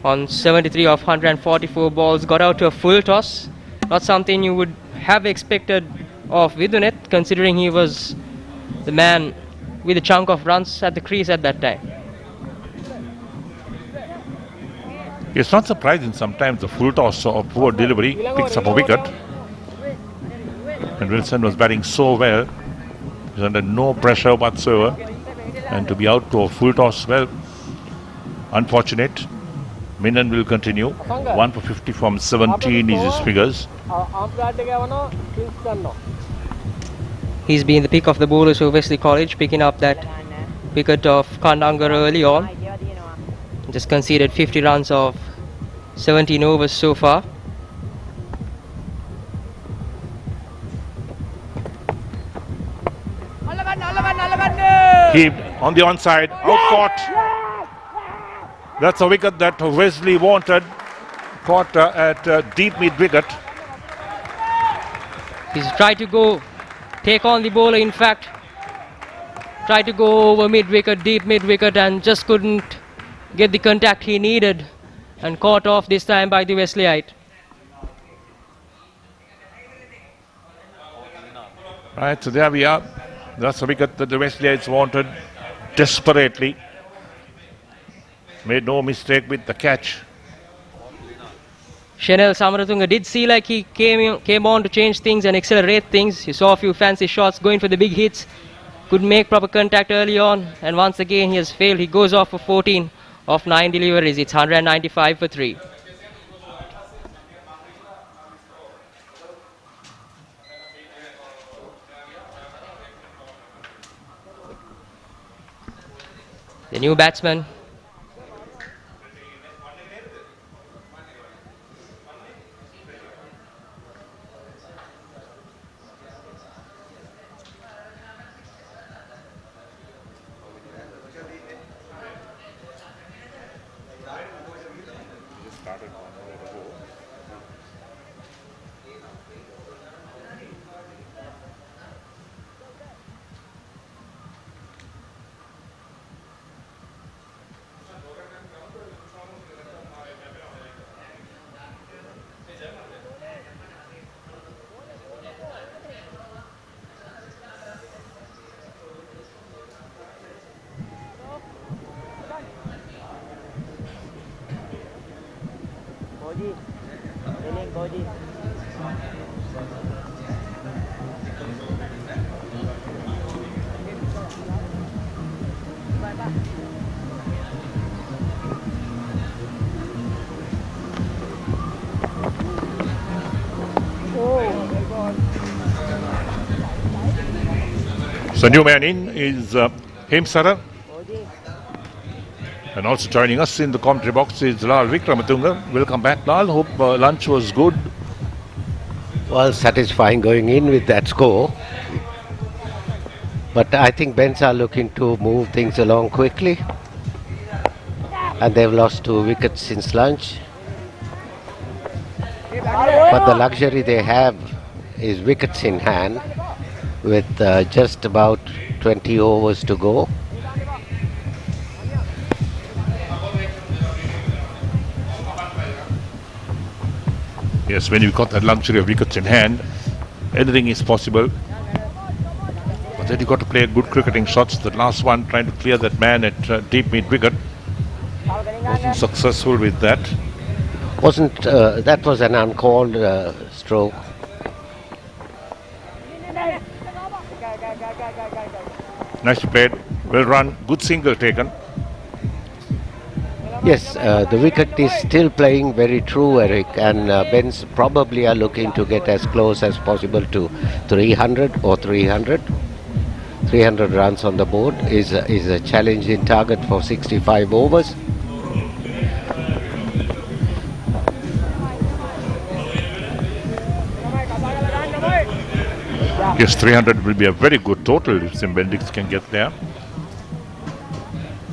on 73 of 144 balls. Got out to a full toss. Not something you would have expected of Vidunet, considering he was the man with a chunk of runs at the crease at that time. It's not surprising sometimes the full toss or poor delivery picks up a wicket. And Wilson was batting so well. He was under no pressure whatsoever. And to be out to a full toss, well, unfortunate. Minon will continue. 1 for 50 from 17 is his figures. He's been the pick of the bowlers for Wesley College, picking up that wicket of Kandangar early on. Just conceded 50 runs of 17 overs so far. He on the onside, out caught. That's a wicket that Wesley wanted. Caught at deep mid wicket. He's tried to go take on the bowler, in fact. Tried to go over mid wicket, deep mid wicket, and just couldn't get the contact he needed. And caught off this time by the Wesleyite. Right, so there we are. That's a wicket that the Wesleyites wanted desperately. Made no mistake with the catch. Chanel Samarathunga did see like he came on to change things and accelerate things. He saw a few fancy shots going for the big hits. Couldn't make proper contact early on. And once again he has failed. He goes off for 14 of 9 deliveries. It's 195 for 3. The new batsman. So new man in is Sara. And also joining us in the commentary box is Lal Vikramatunga. Welcome back, Lal. Hope lunch was good. Well, satisfying going in with that score. But I think BENS are looking to move things along quickly. And they've lost 2 wickets since lunch. But the luxury they have is wickets in hand with just about 20 overs to go. Yes, when you've got that luxury of wickets in hand, anything is possible. But then you've got to play good cricketing shots. The last one, trying to clear that man at deep mid wicket, wasn't successful with that. That was an uncalled stroke. Nicely played, well run, good single taken. Yes, the wicket is still playing very true, Eric, and BENS probably are looking to get as close as possible to 300 or 300. 300 runs on the board is a challenging target for 65 overs. Yes, 300 will be a very good total if Benedict can get there.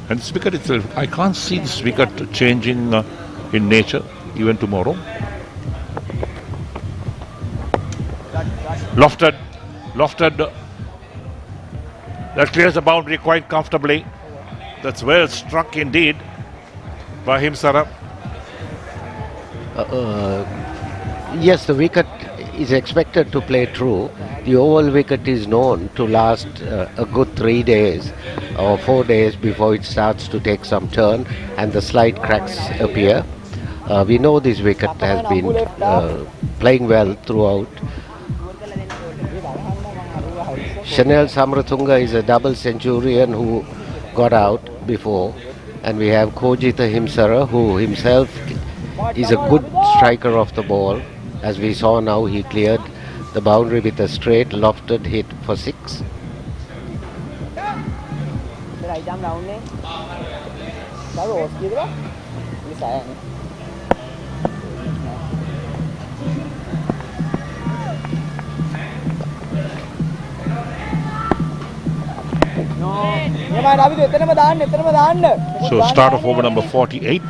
And this wicket itself, I can't see this wicket changing in nature even tomorrow. Lofted. That clears the boundary quite comfortably. That's well struck indeed by Sara. Yes, the wicket is expected to play true. The oval wicket is known to last a good 3 days or 4 days before it starts to take some turn and the slight cracks appear. We know this wicket has been playing well throughout. Chanel Samrathunga is a double centurion who got out before, and we have Kojitha Himsara, who himself is a good striker of the ball. As we saw now, he cleared the boundary with a straight lofted hit for 6. So start of over number 48.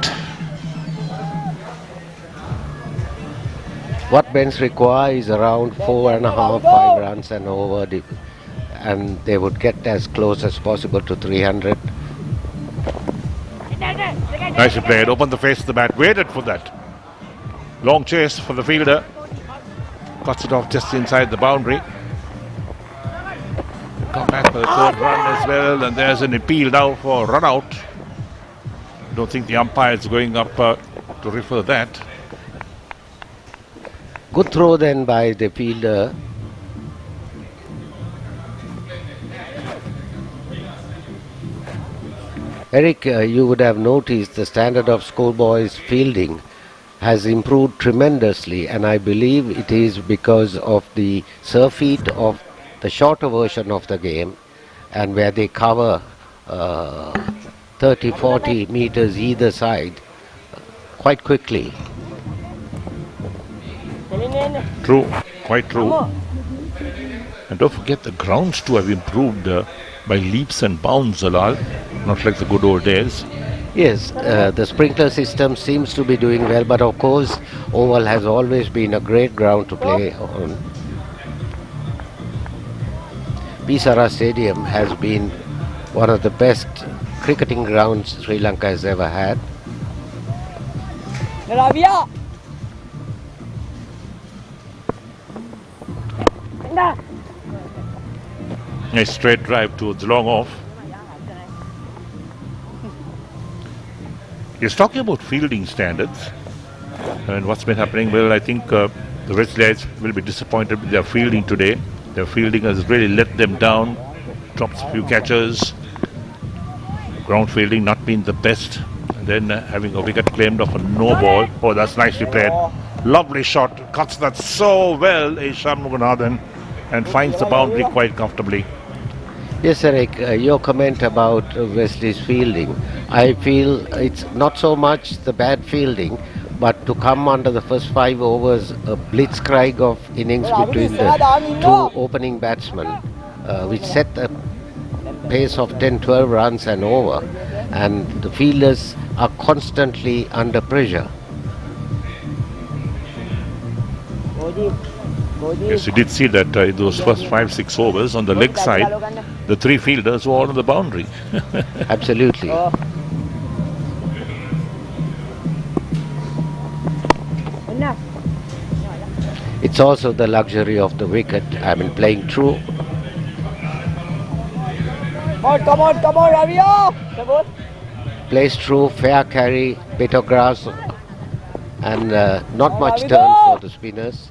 What BENS require is around 4.5, 5 runs and over, and they would get as close as possible to 300. Nicely played, opened the face of the bat, waited for that. Long chase for the fielder. Cuts it off just inside the boundary. Come back for the third run as well, and there's an appeal now for run out. Don't think the umpire is going up to refer that. Good throw then by the fielder. Eric, you would have noticed the standard of schoolboys fielding has improved tremendously, and I believe it is because of the surf feet of the shorter version of the game, and where they cover 30-40 meters either side quite quickly. True, quite true. And don't forget the grounds too have improved by leaps and bounds, Alal, not like the good old days. Yes, the sprinkler system seems to be doing well, but of course oval has always been a great ground to play on. Sara Stadium has been one of the best cricketing grounds Sri Lanka has ever had. A straight drive towards long off. He's talking about fielding standards. And what's been happening? Well, I think the Wesleyanes will be disappointed with their fielding today. Their fielding has really let them down. Dropped a few catches. Ground fielding not been the best. And then having a wicket claimed off a no ball. Oh, that's nicely played. Lovely shot. Cuts that so well, Ashan Mugunathan, and finds the boundary quite comfortably. Yes, Eric, your comment about Wesley's fielding, I feel it's not so much the bad fielding, but to come under the first 5 overs, a blitzkrieg of innings between the 2 opening batsmen, which set the pace of 10-12 runs and over, and the fielders are constantly under pressure. Yes, you did see that in those first 5-6 overs on the leg side, the 3 fielders were all on the boundary. Absolutely. It's also the luxury of the wicket. I mean, playing through. Come on, Ravio! Plays through, fair carry, bit of grass, and not much turn for the spinners.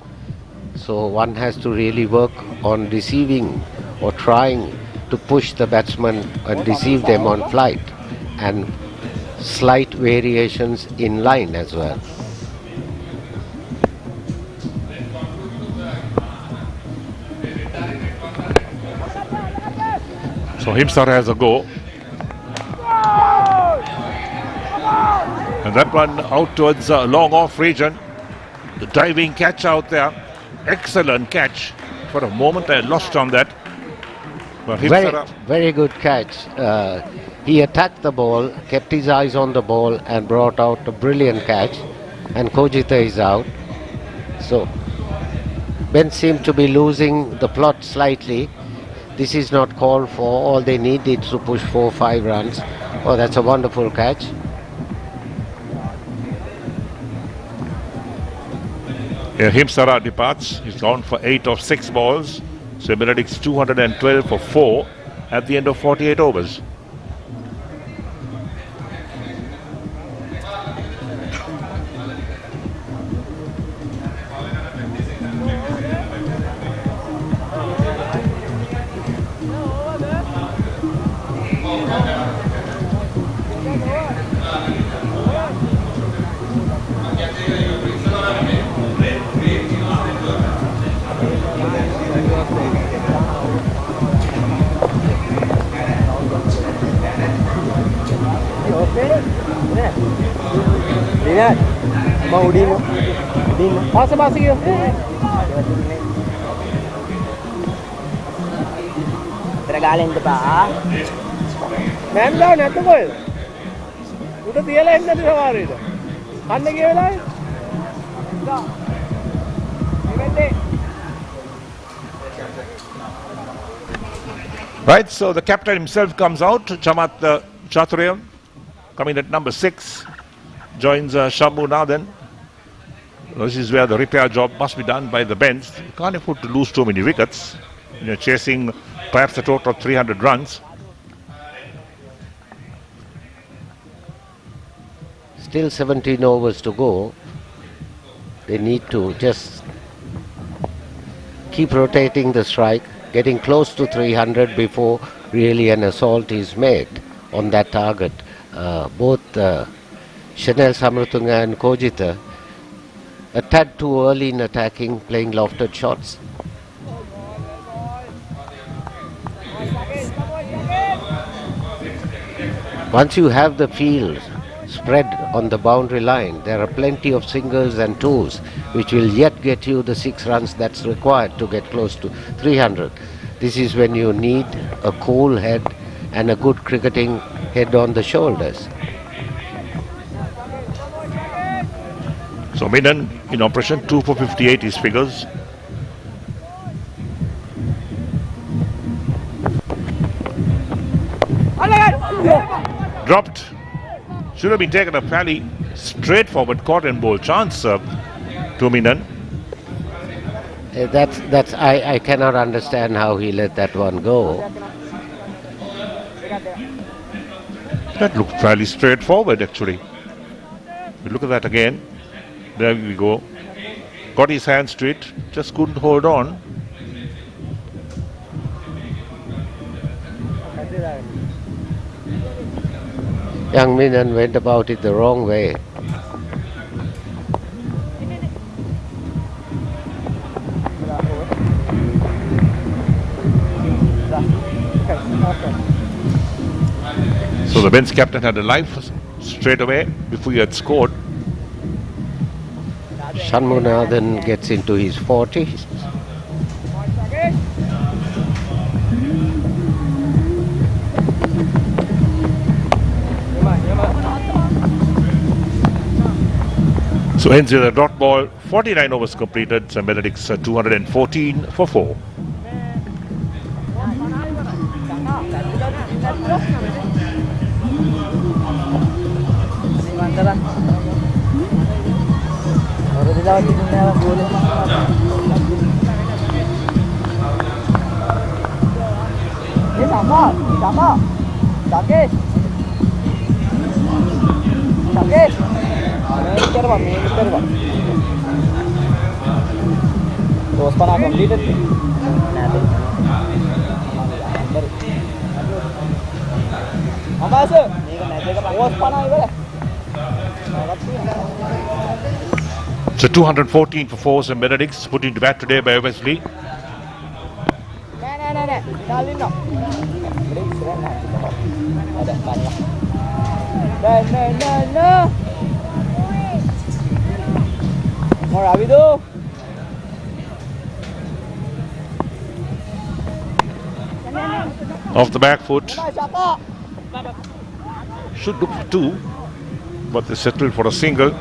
So one has to really work on deceiving or trying to push the batsman and deceive them on flight, and slight variations in line as well. So Himsara has a go. And that one out towards a long off region. The diving catch out there. Excellent catch. For a moment I lost on that. But very good catch. He attacked the ball, kept his eyes on the ball and brought out a brilliant catch. And Kojitha is out. So BENS seem to be losing the plot slightly. This is not called for. All they need is to push 4-5 runs. Oh, that's a wonderful catch. Yeah, Himsara departs. He's gone for 8 of 6 balls. So Benedict's 212 for 4 at the end of 48 overs. Tergalin ka pa, ha? Man down, ito ko eh. Udah tiyalah na sa wari ito. Kanda kaya lang? Right, so the captain himself comes out, Chamath Chathurya, coming at number 6, joins Shambunathan. This is where the repair job must be done by the BENS. You can't afford to lose too many wickets. You're chasing perhaps a total of 300 runs. Still 17 overs to go. They need to just keep rotating the strike, getting close to 300 before really an assault is made on that target. Both Chanel Samratunga and Kojitha a tad too early in attacking, playing lofted shots. Once you have the field spread on the boundary line, there are plenty of singles and twos which will yet get you the 6 runs that's required to get close to 300. This is when you need a cool head and a good cricketing head on the shoulders. So Minon in operation, 2 for 58 his figures. Dropped. Should have been taken a fairly straightforward caught and bowl chance to Minon. I cannot understand how he let that one go. That looked fairly straightforward actually. We look at that again. There we go. Got his hands to it, just couldn't hold on. Young Minon went about it the wrong way. So the BENS captain had a life straight away before he had scored. Shanmunathan gets into his 40s. So ends with a dot ball, 49 overs completed, St. Benedict's 214 for 4. Shakesh. Those pana completed. So 214 for 4, St. Benedict's put into bat today by Wesley. Ravindu. Off the back foot. Should look for 2, but they settled for a single.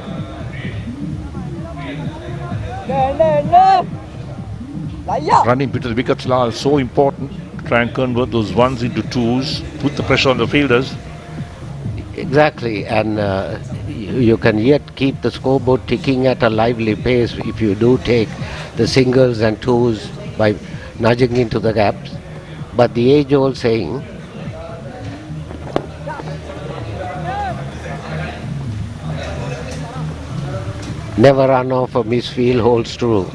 Running between the wickets are so important. Try and convert those ones into 2s. Put the pressure on the fielders. Exactly, and you can yet keep the scoreboard ticking at a lively pace if you do take the singles and 2s by nudging into the gaps. But the age-old saying, never run off a misfield, holds true.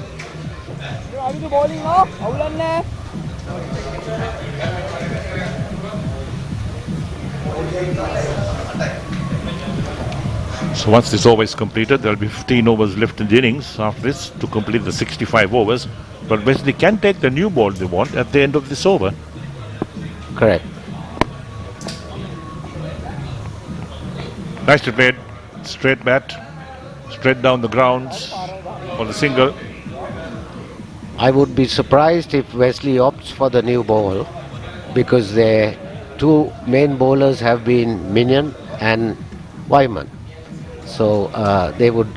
So once this over is completed, there will be 15 overs left in the innings after this to complete the 65 overs. But Wesley can take the new ball they want at the end of this over. Correct. Nicely played. Straight bat. Straight down the grounds for the single. I would be surprised if Wesley opts for the new ball, because their 2 main bowlers have been Minon and Vayaman. So they would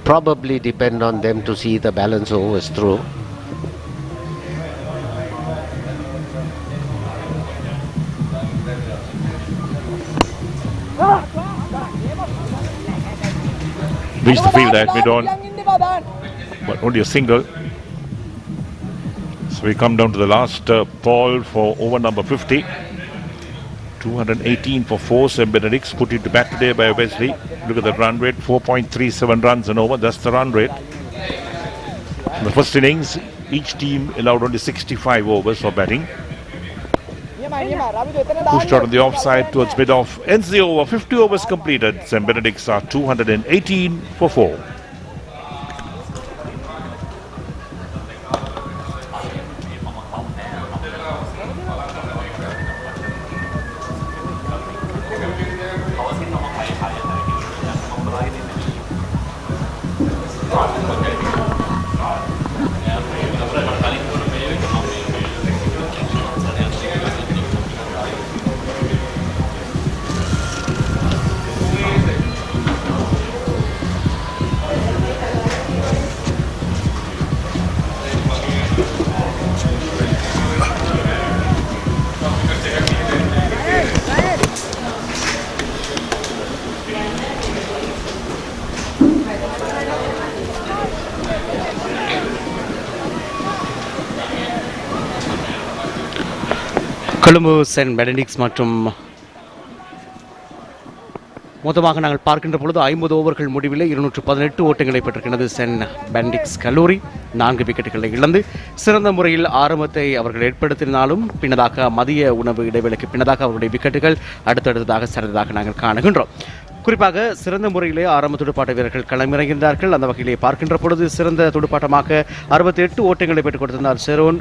probably depend on them to see the balance overs through. Reached the field at Minon, but only a single. So we come down to the last ball for over number 50. 218 for 4, St. Benedict's put into bat today by Wesley. Look at the run rate, 4.37 runs an over, that's the run rate. In the first innings, each team allowed only 65 overs for batting. Pushed out on the offside towards mid-off, ends the over, 50 overs completed. St. Benedict's are 218 for 4. Colombo St. Benedict's மற்றும் மொத்தமாக நாங்கள் பார்க்கின்ற பொழுது 50 ஓவர்கள் முடிவில் 218 ஓட்டங்களை பெற்றிருக்கிறது send பெனடிக்ட்ஸ் கல்லூரி. 4 விக்கெட்டுகளை இழந்து சிறந்த முறையில் ஆரம்பத்தை அவர்கள் ஏற்படுத்தினாலும் பின்னதாக மதிய உணவு இடைவேளைக்கு பின்னதாக அவருடைய விக்கெட்டுகள் அடுத்தடுத்ததாக சரிந்ததாக நாங்கள் காணுகின்றோம். குறிப்பாக சிறந்த முறையிலே ஆரம்ப துடுப்பாட்ட வீரர்கள் களமிறங்கியிருந்தார்கள். அந்த வகையிலே பார்க்கின்ற பொழுது சிறந்த துடுப்பாட்டமாக 68 ஓட்டங்களை பெற்றுக் கொடுத்திருந்தார் செரோன்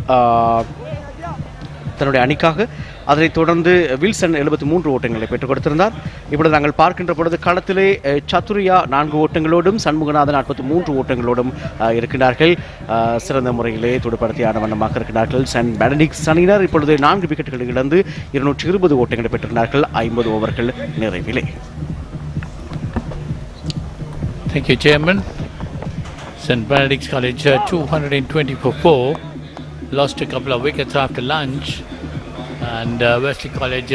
தன்னுடைய அணிக்காக. அதனைத் தொடர்ந்து வில்சன் 73 ஓட்டங்களை பெற்றுக் கொடுத்திருந்தார். இப்பொழுது நாங்கள் பார்க்கின்ற பொழுது களத்திலே சத்துரியா 4 ஓட்டங்களோடும் சண்முகநாதன் 43 ஓட்டங்களோடும் இருக்கிறார்கள். சிறந்த முறையிலே துடுப்படுத்தி ஆன வண்ணமாக இருக்கிறார்கள். சென்ட் பெனடிக்ட்ஸ் அணியினர் இப்பொழுது 4 விக்கெட்டுகளை இழந்து 220 ஓட்டங்களை பெற்றிருக்கிறார்கள் 50 ஓவர்கள் நிறைவிலே. Thank you, Chairman. St. Benedict's College 220 for 4. Lost a couple of wickets after lunch. And Wesley College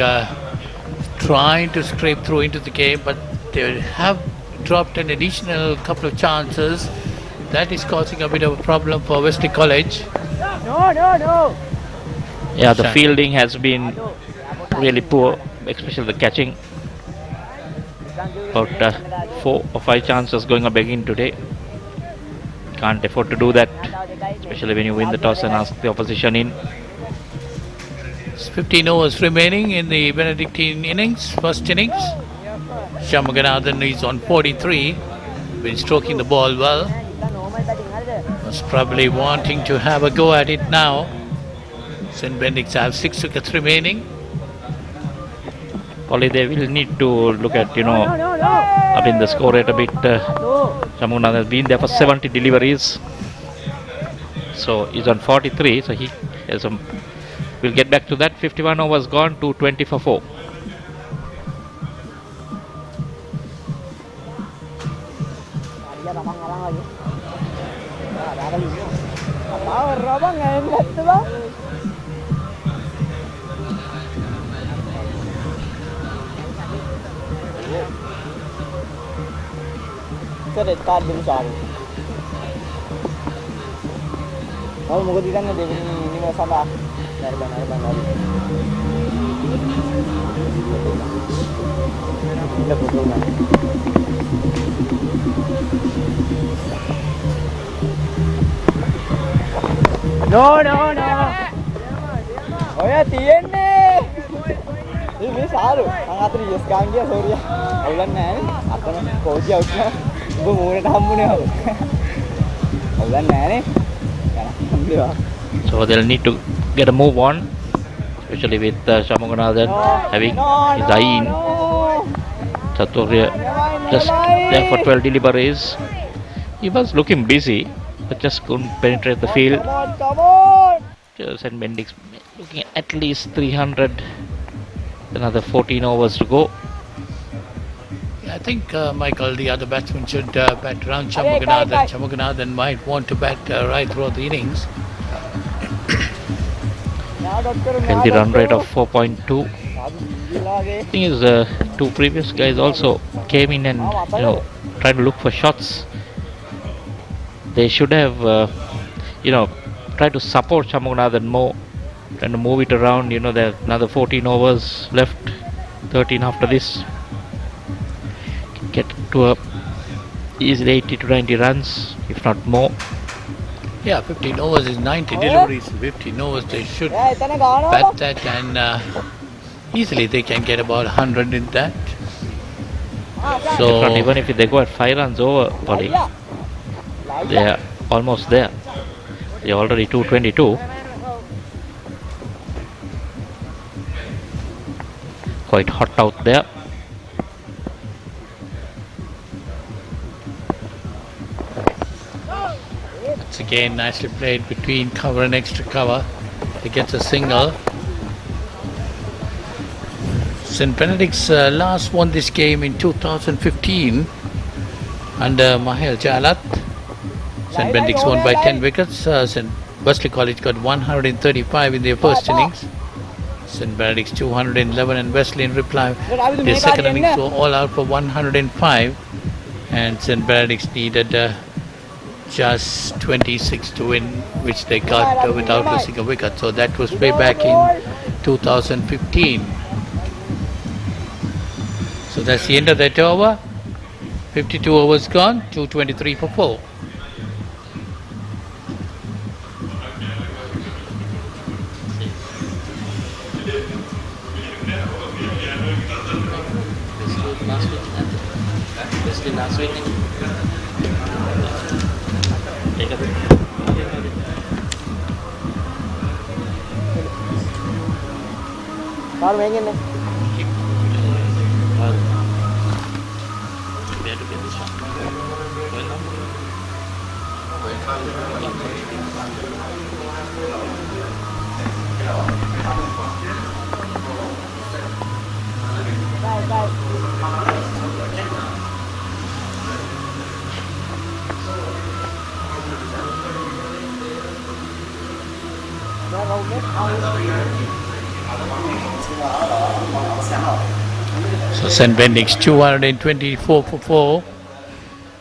trying to scrape through into the game, but they have dropped an additional couple of chances. That is causing a bit of a problem for Wesley College. No. Yeah, the fielding has been really poor, especially the catching. About 4 or 5 chances going up again today. Can't afford to do that, especially when you win the toss and ask the opposition in. 15 overs remaining in the Benedictine innings, first innings. Shamughanathan is on 43, been stroking the ball well. Was probably wanting to have a go at it now. St. Benedict's have 6 wickets remaining. Probably they will need to look at, up in the score rate a bit. Shamughanathan has been there for 70 deliveries. So he's on 43, so he has some. We'll get back to that. 51 overs gone to 20 for 4. red card din sa akin. Oh, mo di kan David ni mo sama. Narban. Ila photo na. No. Oh ya tiyenne. Ini saru. Ang atri yes gang dia sorry. Awulan na eh. Atana coach out na. Bu mune hambune ho. Awulan na eh. So they'll need to get a move on, especially with Shamughanathan having his eye in. Chathurya just there for 12 deliveries. He was looking busy, but just couldn't penetrate the field. Come on. St. Benedict's looking at least 300. Another 14 overs to go. I think, Michael, the other batsmen should bat around Shamughanathan. Shamughanathan might want to bat right throughout the innings. Healthy run rate of 4.2. The thing is, 2 previous guys also came in and tried to look for shots. They should have, tried to support Shamughanathan more, trying to move it around. There are another 14 overs left, 13 after this. Get to a easily 80 to 90 runs, if not more. Yeah, 15 overs is 90 deliveries. 15 overs they should bat that, and easily they can get about 100 in that. So even if they go at 5 runs over, Polly, they are almost there. They are already 222. Quite hot out there. Again, nicely played between cover and extra cover. He gets a single. St. Benedict's last won this game in 2015 under Mahel Jalat. St. Benedict's won by 10 wickets. St. Wesley College got 135 in their first innings. St. Benedict's 211, and Wesley in reply. Their second innings were all out for 105, and St. Benedict's needed just 26 to win, which they got without losing a wicket. So that was way back in 2015. So that's the end of that over. 52 overs gone, 223 for 4. So St. Benedict's 224 for 4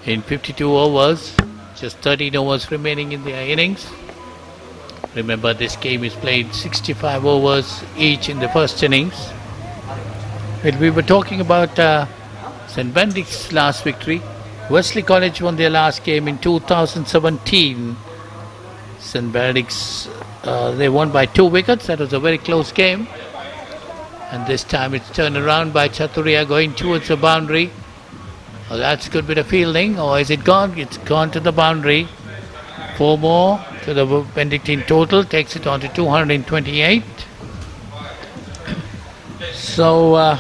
in 52 overs, just 13 overs remaining in their innings. Remember, this game is played 65 overs each in the first innings. Well, we were talking about St. Benedict's last victory. Wesley College won their last game in 2017. St. Benedict's, they won by 2 wickets. That was a very close game. And this time it's turned around by Chathurya going towards the boundary. Oh, that's a good bit of fielding. Or is it gone? It's gone to the boundary. 4 more to the Benedict in total. Takes it on to 228. So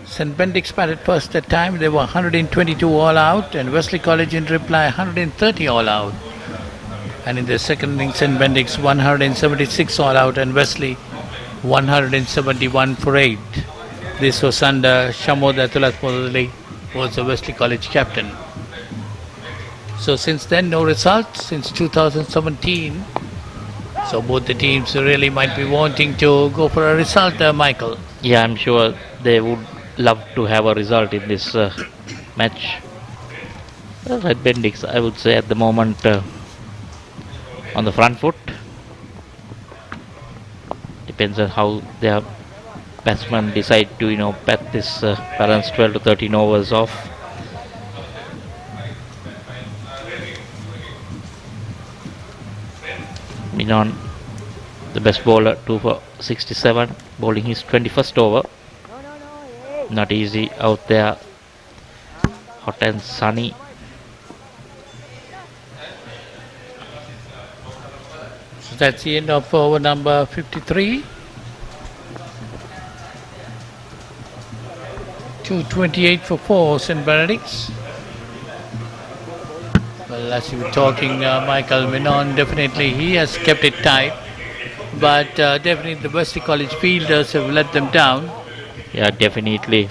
St. Benedict's batted first that time. They were 122 all out. And Wesley College in reply 130 all out. And in the second innings, St. Benedict's 176 all out. And Wesley 171 for 8. This was under Chamath Chathurya, was the Wesley College captain. So since then, no results since 2017. So both the teams really might be wanting to go for a result, Michael. Yeah, I'm sure they would love to have a result in this match. Red Benedict's, I would say, at the moment on the front foot. Depends on how their batsmen decide to bat this balance 12 to 13 overs off. Minon, the best bowler, 2 for 67, bowling his 21st over. Not easy out there, hot and sunny. So that's the end of over number 53. 228 for 4, St. Benedict's. Well, as you were talking, Michael, Minon, definitely he has kept it tight. But definitely the Wesley College fielders have let them down. Yeah, definitely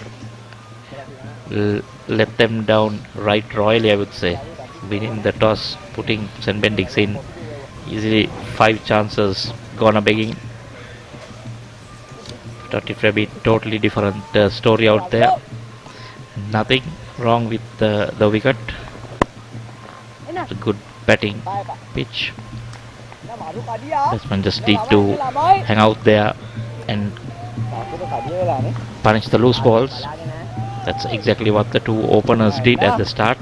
let them down right royally, I would say. Winning the toss, putting St. Benedict's in. Easily 5 chances gone a begging. Thought it would be totally different story out there. Nothing wrong with the wicket. It's a good batting pitch. Batsmen just need to hang out there and punish the loose balls. That's exactly what the 2 openers did at the start.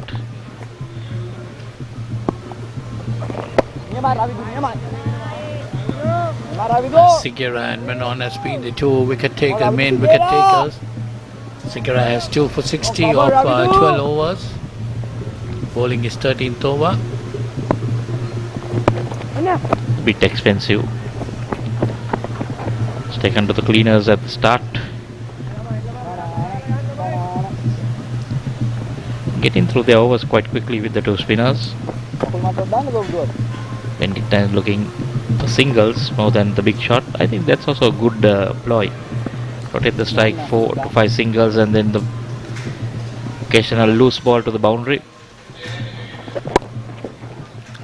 Sigera and Minon has been the 2 wicket takers, main wicket takers. Sigera has 2 for 60 of 12 overs. Bowling his 13th over. Bit expensive. It's taken to the cleaners at the start. Getting through the overs quite quickly with the 2 spinners. Benedict is looking for singles more than the big shot. I think that's also a good ploy. Rotate the strike, 4 to 5 singles, and then the occasional loose ball to the boundary.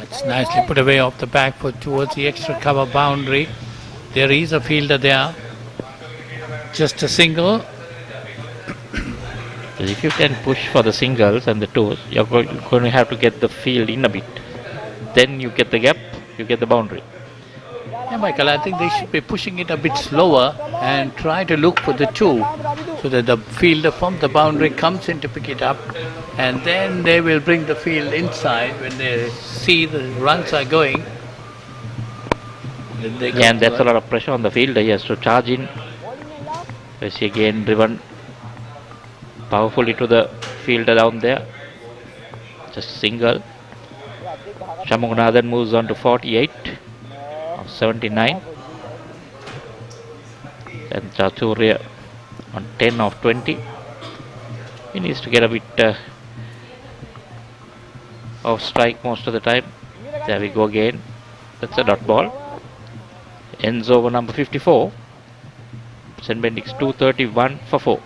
It's nicely put away off the back foot towards the extra cover boundary. There is a fielder there. Just a single. If you can push for the singles and the toes, you're going to have to get the field in a bit. Then you get the gap, you get the boundary. Yeah, Michael, I think they should be pushing it a bit slower and try to look for the 2 so that the fielder from the boundary comes in to pick it up, and then they will bring the field inside when they see the runs are going. Yeah, and that's a lot of pressure on the fielder. He has to charge in. He again driven powerfully to the fielder down there. Just single. Shamugunathan moves on to 48 of 79. And Chathurya on 10 of 20. He needs to get a bit of strike most of the time. There we go again. That's a dot ball. Ends over number 54. St. Benedict's 231 for 4.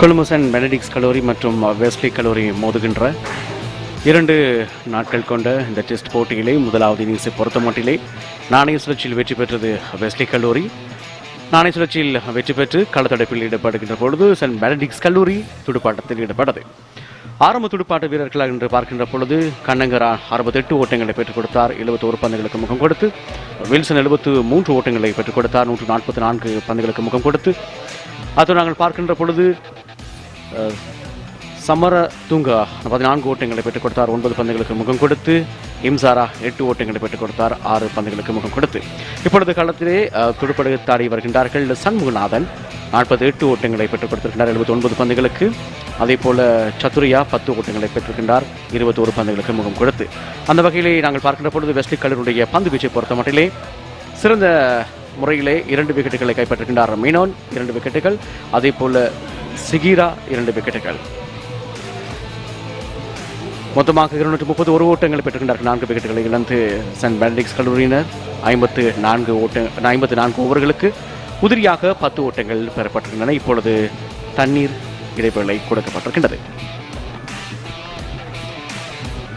Colombo and Benedict's கல்லூரி மற்றும் Wesley கல்லூரி மோதுகின்ற 2 நாட்கள் கொண்ட இந்த test போட்டியிலே முதலாவது இன்னிங்ஸை பொறுத்தமட்டிலே நாணய சுழற்சியில் வெற்றி பெற்றது வெஸ்லி கல்லூரி. நாணய சுழற்சியில் வெற்றி பெற்று களத்தடுப்பில் ஈடுபடுகின்ற பொழுது சென்ட் பெனடிக்ட்ஸ் கல்லூரி துடுப்பாட்டத்தில் ஈடுபட்டது. ஆரம்ப துடுப்பாட்ட வீரர்களாக என்று பார்க்கின்ற பொழுது கண்ணங்கரா 68 ஓட்டங்களை பெற்றுக் கொடுத்தார், 71 பந்துகளுக்கு முகம் கொடுத்து. வில்சன் 73 ஓட்டங்களை பெற்றுக் கொடுத்தார், 144 பந்துகளுக்கு முகம் கொடுத்து. அத்துடன் நாங்கள் பார்க்கின்ற பொழுது சமர தூங்கா 14 ஓட்டங்களை பெற்றுக் கொடுத்தார், 9 பந்துகளுக்கு முகம் கொடுத்து. இம்சாரா 8 ஓட்டங்களை பெற்றுக் கொடுத்தார், 6 பந்துகளுக்கு முகம் கொடுத்து. இப்பொழுது களத்திலே துடுப்படுத்தாடி வருகின்றார்கள் சண்முகநாதன் 48 ஓட்டங்களை பெற்றுக் கொடுத்திருக்கின்றார், 79 பந்துகளுக்கு. அதே போல சத்துரியா 10 ஓட்டங்களை பெற்றிருக்கின்றார், 21 பந்துகளுக்கு முகம் கொடுத்து. அந்த வகையிலே நாங்கள் பார்க்கின்ற பொழுது வெஸ்லி கல்லூரியுடைய பந்து வீச்சை பொறுத்த மட்டிலே சிறந்த முறையிலே 2 விக்கெட்டுகளை கைப்பற்றுகின்றார் மினோன் 2 விக்கெட்டுகள், அதே போல சிகீரா 2 விக்கெட்டுகள். மொத்தமாக 231 ஓட்டங்களை பெற்றுகின்றார்கள். 4 விக்கெட்டுகளை இழந்து சென்ட் பெனடிக்ட்ஸ் கல்லூரியினர் 54 ஓவர்களுக்கு உதிரியாக 10 ஓட்டங்கள் பெறப்பட்டிருக்கின்றன. இப்பொழுது தண்ணீர் இடைவேளை கொடுக்கப்பட்டிருக்கின்றது.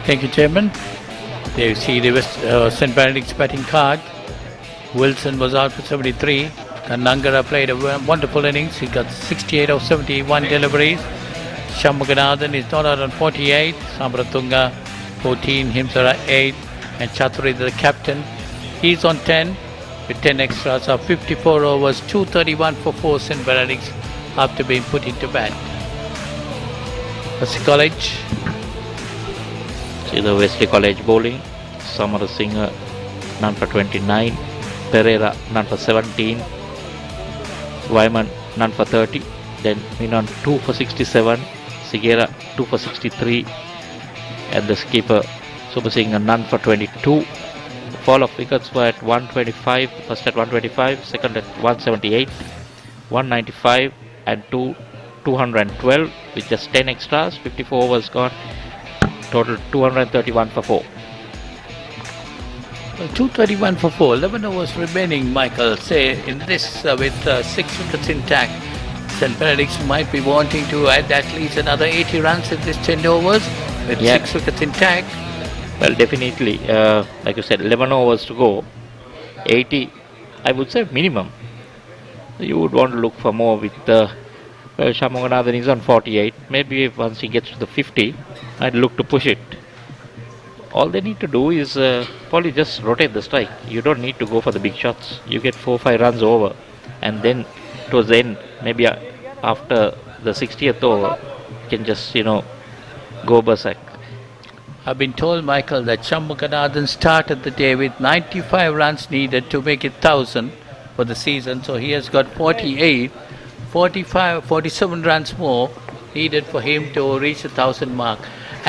Thank you, Chairman. There you see the St. Benedict's batting card. Wilson was out for 73. Kanangara played a wonderful innings. He got 68 of 71 deliveries. Shamuganathan is not out on 48. Samratunga 14, Himsara 8, and Chathurya the captain. He's on 10 with 10 extras of 54 overs, 231 for 4 St. Benedict's after being put into bat. Wesley College. See the Wesley College bowling. Amarasinghe none for 29. Perera none for 17. Vayaman none for 30. Then Minon 2 for 67. Sigera 2 for 63. And the skipper Subasinghe none for 22. The fall of wickets were at 125. First at 125, second at 178, 195 and 212 with just 10 extras. 54 overs gone. Total 231 for 4. 231 for 4, 11 overs remaining, Michael. Say in this with 6 wickets intact, St. Benedict's might be wanting to add at least another 80 runs in this 10 overs with 6 wickets intact. Well, definitely, like you said, 11 overs to go, 80, I would say minimum. You would want to look for more with Shamuganathan is on 48. Maybe once he gets to the 50, I'd look to push it. All they need to do is probably just rotate the strike. You don't need to go for the big shots. You get 4-5 runs over, and then towards the end, maybe after the 60th over, you can just, go berserk. I've been told, Michael, that Shamuganathan started the day with 95 runs needed to make it 1,000 for the season. So he has got 48, 47 runs more needed for him to reach the 1,000 mark.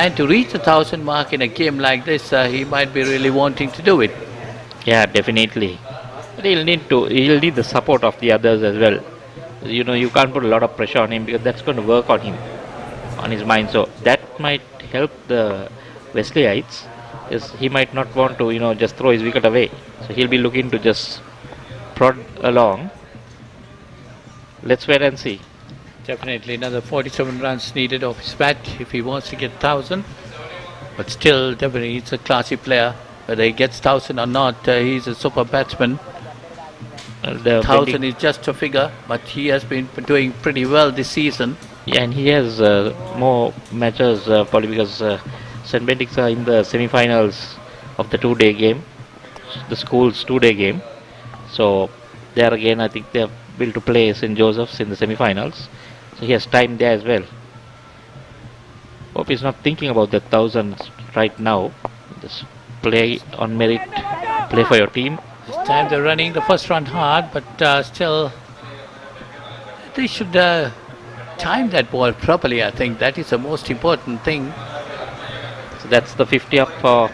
And to reach the 1,000 mark in a game like this, he might be really wanting to do it. Yeah, definitely. But he'll need the support of the others as well. You can't put a lot of pressure on him because that's going to work on him, on his mind. So that might help the Wesleyites, is he might not want to, just throw his wicket away. So he'll be looking to just prod along. Let's wait and see. Definitely another 47 runs needed off his bat if he wants to get 1,000. But still, definitely, he's a classy player. Whether he gets 1,000 or not, he's a super batsman. 1,000 is just a figure, but he has been doing pretty well this season. Yeah, and he has more matches probably because St. Benedict's are in the semi-finals of the two-day game, the school's two-day game. So there again, I think they are built to play St. Joseph's in the semi-finals. So he has time there as well. Hope he's not thinking about the 1,000 right now. Just play on merit, play for your team. This time they're running the first run hard, but still they should time that ball properly. I think that is the most important thing. So that's the 50 up for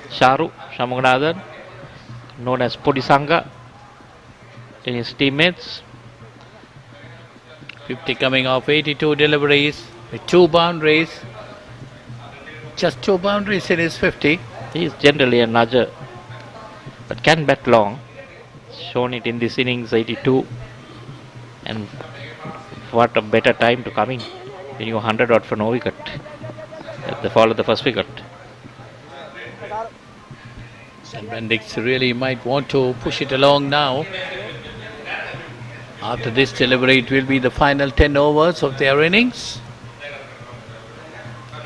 Sharu Shamuganathan, known as Podisanga, and his teammates. 50 coming off 82 deliveries with 2 boundaries. Just 2 boundaries in his 50. He is generally a nudger, but can bat long. Shown it in this innings, 82. And what a better time to come in when you 100 odd for no wicket. They follow the first wicket. St. Benedict's really might want to push it along now. After this delivery, it will be the final 10 overs of their innings.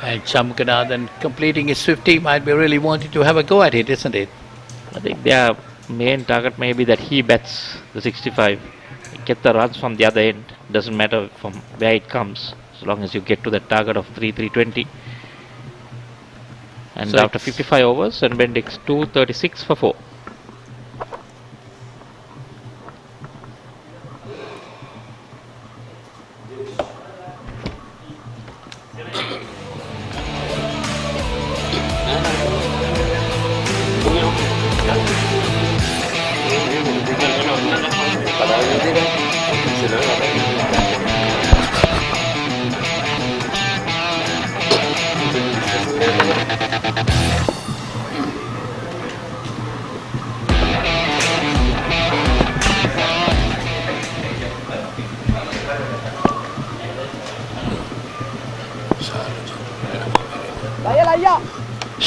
And Shamuganathan completing his 50 might be really wanting to have a go at it, isn't it? I think their main target may be that he bats the 65. Get the runs from the other end. Doesn't matter from where it comes, as long as you get to the target of 320. And so after 55 overs, St. Benedict's 236 for 4.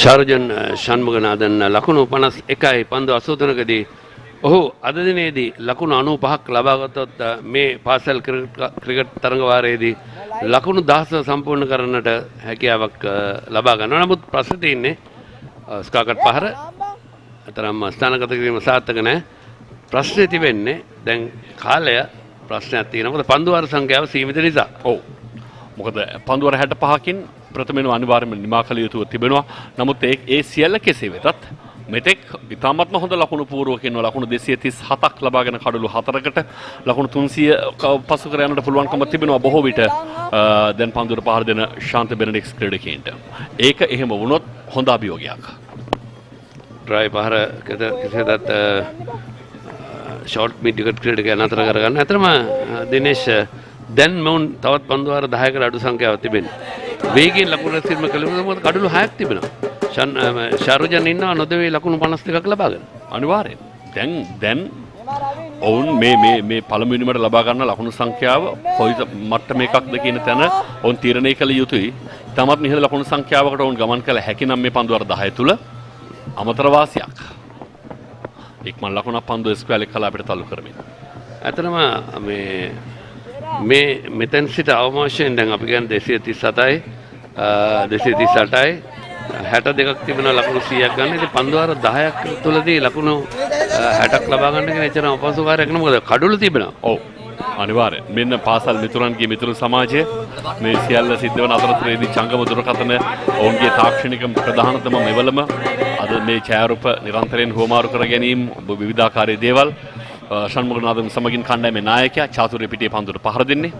ශාරුජන් ෂන්මුගනාදන් ලකුණු 51යි පන්දු 83කදී ඔහු අද දිනේදී ලකුණු 95ක් ලබාගත්තොත් මේ පාසල් cricket තරඟ වාරයේදී ලකුණු 10 සම්පූර්ණ කරන්නට හැකියාවක් ලබා ගන්නවා. නමුත් ප්‍රශ්නේ තියෙන්නේ ස්කාකට් පහර අතරම ස්ථානගත කිරීම සාර්ථක නැහැ. ප්‍රශ්නේ තිබෙන්නේ දැන් කාලය ප්‍රශ්නයක් තියෙනවා. මොකද පන්දු වාර සංඛ්‍යාව සීමිත නිසා. ඔව්. මොකද පන්දු වාර 65කින් ප්‍රථමයෙන්ම අනිවාර්යයෙන්ම නිමා කළ යුතුව තිබෙනවා. නමුත් ඒ සියල්ල කෙසේ වෙතත් මෙතෙක් ඉතාමත්ම හොඳ ලකුණු පූර්වකින්ව ලකුණු 237ක් ලබාගෙන කඩලු 4කට ලකුණු 300 පසු කර යන්නට පුළුවන්කම තිබෙනවා බොහෝ විට දැන් පන්දුවට පහර දෙන ශාන්ත බෙනඩික්ස් ක්‍රීඩකයන්ට. ඒක එහෙම වුණොත් හොඳ අභියෝගයක්. ඩ්‍රයි පහර කෙසේදත් ෂෝට් මිඩ් විකට් ක්‍රීඩකයන් අතර කරගන්න. අතරම දිනේෂ් දැන් මොන් තවත් පන්දු වාර 10කට අඩු සංඛ්‍යාවක් තිබෙනවා. වේගයෙන් ලකුණු රැස්වීම කළේ මොකද කඩලු 6ක් තිබෙනවා. ශාරුජන් ඉන්නවා නොදෙවේ ලකුණු 52ක් ලබාගෙන. අනිවාර්යෙන්. දැන් ඔවුන් මේ පළමුවෙනිමට ලබා ගන්න ලකුණු සංඛ්‍යාව කොයි මට්ටමකක්ද කියන තැන ඔවුන් තීරණය කළ යුතුයි. තමත් නිහඬ ලකුණු සංඛ්‍යාවකට ඔවුන් ගමන් කළ හැකි නම් මේ පන්දු වාර 10 තුල අමතර වාසියක්. ඉක්මන් ලකුණක් පන්දු ස්ක්වැලෙක් කලාපයට තල්ලු කරමින්. ඇත්තටම මේ මෙතෙන් සිට අවමාශයෙන් දැන් අපි කියන්නේ 237යි 238යි 62ක් තිබෙන ලකුණු 100ක් ගන්න. ඉතින් පන්දු වාර 10ක් තුලදී ලකුණු 60ක් ලබා ගන්න කියන එච්චර අපහසු කාර්යයක් නෙමෙයි. මොකද කඩුළු තිබෙනවා. ඔව්. අනිවාර්යෙන්. මෙන්න පාසල් මිතුරන්ගේ මිතුරු සමාජය මේ සියල්ල සිද්ධ වෙන අතරතුරේදී චංගම දුරකථන ඔවුන්ගේ තාක්ෂණික ප්‍රධානතම මෙවලම අද මේ ඡායාරූප නිරන්තරයෙන් හුවමාරු කර ගැනීම විවිධාකාරයේ දේවල් ෂන්මුගනාදන් සමගින් කණ්ඩායමේ නායකයා චාතුර්ය පිටියේ පන්දුවට පහර දෙන්නේ.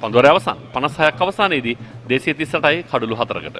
පන්දුවේ අවසන් 56ක් අවසානයේදී 238යි කඩලු 4කට.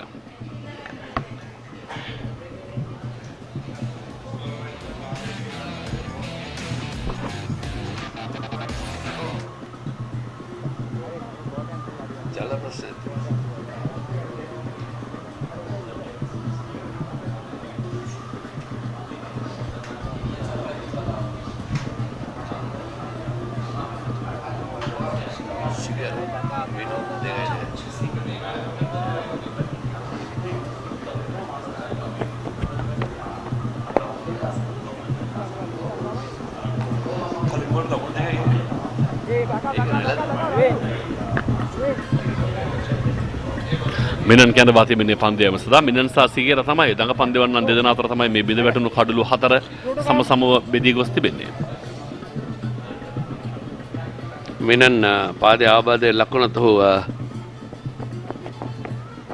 මිනන් කියන වාතය මෙන්නේ පන්දයම සදා මිනන් සහ සිගේර තමයි දඟ පන්දවන්නන් දෙදෙනා අතර තමයි මේ බිඳ වැටුණු කඩළු 4 සමසමව බෙදී ගොස් තිබෙන්නේ. මිනන් පාදයේ ආබාධයේ ලකුණත් ඔහු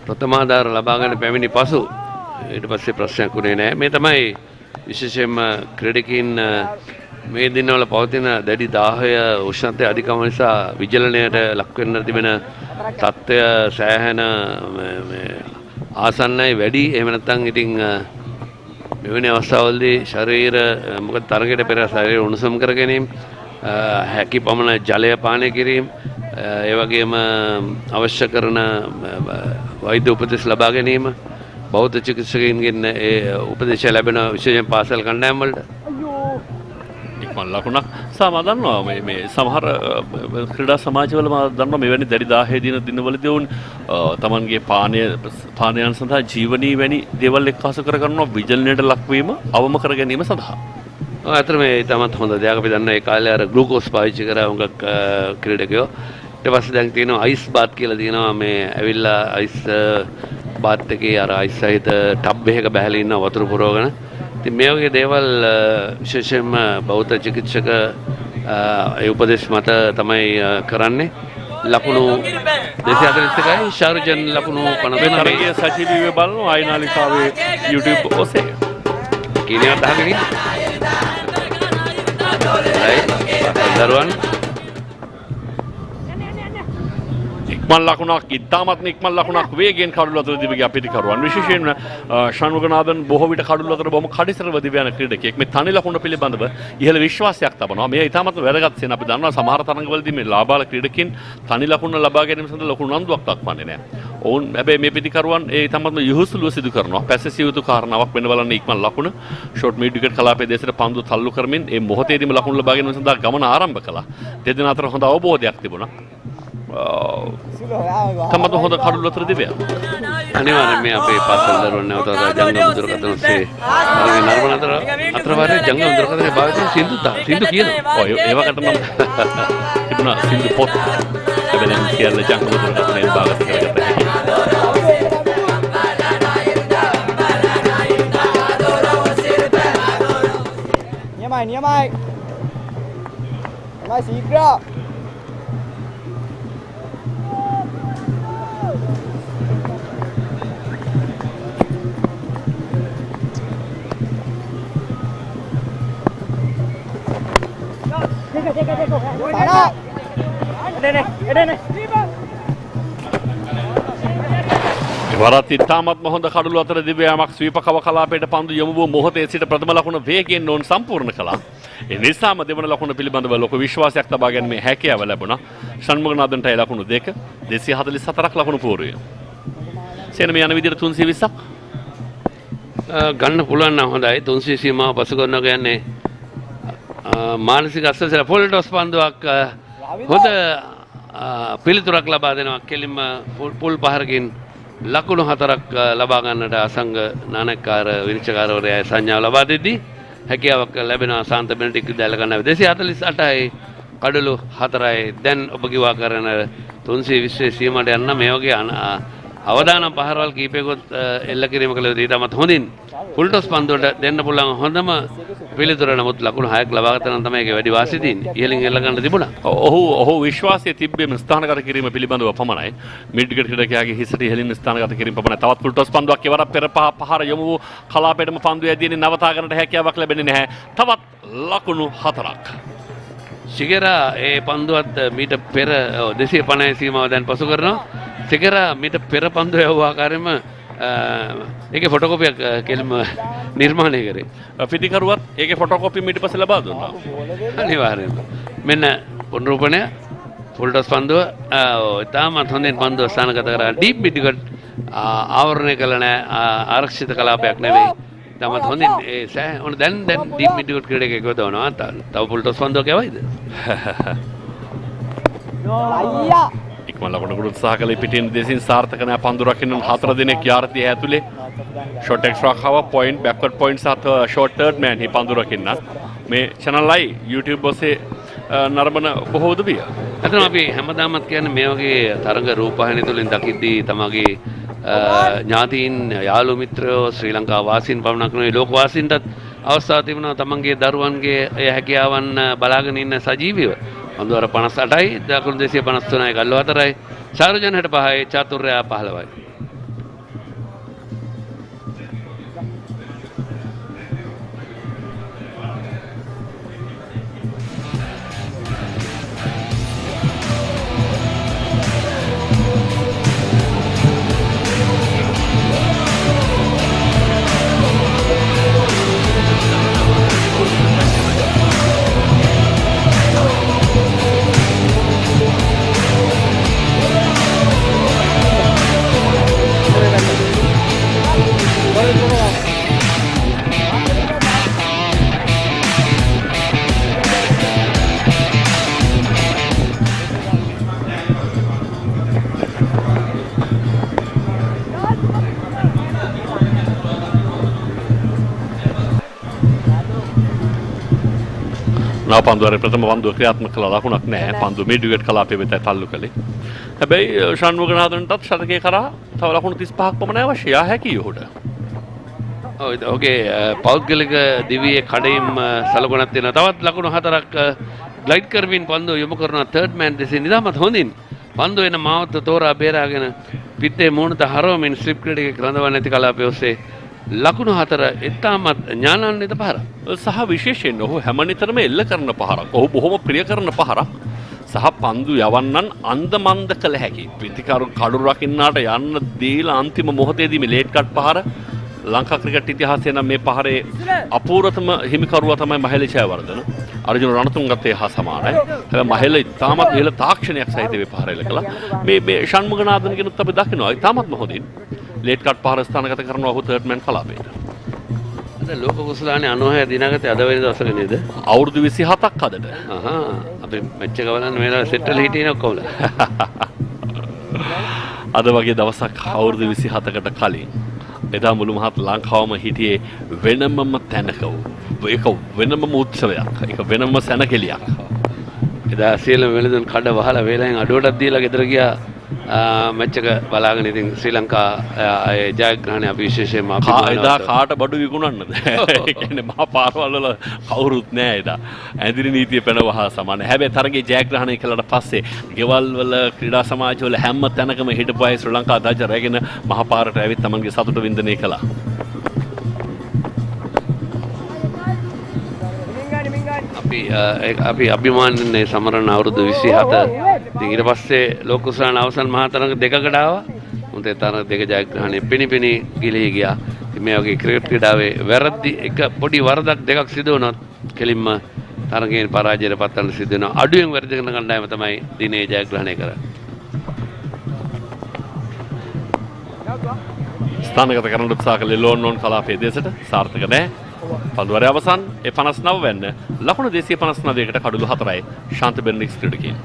ප්‍රථමාධාර ලබාගෙන පැමිණි පසු ඊට පස්සේ ප්‍රශ්නයක් වුණේ නැහැ. මේ තමයි විශේෂයෙන්ම ක්‍රීඩකයන් මේ දිනවල පවතින දැඩි දාහය උෂ්ණත්වය අධිකම නිසා විජලනයට ලක් වෙන්න තිබෙන තත්ත්වය සෑහෙන ආසන්නයි වැඩි. එහෙම නැත්නම් ඉතින් මෙවැනි අවස්ථාවලදී ශරීර මොකද තරගයට පෙර ශරීරය උණුසුම් කර ගැනීම, හැකි පමණ ජලය පානය කිරීම, ඒ වගේම අවශ්‍ය කරන වෛද්‍ය උපදෙස් ලබා ගැනීම, බෞද්ධ චිකිත්සකයින්ගෙන් ඒ උපදේශ ලැබෙන විශේෂයෙන් පාසල් කණ්ඩායම් වලට ඉක්මන් ලකුණක් සමාදන්නවා මේ සමහර ක්‍රීඩා සමාජවල මම දන්නවා මෙවැනි දැඩි 10 දින දිනවලදී වුන් තමන්ගේ පානයන් සඳහා ජීවනී වැනි දේවල් එක්කාසු කර ගන්නවා විජලනයට ලක්වීම අවම කර ගැනීම සඳහා. අතර මේ තමත් හොඳ දෙයක්. අපි දන්නා ඒ කාලේ අර ග්ලූකෝස් පාවිච්චි කරා හුඟක් ක්‍රීඩකයෝ. ඊට පස්සේ දැන් තියෙනවා අයිස් බාත් කියලා තියෙනවා. මේ ඇවිල්ලා අයිස් බාත් එකේ අර අයිස් සහිත ටබ් එකක බැහැලා ඉන්න වතුර පුරවගෙන. ඉතින් මේ වගේ දේවල් විශේෂයෙන්ම බෞද්ධ චිකිත්සක ඒ උපදේශ මත තමයි කරන්නේ. ලකුණු 241යි ශාරුජන් ලකුණු 59 තරගයේ සජීවීව බලන ආයනාලිකාවේ YouTube ඔස්සේ කීනියක් අහගෙන ඉන්න. දරුවන් ඉක්මන් ලකුණක් ඉතාමත්ම ඉක්මන් ලකුණක් වේගෙන් කඩළු අතර දිව ගිය පිටිකරුවන් විශේෂයෙන් ෂණ්මුගනාഥන් බොහෝ විට කඩළු අතර බොහොම කඩිසරව දිව යන ක්‍රීඩකයෙක්. මේ තනි ලකුණ පිළිබඳව ඉහළ විශ්වාසයක් තබනවා. මේ ඉතාමත්ම වැදගත් සෙන අපි දන්නවා සමහර තරඟවලදී මේ ලාබාල ක්‍රීඩකයන් තනි ලකුණ ලබා ගැනීම සඳහා ලොකු උනන්දුවක් දක්වන්නේ නැහැ. ඔවුන් හැබැයි මේ පිටිකරුවන් ඒ ඉතාමත්ම යහුසුලුව සිදු කරනවා. පැසසිය යුතු කාරණාවක් වෙන බලන්නේ ඉක්මන් ලකුණ. ෂෝට් මීඩ් විකට් කලාපයේ දෙසට පන්දු තල්ලු කරමින් මේ මොහොතේදීම ලකුණු ලබා ගැනීම සඳහා ගමන ආරම්භ කළා. දෙදෙනා අතර හොඳ අවබෝධයක් තිබුණා. තමත හොඳ කඩළු අතර දිව්‍ය. අනිවාර්යෙන් මේ අපේ පාසල් දරුවන් නැවත ජංගම දුරකථන ඔස්සේ අර නර්මන අතර වාරේ ජංගම දුරකථනයේ භාවිතය සින්දු කියනවා. ඔය ඒවකට නම් තිබුණා සින්දු පොත්. හැබැයි කියන්නේ ජංගම දුරකථනයේ භාවිත කරගත්ත හැකි. නියමයි Sigera. Sara. Ada. වරත් ඉතාමත්ම හොඳ කඩළු අතර දිව්‍යමක් ස්වීපකව කලාපයට පන්දු යොමු වූ මොහොතේ සිට ප්‍රථම ලකුණ වේගයෙන් නොන් සම්පූර්ණ කළා. ඒ නිසාම දෙවන ලකුණ පිළිබඳව ලොකු විශ්වාසයක් තබා ගැනීමේ හැකියාව ලැබුණා. ෂණ්මුගනාഥන්ට ඒ ලකුණු 2 244ක් ලකුණු පූර්වය. සේන මේ යන විදිහට 320ක් ගන්න පුළුවන් නම් හොඳයි. 300 සීමාව පසු කරනවා කියන්නේ මානසික අස්වැසල ෆුල් ටොස් පන්දුවක් හොඳ පිළිතුරක් ලබා දෙනවා. කෙලින්ම පුල් පහරකින් ලකුණු 4ක් ලබා ගන්නට අසංග නානකාර විනිශ්චයකාරවරයා සංඥාව ලබා දෙද්දී හැකියාවක් ලැබෙනවා. සාන්ත බෙනඩික් විද්‍යාලය ගන්න 248යි කඩළු 4යි. දැන් ඔබ කිව්වා කරන 320 සීමාවට යන්න මේ වගේ අවදානම් පහරවල් කීපයකොත් එල්ල කිරීම කළ යුතුයි. ඊටමත් හොඳින් ෆුල් ටොස් පන්දුවට දෙන්න පුළුවන් හොඳම පිළිතුර. නමුත් ලකුණු 6ක් ලබා ගන්න නම් තමයි ඒක වැඩි වාසිය තියෙන්නේ. ඉහළින් එල්ල ගන්න තිබුණා. ඔහු විශ්වාසය තිබ්බේ ස්ථානගත කිරීම පිළිබඳව පමණයි. මිඩ් විකට් ක්‍රීඩකයාගේ හිසට ඉහළින් ස්ථානගත කිරීම පමණයි. තවත් ෆුල් ටොස් පන්දුවක් එවරක් පෙර පහර යොමු වූ කලාපයටම පන්දු යදීනේ නවතා ගන්නට හැකියාවක් ලැබෙන්නේ නැහැ. තවත් ලකුණු 4ක්. Sigera ඒ පන්දුවත් මීට පෙර 250 සීමාව දැන් පසු කරනවා. Sigera මීට පෙර පන්දු යවුව ආකාරයෙන්ම ඒකේ ෆොටෝකොපියක් කෙලින්ම නිර්මාණය කරේ. පිටිකරුවත් ඒකේ ෆොටෝකොපි ඊට පස්සේ ලබා දුන්නා. අනිවාර්යයෙන්ම. මෙන්න පුනරුපණය ෆුල් ටොස් පන්දුව තාමත් හොඳින් පන්දුව ස්ථානගත කරා. ඩීප් මිඩ් විකට් ආවරණය කළ නැහැ. ආරක්ෂිත කලාපයක් නෙවෙයි. තමත් හොඳින් ඒ සෑ ඕන දැන් ඩීප් මිඩ් විකට් ක්‍රීඩකයෙක් යොදවනවා. තව ෆුල් ටොස් පන්දුවක් යවයිද? අයියා ඉක්මන ලකුණකට උත්සාහ කළේ පිටින් දෙසින් සාර්ථක නැහැ පන්දු රකින්න 4 දිනක් යාර්තිය ඇතුලේ short extra cover point backward point සහ short third man හි පන්දු රකින්න මේ channel eye YouTube ඔස්සේ නරඹන බොහෝ උදවිය. එතන අපි හැමදාමත් කියන්නේ මේ වගේ තරඟ රූපවාහිනිය තුලින් දකිද්දී තමගේ ඥාතීන් යාළු මිත්‍රයෝ ශ්‍රී ලංකා වාසීන් පමණක් නෙවෙයි ලෝක වාසීන්ටත් අවස්ථාව තිබුණා තමන්ගේ දරුවන්ගේ ඒ හැකියාවන් බලාගෙන ඉන්න සජීවීව. පන්දුවර 58යි දකුණු 253යි ගල්ල 4යි සාරජන 65යි චාතුර්යා 15යි. පන්දුවරේ ප්‍රථම පන්දුව ක්‍රියාත්මක කළා ලකුණක් නැහැ. පන්දුව මිඩ් විකට් කලාපයේ වෙතයි තල්ලු කළේ. හැබැයි ෂණ්මුගනාഥන්ටත් ශතකයේ කරා තව ලකුණු 35ක් පමණ අවශ්‍යයි. යා හැකියි ඔහුට. ඔගේ පෞද්ගලික දිවියේ කඩයිම් සලකුණක් තියෙනවා. තවත් ලකුණු 4ක් ග්ලයිඩ් කරමින් පන්දුව යොමු කරන තර්ඩ් මෑන් දෙසින් නිදාමත් හොඳින් පන්දුව එන මාවත තෝරා බේරාගෙන පිටේ මූණට හරවමින් ස්ලිප් ක්‍රීඩ් එකේ රඳවන්නේ නැති කලාපයේ ඔස්සේ ලකුණු 4 එතාමත් ඥානාන්විත පහරක් සහ විශේෂයෙන් ඔහු හැමනිතරම එල්ල කරන පහරක්. ඔහු බොහොම ප්‍රිය කරන පහරක්. සහ පන්දු යවන්නන් අන්දමන්ද කළ හැකි. ප්‍රතිකාරු කඩු රකින්නාට යන්න දීලා අන්තිම මොහොතේදී මේ ලේට් කට් පහර ලංකා ක්‍රිකට් ඉතිහාසයේ නම් මේ පහරේ අපූර්වතම හිමිකරුවා තමයි මහේල ජයවර්ධන. අර්ජුන රණතුංගත් ඒ හා සමානයි. හැබැයි මහේල ඉතාමත් ඉහළ තාක්ෂණයක් සහිත මේ පහර එල්ල කළා. මේ ෂණ්මුගනාഥන් කෙනුත් අපි දකිනවා ඉතාමත් මොහොතින් ලේට් කට් පහර ස්ථානගත කරනවා ඔහු තර්ඩ් මෑන් කලාපයට. අද ලෝක කුසලානේ 96 දිනගත අද වෙනද දවසක නේද? අවුරුදු 27ක් අදට. අපි මැච් එක බලන්න මේලා සෙට් වෙලා හිටියේ නේ ඔක්කොම. අද වගේ දවසක් අවුරුදු 27කට කලින් එදා මුළු මහත් ලංකාවම හිටියේ වෙනමම තැනක ඒක වෙනමම උත්සවයක්. ඒක වෙනම සැනකෙලියක්. එදා සියලුම වෙළඳුන් කඩ වහලා වේලෙන් අඩුවටක් දීලා ගෙදර ගියා. මැච් එක බලාගෙන ඉතින් ශ්‍රී ලංකා ඒ ජයග්‍රහණය අපි විශේෂයෙන්ම අපි එදා කාට බඩු විකුණන්නද? ඒ කියන්නේ මහා පාරවල් වල කවුරුත් නෑ එදා. ඇඳිරි නීතිය පැනවහා සමාන. හැබැයි තරගේ ජයග්‍රහණය කළාට පස්සේ ගෙවල් වල ක්‍රීඩා සමාජ වල හැම තැනකම හිටපු අය ශ්‍රී ලංකා ධජ රැගෙන මහා පාරට ඇවිත් තමන්ගේ සතුට වින්දනය කළා. අපි අභිමානින්නේ සමරන අවුරුදු 27 ඉතින් ඊට පස්සේ ලෝක කුසලාන අවසන් මහා තරඟ දෙකකට ආවා. උන්ට තරඟ දෙක ජයග්‍රහණය පිණිපිණි ගිලී ගියා. ඉතින් මේ වගේ ක්‍රිකට් ක්‍රීඩාවේ වැරදි එක පොඩි වරදක් දෙකක් සිදු වුණොත් කෙලින්ම තරඟයෙන් පරාජයට පත්වන්න සිදු වෙනවා. අඩුවෙන් වැරදි කරන කණ්ඩායම තමයි දිනේ ජයග්‍රහණය කරන්නේ. ස්ථානගත කරන්න උත්සාහ කළේ ලෝන් නෝන් කලාපයේ දෙසට සාර්ථක නැහැ. පන්දුවරේ අවසන් 59 වෙන්න ලකුණු 259කට කඩුළු 4යි ශාන්ත බෙන්ඩික්ස් ක්‍රීඩකයන්.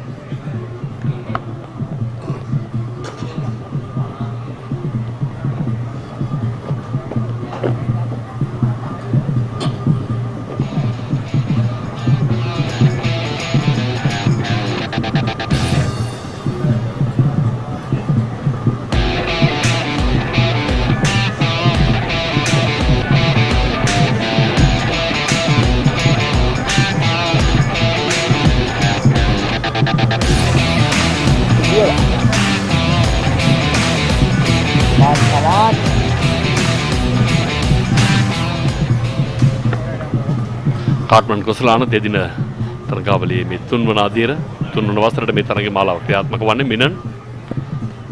කාට්මන් කුසලාන දෙදින තරගාවලියේ මේ තුන්වන අදියර තුන්වන වසරට මේ තරගයේ මාලාව ක්‍රියාත්මක වන්නේ මිනන්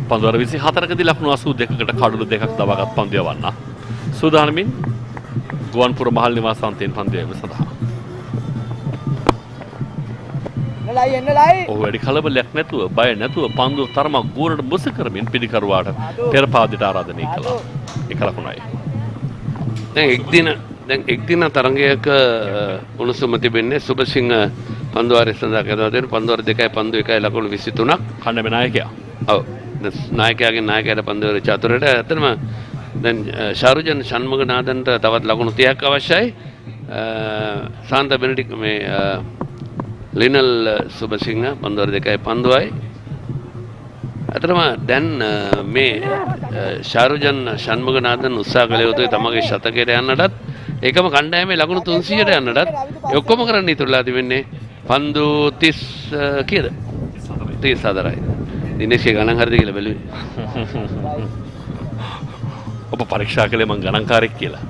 පන්දුවර 24කදී ලකුණු 82කට කඩුළු දෙකක් දවාගත් පන්දු යවන්න සූදානමින් ගුවන්පුර මහල් නිවාසාන්තයෙන් පන්දු යැවීම සඳහා. ඔහු වැඩි කලබලයක් නැතුව බය නැතුව පන්දු තරමක් ගුවනට මුස කරමින් පිළිකරුවාට පෙර පාදයට ආරාධනය කළා. එක ලකුණයි. දැන් එක් දින තරගයක උණුසුම තිබෙන්නේ සුබසිංහ පන්දුවාරය සඳහා කැඳවා දෙන පන්දුවාර 2යි පන්දු 1යි ලකුණු 23ක්. කණ්ඩායමේ නායකයා. ඔව්. නායකයාගේ නායකයාට පන්දුවාරය චතුරට ඇත්තටම දැන් ශාරුජන් ෂණ්මුගනාදන්ට තවත් ලකුණු 30ක් අවශ්‍යයි. සාන්ත බෙනඩික් මේ ලිනල් සුබසිංහ පන්දුවාර 2යි පන්දුවයි. අතරම දැන් මේ ශාරුජන් ෂණ්මුගනාදන් උත්සාහ කළ යුතුයි තමගේ ශතකයට යන්නටත් ඒකම කණ්ඩායමේ ලකුණු 300ට යන්නටත් ඒ ඔක්කොම කරන්න ඉතුරුලා තිබෙන්නේ පන්දු 30 කීයද 34යි දිනේෂ්ගේ ගණන් හරිද කියලා බැලුවේ ඔබ පරීක්ෂා කළේ මං ගණන්කාරයෙක් කියලා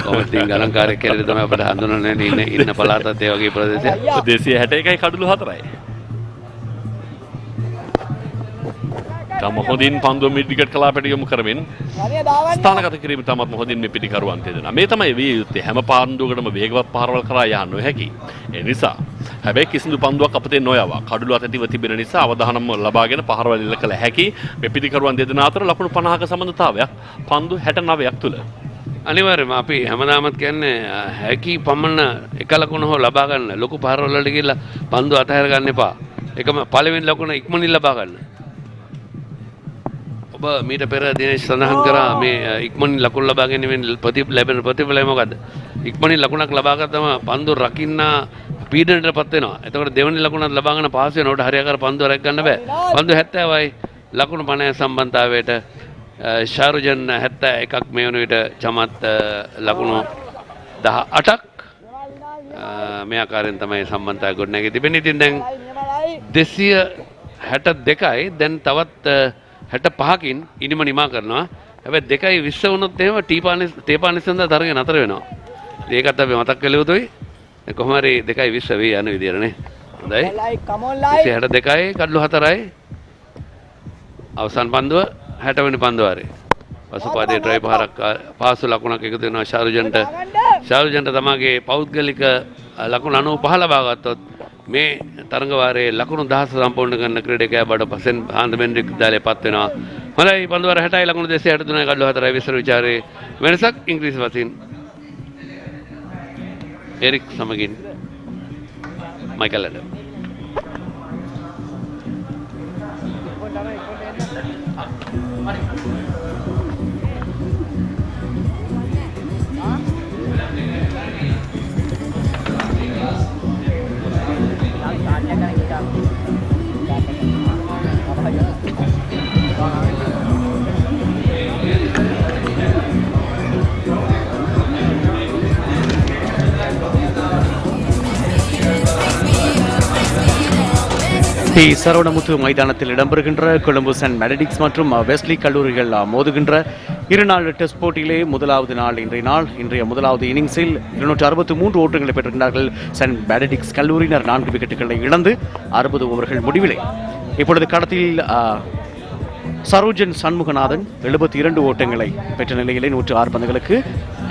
කොහොමද ගණන්කාරයෙක් කියලා තමයි අපිට හඳුනන්නේ ඉන්න පළාතත් ඒ වගේ ප්‍රදේශයක් 261යි කඩලු 4යි තම හොඳින් පන්දුව මිඩ්විකට් කලාපයට යොමු කරමින් ස්ථානගත කිරීම තමත් හොඳින් මේ පිටිකරුවන් තෙදෙනවා. මේ තමයි විය යුත්තේ හැම පන්දුවකටම වේගවත් පාරවල් කරා යන්න නොහැකි. ඒ නිසා හැබැයි කිසිදු පන්දුවක් අපතේ නොයවා කඩළු අතැතිව තිබෙන නිසා අවධානම ලබාගෙන පහරවල් ඉල්ල කළ හැකි මේ පිටිකරුවන් දෙදෙනා අතර ලකුණු 50ක සම්බන්ධතාවයක් පන්දු 69ක් තුල. අනිවාර්යයෙන්ම අපි හැමදාමත් කියන්නේ හැකි පමණ එක ලකුණ හෝ ලබා ගන්න ලොකු පහරවල් වලට ගිහිල්ලා පන්දු අතහැර ගන්න එපා. ඒකම පළවෙනි ලකුණ ඉක්මනින් ලබා ගන්න. ඔබ මීට පෙර දිනේෂ් සඳහන් කරා මේ ඉක්මනින් ලකුණු ලබා ගැනීමෙන් ලැබෙන ප්‍රතිඵලය මොකද්ද? ඉක්මනින් ලකුණක් ලබා ගත්තම පන්දු රකින්න පීඩනයටපත් වෙනවා. එතකොට දෙවෙනි ලකුණක් ලබා ගන්න පාස් වෙනකොට හරියකාර පන්දුව රැක ගන්න බෑ. පන්දු 70යි ලකුණු 50 සම්බන්ධතාවයට ශාරුජන් 71ක් මේ වන විට චමත් ලකුණු 18ක් මේ ආකාරයෙන් තමයි සම්බන්ධතාවය ගොඩනැගී තිබෙන්නේ. ඉතින් දැන් 262යි දැන් තවත් 65කින් ඉනිම නිමා කරනවා. හැබැයි 2:20 වුණොත් එහෙම තේපානිසන්ද තරගේ නතර වෙනවා. ඒකත් අපි මතක් කළ යුතුයි. කොහොම හරි 2:20 වෙයි යන විදියට නේ. හොඳයි. 262යි කඩලු 4යි. අවසන් පන්දුව 60 වෙනි පන්දුවාරේ. පසුපාදේ ට්‍රයි පහරක් පාසු ලකුණක් එකතු වෙනවා ශාරුජන්ට. ශාරුජන්ට තමගේ පෞද්ගලික ලකුණු 95 ලබා ගත්තොත් මේ තරඟ වාරයේ ලකුණු 10 සම්පූර්ණ කරන ක්‍රීඩකයා බඩ පසෙන් ආන්ද බෙන්ඩික් දාලේපත් වෙනවා. හොඳයි පන්දුවාර 60යි ලකුණු 263යි කඩලු 4යි විස්තර විචාරයේ වෙනසක් ඉංග්‍රීසි වශයෙන් එරික් සමගින් මයිකල් ඇඩම්. சரவணமுத்து மைதானத்தில் இடம்பெறுகின்ற கொலம்போ அண்ட் மெடடிக்ஸ் மற்றும் வெஸ்லி கல்லூரிகள் மோதுகின்ற இருநாள் டெஸ்ட் போட்டியிலே முதலாவது நாள் இன்றைய முதலாவது இன்னிங்ஸில் 263 ஓட்டங்களை பெற்றிருந்தார்கள் சென்ட் பெனடிக்ஸ் கல்லூரியினர் 4 விக்கெட்டுகளை இழந்து 60 ஓவர்கள் முடிவிலே. இப்பொழுது களத்தில் சரோஜன் சண்முகநாதன் 72 ஓட்டங்களை பெற்ற நிலையிலே 106 பந்துகளுக்கு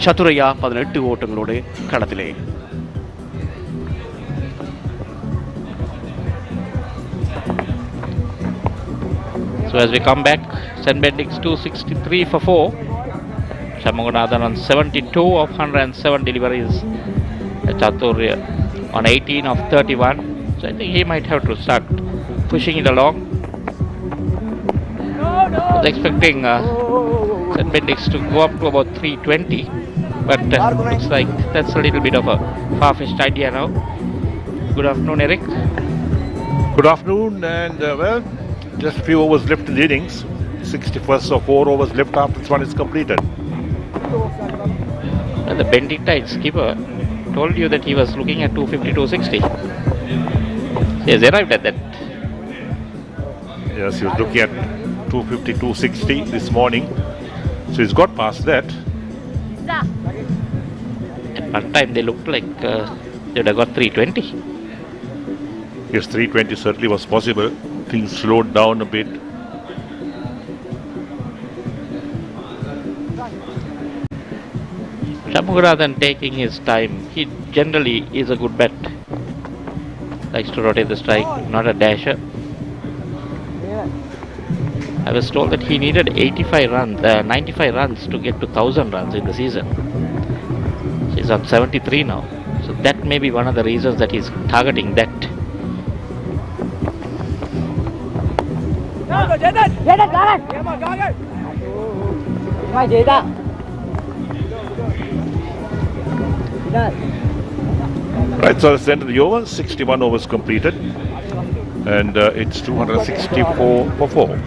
சதுரையா 18 ஓட்டங்களோடு களத்திலே. So as we come back, St. Benedict's 263 for 4. Shanmuganathan on 72 of 107 deliveries. Chathurya on 18 of 31. So I think he might have to start pushing it along. I was expecting St. Benedict's to go up to about 320. But looks like that's a little bit of a far-fetched idea now. Good afternoon, Eric. Good afternoon, and well, just a few overs left in the innings. 61st or 4 overs left after this one is completed. Well, the Benedictine skipper told you that he was looking at 250, 260. He has arrived at that. Yes, he was looking at 250, 260 this morning. So he's got past that. At one time they looked like they would have got 320. Yes, 320 certainly was possible. Things slowed down a bit. Shanmuganathan taking his time. He generally is a good bet. Likes to rotate the strike, not a dasher. I was told that he needed 95 runs to get to 1000 runs in the season. So he's on 73 now. So So that may be one of the reasons that he's targeting that. Right, so that's the end of the over. 61 overs completed. And it's 264 for 4.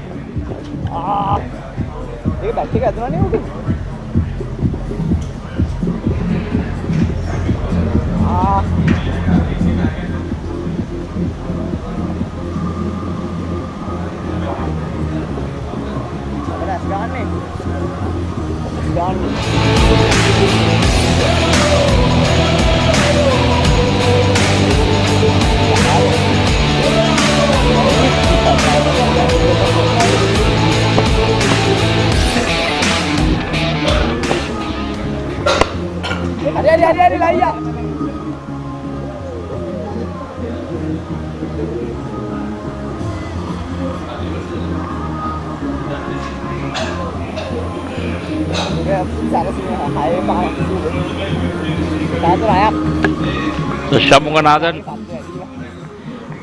So Shamuganathan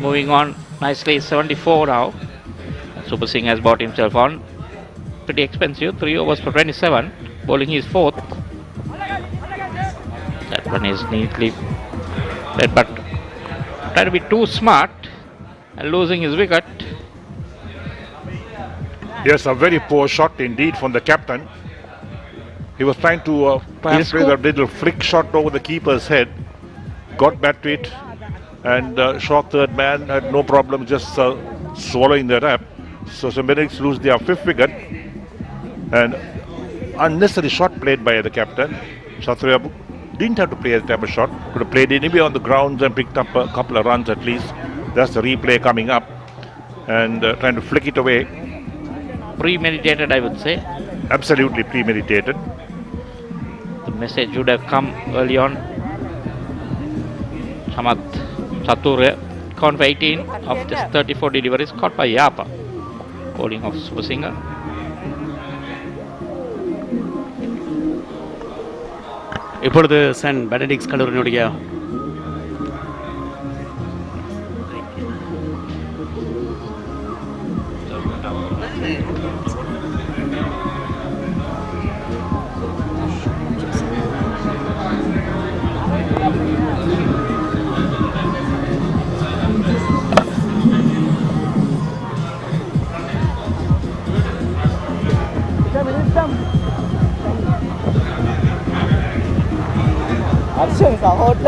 moving on nicely, 74 now. Subasinghe has bought himself on. Pretty expensive, 3 overs for 27. Bowling his 4th. That one is neatly played, but trying to be too smart and losing his wicket. Yes, a very poor shot indeed from the captain. He was trying to perhaps play that little flick shot over the keeper's head. Got back to it, and short third man had no problem just swallowing that up. So Benedict lose their 5th wicket, and unnecessary shot played by the captain. Chathurya didn't have to play that type of shot. Could have played anywhere on the grounds and picked up a couple of runs at least. That's the replay coming up, and trying to flick it away. Premeditated, I would say. Absolutely premeditated. The message would have come early on. Chamath Chathurya, count for 18 of this 34 deliveries caught by Yapa. Bowling of Subasinghe. இப்பொழுது Saint Benedict's கல்லூரியினுடைய Ashan support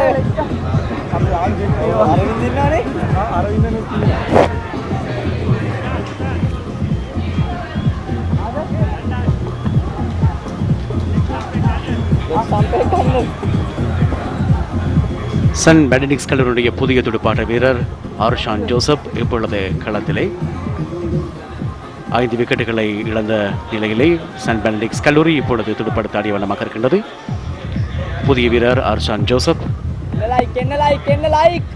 Aravindu innane Aravindu Saint Benedict's கல்லூரியுடைய புதிய துடுப்பாட்ட வீரர் ஆர்ஷான் Joseph இப்பொழுது களத்திலே 5 விக்கெட்டுகளை இழந்த நிலையிலே சென்ட் பெனடிக்ட்ஸ் கல்லூரி இப்பொழுது துடுப்படுத்த ஆடிய வண்ணமாக இருக்கின்றது. புதிய வீரர் ஆர்ஷான் ஜோசப். என்ன like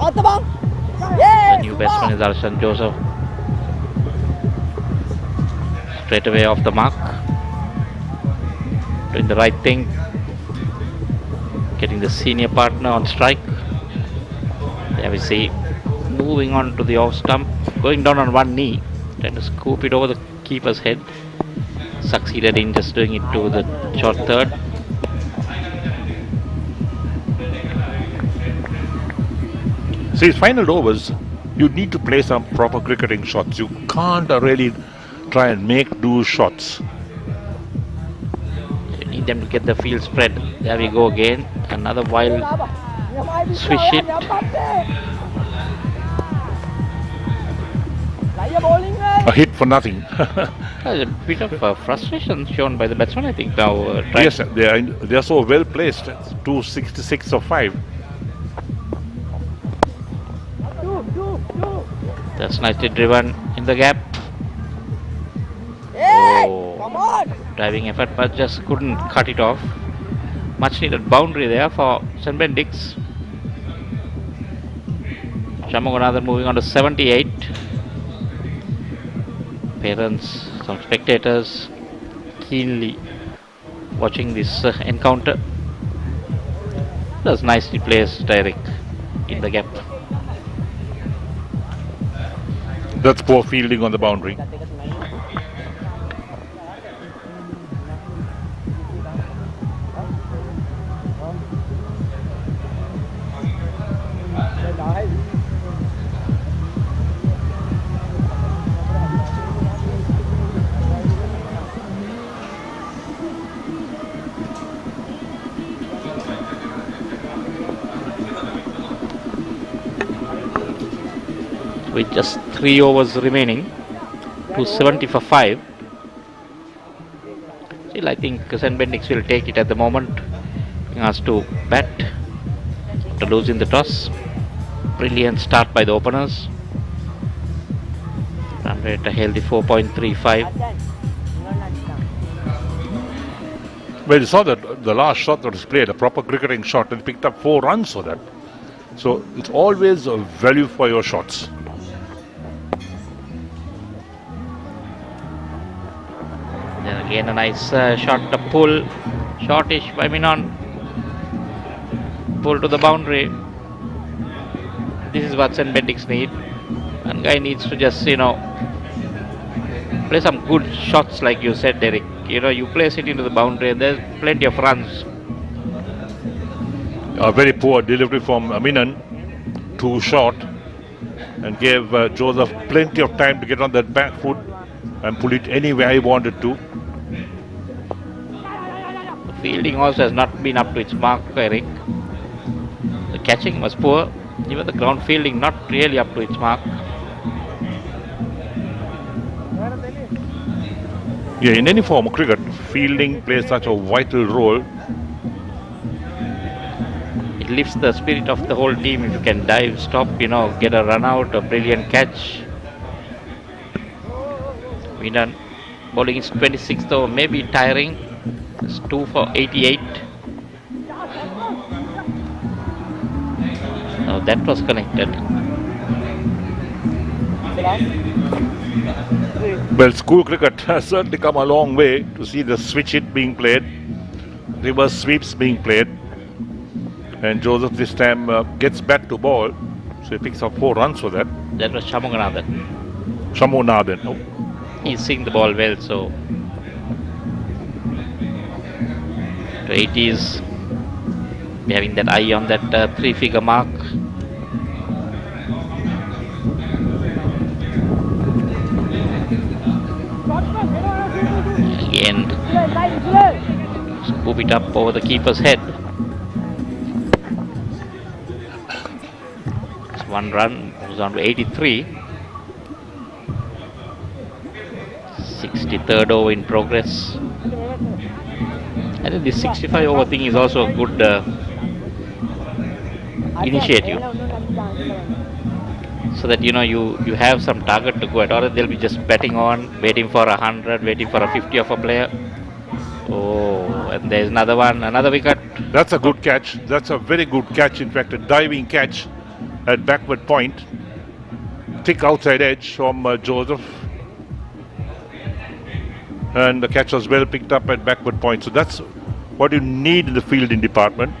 The new batsman is Ashan Joseph. Straight away off the mark. Doing the right thing. Getting the senior partner on strike. There we see. Moving on to the off stump. Going down on one knee. Trying to scoop it over the keeper's head. Succeeded in just doing it to the short third. See, final overs, you need to play some proper cricketing shots. You can't really try and make do shots. You need them to get the field spread. There we go again. Another wild swish hit. A hit for nothing. There's a bit of frustration shown by the batsman, I think, now. Yes, they are so well placed. 266 or 5. That's nicely driven in the gap. Come on! Driving effort, but just couldn't cut it off. Much needed boundary there for St. Benedict's. Shamuganathan moving on to 78. Parents, some spectators keenly watching this encounter. That's nicely placed, Eric, in the gap. That's poor fielding on the boundary. With just 3 overs remaining, 270 for 5. Still, I think St. Benedict will take it at the moment. He has to bat after losing the toss. Brilliant start by the openers. Run rate a healthy 4.35. Well, you saw that the last shot that was played, a proper cricketing shot, and picked up 4 runs for that. So it's always a value for your shots. Then again a nice shot, a pull, shortish by Minon. Pull to the boundary. This is what St. Benedict's need. And guy needs to just, play some good shots like you said, Derek. You place it into the boundary and there's plenty of runs. A very poor delivery from Minon. Too short. And gave Joseph plenty of time to get on that back foot and pull it anywhere he wanted to. The fielding also has not been up to its mark, Eric. The catching was poor. Even the ground fielding not really up to its mark. Yeah, in any form of cricket, fielding plays such a vital role. It lifts the spirit of the whole team. If you can dive, stop, get a run out, a brilliant catch. Minon bowling is 26th over, maybe tiring. It's 2 for 88. Oh, that was connected. Well, school cricket has certainly come a long way to see the switch hit being played, reverse sweeps being played. And Joseph this time gets back to ball, so he picks up 4 runs for that. That was Shamunathan. Oh. He's seeing the ball well, so to 80s, having that eye on that 3-figure mark. Again, scoop it up over the keeper's head. It's 1 run, moves on to 83. 63rd over in progress. I think this 65 over thing is also a good initiative, so that you have some target to go at, or they'll be just betting on, waiting for 100, waiting for a 50 of a player. Oh, and there's another one, another wicket. That's a good catch. That's a very good catch. In fact, a diving catch at backward point. Thick outside edge from Joseph. And the catch was well picked up at backward point. So that's what you need in the fielding department.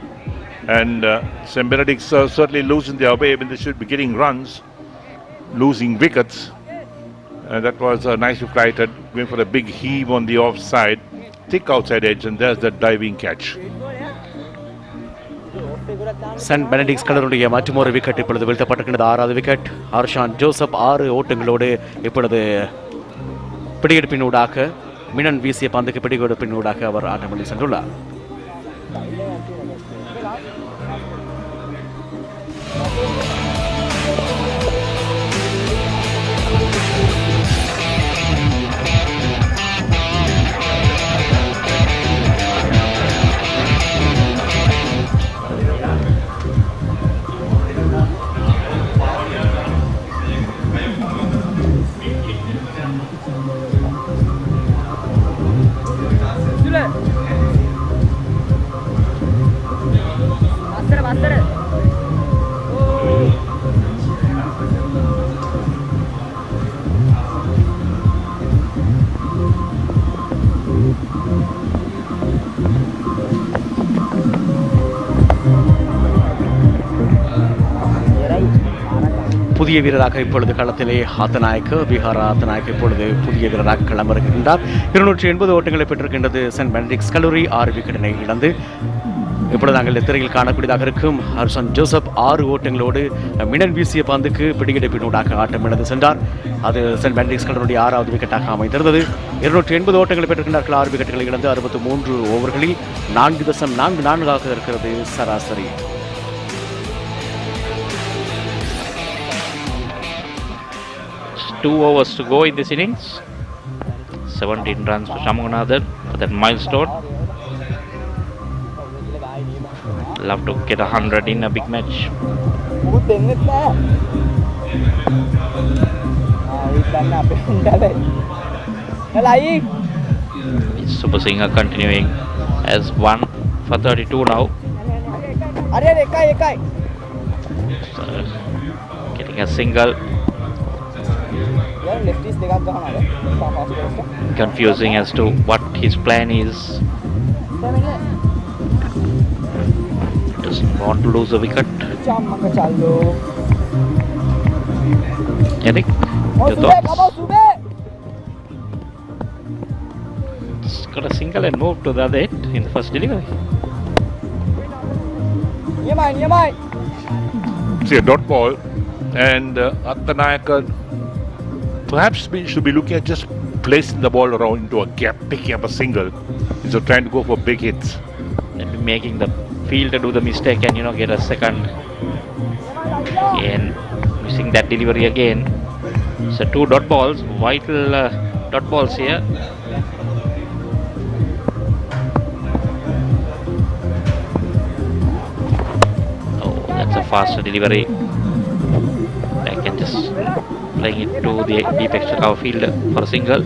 And St. Benedict's certainly losing their way when they should be getting runs, losing wickets. And that was nicely flighted, going for a big heave on the offside, thick outside edge, and there's that diving catch. St. Benedict's கலருடைய மற்றொரு wicket இப்பொழுது வீழ்த்தப்பட்டிருக்கிறது. 6வது wicket. ஆர்ஷான் Joseph 6 ஓட்டங்களோடு இப்பொழுது பிடியெடுப்பினூடாக மினன் வீசிய பந்துக்கு பிடிகொடுப்பினூடாக அவர் ஆட்டமளி சென்றுள்ளார். புதிய வீரராக இப்பொழுது களத்திலே ஆத்தநாயக்க பீகார் ஆத்தநாயக்க இப்பொழுது புதிய வீரராக களமிறங்குகின்றார். 280 ஓட்டங்களை பெற்றிருக்கின்றது சென்ட் பெனடிக்ட்ஸ் கல்லூரி. 6 விக்கெட்டினை இழந்து இப்பொழுது நாங்கள் திரையில் காணக்கூடியதாக இருக்கும் ஹர்ஷன் ஜோசப் 6 ஓட்டங்களோடு மினன் வீசிய பந்துக்கு பிடிகிடைப்பினூடாக ஆட்டம் இழந்து சென்றார். அது சென்ட் பெனடிக்ட்ஸ் கல்லூரியுடைய 6வது விக்கெட்டாக அமைந்திருந்தது. 280 ஓட்டங்களை பெற்றிருக்கின்றார்கள். 6 விக்கெட்டுகளை இழந்து 63 ஓவர்களில் 4.44 இருக்கிறது சராசரி. Two overs to go in this innings. 17 runs for Shamunathan for that milestone. Love to get 100 in a big match. Subasinghe continuing as 1 for 32 now. So, getting a single. Confusing as to what his plan is. Doesn't want to lose a wicket. Eric, your thoughts? Just got a single and moved to the other end in the first delivery. See a dot ball, and Attanayaka perhaps we should be looking at just placing the ball around into a gap, picking up a single instead of trying to go for big hits. Maybe making the fielder do the mistake and get a second. And missing that delivery again. So 2 dot balls, vital dot balls here. Oh, that's a faster delivery. I can just playing it to the deep extra cover fielder for a single.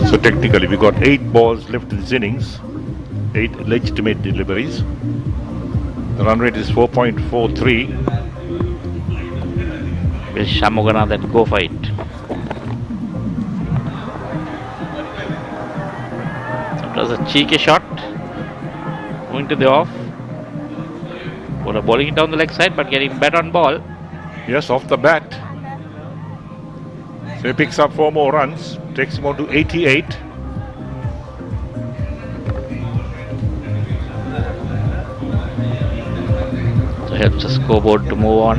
So technically we got 8 balls left in this innings, 8 legitimate deliveries. The run rate is 4.43. Will Shamunathan go for it? It was a cheeky shot going to the off. Bowler bowling it down the leg side but getting bat on ball. Yes, off the bat. So he picks up 4 more runs, takes him on to 88. So helps the scoreboard to move on.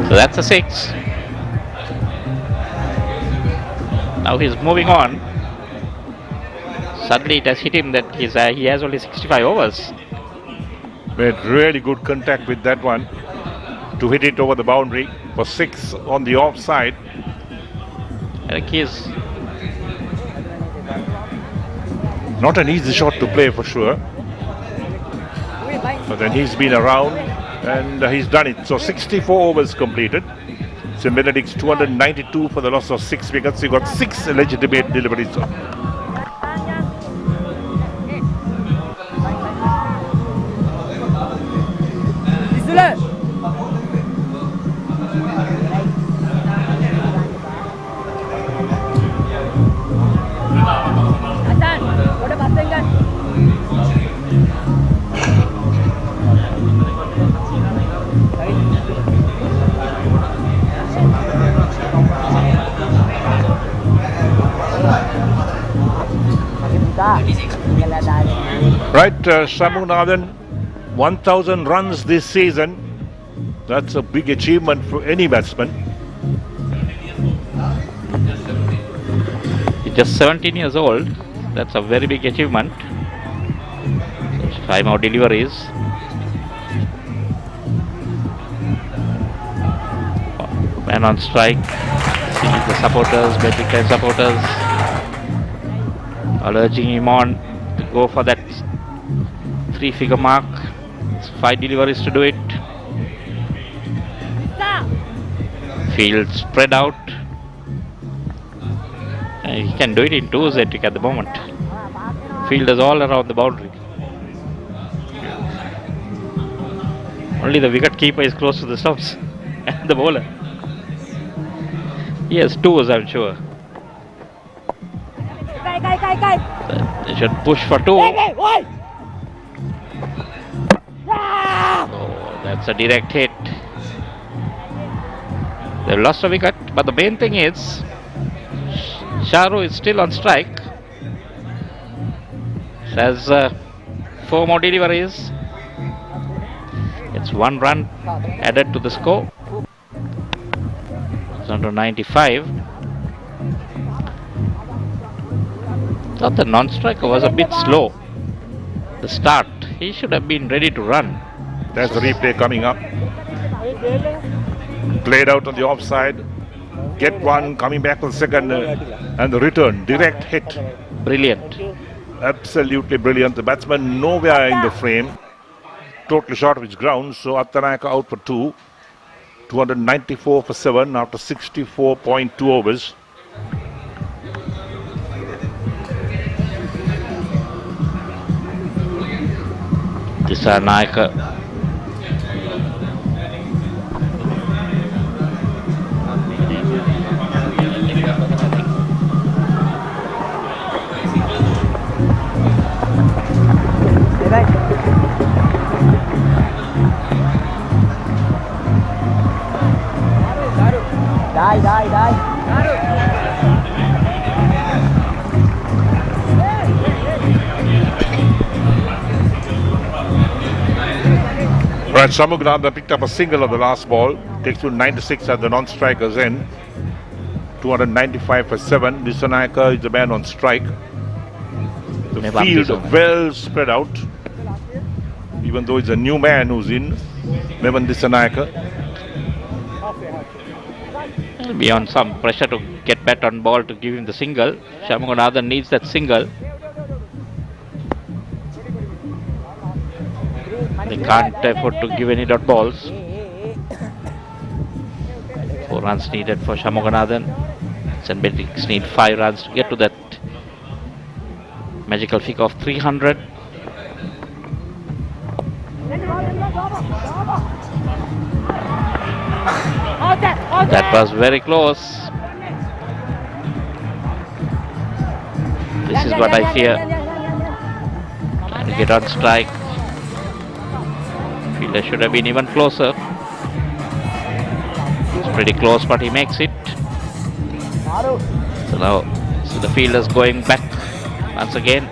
So that's a 6. Now he's moving on. Suddenly it has hit him that he has only 65 overs. Made really good contact with that one to hit it over the boundary for 6 on the offside. I think he's not an easy shot to play for sure. But then he's been around and he's done it. So 64 overs completed. So Benedict's 292 for the loss of 6 wickets. He got 6 legitimate deliveries. Right, Shamunathan, 1,000 runs this season. That's a big achievement for any batsman. He's just 17 years old. That's a very big achievement. 5 more deliveries. Man on strike. See the supporters, Benedict supporters are urging him on to go for that 3-figure mark. It's 5 deliveries to do it. Field spread out. And he can do it in 2s at the moment. fielders all around the boundary. Only the wicket keeper is close to the stumps and the bowler. He has twos, I'm sure. They should push for two. Oh, that's a direct hit. They've lost a wicket, but the main thing is Sharu is still on strike. Has 4 more deliveries. It's 1 run added to the score. It's under 95. Thought the non-striker was a bit slow. The start, he should have been ready to run. There's the replay coming up. Played out on the offside. Get one, coming back on the second, and the return, direct hit. Brilliant. Absolutely brilliant. The batsman nowhere in the frame. Totally short of his ground. So Tharanga out for 2. 294 for 7 after 64.2 overs. Tharanga. Right, Shamugnanda picked up a single on the last ball. Takes to 96 at the non-striker's end. 295 for 7. Tharanga is the man on strike. The field well spread out. Even though it's a new man who's in, Mevan Tharanga. Beyond some pressure to get back on ball to give him the single. Shamugunathan needs that single. They can't afford to give any dot balls. 4 runs needed for Shamugunathan. St. Benedict need 5 runs to get to that magical figure of 300. That was very close. This is what I fear. Trying to get on strike. Fielder should have been even closer. It's pretty close, but he makes it. So now, the fielder's going back once again.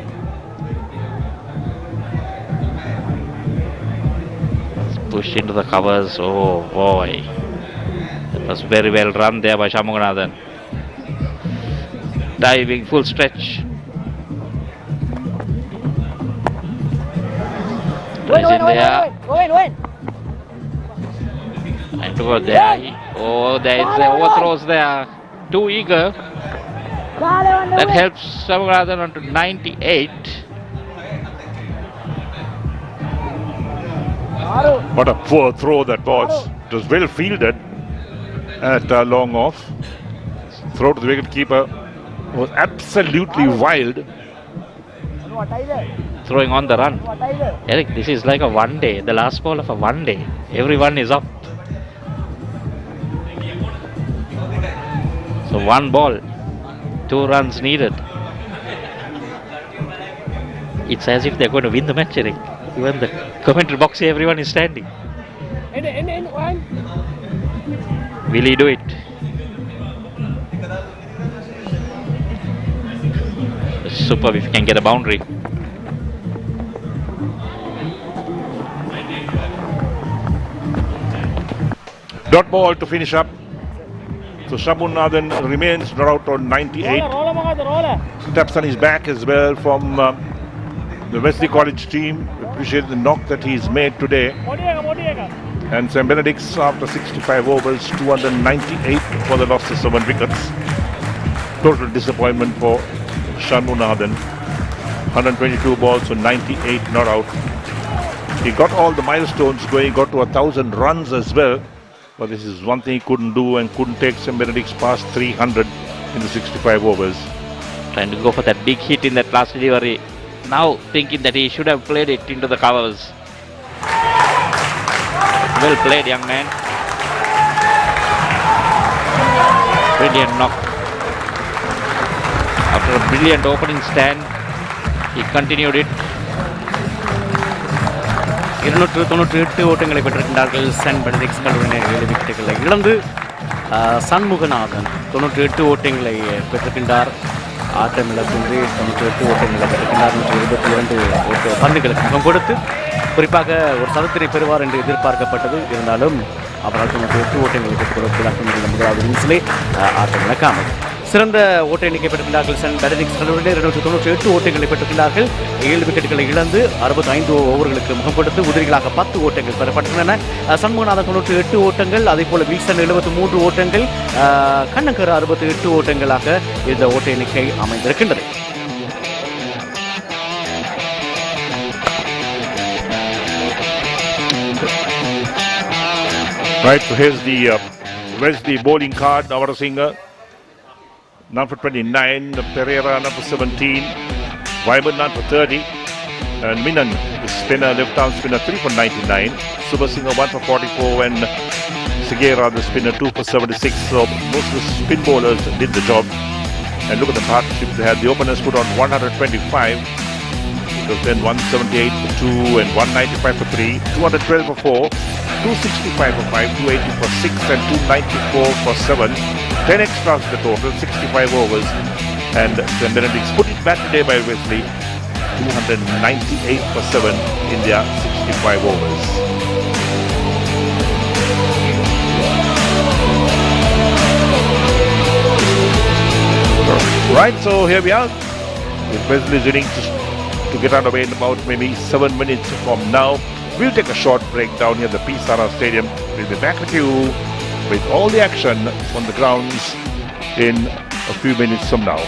Let's push into the covers. Oh boy. That was very well run there by Shamugunathan. Diving full stretch. Is in there. And to go there. Oh, there is overthrows there. Too eager. That helps Shamugunathan on to 98. What a poor throw that was. It was well fielded at long off. Throw to the wicket keeper was absolutely wild. Throwing on the run. Eric, this is like a one day, the last ball of a one day. Everyone is up. So 1 ball, 2 runs needed. It's as if they're going to win the match, Eric. Even the commentary box, everyone is standing. Will he do it? Superb if he can get a boundary. Dot ball to finish up. So Shamugunathan remains not out on 98. Taps on his back as well from the Wesley College team. Appreciate the knock that he's made today. And St. Benedict's after 65 overs, 298 for the loss of 7 wickets. Total disappointment for Shamugunathan. 122 balls, so 98 not out. He got all the milestones going, got to 1,000 runs as well. But this is one thing he couldn't do and couldn't take St. Benedict's past 300 in the 65 overs. Trying to go for that big hit in that last delivery. now thinking that he should have played it into the covers. Well played, young man. Brilliant knock. After a brilliant opening stand, he continued it. 298 ஓட்டங்களை பெற்றிருக்கின்றார்கள் send Benedict's கல்லூரியினர் 7 விக்கெட்டுகளை இழந்து சண்முகநாதன் 98 ஓட்டங்களை பெற்றிருக்கின்றார். ஆட்டம் இழப்பின்றி 98 ஓட்டங்களை பெற்றிருக்கின்றார். 122 பந்துகளுக்கு முகம் கொடுத்து குறிப்பாக ஒரு சதத்தினை பெறுவார் என்று எதிர்பார்க்கப்பட்டது. இருந்தாலும் அவரால் 98 ஓட்டங்களை பெற்றுக் கொடுக்கிறார். முதலாவது இன்னிங்ஸிலே ஆட்டம் இழக்காமல் சிறந்த ஓட்ட எண்ணிக்கை பெற்றிருக்கிறார்கள். சென்ட் பெனடிக்ட்ஸ் கல்லூரியினர் 298 ஓட்டங்களை பெற்றிருக்கிறார்கள். 7 விக்கெட்டுகளை இழந்து 65 ஓவர்களுக்கு முகம் கொடுத்து உதிரிகளாக 10 ஓட்டங்கள் பெறப்பட்டுள்ளன. சண்முகநாதன் 98 ஓட்டங்கள், அதே போல வில்சன் 73 ஓட்டங்கள், கண்ணங்கர் 68 ஓட்டங்களாக இந்த ஓட்ட எண்ணிக்கை அமைந்திருக்கின்றது. Right, so here's the Wesley bowling card. Amarasinghe, none for 29, Perera none for 17, Vayaman none for 30, and Minon, the spinner, left arm spinner, 3 for 99, Subasinghe 1 for 44, and Sigera, the spinner, 2 for 76. So most of the spin bowlers did the job. And look at the partnership they had. The openers put on 125. It was then 178 for 2 and 195 for 3, 212 for 4, 265 for 5, 280 for 6 and 294 for 7. 10 extras the total, 65 overs. And the Benedict put it back today by Wesley, 298 for 7 in their 65 overs. Right, so here we are. Wesley's innings to get underway in about maybe 7 minutes from now. We'll take a short break down here at the Sara Stadium. We'll be back with you with all the action on the grounds in a few minutes from now.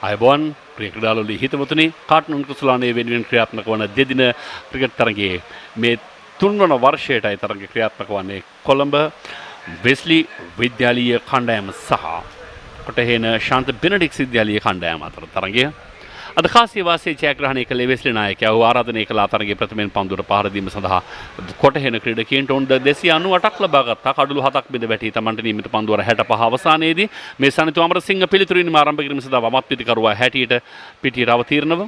අයබෝන් ප්‍රිය ක්‍රීඩාලුවනි හිතවතුනි කාට්මන් කුසලානේ වෙනුවෙන් ක්‍රියාත්මක වන දෙදින cricket තරගයේ මේ තුන්වන වර්ෂයටයි තරග ක්‍රියාත්මක වන්නේ Colombo Wesley විද්‍යාලීය කණ්ඩායම සහ කොටහේන ශාන්ත බෙනඩික් විද්‍යාලීය කණ්ඩායම අතර තරගය අද කාසිය වාසී ජයග්‍රහණය කළේ වෙස්ලි නායකයා වූ ආරාධනය කළ තරගයේ ප්‍රථමයෙන් පන්දුර පහර දීම සඳහා කොටහේන ක්‍රීඩකයන්ට උන් 298ක් ලබා ගත්තා. කඩළු 7ක් බිඳ වැටි තමන්ට නියමිත පන්දුවර 65 අවසානයේදී මේ සනිතු අමරසිංහ පිළිතුරින්ම ආරම්භ කිරීම සඳහා වමත් පිටිකරුවා 60ට පිටියට අවතීර්ණව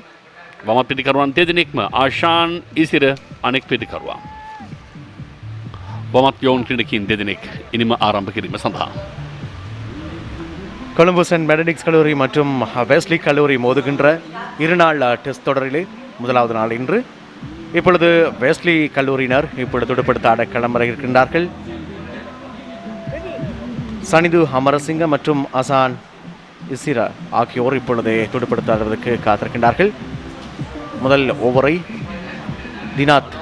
වමත් පිටිකරුවන් දෙදෙනෙක්ම ආශාන් ඉසිර අනෙක් පිටිකරුවා වමත් යෝන් ක්‍රීඩකයන් දෙදෙනෙක් ඉනිම ආරම්භ කිරීම සඳහා கொலம்போ சென்ட் பெனடிக்ட் கல்லூரி மற்றும் வெஸ்லி கல்லூரி மோதுகின்ற இருநாள் டெஸ்ட் தொடரிலே முதலாவது நாள் இன்று. இப்பொழுது வெஸ்லி கல்லூரியினர் இப்பொழுது துடுப்படுத்த ஆட களமிற இருக்கின்றார்கள். சனிது அமரசிங்க மற்றும் அசான் இசிரா ஆகியோர் இப்பொழுது துடுப்படுத்த ஆடுவதற்கு காத்திருக்கின்றார்கள். முதல் ஓவரை தினாத்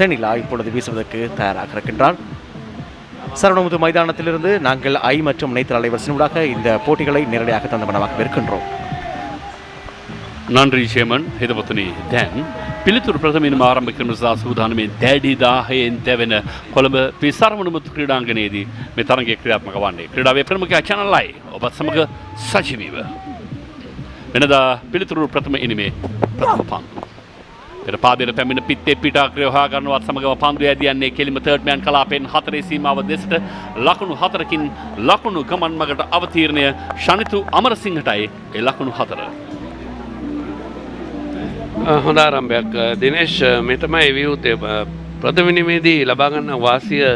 செனிலா இப்பொழுது வீசுவதற்கு தயாராக இருக்கின்றார். சரவணமுத்து மைதானத்திலிருந்து நாங்கள் ஐ மற்றும் நேத்திர அலைவரிசையூடாக இந்த போட்டிகளை நேரடியாக தந்தமனமாக இருக்கின்றோம். නන්රී ෂේමන් හිතවතුනි දැන් පිළිතුරු ප්‍රථමයෙන්ම ආරම්භ කරන සූදානමේ දැඩි 10න් තැවෙන කොළඹ පිසරවණමුතු ක්‍රීඩාංගණයේදී මේ තරගයේ ක්‍රියාත්මක වන්නේ. ක්‍රීඩාවේ ප්‍රමුඛයා ChannelEye ඔබත් සමග සජීවීව. වෙනදා පිළිතුරු ප්‍රථම ඉනිමේ ප්‍රථම පන්දු. පෙර පාදයට පැමිණ පිත්තේ පිටාක්‍රය හොයා ගන්නවත් සමගම පන්දු ඇදියන්නේ කෙලිම තර්ඩ් මෑන් කලාපෙන් 4 සීමාව දෙසට ලකුණු 4කින් ලකුණු ගමන් මගට අවතීර්ණය ශනිතු අමරසිංහටයි ඒ ලකුණු 4. හොඳ ආරම්භයක් දිනේෂ් මේ තමයි විවෘතය ප්‍රථම ඉනිමේදී ලබා ගන්න වාසිය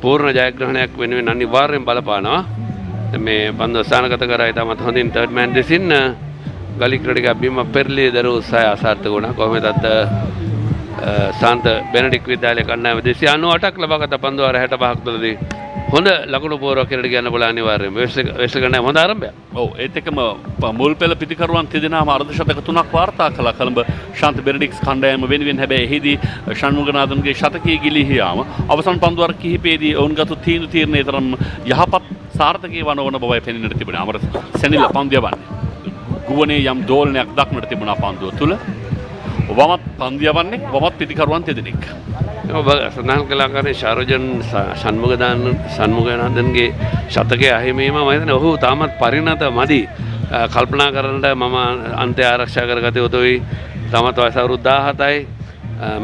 පූර්ණ ජයග්‍රහණයක් වෙනුවෙන් අනිවාර්යෙන් බලපානවා. මේ පන්දු ස්ථානගත කරා ඉතාමත් හොඳින් තර්ඩ් මෑන් දෙසින් ගලි ක්‍රීඩක බිම පෙරළී දරූ උත්සාහය අසාර්ථක වුණා. කොහොමද ශාන්ත බෙනඩික් විද්‍යාලය කණ්ඩායම 298ක් ලබාගත් පන්දු අර 65ක් තුළදී හොඳ ලකුණු පෝරක් කියලා කියන්න බල අනිවාර්යයෙන් වෙස්ලි කණ්ඩායම හොඳ ආරම්භයක්. ඔව් ඒත් එක්කම මුල් පෙළ පිටිකරුවන් තිදෙනාම අර්ධ ශතක 3ක් වාර්තා කළා කොළඹ ශාන්ත බෙනඩික්ස් කණ්ඩායම වෙනුවෙන්. හැබැයි එහිදී ෂණ්මුගනාഥන්ගේ ශතකයේ ගිලිහි යාම අවසන් පන්දුවර කිහිපයේදී ඔවුන් ගතු තීරණය තරම් යහපත් සාර්ථකයේ වනවන බවයි පෙනෙන්නට තිබුණේ. අමර සෙනිල පන්දු යවන්නේ ගුවනේ යම් දෝලනයක් දක්නට තිබුණා පන්දුව තුල. වමත් පන්දු යවන්නේ වමත් පිටිකරුවන් දෙදෙනෙක්. ඔබ සඳහන් කළා කරේ ශාරජන් ෂණ්මුගනාഥන්ගේ ශතකයේ අහිමීම මම හිතන්නේ ඔහු තාමත් පරිණත මදි. කල්පනා කරන්නට මම අන්තය ආරක්ෂා කරගත යුතුයි. තාමත් වයස අවුරුදු 17යි.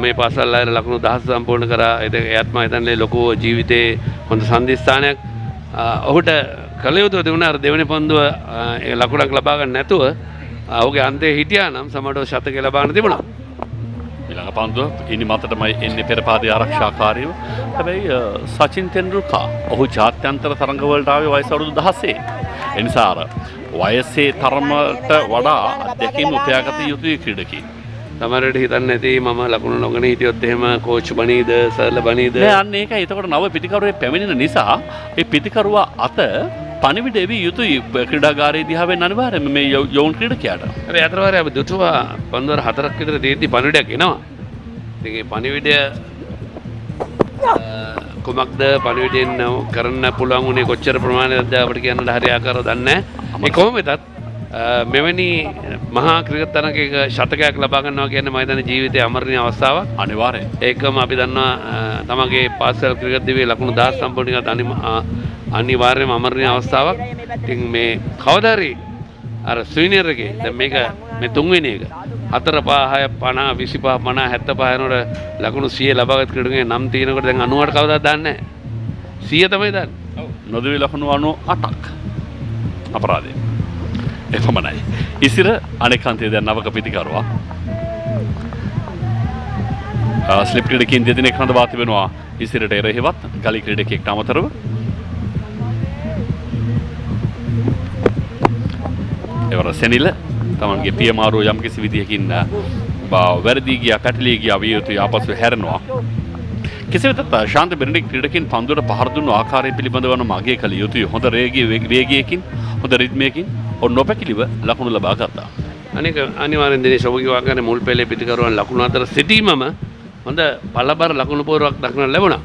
මේ පාසල් අය ලකුණු 10 සම්පූර්ණ කරා. එයත් මම හිතන්නේ ලොකු ජීවිතේ හොඳ සම්දිස්ථානයක්. ඔහුට කළ යුතු තිබුණා අර දෙවෙනි පන්දුව ලකුණක් ලබා ගන්න නැතුව ඔහුගේ අන්තයේ හිටියා නම් සමහරව ශතකය ලබා ගන්න තිබුණා. ඊළඟ පන්දුව ඉනි මතටමයි එන්නේ පෙර පාදයේ ආරක්ෂාකාරීව. හැබැයි සචින් තෙන්ඩුල්කර් ඔහු ජාත්‍යන්තර තරඟ වලට ආවේ වයස අවුරුදු 16. ඒ නිසා අර වයසේ තරමට වඩා අධ්‍යක්ෂින් උපයාගත යුතු ක්‍රීඩකයෙක්. සමහරවිට හිතන්නේ නැති මම ලකුණු නොගෙන හිටියොත් එහෙම කෝච් බණීද සර්ල බණීද නෑ අන්න ඒකයි. එතකොට නව පිටිකරුවේ පැමිණෙන නිසා ඒ පිටිකරුවා අත පණිවිඩ එවිය යුතුයි ක්‍රීඩාගාරයේ දිහාවෙන් අනිවාර්යයෙන්ම මේ යෝන් ක්‍රීඩකයාට. හැබැයි අතරවාරේ අපි දුටුවා පන්දුවර 4ක් විතර තියෙද්දි පණිවිඩයක් එනවා. ඉතින් ඒ පණිවිඩය කොමක්ද පණිවිඩයෙන් කරන්න පුළුවන් උනේ කොච්චර ප්‍රමාණයක්ද අපිට කියන්න හරි ආකාරව දන්නේ නැහැ. ඒ කොහොම වෙතත් මෙවැනි මහා ක්‍රිකට් තරගයක ශතකයක් ලබා ගන්නවා කියන්නේ මම හිතන්නේ ජීවිතයේ අමරණීය අවස්ථාවක්. අනිවාර්යයෙන්. ඒකම අපි දන්නවා තමගේ පාසල් ක්‍රිකට් දිවියේ ලකුණු 10 සම්පූර්ණ කරගත් අනිවාර්යයෙන්ම අමරණීය අවස්ථාවක්. ඉතින් මේ කවදා හරි අර සීනියර් එකේ දැන් මේක මේ තුන්වෙනි එක 4 5 6 50 25 50 75 යනකොට ලකුණු 100 ලබාගත් ක්‍රීඩකගේ නම් තියෙනකොට දැන් 90ට කවදාවත් දාන්නේ නැහැ. 100 තමයි දාන්නේ. ඔව්. නොදවි ලකුණු 98ක්. අපරාධය. එපමණයි. ඉසිර අනෙක් අන්තයේ දැන් නවක පිටිකරුවා. ස්ලිප් ක්‍රීඩකයන් දෙදෙනෙක් හඳවා තිබෙනවා ඉසිරට එරෙහිවත් ගලි ක්‍රීඩකයෙක්ට අමතරව. එවර සෙනිල තමන්ගේ පියමාරුව යම්කිසි විදිහකින් වැරදි ගියා පැටලී ගියා විය යුතු ආපසු හැරෙනවා. කෙසේ වෙතත් ශාන්ත බෙනඩික් ක්‍රීඩකයන් පන්දුවට පහර දුන්නු ආකාරය පිළිබඳව මගේ කළ යුතුයි. හොඳ වේගයකින් හොඳ රිද්මයකින් නොපැකිලිව ලකුණු ලබා ගත්තා. අනික අනිවාර්යෙන් දිනේෂ් ඔබ කිව්වා කරන්නේ මුල් පෙළේ පිටිකරුවන් ලකුණු අතර සිටීමම හොඳ පළබර ලකුණු පෝරුවක් දක්නට ලැබුණා.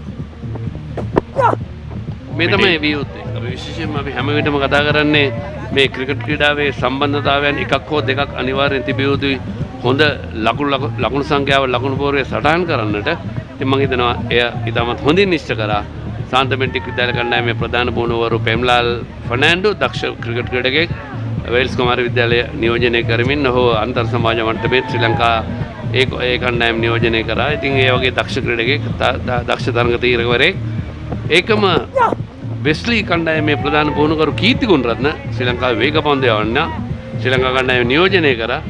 මේ තමයි වියුත්තේ. විශේෂයෙන්ම අපි හැම විටම කතා කරන්නේ මේ ක්‍රිකට් ක්‍රීඩාවේ සම්බන්ධතාවයන් එකක් හෝ දෙකක් අනිවාර්යෙන් තිබිය යුතුයි. හොඳ ලකුණු සංඛ්‍යාව ලකුණු පෝරුවේ සටහන් කරන්නට. ඉතින් මම හිතනවා එය ඉතාමත් හොඳින් නිශ්චය කරා. සාන්තමෙන්ටික් විද්‍යාල කණ්ඩායමේ ප්‍රධාන පුහුණුවරු පෙම්ලාල් ෆර්නෑන්ඩෝ දක්ෂ ක්‍රිකට් ක්‍රීඩකයෙක් වෙල්ස් කුමාර විද්‍යාලය නියෝජනය කරමින් ඔහු අන්තර් සමාජ මට්ටමේ ශ්‍රී ලංකා ඒ කණ්ඩායම නියෝජනය කරා. ඉතින් ඒ වගේ දක්ෂ ක්‍රීඩකයෙක් දක්ෂ තරඟ තීරකවරයෙක් ඒකම වෙස්ලි කණ්ඩායමේ ප්‍රධාන පුහුණුකරු කීර්ති ගුණරත්න ශ්‍රී ලංකාවේ වේග පන්දු යවන්න ශ්‍රී ලංකා කණ්ඩායම නියෝජනය කරා.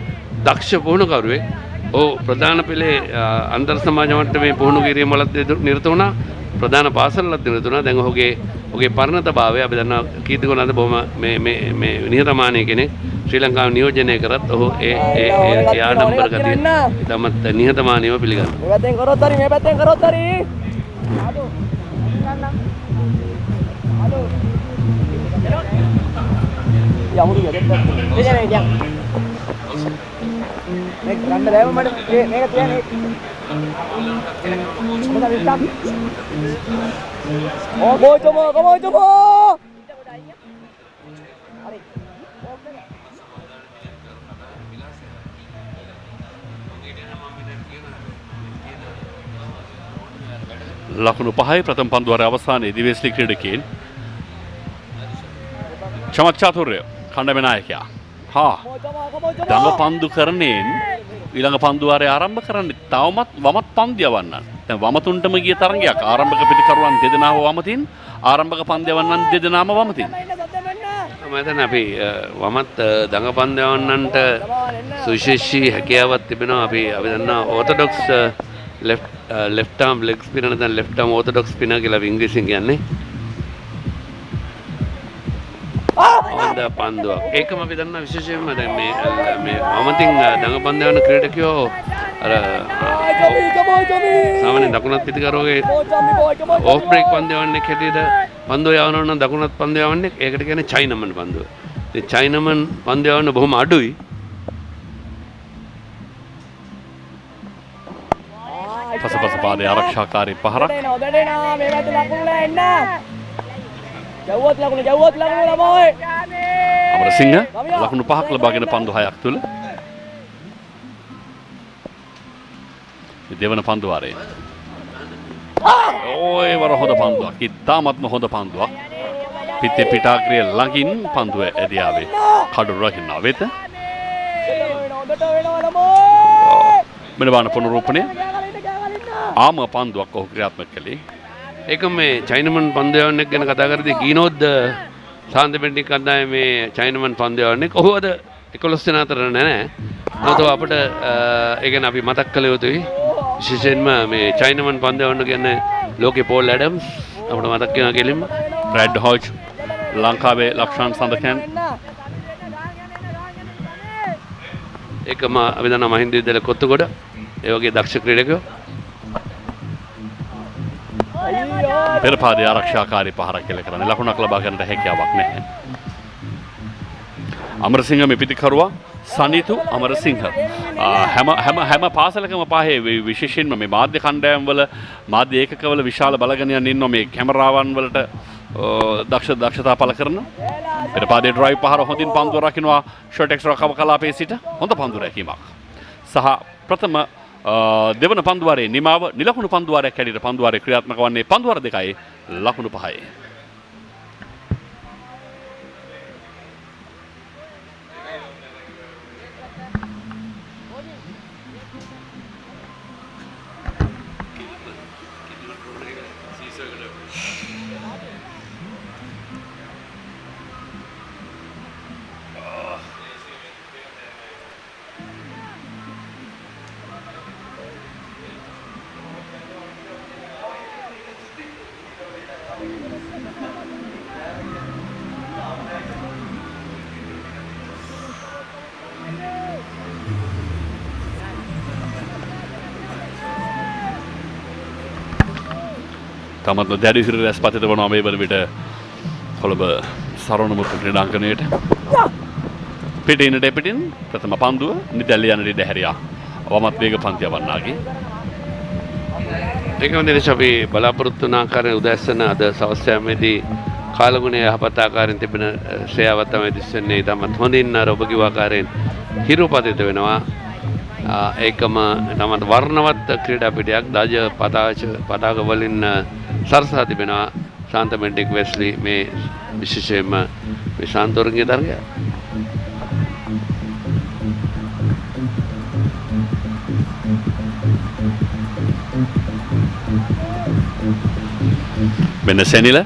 දක්ෂ පුහුණුකරුවෙක්. ඔහු ප්‍රධාන පෙළේ අන්තර් සමාජ මට්ටමේ පුහුණු කිරීම වලත් නිරත වුණා. ප්‍රධාන පාසල්වලත් නිරත වුණා. දැන් ඔහුගේ පරණතභාවය අපි දන්නවා කීර්ති ගුණරත්න බොහොම මේ නිහතමානී කෙනෙක්. ශ්‍රී ලංකාව නියෝජනය කරත් ඔහු ඒ ආඩම්බර ගතිය ඉතාමත් නිහතමානීව පිළිගන්නවා. මේ පැත්තෙන් කරොත් හරි මේ පැත්තෙන් කරොත් හරි. යමුදු යදෙත්. එන්නේ දැන්. මේක ගන්න බෑම මට මේක තියන්නේ. මොකද විස්තම්. ඕ ගෝචමෝ ගෝචමෝ. ලකුණු 5යි ප්‍රථම පන්දුවාරයේ අවසානයේදී වෙස්ලි ක්‍රීඩකයන් චමත් චාතුර්ය කණ්ඩායම නායකයා දඟ පන්දු කරණයෙන් ඊළඟ පන්දුවාරය ආරම්භ කරන්නේ තවමත් වමත් පන්දු යවන්න. දැන් වමතුන්ටම ගිය තරගයක් ආරම්භක පිටිකරුවන් දෙදෙනාම වමතින් ආරම්භක පන්දු යවන්නන් දෙදෙනාම වමතින්. මම හිතන්නේ අපි වමත් දඟ පන්දු යවන්නන්ට සුවිශේෂී හැකියාවක් තිබෙනවා. අපි දන්නා ඕර්තොඩොක්ස් left arm leg spinner නැත්නම් left arm orthodox spinner කියලා ඉංග්‍රීසියෙන් කියන්නේ. හොඳ පන්දුවක්. ඒකම අපි දන්නා විශේෂයෙන්ම දැන් මේ වමතින් දඟ පන්දු යවන ක්‍රීඩකයෝ අර සාමාන්‍ය දකුණත් පිටිකරුවගේ ඕෆ් බ්‍රේක් පන්දු යවන්නේ හැටියට පන්දු යවනවා නම් දකුණත් පන්දු යවන්නේ ඒකට කියන්නේ චයිනමන් පන්දුව. ඉතින් චයිනමන් පන්දු යවන්න බොහොම අඩුයි. පසුපස පාදයේ ආරක්ෂාකාරී පහරක්. මේ පැත්තේ ලකුණු නෑ එන්න. ජව්වත් ලකුණු ළමයි. අමරසිංහ ලකුණු 5ක් ලබාගෙන පන්දු 6ක් තුල. දෙවන පන්දු වාරයේ. ඕයි වර හොඳ පන්දුවක්. ඉතාමත්ම හොඳ පන්දුවක්. පිටේ පිටාග්‍රය ළඟින් පන්දුව ඇදී ආවේ. කඩු රකින්න වෙත. මෙන්න බලන්න පුනරූපණය. ආම පන්දුවක් ඔහු ක්‍රියාත්මක කළේ. ඒක මේ චයිනමන් පන්දු යවන්නෙක් ගැන කතා කරද්දී ගීනෝද්ද සාන්තපෙන්ටික් කණ්ඩායමේ චයිනමන් පන්දු යවන්නෙක්. ඔහු අද 11 දෙනා අතර නැහැ. මොකද අපිට ඒ ගැන අපි මතක් කළ යුතුයි. විශේෂයෙන්ම මේ චයිනමන් පන්දු යවන්න කියන්නේ ලෝකේ පෝල් ඇඩම්ස් අපිට මතක් වෙනවා කෙලින්ම. රෙඩ් හොච් ලංකාවේ ලක්ෂාන් සඳකයන්. ඒකම අපි දන්නා මහින්ද විද්‍යාල කොත්තගොඩ ඒ වගේ දක්ෂ ක්‍රීඩකයෝ. පෙර පාදයේ ආරක්ෂාකාරී පහරක් කියලා කරන්නේ ලකුණක් ලබා ගන්නට හැකියාවක් නැහැ. අමරසිංහ මේ පිටිකරුවා සනිතු අමරසිංහ හැම පාසලකම පහේ විශේෂයෙන්ම මේ මාධ්‍ය කණ්ඩායම් වල මාධ්‍ය ඒකකවල විශාල බලගණනයක් ඉන්නවා මේ කැමරාවන් වලට දක්ෂතා පළ කරන. පෙර පාදයේ ඩ්‍රයිව් පහර හොඳින් පන්දුව රකින්නවා ෂොටෙක්ස් රකව කලාපයේ සිට හොඳ පන්දු රැකීමක්. සහ ප්‍රථම දෙවන පන්දුවාරයේ නිමාව නිලකුණු පන්දුවාරයක් හැටියට පන්දුවාරයේ ක්‍රියාත්මක වන්නේ පන්දුවාර දෙකයි ලකුණු 5යි. තමත් දැඩි හිර රැස් පතිත වනවා මේ වන විට කොළඹ සරවණමුතු ක්‍රීඩාංගණයට. පිටිනට පිටින් ප්‍රථම පන්දුව නිදැල්ල යන ඉඩ හැරියා. වමත් වේග පන්තිය වන්නාගේ. ඒකම දිනේශ අපි බලාපොරොත්තු වන ආකාරයෙන් උදැස්සන අද සවස් යාමේදී කාලගුණය යහපත් ආකාරයෙන් තිබෙන ශ්‍රේයාවක් තමයි දිස්සන්නේ. තමත් හොඳින් අර ඔබ කිව්ව ආකාරයෙන් හිරුපතිත වෙනවා. ඒකම තමත් වර්ණවත් ක්‍රීඩා පිටියක් දජ පතාක වලින් සරසා තිබෙනවා. ශාන්ත මෙන්ඩික් වෙස්ලි මේ විශේෂයෙන්ම මේ ශාන්තෝරගේ තරගය. මෙන්න සෙනිල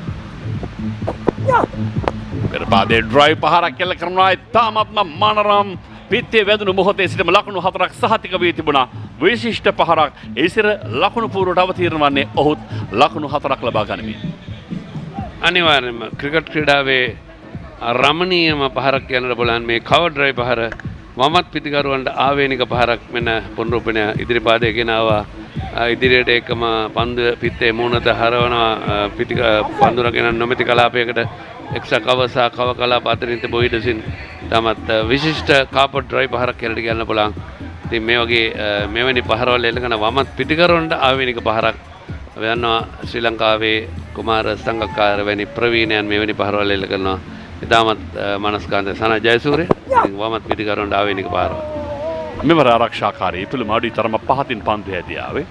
පෙර පාදයේ ඩ්‍රයිව් පහරක් කෙල කරනවා. ඉතාමත්ම මනරම් පිත්තේ වැදුණු මොහොතේ සිටම ලකුණු 4ක් සහතික වී තිබුණා. විශිෂ්ට පහරක්. ඉසිර ලකුණු පූර්වට අවතීර්ණ වන්නේ ඔහුත් ලකුණු 4ක් ලබා ගනිමින්. අනිවාර්යයෙන්ම ක්‍රිකට් ක්‍රීඩාවේ රමණීයම පහරක් කියනට බලන්න මේ කවර් ඩ්‍රයිව් පහර මමත් පිටිකරුවන්ට ආවේනික පහරක් වෙන පුනරුපණය ඉදිරිපාදයේ ගෙනාවා. ඉදිරියට එකම පන්දු පිත්තේ මූණත හරවනවා. පන්දුරගෙන නොමැති කලාපයකට එක්සත් කවසා කව කලාප අතරින් තිබූ ඉඩසින් තමත් විශිෂ්ට කාපට් ඩ්‍රයිව් පහරක් කියලා කියන්න පුළුවන්. ඉතින් මේ වගේ මෙවැනි පහරවල් එල්ලගෙන වමත් පිටිකරුවන්ට ආවේනික පහරක් වෙනවා. ශ්‍රී ලංකාවේ කුමාර සංගක්කාර වැනි ප්‍රවීණයන් මෙවැනි පහරවල් එල්ල කරනවා. ඉතාමත් මනස්කාන්ත සන ජයසූරිය වමත් පිටිකරුවන්ට ආවේනික පහරවල්. මෙවර ආරක්ෂාකාරී පිළිම අඩුයි තරම පහතින් පන්දු හැදී ආවේ.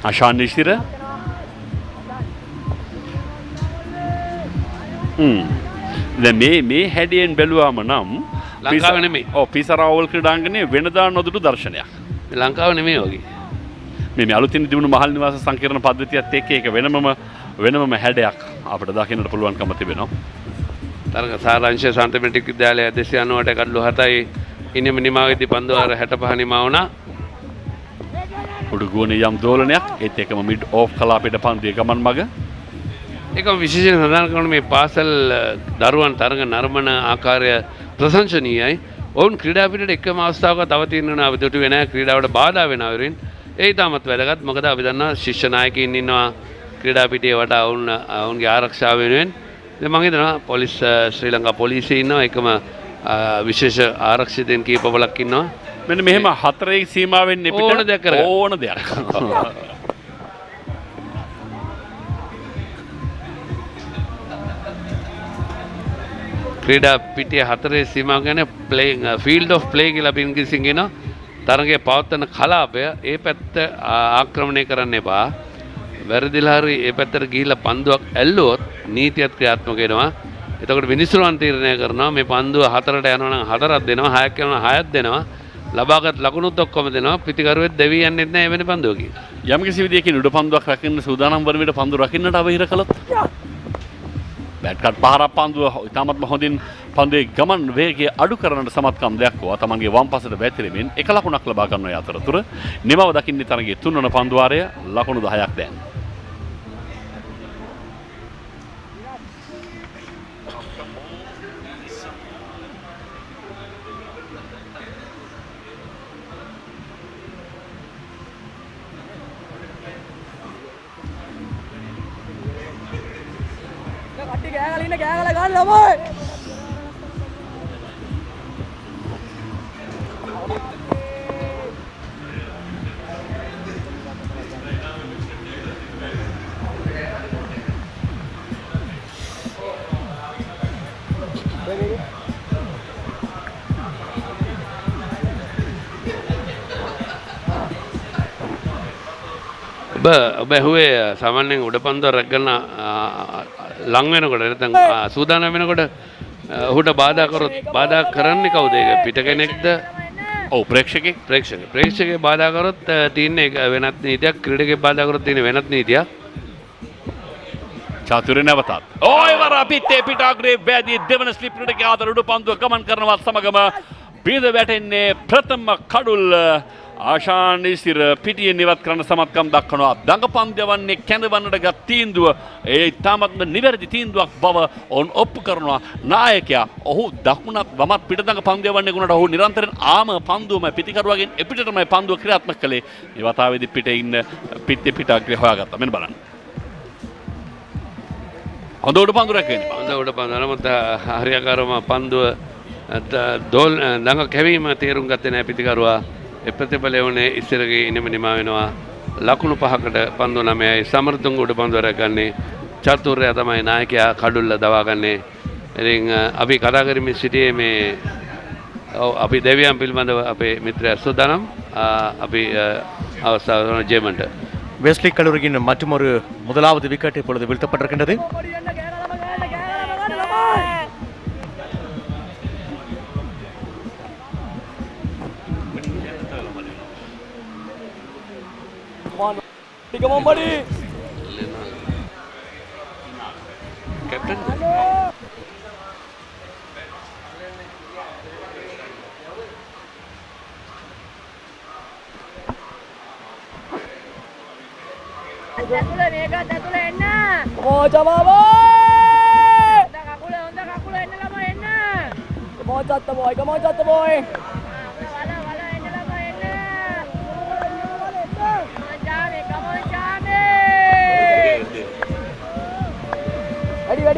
අශාන් ඉසිර දැන් මේ හැඩයෙන් බැලුවාම නම් ලංකාව නෙමෙයි. ඔව් පිසරාවල් ක්‍රීඩාංගණයේ වෙනදා නොදුටු දර්ශනයක්. ලංකාව නෙමෙයි වගේ. මේ අලුතින් දිනුණු මහල් නිවාස සංකීර්ණ පද්ධතියත් එක්ක ඒක වෙනමම හැඩයක් අපිට දකින්නට පුළුවන්කම තිබෙනවා. තරග සාරාංශය සාන්තමෙන්ටික් විද්‍යාලය 298 කඩලු 7යි ඉනිම නිමාවේදී පන්දු වාර 65 නිමා වුණා. උඩුගුවනේ යම් දෝලනයක් ඒත් එකම මිඩ් ඕෆ් කලාපයට පන්දුවේ ගමන් මග. ඒකම විශේෂයෙන් සඳහන් කරන මේ පාසල් දරුවන් තරග නර්මන ආකාරය ප්‍රශංසනීයයි. ඔවුන් ක්‍රීඩා පිටට එකම අවස්ථාවක අවතීර්ණ වෙන අවදොටු වෙන ක්‍රීඩාවට බාධා වෙන අවරින් ඒ ඉතාමත් වැදගත්. මොකද අපි දන්නවා ශිෂ්‍ය නායකයින් ඉන්නවා ක්‍රීඩා පිටියේ වටා ඔවුන්ගේ ආරක්ෂාව වෙනුවෙන්. ඉතින් මම හිතනවා පොලිස් ශ්‍රී ලංකා පොලිසිය ඉන්නවා එකම විශේෂ ආරක්ෂිතයන් කීපවලක් ඉන්නවා. මෙන්න මෙහෙම හතරේ සීමාවෙන් පිට ඕන දෙයක්. ක්‍රීඩා පිටියේ හතරේ සීමාව කියන්නේ ප්ලේයිං ෆීල්ඩ් ඔෆ් ප්ලේ කියලා අපි ඉංග්‍රීසියෙන් කියනවා. තරගයේ පවත්වන කලාපය ඒ පැත්ත ආක්‍රමණය කරන්න එපා. වැරදිලා හරි ඒ පැත්තට ගිහිල්ලා පන්දුවක් ඇල්ලුවොත් නීතියත් ක්‍රියාත්මක වෙනවා. එතකොට මිනිස්සුන් තීරණය කරනවා මේ පන්දුව 4ට යනවා නම් 4ක් දෙනවා 6ක් යනවා 6ක් දෙනවා. ලබාගත් ලකුණුත් ඔක්කොම දෙනවා. පිටිකරුවෙත් දෙවි යන්නේ නැහැ එවැනි පන්දුවකින්. යම්කිසි විදියකින් උඩ පන්දුවක් රකින්න සූදානම් වන විට පන්දුව රකින්නට අවහිර කළොත් බැට් කට් පහරක් පන්දුව ඉතාමත්ම හොඳින් පන්දුවේ ගමන් වේගය අඩු කරන්නට සමත්කම් දක්වුවා. තමන්ගේ වම් පසට වැතිරෙමින් එක ලකුණක් ලබා ගන්නා අතරතුර නිමව දකින්නේ තරගයේ 3 වන පන්දු වාරය ලකුණු 10ක් දැන්. ගෑගල ගන්න ළමයි. ඔබ ඇහුවේ සාමාන්‍යයෙන් උඩ පන්දුව රැගෙන ලං වෙනකොට නැත්නම් සූදානම් වෙනකොට ඔහුට බාධා කරන්නේ කවුද? ඒක පිට කෙනෙක්ද? ඔව් ප්‍රේක්ෂකෙක්. ප්‍රේක්ෂකේ බාධා කරොත් තියෙන්නේ වෙනත් නීතියක්. ක්‍රීඩකෙක් බාධා කරොත් තියෙන්නේ වෙනත් නීතියක්. චාතුර්ය නැවතත්. ඔය වර පිටේ පිටාග්‍රේ වැදී දෙවන ස්ලිප් ක්‍රීඩකයා ආතර උඩ පන්දුව ගමන් කරනවත් සමගම බිඳ වැටෙන්නේ ප්‍රථම කඩුල්. ආශාන් ඉසිර පිටියෙන් ඉවත් කරන සමත්කම් දක්වනවා. දඟපන්දය වන්නේ කැඳවන්නට ගත් තීන්දුව ඒ ඉතාමත්ම නිවැරදි තීන්දුවක් බව ඔවුන් ඔප්පු කරනවා. නායකයා ඔහු දකුණත් වමත් පිට දඟපන්දය වන්නේ ගුණට ඔහු නිරන්තරයෙන් ආම පන්දුවම පිටිකරුවගෙන් එපිටටමයි පන්දුව ක්‍රියාත්මක කළේ. මේ වතාවේදී පිටේ ඉන්න පිටේ පිටාග්‍රේ හොයාගත්තා. මෙන්න බලන්න. හොඳ උඩ පන්දු රැකෙන්නේ. හොඳ උඩ පන්දු නමුත් හරියාකාරවම පන්දුව දඟ කැවීම තේරුම් ගත්තේ නැහැ පිටිකරුවා. ඒ ප්‍රතිඵලය වුණේ ඉස්සරගේ ඉනම නිමා වෙනවා. ලකුණු 5කට පන්දු 9යි සමර්තුංග උඩ පන්දුව රැකන්නේ චතුර්යා තමයි නායකයා කඩුල්ල දවාගන්නේ. ඉතින් අපි කතා කරමින් සිටියේ මේ අපි දෙවියන් පිළිබඳව අපේ මිත්‍රයා සුදානම් අපි අවස්ථාව ජේමන්ට வெஸ்லி கல்லூரியின் மற்றொரு முதலாவது விக்கெட் இப்பொழுது வீழ்த்தப்பட்டிருக்கின்றது.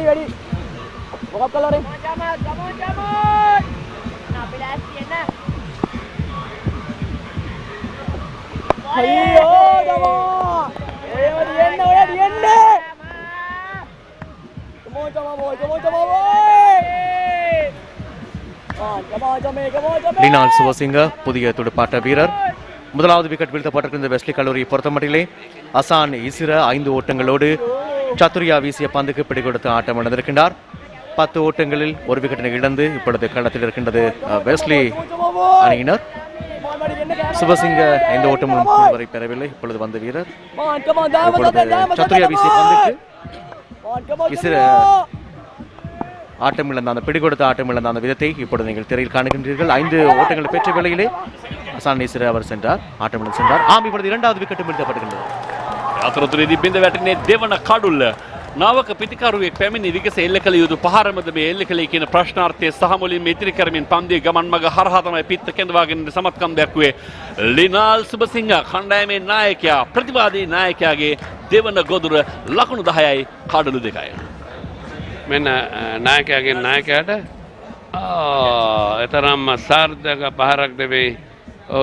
Ready. Buka kalau ni. Chamath. Nak pilih Ashan na. Ayo, Chamath. Dia ni. Come on, Chamath boy. லினால் Subasinghe புதிய துடுப்பாட்ட வீரர். முதலாவது விக்கெட் வீழ்த்தப்பட்டிருக்கின்ற வெஸ்லி கல்லூரி பொறுத்தமட்டிலே அசான் இசிர 5 ஓட்டங்களோடு சத்துரியா வீசிய பந்துக்கு பிடிகொடுத்து ஆட்டம் இழந்திருக்கின்றார். 10 ஓட்டங்களில் ஒரு விக்கெட்டினை இழந்து இப்பொழுது களத்தில் இருக்கின்றது வெஸ்லி அணியினர். சுபசிங்க 5 ஓட்டமும் வரை பெறவில்லை. இப்பொழுது வந்த வீரர் சத்துரியா வீசிய பந்துக்கு இசிர ஆட்டம் இழந்த அந்த பிடிகொடுத்த ஆட்டம் இழந்த அந்த விதத்தை இப்பொழுது நீங்கள் திரையில் காணுகின்றீர்கள். 5 ஓட்டங்களை பெற்ற வேளையிலே அசான் இசிர அவர் சென்றார், ஆட்டம் இழந்து சென்றார். இப்பொழுது இரண்டாவது விக்கெட்டும் வீழ்த்தப்படுகின்றது. අතරතුරේදී බිඳ වැටෙන්නේ දෙවන කඩුල්ල. නාවක පිටිකරුවෙක් පැමිණි විගස එල්ල කළ යුතු පහරමද මේ එල්ල කළේ කියන ප්‍රශ්නාර්ථය සහ මුලින්ම ඉදිරි කරමින් පන්දුවේ ගමන් මඟ හරහා තමයි පිත්ත කැඳවාගෙන සමත්කම් දැක්ුවේ ලිනාල් සුබසිංහ කණ්ඩායමේ නායකයා. ප්‍රතිවාදී නායකයාගේ දෙවන ගොදුර ලකුණු 10යි කඩලු 2යි. මෙන්න නායකයාගේ නායකයාට එතරම්ම සාර්ථක පහරක් දෙවේ.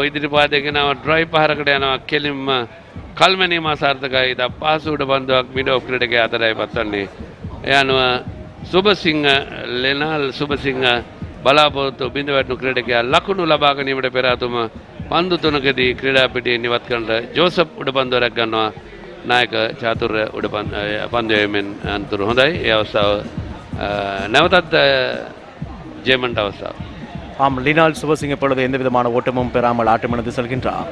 ඉදිරිපාදේ ගෙනාව ඩ්‍රයිව් පහරකට යනවා කෙලින්ම කල්මනීම සාර්ථකයි. ද පාසුඩ බන්දුවක් මිඩ ඔෆ් ක්‍රීඩකයා අතරයි පත්වන්නේ. ඒ අනුව සුබසිංහ ලිනාල් සුබසිංහ බලාපොරොත්තු බිඳ වැටුණු ක්‍රීඩකයා ලකුණු ලබා ගැනීමට පෙර අතුම පන්දු තුනකදී ක්‍රීඩා පිටියෙන් ඉවත් කරන්නට ජෝසප් උඩපන්දුව රැක ගන්නවා. නායක චාතුර්ය පන්දුවෙන් අන්තර හොඳයි. ඒ අවස්ථාව නැවතත් ජේමන්ට අවස්ථාව. லினால் சுபசிங் இப்பொழுது எந்த விதமான ஓட்டமும் பெறாமல் ஆட்டமிழந்து செல்கின்றார்.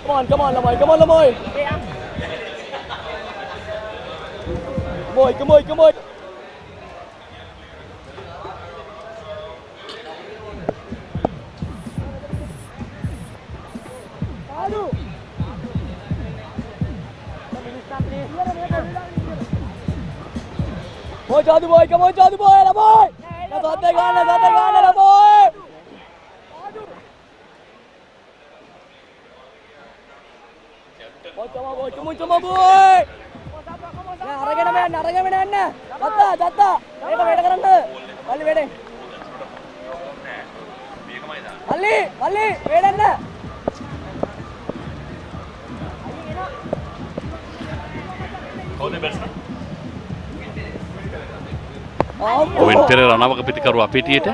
Come on, Lamoy. Come on. Come on, Jadu boy, Lamoy. Nasate gana, Lamoy. Come on, boy. Aragena men. Jatta. Wait karanna. Alli wait. Alli, wait anna. ඔවින් Perera නවක පිටිකරුවා පිටියට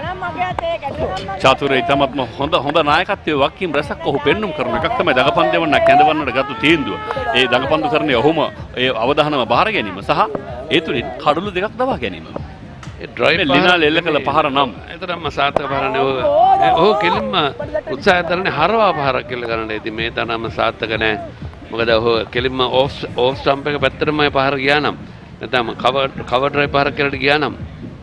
චාතුර්ය ඉතාමත්ම හොඳ නායකත්වයේ වක්කීම් රසක් ඔහු පෙන්눔 කරන එකක් තමයි දඟපන් දෙවන්න කැඳවන්නට ගත්තු තීන්දුව. ඒ දඟපන්දු කරන්නේ ඔහුම ඒ අවධානම බාර ගැනීම සහ ඒ තුලින් කඩලු දෙකක් දවා ගැනීම. ඒ ඩ්‍රයිව් ලිනාල් එල්ල කළ පහර නම් එතරම්ම සාර්ථක පහරනේ. ඔහු කෙලින්ම උත්සාහ කරන්නේ හරවා පහරක් කියලා කරන්න. ඉතින් මේ තරම්ම සාර්ථක නැහැ. මොකද ඔහු කෙලින්ම ඕෆ් ස්ටම්ප් එක පැත්තටම පහර ගියා නම් නැත්නම් කවර් ඩ්‍රයිව් පහරක් කරලා ගියා නම්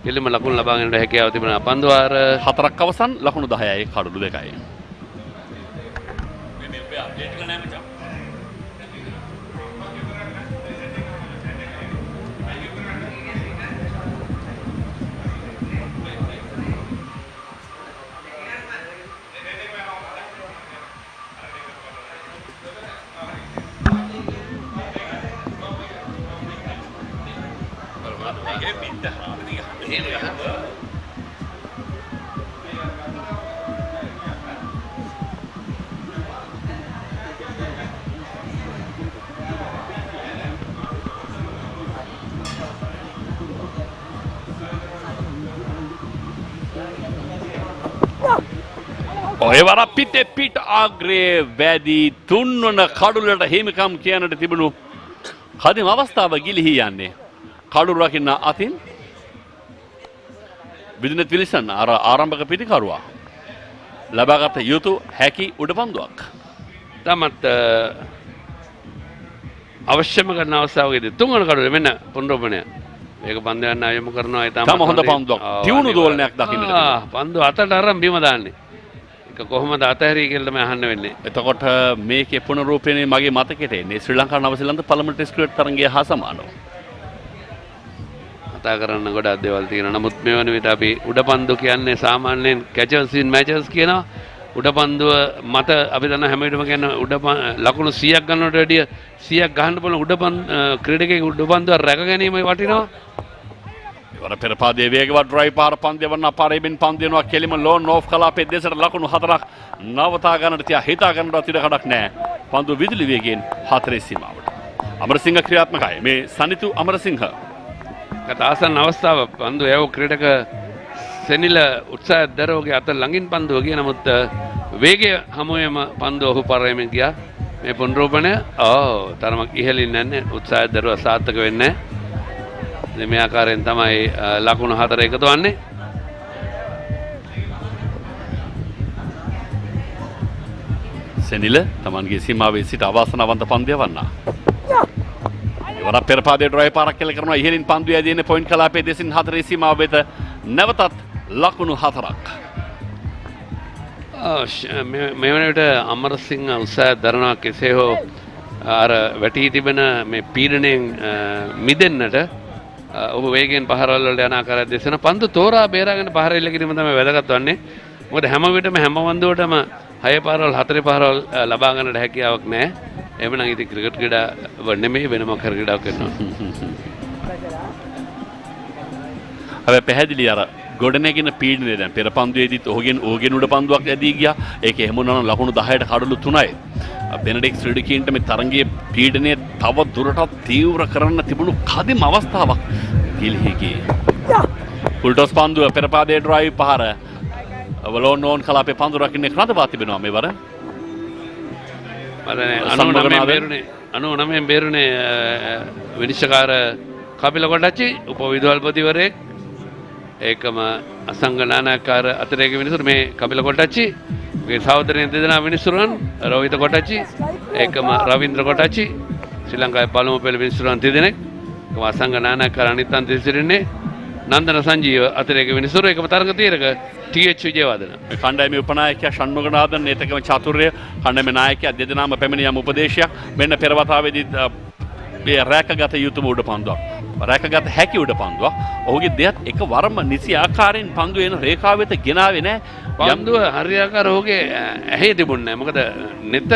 කෙලින්ම ලකුණු ලබා ගැනීමට හැකියාව තිබෙනවා. පන්දු වාර 4ක් අවසන් ලකුණු 10යි කඩලු 2යි. ඔය වර පිටේ පිට ආග්‍රේ වැදී තුන්වන කඩුලට හිමිකම් කියනට තිබුණු කදිම අවස්ථාව ගිලිහි යන්නේ. කඩුල රකින්න අතින් විදින විල්සන් ආරම්භක පිටිකරුවා ලබාගත යුතු හැකි උඩපන්දුවක්. තමත් අවශ්‍යම කරන අවස්ථාවකදී තුන්වන කඩුවේ මෙන්න පුනරෝපණය. මේක පන්දු යන්න අයමු කරනවා. ඒ තම හොඳ පන්දුවක්. තියුණු දෝලනයක් දකින්නට තිබුණා. පන්දු අතට අරන් බිම දාන්නේ. ඒක කොහොමද අතහැරිය කියලා තමයි අහන්න වෙන්නේ. එතකොට මේකේ පුනරූපණය මගේ මතකෙට එන්නේ ශ්‍රී ලංකා නවසීලන්ත පළමු ටෙස්ට් ක්‍රිකට් තරගය හා සමානව. කතා කරන්න ගොඩක් දේවල් තියෙනවා. නමුත් මේ වන විට අපි උඩපන්දු කියන්නේ සාමාන්‍යයෙන් catchers in matches කියනවා. උඩපන්දුව මත අපි දන්න හැම විටම කියන ලකුණු 100ක් ගන්නවට වැඩිය 100ක් ගහන්න පුළුවන් ක්‍රීඩකයෙකු උඩපන්දුව රැක ගැනීම වටිනවා. ඉවර පෙරපාදයේ වේගවත් ඩ්‍රයිව් පාර පන්දු වන්න පාරෙමින් පන්දු වෙනවා කෙලිම ලෝන් ඕෆ් කලාපයේ දෙසට ලකුණු 4ක් නවතා ගන්නට තියා හිතා ගන්නට ඉඩ කඩක් නැහැ. පන්දු විදුලි වේගයෙන් 4 සීමාවට. අමරසිංහ ක්‍රියාත්මකයි. මේ සනිතු අමරසිංහ ආසන්න අවස්ථාව පන්දු යව ක්‍රීඩක සෙනිල උත්සාහ දරෝගේ අත ළඟින් පන්දුව ගිය නමුත් වේගය හමුවේම පන්දුව ඔහු පරයමින් ගියා. මේ පුනරෝපණය තරමක් ඉහළින් නැන්නේ උත්සාහ දරුවා සාර්ථක වෙන්නේ නැහැ. මේ ආකාරයෙන් තමයි ලකුණු 4 එකතු වන්නේ. සෙනිල තමන්ගේ සීමාවේ සිට අවාසනාවන්ත පන්දු යවන්නා. ඉවර පෙරපාදයේ ඩ්‍රයිව් පාරක් කෙල කරනවා. ඉහළින් පන්දු යදින්නේ පොයින්ට් කලාපයේ දෙසින් 4 සීමාව වෙත නැවතත් ලකුණු 4ක්. මේ වන විට අමරසිංහ උත්සාහ දරනවා කෙසේ හෝ අර වැටී තිබෙන මේ පීඩණයෙන් මිදෙන්නට. ඔබ වේගෙන් පහරවල් වලට යන ආකාරය දෙසන පන්දු තෝරා බේරාගෙන පහර එල්ල කිරීම තමයි වැදගත් වන්නේ. මොකද හැම විටම හැම පන්දුවටම 6 පාරවල් 4 පාරවල් ලබා ගන්නට හැකියාවක් නැහැ. එහෙමනම් ඉතින් ක්‍රිකට් ක්‍රීඩාව නෙමෙයි වෙන මොකක් හරි ක්‍රීඩාවක් කරනවා. හැබැයි පැහැදිලි අර ගොඩනැගෙන පීඩනය දැන් පෙර පන්දුවේදීත් ඔහුගෙන් උඩ පන්දුවක් ඇදී ගියා. ඒක එහෙම වුණා නම් ලකුණු 10ට කඩලු 3යි. බෙනඩික්ට් ක්‍රීඩකීන්ට මේ තරගයේ පීඩනය තව දුරටත් තීව්‍ර කරන්න තිබුණු කදිම අවස්ථාවක් ගිලිහි ගියේ. ෆුල්ටොස් පන්දුව පෙරපාදයේ ඩ්‍රයිව් පහර වලෝන් ඕන් කලාපේ පන්දු රකින්නේ කනදපා තිබෙනවා මේවර. 99 බේරුනේ විනිශ්චයකාර කපිල කොටච්චි උපවිදුහල්පතිවරයෙක් ඒකම අසංගනානාකාර අතරේක විනිසුරු මේ කපිල කොටච්චි මේ සහෝදරයන් දෙදෙනා විනිසුරුන් රෝහිත කොටච්චි ඒකම රවින්ද්‍ර කොටච්චි ශ්‍රී ලංකාවේ පළමු පෙළ විනිසුරුන් දෙදෙනෙක් ඒකම අසංගනානාකාර අනිත්තන් දෙසිරින්නේ නන්දන සංජීව අතරේක විනිසුරු ඒකම තරඟ තීරක ටීඑච් විජේවර්ධන කණ්ඩායමේ උපනායකයා ෂණ්මුගනාഥන් ඒතකම චතුර්ය කණ්ඩායමේ නායකයා දෙදෙනාම පැමිණියම් උපදේශයක් මෙන්න පෙරවතාවේදී මේ රැකගත යුතුම උඩ පන්දුවක් රැකගත හැකි උඩ පන්දුවක් ඔහුගේ දෙයත් එක වරම නිසි ආකාරයෙන් පන්දු එන රේඛාව වෙත ගෙනාවේ නැහැ පන්දුව හරියාකාර ඔහුගේ ඇහි තිබුණේ නැහැ මොකද නෙත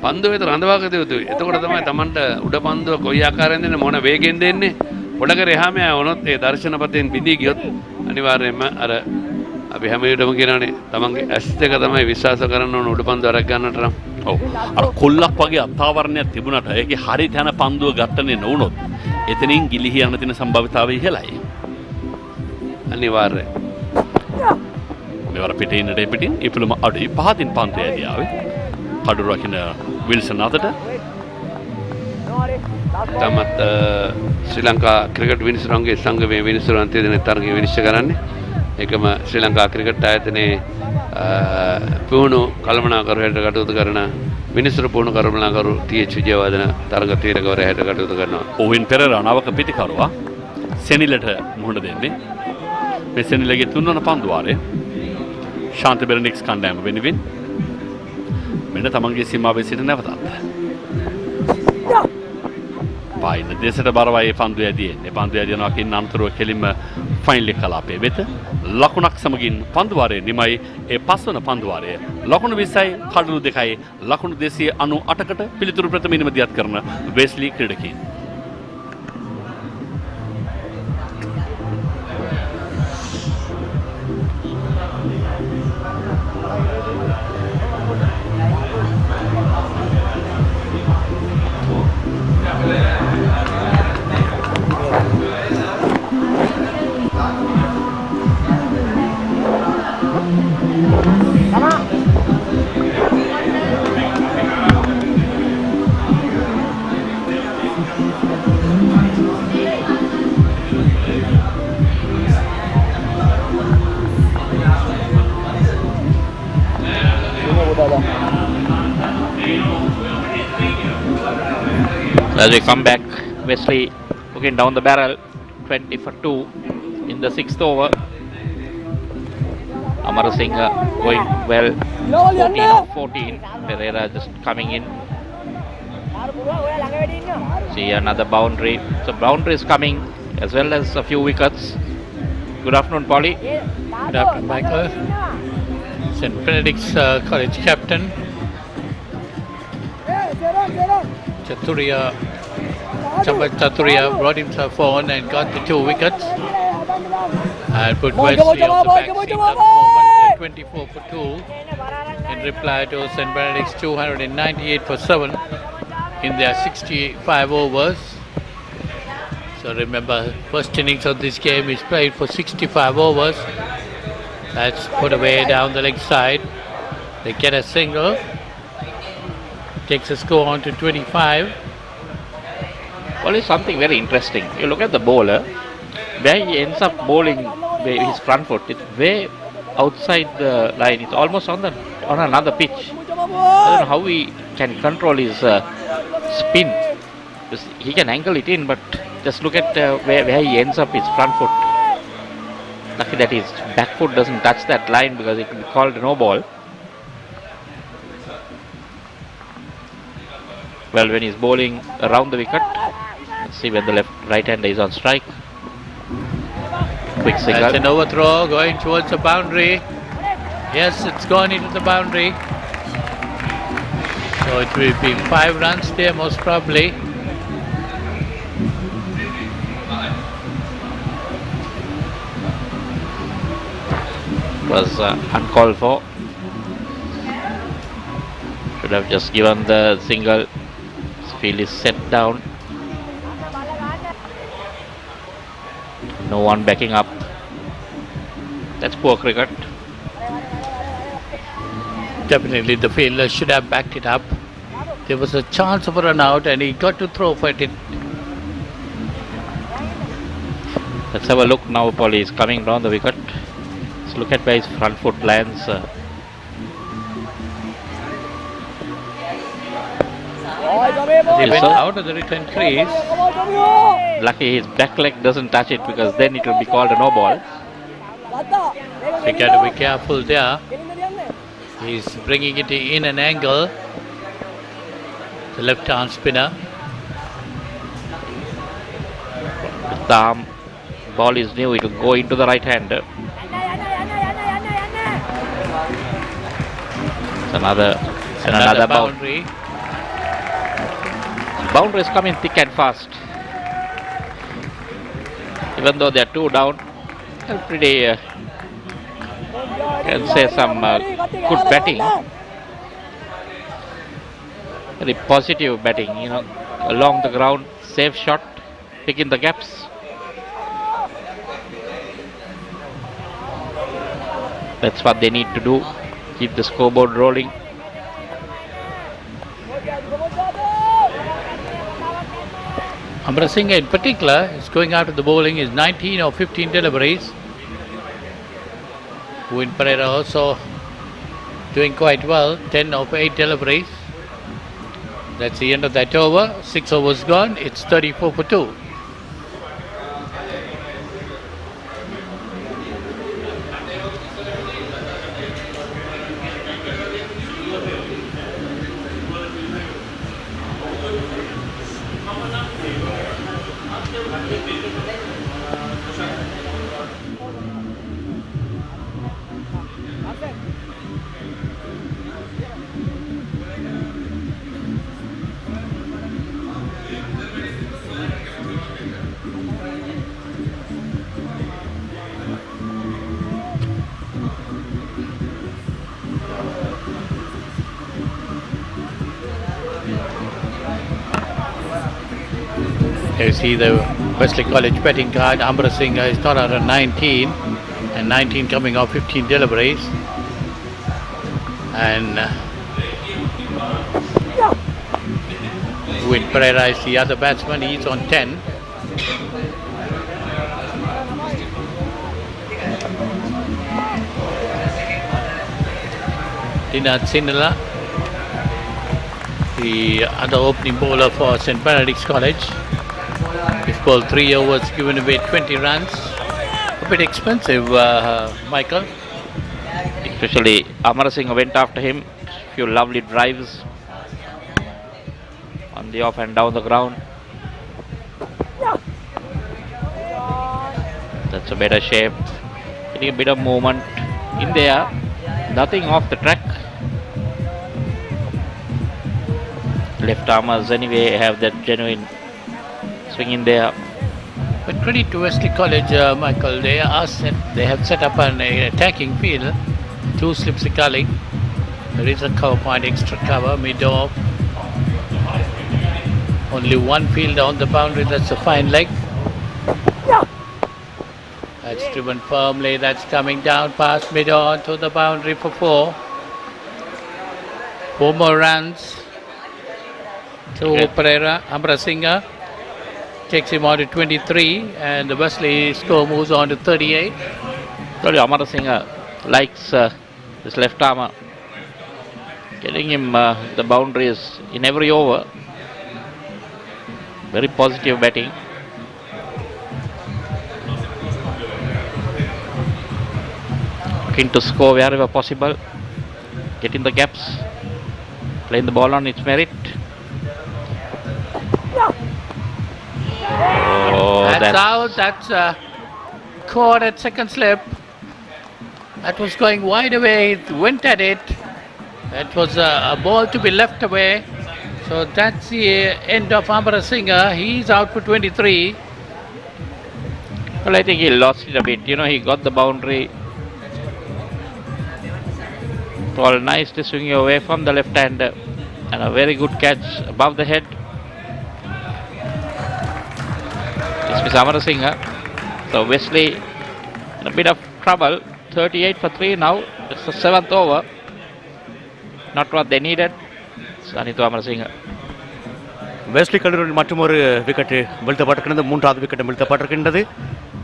පන්දුව වෙත රඳවාගත යුතුයි එතකොට තමයි Tamanට උඩ පන්දුව කොයි ආකාරයෙන් දෙන්නේ මොන වේගෙන් දෙන්නේ පොඩකර එහාම වුණොත් ඒ දර්ශනපතෙන් බිඳී ගියොත් අනිවාර්යයෙන්ම අර අපි හැම විටම කියනවානේ තමන්ගේ ඇස් දෙක තමයි විශ්වාස කරන්න ඕන උඩ පන්දුව අරක් ගන්නට නම්. ඔව්. අර කොල්ලක් වගේ අත්ආවරණයක් තිබුණාට ඒකේ හරි තැන පන්දුව ගත්තනේ නොවුනොත් එතනින් ගිලිහි යන තියෙන සම්භාවිතාවය ඉහළයි. අනිවාර්යයෙන්. මෙවර පිටින් පිටින් ඉපලුම අඩුයි පහතින් පන්දුව ඇදී ආවේ. කඩු රකින්න විල්සන් අතට. තමත් ශ්‍රී ලංකා ක්‍රිකට් විනිසුරුන්ගේ සංගමයේ විනිසුරුන් දෙදෙනෙක් තරගයේ විනිශ්චය කරන්නේ. ඒකම ශ්‍රී ලංකා ක්‍රිකට් ආයතනයේ පුහුණු කළමනාකරු හැටියට කටයුතු කරන විනිසුරු පුහුණු කළමනාකරු ටීඑච් විජේවර්ධන තරග තීරකවරයා හැටියට කටයුතු කරනවා. උවින් පෙරේරා නවක පිටිකරුවා සෙනිලට මුහුණ දෙන්නේ. මේ සෙනිලගේ තුන්වන පන්දුවාරය ශාන්ත බෙරනික්ස් කණ්ඩායම වෙනුවෙන් මෙන්න තමන්ගේ සීමාවේ සිට නැවතත් පායින දෙසට බරවයි පන්දු ඇදී එන්නේ. පන්දු ඇදිනවා කියන අන්තරව කෙලින්ම ෆයිනල් කලාපයේ වෙත ලකුණක් සමගින් පන්දුවාරයේ නිමයි ඒ පස්වන පන්දුවාරය ලකුණු 20යි කඩලු 2යි ලකුණු 298කට පිළිතුරු ප්‍රථම ඉනිමදියත් කරන Wesley ක්‍රීඩකීන්. As we come back, Wesley looking down the barrel, 20 for 2 in the 6th over. Amarasinghe going well, 14 of 14. Perera just coming in. See another boundary. So boundary is coming as well as a few wickets. Good afternoon, Polly. Good afternoon, Michael. St. Benedict's college captain Chamath Chathurya brought himself on and got the 2 wickets and put Wesley on the back seat at the moment, 24 for 2 in reply to St. Benedict's 298 for 7 in their 65 overs. So remember, first innings of this game is played for 65 overs. That's put away down the leg side. They get a single. Takes a score on to 25. Well, it's something very interesting. You look at the bowler, where he ends up bowling his front foot. It's way outside the line. It's almost on another pitch. I don't know how he can control his spin. He can angle it in, but just look at where he ends up his front foot. Lucky that his back foot doesn't touch that line because it will be called no ball. Well, when he's bowling around the wicket, let's see when the right hander is on strike. Quick signal. That's an overthrow going towards the boundary. Yes, it's gone into the boundary. So it will be 5 runs there most probably. It was uncalled for. Should have just given the single. Field is set down. No one backing up. That's poor cricket. Definitely the fielder should have backed it up. There was a chance of a run out and he got to throw for it. Let's have a look now. Polly is coming down the wicket. Let's look at where his front foot lands. He went out of the return crease. Lucky his back leg doesn't touch it because then it will be called a no ball. We got to be careful there. He's bringing it in an angle. The left arm spinner. The arm ball is new. It will go into the right hander. It's another boundary. Boundaries come in thick and fast. Even though they are 2 down, they're pretty, can say some good batting. Very positive batting, along the ground, safe shot, picking the gaps. That's what they need to do, keep the scoreboard rolling. Amarasinghe in particular is going out of the bowling is 19 or 15 deliveries. Uvin Perera also doing quite well, 10 of 8 deliveries. That's the end of that over. 6 overs gone. It's 34 for 2. You see the Wesley College betting card. Amarasinghe is not out of 19 and 19 coming off 15 deliveries. And Uvin Perera is the other batsman. He's on 10. Linal Subasinghe the other opening bowler for St. Benedict's College. He's bowled 3 overs, given away 20 runs. A bit expensive, Michael. Especially Amarasinghe went after him. Few lovely drives on the off and down the ground. That's a better shape. Getting a bit of movement in there. Nothing off the track. Left armers anyway have that genuine swing in there. But credit to Wesley College, Michael. They have set up an attacking field. 2 slips a gully. There is a cover point, extra cover, mid-off. Only 1 fielder on the boundary. That's a fine leg. That's driven firmly. That's coming down past mid-on to the boundary for 4. 4 more runs to Perera. Amarasinghe takes him on to 23, and the Wesley score moves on to 38. Sorry, Amarasinghe likes his left armer, getting him the boundaries in every over. Very positive batting. Looking to score wherever possible, getting the gaps, playing the ball on its merit. Oh, that's out. That's caught at second slip. That was going wide away. It went at it. That was a ball to be left away. So that's the end of Amarasinghe. He's out for 23. Well, I think he lost it a bit. You know, he got the boundary. Ball nicely swinging away from the left hander, and a very good catch above the head. Dismiss Amarasinghe. So Wesley in a bit of trouble. 38 for 3 now. It's the 7th over. Not what they needed. Sanithu Amarasinghe. Wesley கல்லூரியில் மற்றொரு wicket வீழ்த்தப்பட்டிருக்கிறது. 3வது விக்கெட்டும் வீழ்த்தப்பட்டிருக்கின்றது.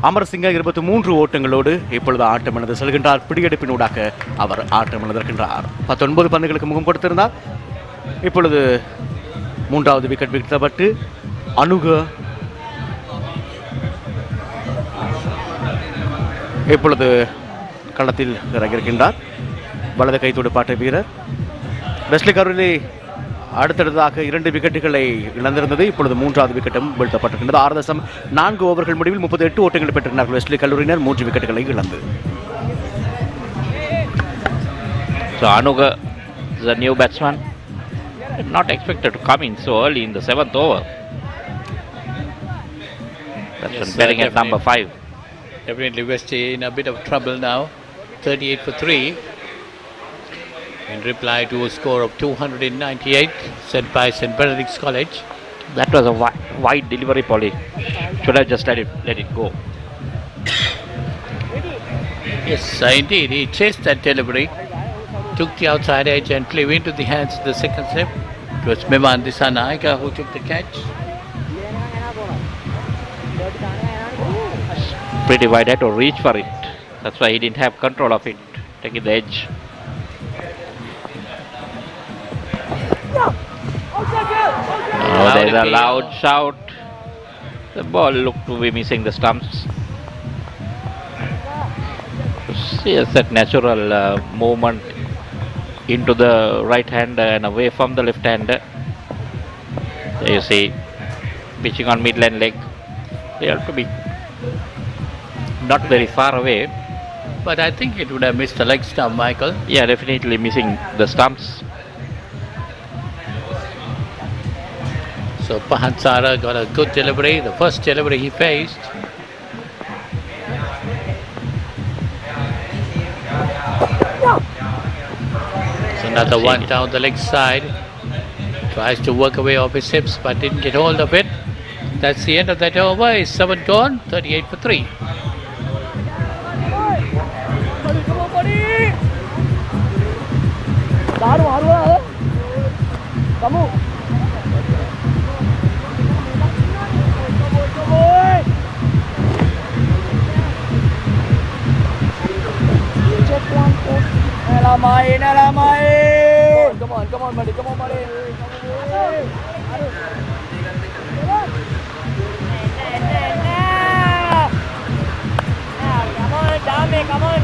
அமரசிங்க 23 ஓட்டங்களோடு இப்பொழுது ஆட்டமிழந்து செல்கின்றார். பிடியெடுப்பினூடாக அவர் ஆட்டமிழந்திருக்கின்றார். 19 பந்துகளுக்கு முகம் கொடுத்திருந்தார். இப்பொழுது 3வது wicket வீழ்த்தப்பட்டு அனுக இப்பொழுது களத்தில் இறங்கியிருக்கின்றார். வலது கை துடுப்பாட்ட வீரர். வெஸ்லி கல்லூரி அடுத்தடுத்ததாக 2 விக்கெட்டுகளை இழந்திருந்தது. இப்பொழுது 3வது விக்கெட்டும் வீழ்த்தப்பட்டிருக்கின்றது. 6.4 ஓவர்கள் முடிவில் 38 ஓட்டங்களை பெற்றிருந்தார்கள் வெஸ்லி கல்லூரியினர் 3 விக்கெட்டுகளை இழந்து. So Anuga is a new batsman, not expected to come in so early in the 7th over. Batsman batting at number 5. Definitely Westy in a bit of trouble now. 38 for 3. In reply to a score of 298 set by St. Benedict's College. That was a wide delivery, Polly. Should have just let it go. Yes, indeed. He chased that delivery, took the outside edge and flew into the hands of the second slip. It was Minon who took the catch. Pretty wide, had to reach for it. That's why he didn't have control of it, taking the edge. Oh, there's a loud shout. The ball looked to be missing the stumps. See that natural movement into the right hander and away from the left hander. There you see, pitching on midland leg. They have to be not very far away. But I think it would have missed the leg stump, Michael. Yeah, definitely missing the stumps. So Pahansara got a good delivery, the first delivery he faced. So another one down the leg side. Tries to work away off his hips but didn't get hold of it. That's the end of that over. Is 7 gone, 38 for 3. Come on, buddy, come on, buddy. Come on,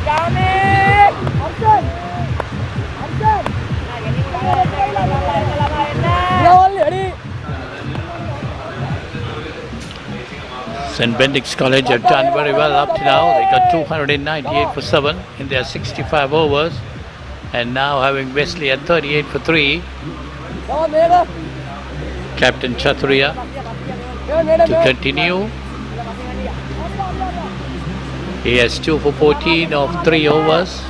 St. Benedict's College have done very well up to now. They got 298 for 7 in their 65 overs. And now having Wesley at 38 for 3. Captain Chathurya to continue. He has 2 for 14 of 3 overs.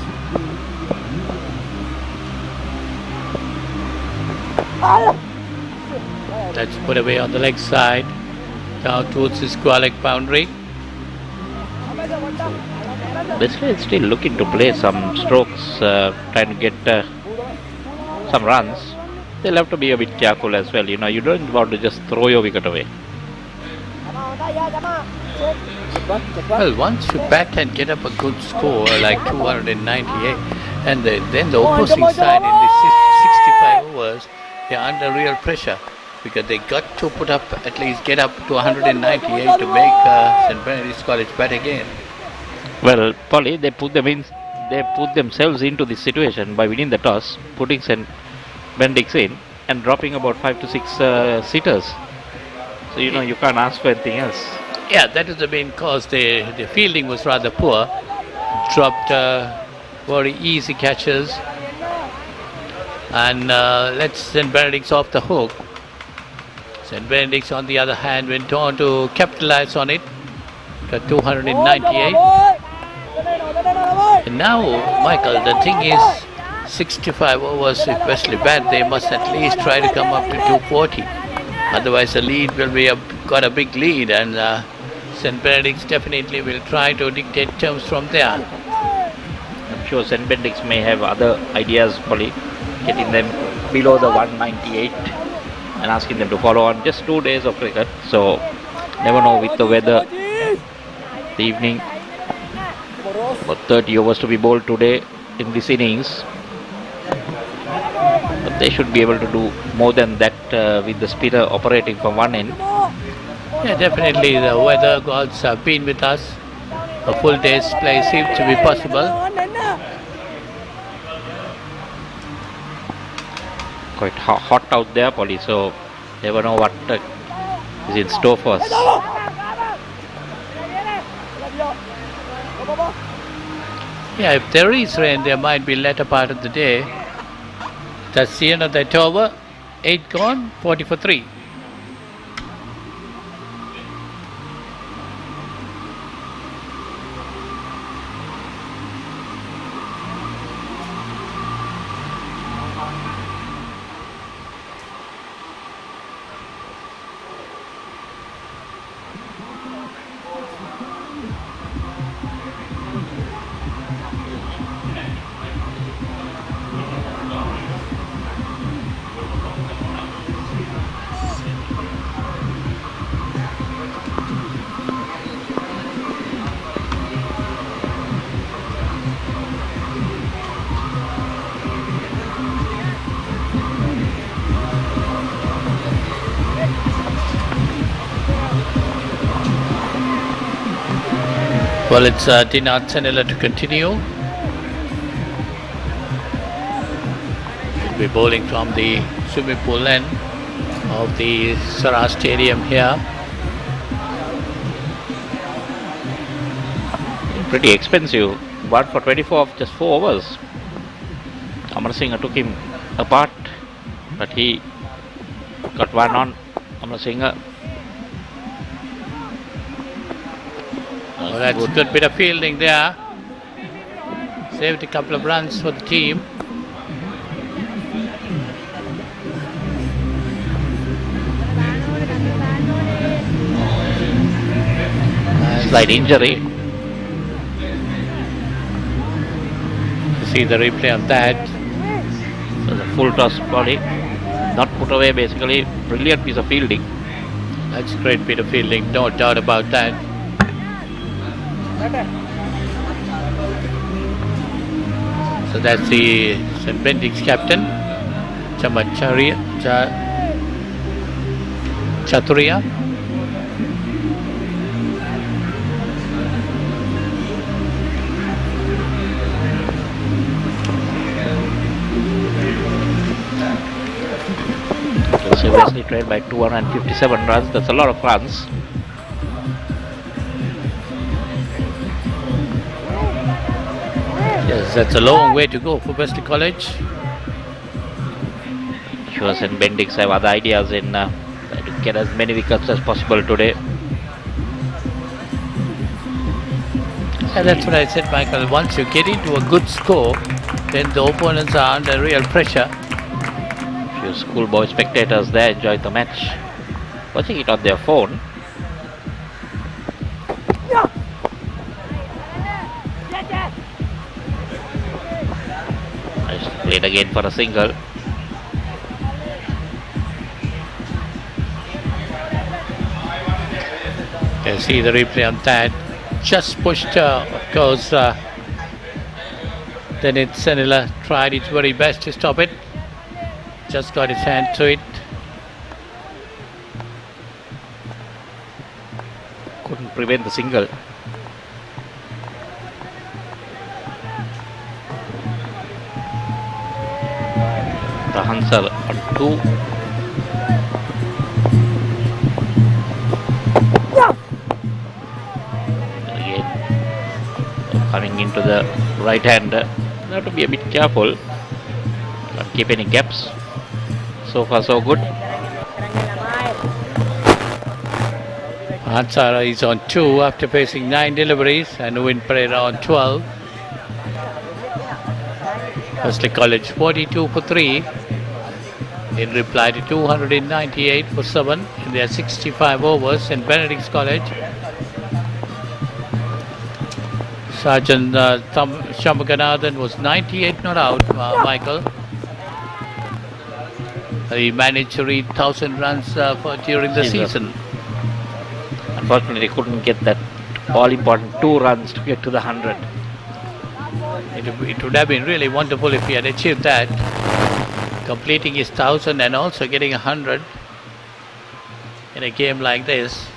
That's put away on the leg side, down towards his square boundary. Basically, it's still looking to play some strokes, trying to get some runs. They'll have to be a bit careful as well. You know, you don't want to just throw your wicket away. Well, once you bat and get up a good score like 298, and then the opposing side in the 65 overs, they're under real pressure because they got to put up, at least get up to 198 to make St. Benedict's College bat again. Well, Polly, they put themselves into this situation by winning the toss, putting St. Benedict's in, and dropping about 5 to 6 sitters. So you know you can't ask for anything else. Yeah, that is the main cause. The fielding was rather poor. Dropped very easy catches, and let St. Benedict's off the hook. St. Benedict's, on the other hand, went on to capitalize on it. Got 298. And now, Michael, the thing is, 65 overs if Wesley bat, they must at least try to come up to 240. Otherwise, the lead will be got a big lead, and St. Benedict's definitely will try to dictate terms from there. I'm sure St. Benedict's may have other ideas, Polly, getting them below the 198 and asking them to follow on. Just 2 days of cricket, so never know with the weather, the evening. About 30 overs to be bowled today in this innings. But they should be able to do more than that with the spinner operating from one end. Yeah, definitely the weather gods have been with us. A full day's play seems to be possible. Quite hot out there, Polly, so never know what is in store for us. Yeah, if there is rain, there might be later part of the day. That's the end of that over. 8 gone, 40 for 3. Well, it's Dinat Senela to continue. He'll be bowling from the swimming pool end of the Sara Stadium here. Pretty expensive. 1 for 24 of just 4 overs. Amarasinghe took him apart, but he got one on. Amarasinghe. Oh, that's a good bit of fielding there. Saved a couple of runs for the team. Slight injury. See the replay of that. So the full toss body, not put away basically. Brilliant piece of fielding. That's a great bit of fielding, no doubt about that. So that's the St. Benedict's captain, Chamath Chathurya. So Wesley trailed by 257 runs. That's a lot of runs. Yes, that's a long way to go for Wesley College. Sure, and Benedict have other ideas in to get as many wickets as possible today. And that's what I said, Michael. Once you get into a good score, then the opponents are under real pressure. Few schoolboy spectators there enjoyed the match, watching it on their phone. Nice played again for a single. You see the replay on that. Just pushed, of course. Then Senila tried its very best to stop it. Just got his hand to it. Couldn't prevent the single. Pahansara on 2. Again, coming into the right hander. Have to be a bit careful. Not keep any gaps. So far so good. Pahansara is on 2 after facing 9 deliveries and Uvin Perera on 12. Wesley College 42 for 3 in reply to 298 for 7 in their 65 overs. In Benedict's College, Sergeant Shamaganathan was 98 not out, Michael. He managed to reach 1,000 runs during the season. Unfortunately, couldn't get that all-important 2 runs to get to the 100. It would have been really wonderful if he had achieved that, completing his 1,000 and also getting 100 in a game like this.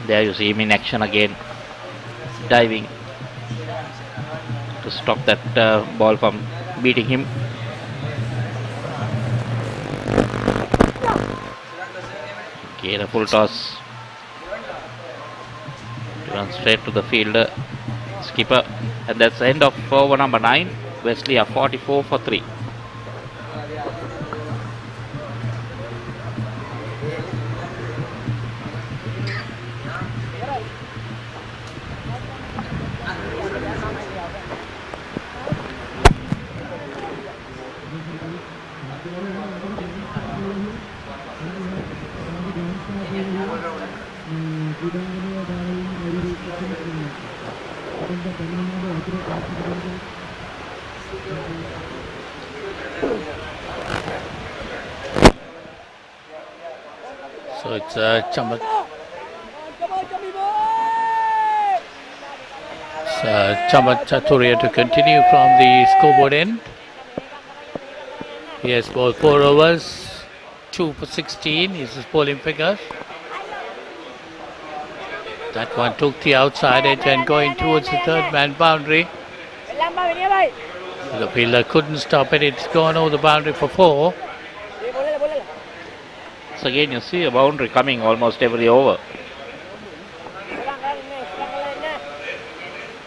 There you see him in action again, diving to stop that ball from beating him. Again a full toss. Run straight to the fielder, skipper, and that's the end of over number 9. Wesley are 44 for 3. So it's Chamath Chathurya to continue from the scoreboard end. He has bowled 4 overs, 2 for 16 is his bowling figure. That one took the outside edge and going towards the third man boundary. The fielder couldn't stop it. It's gone over the boundary for 4. So again you see a boundary coming almost every over.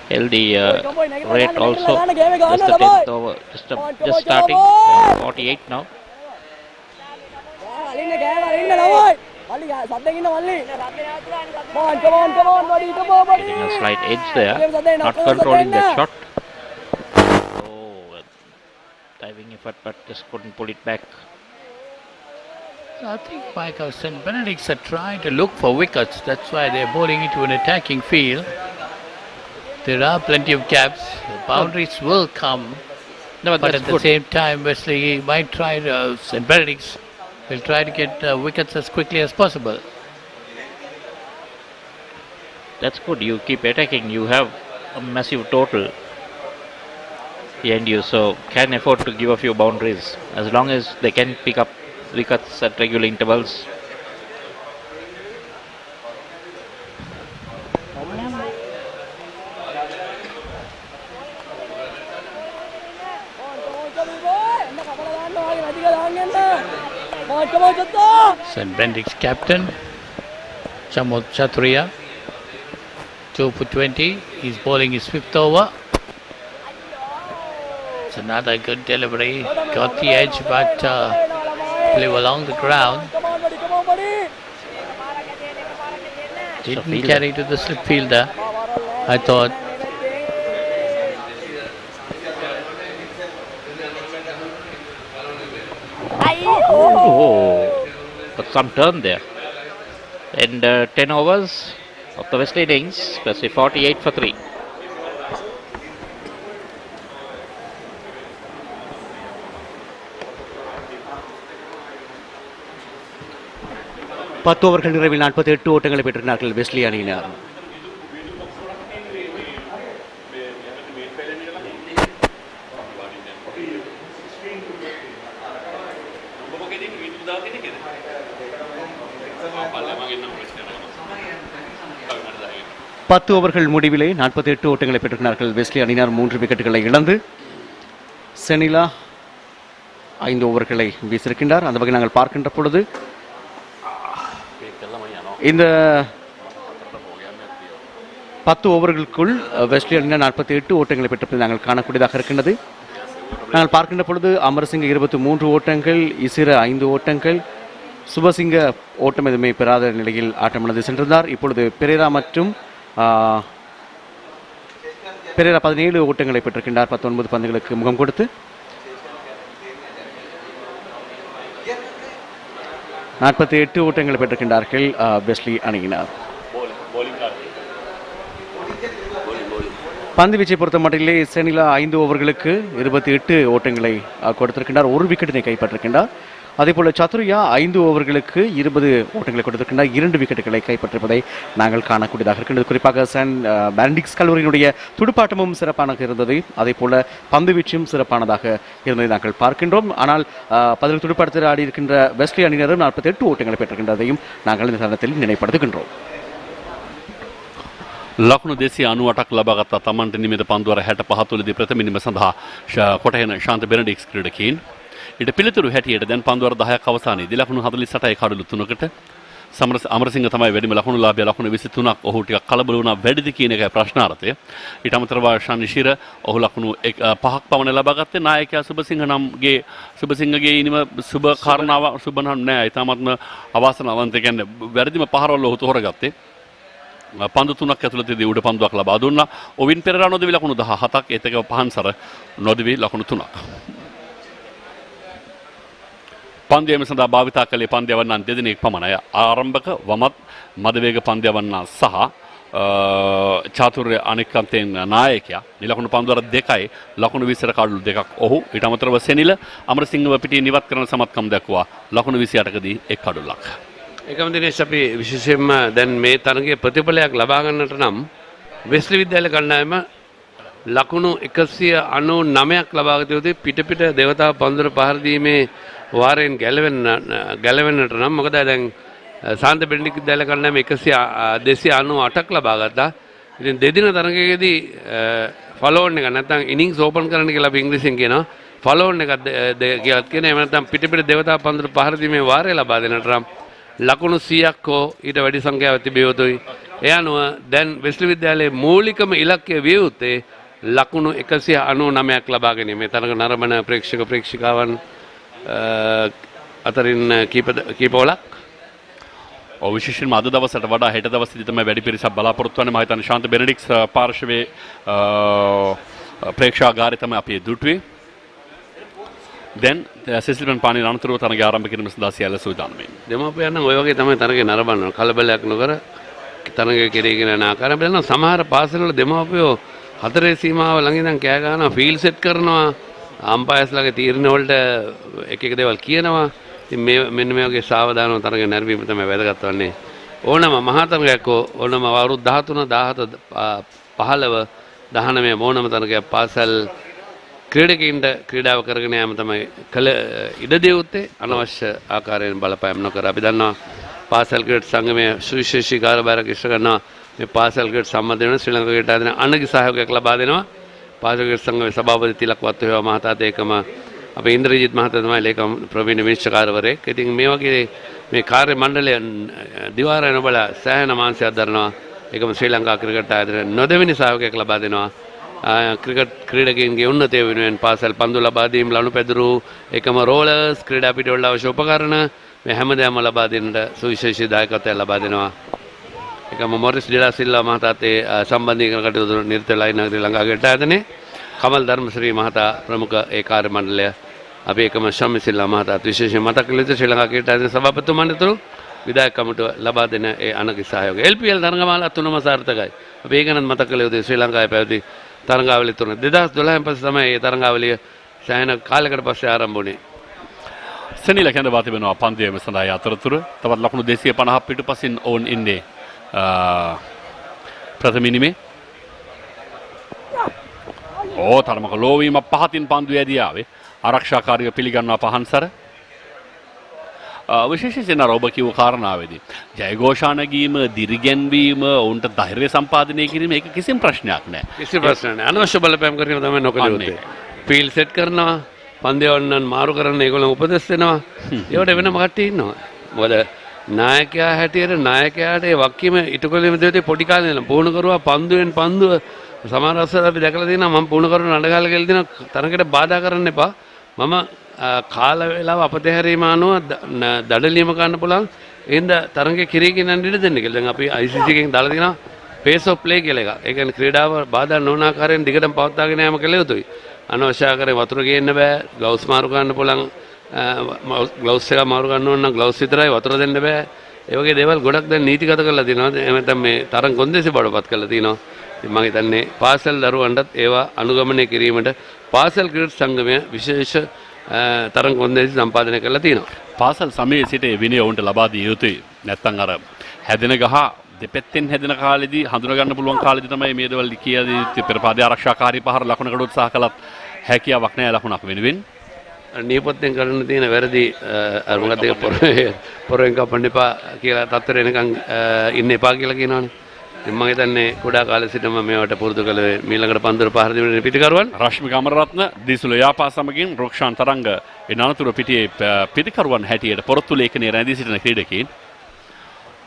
Held the rate also. Just the 10th over. Just starting. 48 now. Getting a slight edge there. Not controlling the shot. Oh, diving effort, but just couldn't pull it back. I think Michael St. Benedicts are trying to look for wickets. That's why they're bowling into an attacking field. There are plenty of gaps. The boundaries will come. No, but at the same time, Wesley might try to, St. Benedicts will try to get wickets as quickly as possible. That's good. You keep attacking. You have a massive total. and you so can afford to give a few boundaries as long as they can pick up wickets at regular intervals. St. Benedict's captain, Chamath Chathurya, 2 for 20. He's bowling his 5th over. It's another good delivery. Got the edge, but flew along the ground. Didn't carry to the slip fielder, I thought. Oh, but some turn there. And 10 overs of the West innings, plus 48 for 3. பத்து ஓவர்கள் நிறைவில் 48 ஓட்டங்களை பெற்றிருக்கிறார்கள் Wesley அணியினர். பத்து ஓவர்கள் முடிவிலே 48 ஓட்டங்களை பெற்றிருக்கிறார்கள் வெஸ்லி அணியினர். 3 விக்கெட்டுகளை இழந்து செனிலா 5 ஓவர்களை வீசியிருக்கின்றார். அந்த வகையில் நாங்கள் பார்க்கின்ற பொழுது இந்த 10 ஓவர்களுக்குள் வெஸ்லி அணியினர் 48 ஓட்டங்களை பெற்றிருப்பதை நாங்கள் காணக்கூடியதாக இருக்கின்றது. நாங்கள் பார்க்கின்ற பொழுது அமரசிங்க 23 ஓட்டங்கள், இசிர 5 ஓட்டங்கள், சுபசிங்க ஓட்டம் எதுவுமே பெறாத நிலையில் ஆட்டமிழந்து சென்றிருந்தார். இப்பொழுது பெரேரா மற்றும் பெரேரா 17 ஓட்டங்களை பெற்றிருக்கின்றார் 19 பந்துகளுக்கு முகம் கொடுத்து. 48 ஓட்டங்களை பெற்றிருக்கின்றார்கள் வெஸ்லி அணியினர். பந்து வீச்சை பொறுத்த மட்டிலே செனிலா 5 ஓவர்களுக்கு 28 ஓட்டங்களை கொடுத்திருக்கின்றார், 1 விக்கெட்டினை கைப்பற்றிருக்கின்றார். அதேபோல சத்துரியா 5 ஓவர்களுக்கு 20 ஓட்டங்களை கொடுத்திருக்கின்றார், 2 விக்கெட்டுகளை கைப்பற்றிருப்பதை நாங்கள் காணக்கூடியதாக இருக்கின்றது. குறிப்பாக பெனடிக்ட் கல்லூரியினுடைய துடுப்பாட்டமும் சிறப்பானதாக இருந்தது, அதே போல பந்து வீச்சும் சிறப்பானதாக இருந்ததை நாங்கள் பார்க்கின்றோம். ஆனால் பதில் துடுப்பாட்டத்தில் ஆடி இருக்கின்ற வெஸ்லி அணியினரும் 48 ஓட்டங்களை பெற்றிருக்கின்றதையும் நாங்கள் இந்த தருணத்தில் நினைப்படுத்துகின்றோம். ලකුණු 298ක් ලබාගත් තමන්ට නිමිත පන්දුවර 65 තුලදී ප්‍රථම ඉනිම සඳහා කොටහෙන ශාන්ත බෙනඩික්ස් ක්‍රීඩකීන් ඊට පිළිතුරු හැටියට දැන් පන්දුවර 10ක් අවසානයේදී ලකුණු 48යි කඩලු 3කට අමරසිංහ තමයි වැඩිම ලකුණු ලාභය ලකුණු 23ක්. ඔහු ටිකක් කලබල වුණා වැඩිද කියන එකයි ප්‍රශ්නාර්ථය. ඊට අමතරව ආශාන් ඉසිර ඔහු ලකුණු 5ක් පමණ ලබාගත්තේ. නායකයා සුබසිංහගේ ඉනිම සුබ කාරණාව සුබ නම් නෑ. ඊටමත්ම අවාසනාවන්ත කියන්නේ වැඩිම පහරවල ඔහු තෝරගත්තේ. පන්දු 3ක් ඇතුළතදී උඩ පන්දුවක් ලබා දුන්නා. ඔවින් පෙරේරා නොදවි ලකුණු 17ක්, ඒත් එක පහන්සර නොදවි ලකුණු 3ක්. පන්දියම සඳහා භාවිතා කළේ පන්දියවන්නන් දෙදෙනෙක් පමණයි. ආරම්භක වමත් මදවේග පන්දියවන්නා සහ චාතුර්ය අනික්කන්තෙන් නායකයා. මේ ලකුණු පන්දුවර 2යි ලකුණු 20ට කඩලු 2ක් ඔහු. ඊට අමතරව සෙනිල අමරසිංහව පිටින් ඉවත් කරන සමත්කම් දක්වා ලකුණු 28කදී 1 කඩලක්. එකම දිනේශ අපි විශේෂයෙන්ම දැන් මේ තරගයේ ප්‍රතිඵලයක් ලබා ගන්නට නම් වෙස්ලි විද්‍යාලය කණ්ඩායම ලකුණු 199ක් ලබාගත යුතුයි පිට දේවතාව පන්දුර පහර දීමේ වාරයෙන් ගැලවෙන්නට නම්. මොකද දැන් සාන්ත බෙනඩික්ට් විද්‍යාලය කණ්ඩායම 298ක් ලබා ගත්තා. ඉතින් දෙදින තරගයේදී ෆලෝවන් එක නැත්නම් ඉනිංස් ඕපන් කරන්න කියලා අපි ඉංග්‍රීසියෙන් කියනවා. ෆලෝවන් එකක් කියලාත් කියනවා. එහෙම නැත්නම් පිට දේවතාව පන්දුර පහර දීමේ වාරය ලබා දෙන්නට නම් ලකුණු 100ක් හෝ ඊට වැඩි සංඛ්‍යාවක් තිබිය යුතුයි. ඒ අනුව දැන් වෙස්ලි විද්‍යාලයේ මූලිකම ඉලක්කය විය යුත්තේ ලකුණු 199ක් ලබා ගැනීම. මේ තරග නරඹන ප්‍රේක්ෂකාවන් අතරින් කීපවලක් විශේෂයෙන්ම අද දවසට වඩා හෙට දවසේදී තමයි වැඩි පිරිසක් බලාපොරොත්තු වෙන්නේ. මම හිතන්නේ ශාන්ත බෙනඩික්ස් පාර්ශවයේ ප්‍රේක්ෂාගාරය තමයි අපි දුටුවේ. දැන් සෙසිල්පන් පානි අනතුරුව තරගය ආරම්භ කිරීම සඳහා සියල්ල සූදානම් වෙනවා. දෙමාපියන් ඔය වගේ තමයි තරගය නරඹන්න. කලබලයක් නොකර තරගය කෙරෙගෙන යන ආකාරය බලනවා. සමහර පාසල්වල දෙමාපියෝ 4 සීමාව ළඟ ඉඳන් කෑ ගහනවා, ෆීල්ඩ් සෙට් කරනවා, අම්පයර්ස්ලාගේ තීරණ වලට එක දේවල් කියනවා. ඉතින් මෙන්න මේ වගේ සාවධානව තරගය නැරඹීම තමයි වැදගත් වන්නේ. ඕනම මහා තරගයක් ඕනම අවුරුදු 13, 17, 15, 19 ඕනම තරගයක් පාසල් ක්‍රීඩකයින්ට ක්‍රීඩාව කරගෙන යාම තමයි කළ ඉඩ දිය යුත්තේ අනවශ්‍ය ආකාරයෙන් බලපෑම් නොකර. අපි දන්නවා පාසල් ක්‍රීඩා සංගමයේ සුවිශේෂී කාර්යභාරයක් ඉෂ්ට කරනවා. මේ පාසල් ක්‍රීඩා සම්බන්ධ වෙන ශ්‍රී ලංකා ක්‍රීඩා ආයතන අනගි සහයෝගයක් ලබා දෙනවා. පාසල් ක්‍රීඩා සංගමයේ සභාපති තිලක් වත්තුවේවා මහතාත් ඒකම අපේ ඉන්ද්‍රජිත් මහතා තමයි ලේකම් ප්‍රවීණ විනිශ්චයකාරවරයෙක්. ඉතින් මේ වගේ මේ කාර්ය මණ්ඩලය දිවාරය නොබල සෑහෙන මාංශයක් දරනවා. ඒකම ශ්‍රී ලංකා ක්‍රිකට් ආයතන නොදෙවෙනි සහයෝගයක් ලබා දෙනවා. ක්‍රිකට් ක්‍රීඩකයන්ගේ උන්නතය වෙනුවෙන් පාසල් පන්දු ලබා දීම, ලනුපැදුරු, ඒකම රෝලර්ස්, ක්‍රීඩා පිටවල අවශ්‍ය උපකරණ මේ හැමදේම ලබා දෙන්නට සුවිශේෂී දායකත්වයක් ලබා දෙනවා. ඒකම මොරිස් ඩිලා සිල්වා මහතාත් ඒ සම්බන්ධීකරණ කටයුතු නිරත වෙලා ඉන්න ශ්‍රී ලංකා ක්‍රිකට් ආයතනයේ කමල් ධර්මශ්‍රී මහතා ප්‍රමුඛ ඒ කාර්ය මණ්ඩලය අපි ඒකම ශම්මිසිල්ලා මහතාත් විශේෂයෙන් මතක් කළ යුතු ශ්‍රී ලංකා ක්‍රිකට් ආයතන සභාපතිතුමන් ඇතුළු විධායක කමිටුව ලබා දෙන ඒ අනගි සහයෝගය. LPL තරඟමාලා තුනම සාර්ථකයි. අපි ඒක නම් මතක් කළ යුතුයි. ශ්‍රී ලංකාවේ පැවති තරඟාවලිය තුන 2012 පස්සේ තමයි මේ තරඟාවලිය සෑහෙන කාලයකට පස්සේ ආරම්භ වුණේ. සෙනිල කැඳවා තිබෙනවා පන්දුවේ සඳහා අතරතුර තවත් ලකුණු 250 පිටුපසින් ඕන් ඉන්නේ ප්‍රථම ඉනිමේ. තරමක ලෝවීම පහතින් පන්දුවේ ඇදී ආවේ. ආරක්ෂාකාරීව පිළිගන්නවා පහන්සර. විශේෂයෙන් ඔබ කිව්ව කාරණාවේදී ජයഘോഷාන ගීම, දිරිගැන්වීම, ඔවුන්ට ධෛර්ය සම්පාදනය කිරීම ඒක කිසිම ප්‍රශ්නයක් නැහැ. කිසිම ප්‍රශ්නයක් නැහැ. අනවශ්‍ය බලපෑම් කරගෙන තමයි නොකළ යුත්තේ. ෆීල්ඩ් සෙට් කරනවා, පන්දයවන්නන් මාරු කරන්න ඒගොල්ලෝ උපදෙස් දෙනවා. ඒවට වෙනම කට්ටිය ඉන්නවා. මොකද නායකයා හැටියට නායකයාට ඒ වක්කීම ඉටු කළ යුත්තේ පොඩි කාලේ ඉඳලා පුහුණු කරුවා පන්දුවෙන් පන්දුව සමහර අවස්ථාවල අපි දැකලා තියෙනවා මම පුහුණු කරන නඩගාල ගෙල් දෙන තරඟට බාධා කරන්න එපා. මම කාල වේලාව අපතහැරීම අනුව දඩලියම ගන්න පුළුවන්. එහෙනම් තරඟේ කිරීගෙන යන්න ඉඩ දෙන්න කියලා. දැන් අපි ICC එකෙන් දාලා තියෙනවා pace of play කියලා එකක්. ඒ කියන්නේ ක්‍රීඩාව බාධා නොවන ආකාරයෙන් දිගටම පවත්වාගෙන යාම කළ යුතුයි. අනවශ්‍ය ආකාරයෙන් වතුර ගේන්න බෑ. ග්ලව්ස් මාරු ගන්න පුළුවන්. ග්ලව්ස් එක මාරු ගන්න ඕන නම් ග්ලව්ස් විතරයි වතුර දෙන්න බෑ. ඒ වගේ දේවල් ගොඩක් දැන් නීතිගත කරලා තියෙනවා. එහෙම නැත්නම් මේ තරඟ කොන්දේසි බඩපත් කරලා තියෙනවා. මම හිතන්නේ පාසල් දරුවන්ටත් ඒවා අනුගමනය කිරීමට පාසල් ක්‍රීඩා සංගමය විශේෂ තරඟ කොන්දේසි සම්පාදනය කරලා තියෙනවා. පාසල් සමයේ සිට විනය උන්ට ලබා දිය යුතුයි. නැත්නම් අර හැදෙන ගහ දෙපැත්තෙන් හැදෙන කාලෙදී හඳුනා ගන්න පුළුවන් කාලෙදී තමයි මේ දේවල් කියදී පෙරපාදේ ආරක්ෂාකාරී පහර ලකුණකට උත්සාහ කළත් හැකියාවක් නැහැ ලකුණක් වෙනුවෙන්. නියපොත්තෙන් කරන්න තියෙන වැරදි අර මොකද ඒක පොරෙන් කපන්න එපා කියලා තත්තර එනකන් ඉන්න එපා කියලා කියනවනේ. මම හිතන්නේ කුඩා කාලේ සිටම මේවට පුරුදු කළේ මීළඟට පන්දුර පහර දෙමින් පිටිකරුවන් රශ්මිකා අමරරත්න දිසුල යාපා සමගින් රුක්ෂාන් තරංග එනතුරු පිටියේ පිටිකරුවන් හැටියට පොරොත්තු ලේඛනයේ රැඳී සිටින ක්‍රීඩකයින්.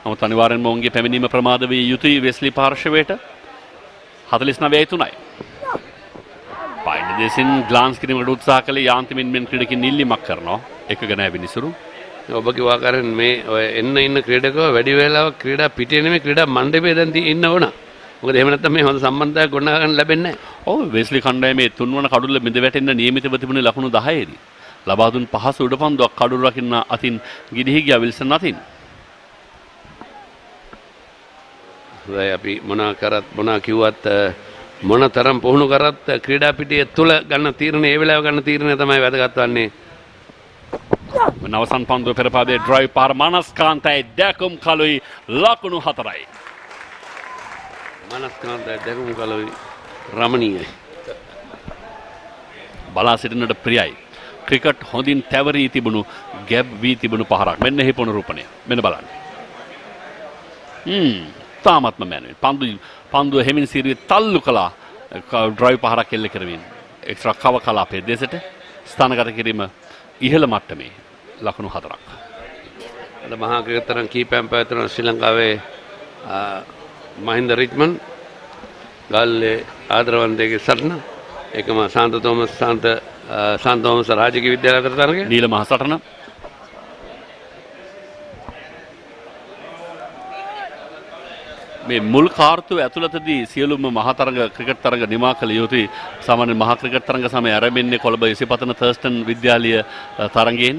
නමුත් අනිවාර්යෙන්ම ඔවුන්ගේ පැමිණීම ප්‍රමාද විය යුතුයි වෙස්ලි පාර්ශවයට 49-3යි. පයින්දේසින් ග්ලාන්ස් කිරීමකට උත්සාහ කළේ යාන්ත්‍රමින් මෙන් ක්‍රීඩකින් ඉල්ලීමක් කරනවා. එක ගණන් විනිසුරු ඔබ කිව්වා ආකාරයෙන් මේ ඔය එන්න ක්‍රීඩකව වැඩි වේලාවක් ක්‍රීඩා පිටියේ නෙමෙයි ක්‍රීඩා මණ්ඩපයේ දැන් ඉන්න ඕන. මොකද එහෙම නැත්නම් මේ හොඳ සම්බන්ධතාවයක් ගොඩනගා ගන්න ලැබෙන්නේ නැහැ. ඔව් වෙස්ලි කණ්ඩායමේ තුන්වන කඩුල්ල බිඳ වැටෙන්න නියමිතව තිබුණේ ලකුණු 10ේදී. ලබා දුන් පහසු උඩපන්දුවක් කඩුල්ල රකින්න අතින් ගිලිහි ගියා විල්සන් අතින්. හොඳයි අපි මොනවා කිව්වත් මොනතරම් පුහුණු කරත් ක්‍රීඩා පිටියේ තුල ගන්න තීරණය ඒ වෙලාව ගන්න තීරණය තමයි වැදගත් වන්නේ. නවසන් පන්දුව පෙරපාදේ ඩ්‍රයිව් පාර මනස්කාන්තයි දැකුම් කලුයි ලකුණු 4යි. මනස්කාන්තයි දැකුම් කලුයි රමණීයයි. බලා සිටින්නට ප්‍රියයි. ක්‍රිකට් හොඳින් තැවරී තිබුණු ගැබ් වී තිබුණු පහරක්. මෙන්න එහි පුනරූපණය. මෙන්න බලන්න. තාමත්ම මැනුවෙන් පන්දුව හෙමින් සිරුවේ තල්ලු කළා ඩ්‍රයිව් පහරක් එල්ල කරමින් එක්ස්ට්‍රා කව කලාපයේ දෙසට ස්ථානගත කිරීම ඉහළ මට්ටමේ ලකුණු 4ක්. අද මහා ක්‍රිකට් තරඟ කීපයක් පැවැත්වෙන ශ්‍රී ලංකාවේ මහින්ද රිච්මන්ඩ් ගල්ලේ ආදරවන්තගේ සටන ඒකම සාන්ත තෝමස් රාජකීය විද්‍යාලය අතර තරඟය නීල මහ සටන මේ මුල් කාර්තුව ඇතුළතදී සියලුම මහා තරඟ ක්‍රිකට් තරඟ නිමා කළ යුතුයි. සාමාන්‍ය මහා ක්‍රිකට් තරඟ සමය ආරම්භන්නේ කොළඹ ඉසිපතන තර්ස්ටන් විද්‍යාලීය තරඟයෙන්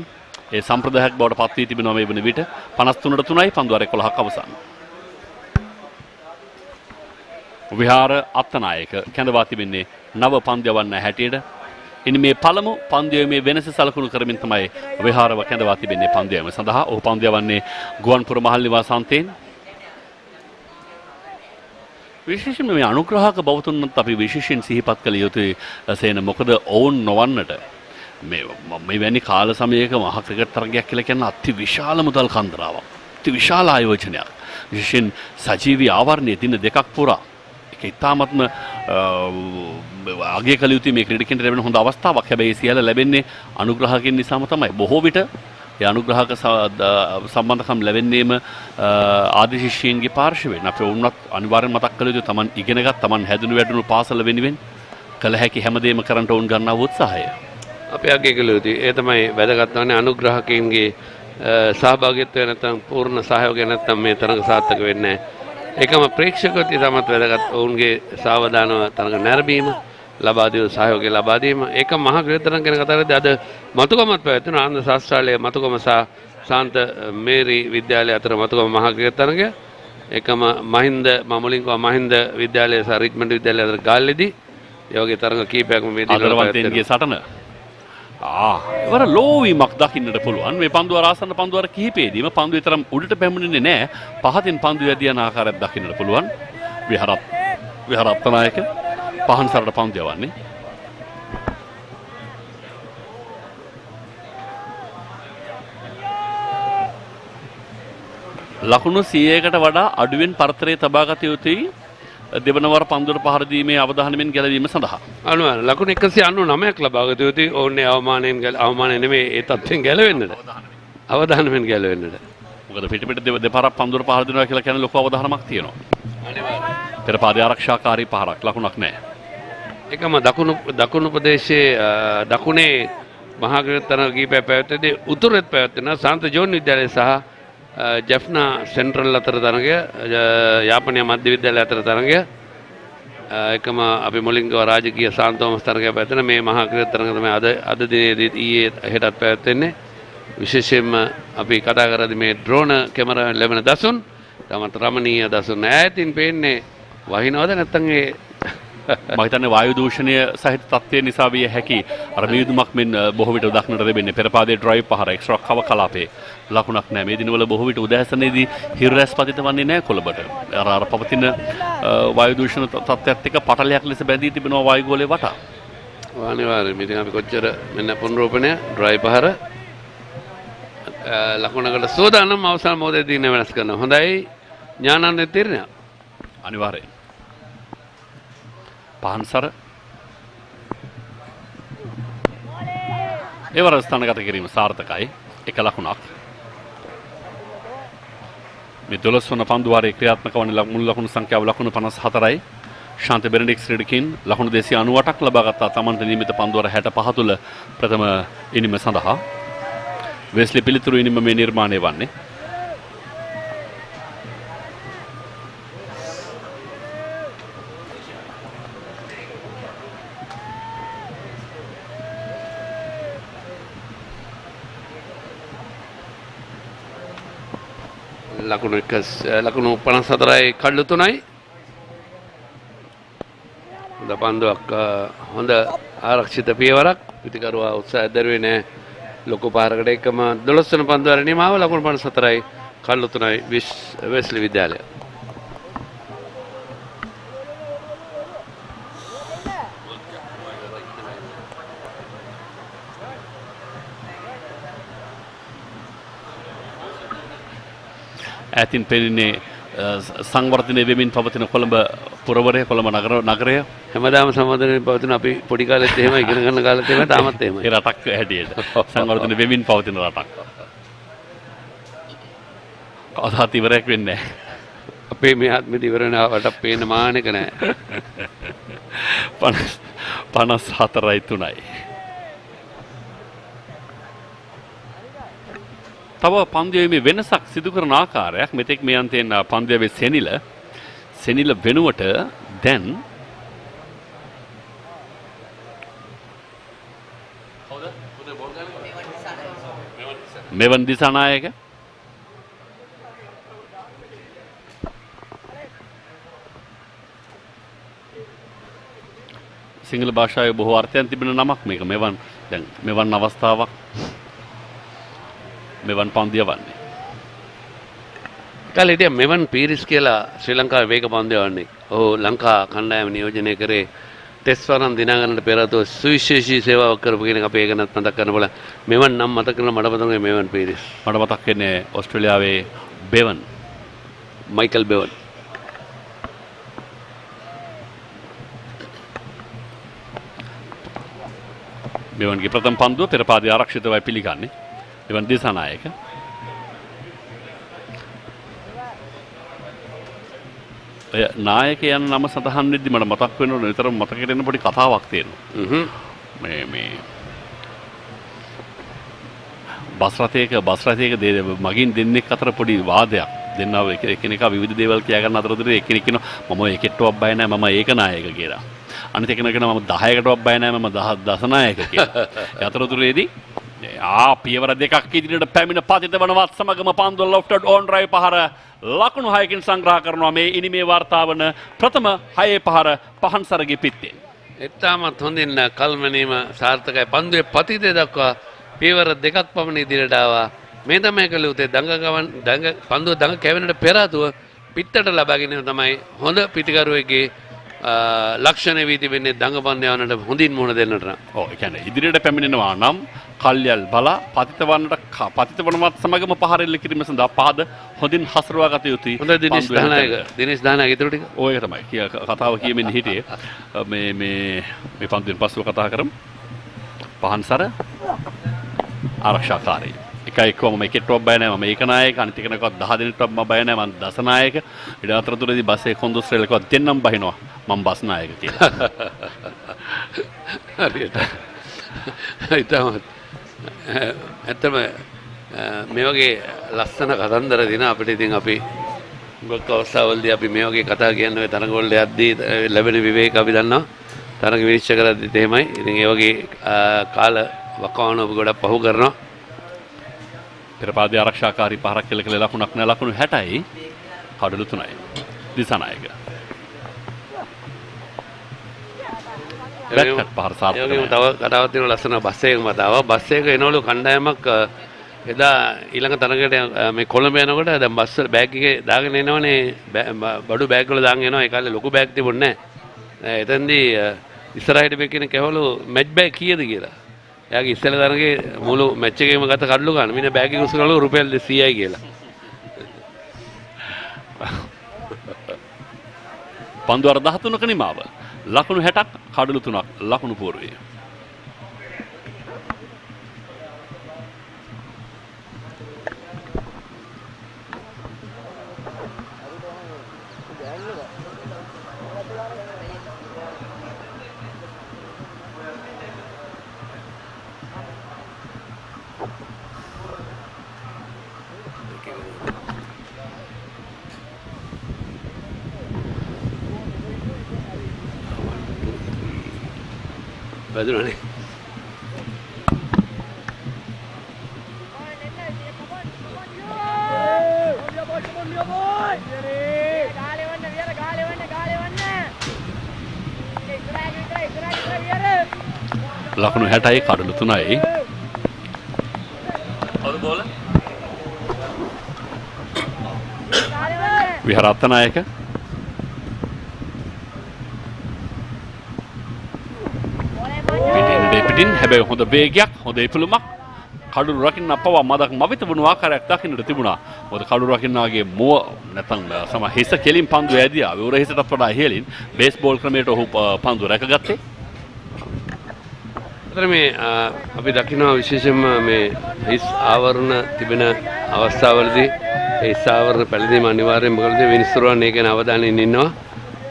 ඒ සම්ප්‍රදායක් බවට පත් වී තිබෙනවා මේ වන විට 53-3යි පන්දුවර 11ක් අවසන්. විහාර අත්නායක කැඳවා තිබෙන්නේ නව පන්දයවන්න හැටියට. ඉනි මේ පළමු පන්දයේ මේ වෙනස සලකුණු කරමින් තමයි විහාරව කැඳවා තිබෙන්නේ පන්දයම සඳහා. ඔහු පන්දයවන්නේ ගුවන්පුර මහල් නිවාසාන්තයෙන්. විශේෂයෙන්ම මේ අනුග්‍රහක බවතුන්වත් අපි විශේෂයෙන් සිහිපත් කළ යුතුයි සේන. මොකද ඔවුන් නොවන්නට මේ වැනි කාල සමයක මහා ක්‍රිකට් තරගයක් කියලා කියන අති විශාල මුදල් කන්දරාවක්. අති විශාල ආයෝජනයක්. විශේෂයෙන් සජීවී ආවරණයේ දින දෙකක් පුරා ඒක ඉතාමත්ම අගය කළ යුතුයි මේ ක්‍රීඩකයන්ට ලැබෙන හොඳ අවස්ථාවක්. හැබැයි සියල්ල ලැබෙන්නේ අනුග්‍රහකින් නිසාම තමයි. බොහෝ විට ඒ අනුග්‍රහක සම්බන්ධකම් ලැබෙන්නේම ආදි ශිෂ්‍යයන්ගේ පාර්ශවයෙන්. අපි වුණත් අනිවාර්යෙන් මතක් කළ යුතුයි Taman ඉගෙනගත් Taman හැදුණු වැඩුණු පාසල වෙනුවෙන් කළ හැකි හැමදේම කරන්න වුන් ගන්නා උත්සාහය. අපි අගය කළ යුතුයි. ඒ තමයි වැදගත් වන්නේ අනුග්‍රහකයන්ගේ සහභාගීත්වය නැත්නම් පූර්ණ සහයෝගය නැත්නම් මේ තරඟ සාර්ථක වෙන්නේ නැහැ. ඒකම ප්‍රේක්ෂකයෝත් ඉතාමත් වැදගත්. ඔවුන්ගේ සාවධානව තරඟ නැරඹීම, ලබා දීම සහයෝගය ලබා දීම. ඒක මහා ක්‍රීඩා තරඟ ගැන කතා කරද්දී අද මතුකමත් පැවැත්වෙන ආනන්ද ශාස්ත්‍රාලයේ මතුකම සහ ශාන්ත මේරි විද්‍යාලය අතර මතුකම මහා ක්‍රීඩා තරඟය. ඒකම මහින්ද මහින්ද විද්‍යාලය සහ රිච්මන්ඩ් විද්‍යාලය අතර ගාල්ලේදී ඒ වගේ තරඟ කීපයක්ම මේ දිනවල පැවැත්වෙනවා. සටන ඉවර ලෝවීමක් දකින්නට පුළුවන්. මේ පන්දුව ආසන්න පන්දුවර කිහිපෙදීම පන්දුව තරම් උඩට පැමුණෙන්නේ නැහැ. පහතින් පන්දුව යදියන ආකාරයක් දකින්නට පුළුවන්. විහාරත්නායක පහන්සරට පන්දුව යවන්නේ. ලකුණු 100කට වඩා අඩුවෙන් පරතරය තබාගත යුතුයි දෙවනවර පන්දුවට පහර දීමේ අවධානයෙන් ගැලවීම සඳහා. අනුමාන ලකුණු 199ක් ලබාගත යුතුයි. ඕන්නේ අවමානය නෙමෙයි ඒ තත්ත්වෙන් ගැලවෙන්නට. අවධානයෙන් ගැලවෙන්නට. මොකද පිට දෙපාරක් පන්දුවට පහර දෙනවා කියලා කියන ලොකු අවධානමක් තියෙනවා. පෙර පාදයේ ආරක්ෂාකාරී පහරක් ලකුණක් නැහැ. ඒකම දකුණු ප්‍රදේශයේ දකුණේ මහා ක්‍රීඩා තරඟ කීපයක් පැවැත්වෙද්දී උතුරෙත් පැවැත්වෙන සාන්ත ජෝන් විද්‍යාලය සහ ජෙෆ්නා සෙන්ට්‍රල් අතර තරඟය, යාපනීය මධ්‍ය විද්‍යාලය අතර තරඟය, එකම අපි මුලින්ම රාජකීය සාන්තෝමස් තරඟය පැවැත්වෙන මේ මහා ක්‍රීඩා තරඟ තමයි අද දිනේදී ඊයේ හෙටත් පැවැත්වෙන්නේ. විශේෂයෙන්ම අපි කතා කරද්දී මේ ඩ්‍රෝන කැමරාවෙන් ලැබෙන දසුන් තමත් රමණීය දසුන් ඈතින් පේන්නේ වහිනවද නැත්නම් ඒ මම හිතන්නේ වායු දූෂණය සහිත තත්ත්වය නිසා විය හැකි අර මියුදුමක් මෙන් බොහෝ විට දක්නට ලැබෙන්නේ පෙර පාදයේ ඩ්‍රයිව් පහර එක්ස්ට්‍රා කව කලාපේ ලකුණක් නැහැ. මේ දිනවල බොහෝ විට උදෑසනේදී හිරුරැස් පතිත වන්නේ නැහැ කොළඹට. අර පවතින වායු දූෂණ තත්ත්වයත් එක්ක පටලයක් ලෙස බැඳී තිබෙනවා වායු ගෝලය වටා. අනිවාර්යයෙන් ඉතින් අපි කොච්චර මෙන්න පුනරූපණය ඩ්‍රයිව් පහර ලකුණකට සෝදානම් අවසන් මොහොතේදී වෙනස් කරනවා. හොඳයි ඥානන්ද තීරණය. අනිවාර්යයෙන්. පහන්සර ඒවර ස්ථානගත කිරීම සාර්ථකයි. එක ලකුණක්. මේ 12 වන පන්දුවාරයේ ක්‍රියාත්මක වන මුල් ලකුණු සංඛ්‍යාව ලකුණු 54යි. ශාන්ත බෙනඩික්ස් ක්‍රීඩකින් ලකුණු 298ක් ලබා ගත්තා. තමන්ට නියමිත පන්දුවාර 65 තුළ ප්‍රථම ඉනිම සඳහා වෙස්ලි පිළිතුරු ඉනිම මේ නිර්මාණය වන්නේ. ලකුණු 54යි කඩලු 3යි. හොඳ පන්දුවක් හොඳ ආරක්ෂිත පියවරක්. පිටිකරුවා උත්සාහ දරුවේ නැහැ. ලොකු පාරකට එකම 12 වන පන්දුවර නිමාව ලකුණු 54යි කඩලු 3යි වෙස්ලි විද්‍යාලය. ඇතින් පෙනෙන්නේ සංවර්ධනය වෙමින් පවතින කොළඹ පුරවරය කොළඹ නගරය හැමදාම සංවර්ධනය පවතින අපි පොඩි කාලෙත් එහෙම ඉගෙන ගන්න කාලෙත් එහෙම තාමත් එහෙමයි. ඒ රටක් හැටියට සංවර්ධනය වෙමින් පවතින රටක්. කවදාත් ඉවරයක් වෙන්නේ නැහැ. අපේ මේ ආත්මෙදි ඉවර වෙනවට පේන මානෙක නැහැ. 54යි 3යි. තව පන්දුවේ වෙනසක් සිදු කරන ආකාරයක් මෙතෙක් මේ අන්තයෙන් පන්දුවේ සෙනිල වෙනුවට දැන් මෙවන් දිසානායක සිංහල භාෂාවේ බොහෝ අර්ථයන් තිබෙන නමක් මේක. මෙවන් අවස්ථාවක් මෙවන් පන්දිය වන්නේ. කාලේ හිටිය මෙවන් පීරිස් කියලා ශ්‍රී ලංකාවේ වේග පන්දු යවන්නේ. ඔහු ලංකා කණ්ඩායම නියෝජනය කරේ ටෙස්ට් වරන් දිනා ගන්නට පෙර ආතෝ සුවිශේෂී සේවාවක් කරපු කෙනෙක් අපි ඒක නත් මතක් කරන බල මෙවන් නම් මතක් කරන මට මතක් වෙන්නේ මෙවන් පීරිස්. මට මතක් වෙන්නේ ඕස්ට්‍රේලියාවේ බෙවන් මයිකල් බෙවන්. මෙවන්ගේ ප්‍රථම පන්දුව පෙර පාදයේ ආරක්ෂිතවයි පිළිගන්නේ. එවන් දිසානායක ඔය නායකයන් නම සඳහන් වෙද්දි මට මතක් වෙනවා නිතරම මතකෙට එන පොඩි කතාවක් තියෙනවා. මේ බස් රථයක මගින් දෙන්නෙක් අතර පොඩි වාදයක්. දෙන්නව එකිනෙකා විවිධ දේවල් කියා ගන්න අතරතුරේ එකිනෙක කියනවා මම ඒකටවත් බය නැහැ මම ඒක නායක කියලා. අනිත් එකන කියනවා මම 10කටවත් බය නැහැ මම 10 නායක කියලා. ඒ අතරතුරේදී පියවර දෙකක් ඉදිරියට පැමිණ පතිත වනවත් සමගම පන්දුව ලොෆ්ටඩ් ඕන් ඩ්‍රයිව් පහර ලකුණු 6කින් සංග්‍රහ කරනවා මේ ඉනිමේ වාර්තා වන ප්‍රථම 6 පහර පහන්සරගේ පිත්තෙන්. එතාමත් හොඳින් කල්මනීම සාර්ථකයි. පන්දුවේ පතිතේ දක්වා පියවර දෙකක් පමණ ඉදිරියට ආවා. මේ තමයි කළේ උතේ පන්දුව දඟ කැවෙනට පෙර ආතුව පිටට ලබා ගැනීම තමයි හොඳ පිටිකරුවෙක්ගේ ලක්ෂණ වී තිබෙන්නේ දඟ පන්දු යවන්නට හොඳින් මුහුණ දෙන්නට. ඔව් ඒ කියන්නේ ඉදිරියට පැමිණෙනවා නම් කල්යල් බලා පතිත වනවත් සමගම පහර එල්ල කිරීම සඳහා පාද හොඳින් හසුරුවා ගත යුතුයි. හොඳ දිනේෂ් දානායක ඊටු ටික. ඔය එක තමයි කතාව කියමින් හිටියේ. මේ පන්දුවෙන් පස්සෙ කතා කරමු. පහන්සර ආරක්ෂාකාරී. එකයි කොහොම එකටවත් බය නැහැ මම ඒක නායක අනිත් එකනකවත් 10 දිනටවත් මම බය නැහැ මම දස නායක. ඊට අතරතුරදී බස්සේ කොන්දොස්තරලකවත් දෙන්නම් බහිනවා මම බස් නායක කියලා. හරියට. ඇත්තම මේ වගේ ලස්සන කතන්දර දින අපිට ඉතින් අපි ගොඩක් අවස්ථාවලදී අපි මේ වගේ කතා කියන්නේ තරඟ වල යද්දී ලැබෙන විවේක අපි දන්නවා. තරඟ විනිශ්චය කරද්දිත් එහෙමයි. ඉතින් ඒ වගේ කාල වකවානුව අපි ගොඩක් පහු කරනවා. පෙර පාදයේ ආරක්ෂාකාරී පහරක් කෙල ලකුණක් නැ ලකුණු 60යි කඩලු 3යි දිසානායක. බැක්කට් පහර සාර්ථක. තව කතාවක් තියෙනවා ලස්සන බස් එකක මතාව. බස් එක එනවලු කණ්ඩායමක් එදා ඊළඟ තරගයට මේ කොළඹ යනකොට දැන් බස් වල බෑග් එකේ දාගෙන එනවනේ බඩු බෑග් වල දාගෙන එනවා. ඒ කාලේ ලොකු බෑග් තිබුණේ නැහැ. එතෙන්දී ඉස්සරහට මේ කෙනෙක් ඇහවලු මැච් බෑග් කීයද කියලා. එයාගේ ඉස්සෙල්ල තරගේ මුළු මැච් එකේම ගත කඩලු ගන්න. මින බෑග් එක උස්සනවලු රුපියල් 200යි කියලා. පන්දු අර 13ක නිමාව. ලකුණු 60ක් කඩලු 3ක් ලකුණු පූර්වයේ. වැදුනනේ. ලකුණු 60යි කඩලු 3යි. බෝල. විහාරාත්නායක පිටින් හැබැයි හොඳ වේගයක් හොඳ ඉපලුමක් කඩුරු රකින්න පවා මදක් මවිත වුණු ආකාරයක් දකින්නට තිබුණා. මොකද කඩුරු රකින්නාගේ මුව නැත්නම් සම හිස කෙලින් පන්දු ඇදියා. උර හිසටත් වඩා ඉහළින් බේස්බෝල් ක්‍රමයට ඔහු පන්දු රැකගත්තේ. අතන මේ අපි දකිනවා විශේෂයෙන්ම මේ හිස් ආවරණ තිබෙන අවස්ථාවලදී ඒ හිස් ආවරණ පැළඳීම අනිවාර්යයෙන්ම මොකද විනිශ්චයවන්නේ ඒක ගැන අවධානයෙන් ඉන්නවා.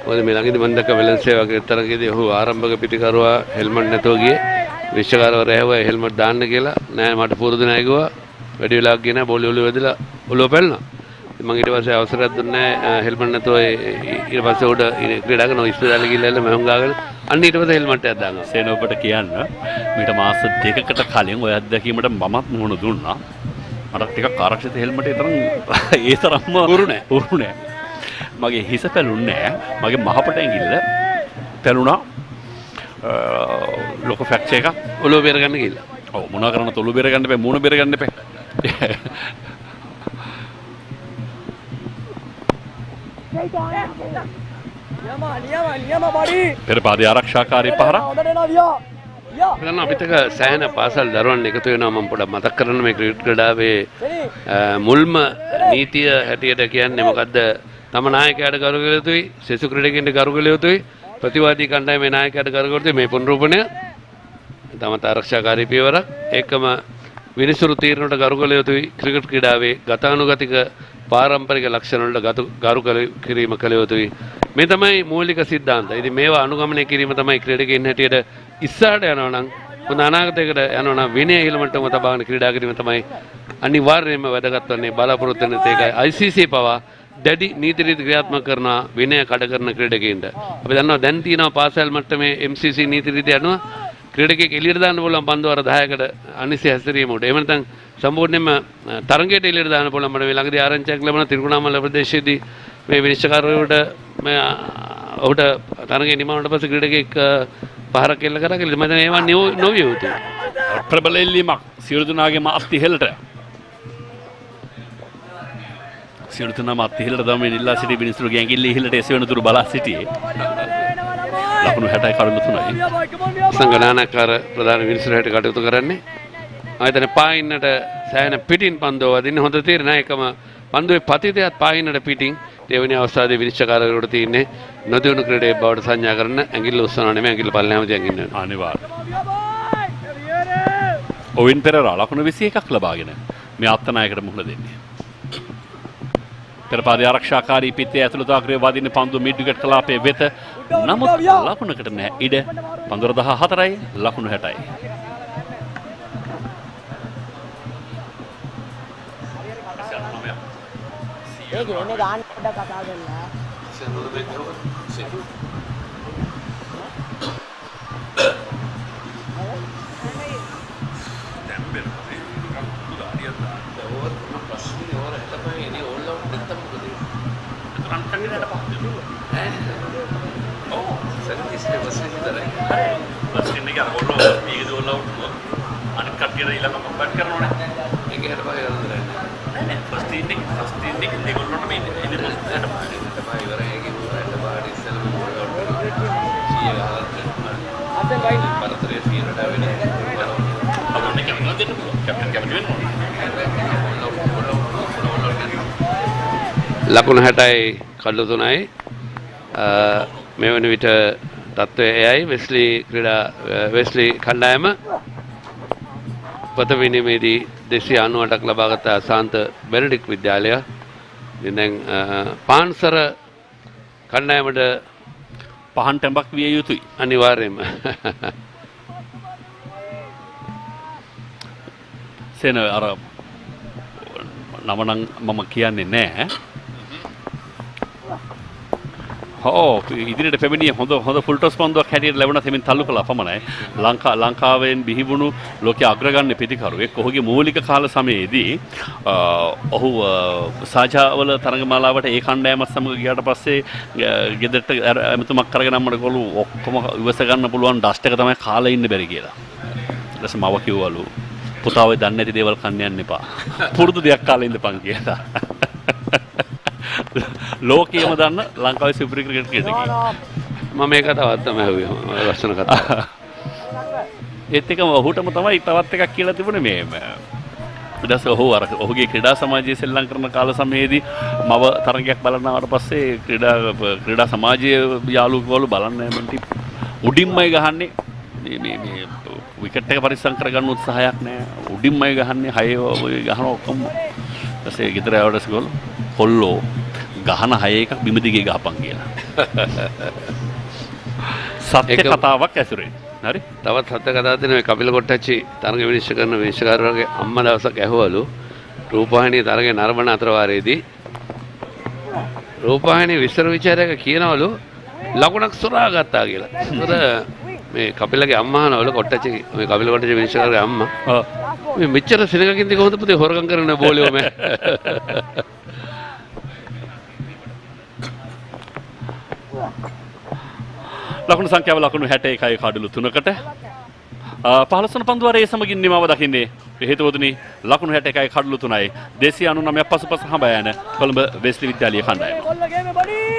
මොකද මේ ළඟදී මම දැක්ක වෙලන්සේ වගේ තරගයේදී ඔහු ආරම්භක පිටිකරුවා හෙල්මට් නැතුව ගියේ. විශ්වකාරවරයා ඇහුවා හෙල්මට් දාන්න කියලා. නෑ මට පුරුදු නෑ කිව්වා. වැඩි වෙලාවක් ගියේ නෑ බෝලේ ඔළුව වැදලා ඔළුව පැලුණා. මම ඊට පස්සේ අවසරයක් දුන්නේ නෑ හෙල්මට් නැතුව ඊට පස්සේ උඩ ක්‍රීඩා කරන ඉස්පිරිතාලේ ගිහිල්ලා මම ගාගෙන අන්න ඊට පස්සේ හෙල්මට් එකක් දානවා. සේන ඔබට කියන්න මීට මාස දෙකකට කලින් ඔය අත්දැකීමට මමත් මුහුණ දුන්නා. මට ටිකක් ආරක්ෂිත හෙල්මට් එක තරම් ඒ තරම්ම උරු නෑ. මගේ හිස පැලුන්නේ නෑ. මගේ මහපට ඇඟිල්ල පැලුණා. ලොකු ෆ්‍රැක්චර් එකක් ඔළුව බෙර ගන්න ගිහලා. ඔව් මොනවා කරන්නද ඔළුව බෙර ගන්න එපා මූණ බෙර ගන්න එපා. පෙරපාදේ ආරක්ෂාකාරී පහරක්. දැන් අපිට සෑහෙන පාසල් දරුවන් එකතු වෙනවා මම පොඩ්ඩක් මතක් කරන්න මේ ක්‍රිකට් ක්‍රීඩාවේ මුල්ම නීතිය හැටියට කියන්නේ මොකද්ද? තම නායකයාට ගරු කළ යුතුයි, සෙසු ක්‍රීඩකයන්ට ගරු කළ යුතුයි, ප්‍රතිවාදී කණ්ඩායමේ නායකයාට ගරු කළ යුතුයි. මේ පුනරුපණය තමත් ආරක්ෂාකාරී පියවරක්. ඒකම විනිසුරු තීරණයට ගරු කළ යුතුයි. ක්‍රිකට් ක්‍රීඩාවේ ගතානුගතික පාරම්පරික ලක්ෂණ වලට ගරු කිරීම කළ යුතුයි. මේ තමයි මූලික සිද්ධාන්ත. ඉතින් මේවා අනුගමනය කිරීම තමයි ක්‍රීඩකයන් හැටියට ඉස්සරහට යනවා නම් හොඳ අනාගතයකට යනවා නම් විනය ඉහළමටම තබාගෙන ක්‍රීඩා කිරීම තමයි අනිවාර්යයෙන්ම වැදගත් වන්නේ. බලාපොරොත්තු වෙන ඒකයි ICC පවා දැඩි නීති රීති ක්‍රියාත්මක කරන විනය කඩ කරන ක්‍රීඩකයන්ට. අපි දන්නවා දැන් තියෙනවා පාසල් මට්ටමේ MCC නීති රීති අනුව ක්‍රීඩකයෙක් එළියට දාන්න පුළුවන් පන්දු වර 10කට අනිසි හැසිරීම උඩ. එහෙම නැත්නම් සම්පූර්ණයෙන්ම තරඟයට එළියට දාන්න පුළුවන්. මට මේ ළඟදී ආරංචියක් ලැබුණා තිරිකුණාමල ප්‍රදේශයේදී මේ විනිශ්චයකාරවරුන්ට ඔහුට තරඟේ නිමාවුණට පස්සේ ක්‍රීඩකයෙක් පහරක් එල්ල කරා කියලා. මම දැන් ඒවා නොවිය යුතුයි. ප්‍රබල එල්ලීමක් සියලු දෙනාගේම අත්තිහෙලට. සියලු දෙනාම අත්තිහෙලට තමයි ඉල්ලා සිටි මිනිස්සුගේ ඇඟිල්ල ඉහළට එසවෙන තුරු බලා සිටියේ. ලකුණු 60යි කරුණු 3යි. සංගණනාකාර ප්‍රධාන විනිසුරු හැට කටයුතු කරන්නේ. ආයතන පායින්නට සෑහෙන පිටින් පන්දුව වදින්නේ හොඳ තීරණ. එකම පන්දුවේ පතිතයත් පායින්නට පිටින් දෙවෙනි අවස්ථාවේ විනිශ්චයකාරවරුන්ට තියෙන්නේ නොදියුණු ක්‍රීඩකයෙක් බවට සංඥා කරන ඇඟිල්ල උස්සනවා නෙමෙයි ඇඟිල්ල පල්ලෙහාම තියන් ඉන්නවා. අනිවාර්යයෙන්. ඔවින් පෙරේරා ලකුණු 21ක් ලබාගෙන මේ අත්නායකට මුහුණ දෙන්නේ. පෙරපාදේ ආරක්ෂාකාරී පිටේ ඇතුළත අග්‍රයේ වදින පන්දු මිඩ් විකට් කලාපයේ වෙත. නමුත් ලකුණකට නැහැ ඉඩ. පන්දුර 14යි ලකුණු 60යි. ඒ ගේමේ දාන්න පොඩ්ඩක් කතා කරන්න. ලකුණු 60යි කඩලු 3යි. මේ වන විට තත්ත්වය එයයි. වෙස්ලි කණ්ඩායම පත විනිමේදී 298ක් ලබාගත් සාන්ත බෙනඩික් විද්‍යාලය. දැන් පාන්සර කණ්ඩායමට පහන් ටැඹක් විය යුතුයි අනිවාර්යයෙන්ම. සේන අර නම නම් මම කියන්නේ නැහැ. ඉදිරියට පැමිණිය හොඳ ෆුල් ටොස් පන්දුවක් හැටියට ලැබුණා. තෙමින් තල්ලු කළා පමණයි. ලංකාවෙන් බිහිවුණු ලෝකයේ අග්‍රගණ්‍ය පිතිකරුවෙක්. ඔහුගේ මූලික කාල සමයේදී ඔහු සාජාවල තරඟමාලාවට ඒ කණ්ඩායමත් සමග ගියාට පස්සේ ගෙදරට ඇමතුමක් කරගෙන අම්මට ගොළු ඔක්කොම ඉවස ගන්න පුළුවන් ඩස්ට් එක තමයි කාලේ ඉන්න බැරි කියලා. ඊට පස්සේ මව කිව්වලු පුතා ඔය දන්නේ නැති දේවල් කන්න යන්න එපා. පුරුදු දෙයක් කාලේ ඉඳපන් කියලා. ලෝකයේම දන්න ලංකාවේ සුපර් ක්‍රිකට් ක්‍රීඩකයෙක්. මම මේක තවත් තමයි හුවේ. ලස්සන කතාවක්. ඒත් එකම ඔහුටම තමයි තවත් එකක් කියලා තිබුණේ මේ ඊට ඔහුගේ ක්‍රීඩා සමාජයේ සෙල්ලම් කරන කාල සමයේදී මව තරගයක් බලනවාට පස්සේ ක්‍රීඩා සමාජයේ යාළුවෝ බලන්න යනටි උඩින්මයි ගහන්නේ මේ විකට් එක පරිස්සම් කරගන්න උත්සාහයක් නැහැ. උඩින්මයි ගහන්නේ 6 ඔය ගහන ඔක්කොම. ඊපස්සේ ගෙදර ආවට ගෝල කොල්ලෝ ගහන 6 එකක් බිම දිගේ ගහපන් කියලා. සත්‍ය කතාවක් ඇසුරේ. හරි. තවත් සත්‍ය කතාවක් තියෙනවා. කපිල කොට්ටච්චි තරග විනිශ්චය කරන විනිශ්චයකාරවරුගේ අම්මා දවසක් ඇහුවලු රූපවාහිනිය තරගේ නරඹන අතර වාරයේදී රූපවාහිනිය විස්තර විචාරයක කියනවලු ලකුණක් සොරා ගත්තා කියලා. ඒතර මේ කපිලගේ අම්මා අහනවලු කොට්ටච්චි මේ කපිල කොට්ටච්චි විනිශ්චයකාරගේ අම්මා මේ මෙච්චර සිනගකින්ද කොහොමද පුතේ හොරගම් කරන බෝලියෝ මේ ලකුණු සංඛ්‍යාව ලකුණු 61යි කඩලු 3කට 15 වන පන්දුවරේ සමගින් නිමාව දකින්නේ හේතුවතුනි ලකුණු 61යි කඩලු 3යි 299ක් පසුපස හඹ යන කොළඹ වෙස්ලි විද්‍යාලීය කණ්ඩායම.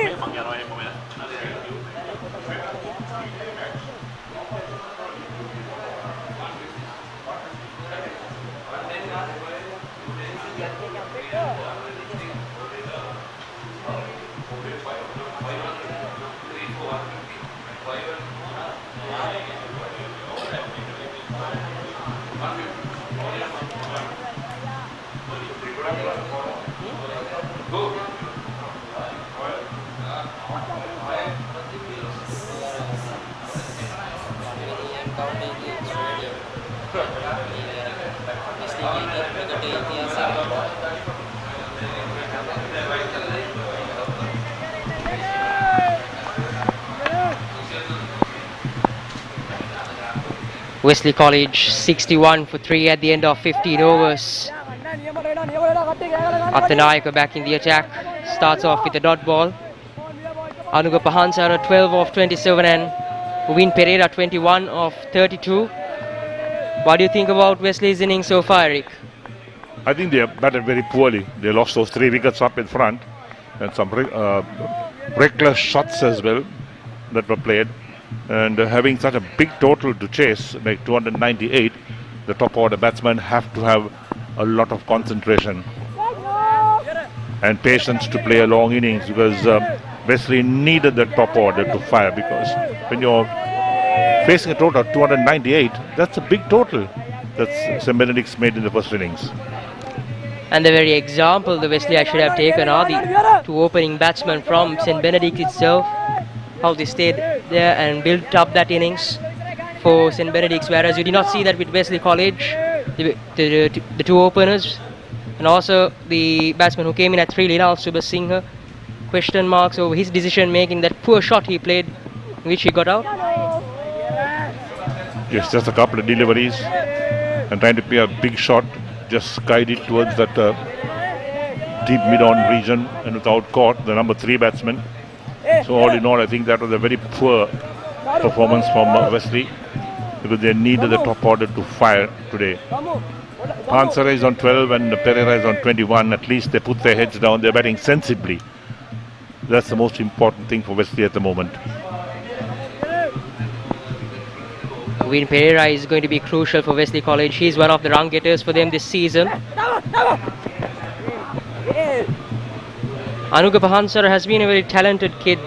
Wesley College 61 for 3 at the end of 15 overs. Athanayaka back in the attack. Starts off with a dot ball. Anuga Pahansara 12 of 27 and Uvin Perera 21 of 32. What do you think about Wesley's innings so far, Eric? I think they batted very poorly. They lost those 3 wickets up in front and some reckless shots as well that were played. And having such a big total to chase, like 298, the top order batsmen have to have a lot of concentration and patience to play a long innings, because Wesley needed the top order to fire, because when you're facing a total of 298, that's a big total that St. Benedict's made in the first innings. And the very example the Wesley should have taken are the 2 opening batsmen from St. Benedict itself, how they stayed there and built up that innings for St. Benedict's, whereas you did not see that with Wesley College, the 2 openers and also the batsman who came in at 3, Linal Subasinghe. Question marks over his decision making, that poor shot he played which he got out. Yes, just a couple of deliveries and trying to play a big shot, just guided towards that deep Minon region and without caught the number 3 batsman. So all in all, I think that was a very poor performance from Wesley, because they needed the top order to fire today. Pahansara is on 12 and Perera is on 21. At least they put their heads down. They're batting sensibly. That's the most important thing for Wesley at the moment. Uvin Perera is going to be crucial for Wesley College. He's one of the run getters for them this season. Anuga Pahansara has been a very talented kid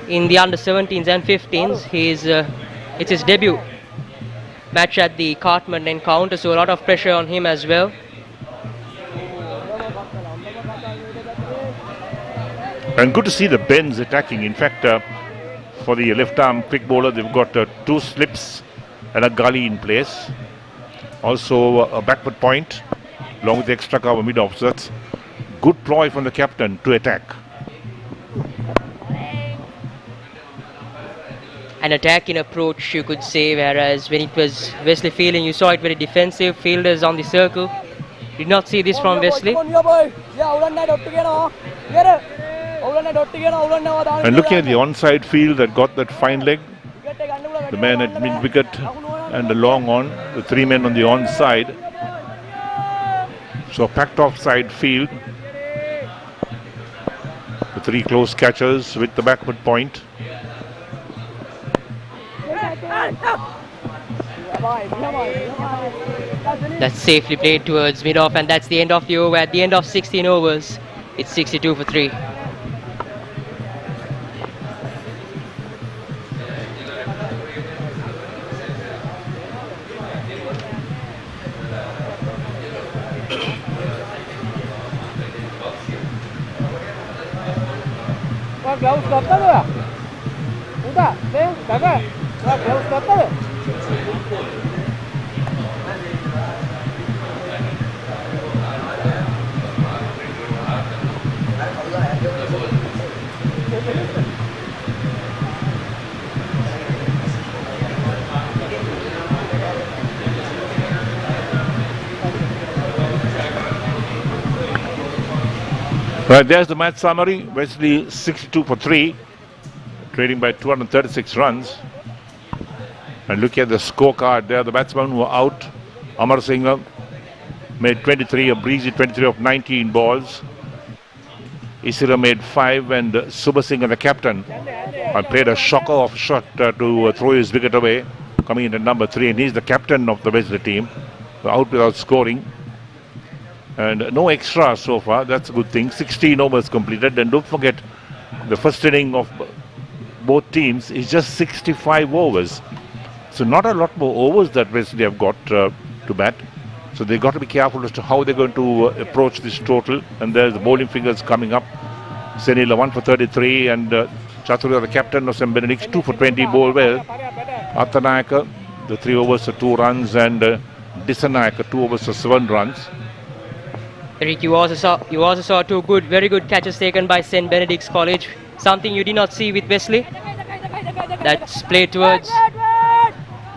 in the under-17s and 15s. It's his debut match at the Cartman encounter, so a lot of pressure on him as well. And good to see the BENS attacking. In fact, for the left-arm quick bowler, they've got 2 slips and a gully in place. Also a backward point along with the extra cover mid-off. So that's good ploy from the captain to attack. An attacking approach, you could say, whereas when it was Wesley fielding, you saw it very defensive, fielders on the circle. Did not see this from Wesley. And looking at the onside field that got that fine leg, the man at mid-wicket and the long on, the 3 men on the onside. So packed offside field. The 3 close catchers with the backward point. That's safely played towards mid-off, and that's the end of the over. At the end of 16 overs, it's 62 for 3. Right, there's the match summary. Wesley 62 for 3, trading by 236 runs. And look at the scorecard there. The batsmen were out. Amarasinghe made 23, a breezy 23 of 19 balls. Isira made 5, and Subasinghe, the captain, played a shocker of shot to throw his wicket away, coming in at number 3. And he's the captain of the Wesley team, out without scoring. And no extra so far. That's a good thing. 16 overs completed. And don't forget, the first inning of both teams is just 65 overs. So not a lot more overs that Wesley have got to bat. So they've got to be careful as to how they're going to approach this total. And there's the bowling figures coming up. Senila 1 for 33 and Chathurya, the captain of St. Benedict, 2 for 20, bowled well. Athanayaka, the 3 overs for 2 runs and Disanayaka, 2 overs for 7 runs. Eric, you also saw two very good catches taken by St. Benedict's College. Something you did not see with Wesley. That's played towards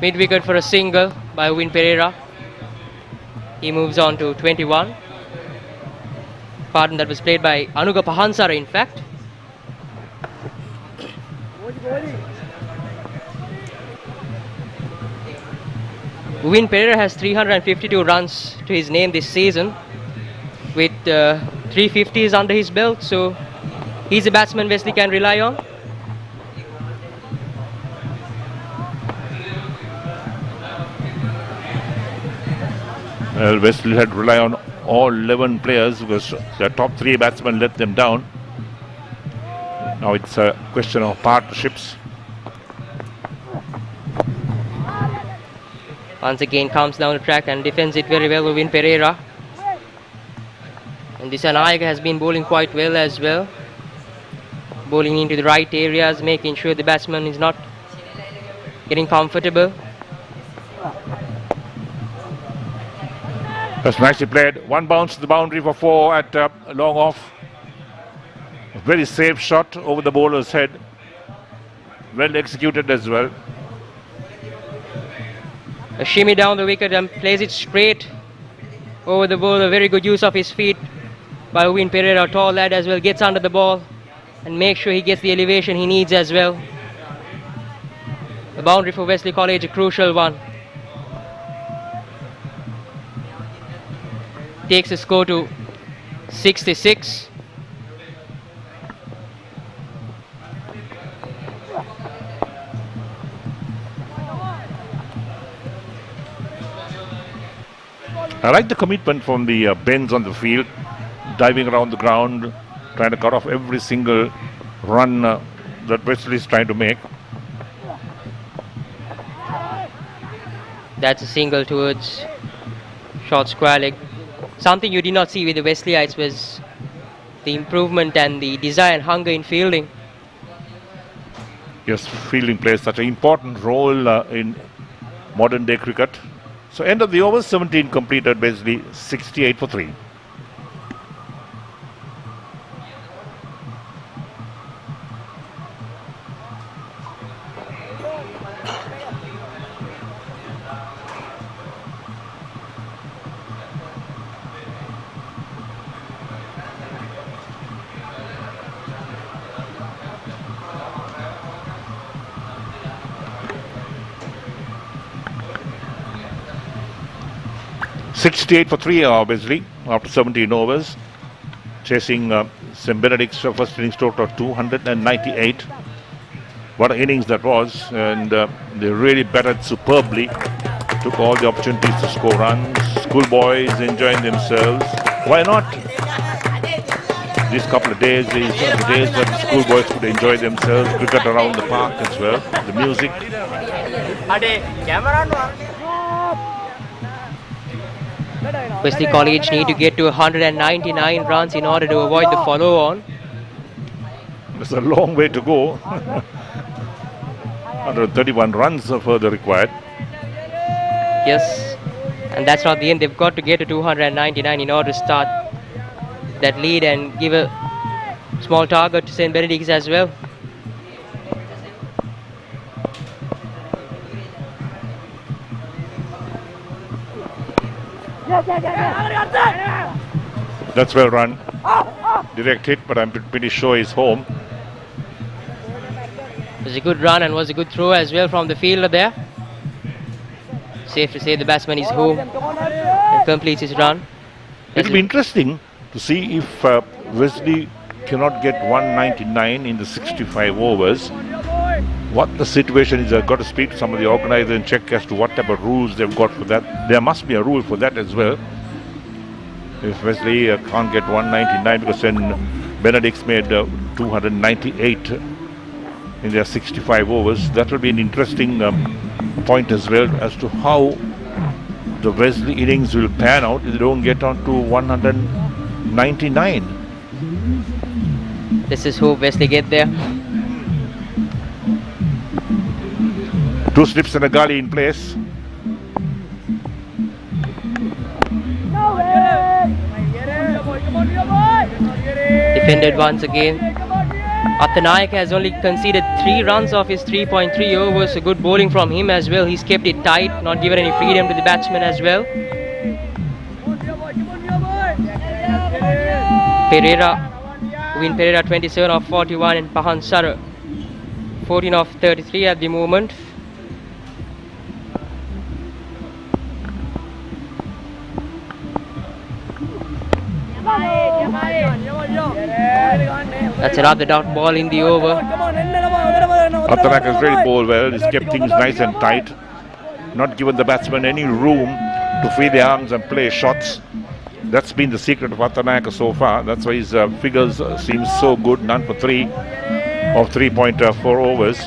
mid-wicket for a single by Uvin Perera. He moves on to 21. Pardon, that was played by Anuga Pahansara, in fact. Uvin Perera has 352 runs to his name this season, with 350s under his belt, so he's a batsman Wesley can rely on. Well, Wesley had to rely on all 11 players because their top 3 batsmen let them down. Now it's a question of partnerships. Once again comes down the track and defends it very well, Uvin Perera. And Disul has been bowling quite well as well. Bowling into the right areas, making sure the batsman is not getting comfortable. That's nicely played. One bounce to the boundary for 4 at long off. A very safe shot over the bowler's head. Well executed as well. A shimmy down the wicket and plays it straight over the bowler. Very good use of his feet by Uvin Perera, tall lad as well. Gets under the ball and makes sure he gets the elevation he needs as well. The boundary for Wesley College, a crucial one. Takes the score to 66. I like the commitment from the BENS on the field, diving around the ground, trying to cut off every single run that Wesley is trying to make. That's a single towards short square leg. Something you did not see with the Wesleyites was the improvement and the desire and hunger in fielding. Yes, fielding plays such an important role in modern day cricket. So end of the over, 17 completed, basically 68 for 3. $68 for 3, obviously, after 17 overs. Chasing St. Benedict's first innings total of 298. What an innings that was. And they really batted superbly. Took all the opportunities to score runs. Schoolboys enjoying themselves. Why not? These couple of days, these are the days that the schoolboys could enjoy themselves. Cricket around the park as well. The music. Wesley College need to get to 199 runs in order to avoid the follow-on. It's a long way to go. 131 runs are further required. Yes, and that's not the end. They've got to get to 299 in order to start that lead and give a small target to St. Benedict's as well. That's well run. Direct hit, but I'm pretty sure he's home. It was a good run and was a good throw as well from the fielder there. Safe to say the batsman is home and completes his run. It'll be interesting to see if Wesley cannot get 199 in the 65 overs. What the situation is. I've got to speak to some of the organizers and check as to what type of rules they've got for that. There must be a rule for that as well. If Wesley can't get 199, because then Benedict's made 298 in their 65 overs. That will be an interesting point as well as to how the Wesley innings will pan out if they don't get on to 199. This is who Wesley get there. 2 slips and a gully in place. Defended once again. Athanayaka has only conceded 3 runs off his 3.3 overs. So good bowling from him as well. He's kept it tight, not given any freedom to the batsman as well. Uvin Perera 27 of 41 and Pahansara 14 of 33 at the moment. That's another dot ball in the over. Athanayaka has really bowled well. He's kept things nice and tight. Not given the batsman any room to free their arms and play shots. That's been the secret of Athanayaka so far. That's why his figures seem so good. None for 3 of 3.4 overs.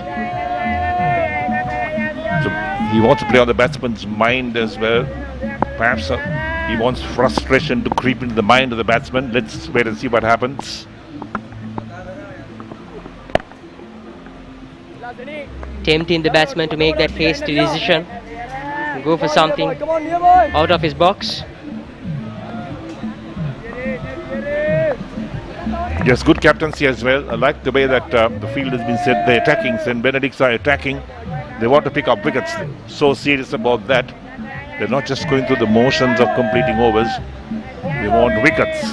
So he wants to play on the batsman's mind as well. Perhaps he wants frustration to creep into the mind of the batsman. Let's wait and see what happens. Tempting the batsman to make that hasty decision. Go for something out of his box. Yes, good captaincy as well. I like the way that the field has been set. The attacking, St. Benedict's are attacking. They want to pick up wickets. So serious about that. They're not just going through the motions of completing overs. They want wickets.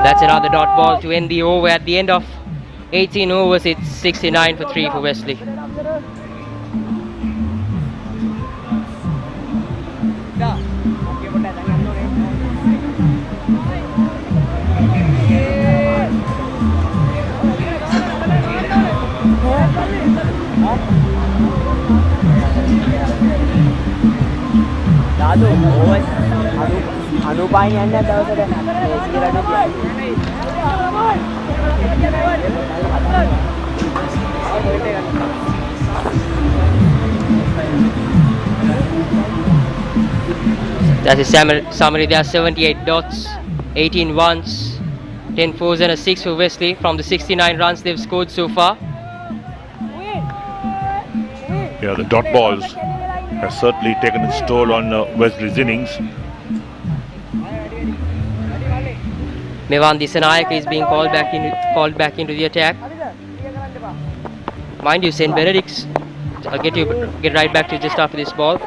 That's another dot ball to end the over. At the end of 18 overs, it's 69 for 3 for Wesley. That's a summary. There are 78 dots, 18 ones, 10 fours and a 6 for Wesley from the 69 runs they've scored so far. Yeah, the dot balls have certainly taken its toll on Wesley's innings. Mevan Disanayaka is being called back into the attack. Mind you, St. Benedict's, I'll get right back to you just after this ball.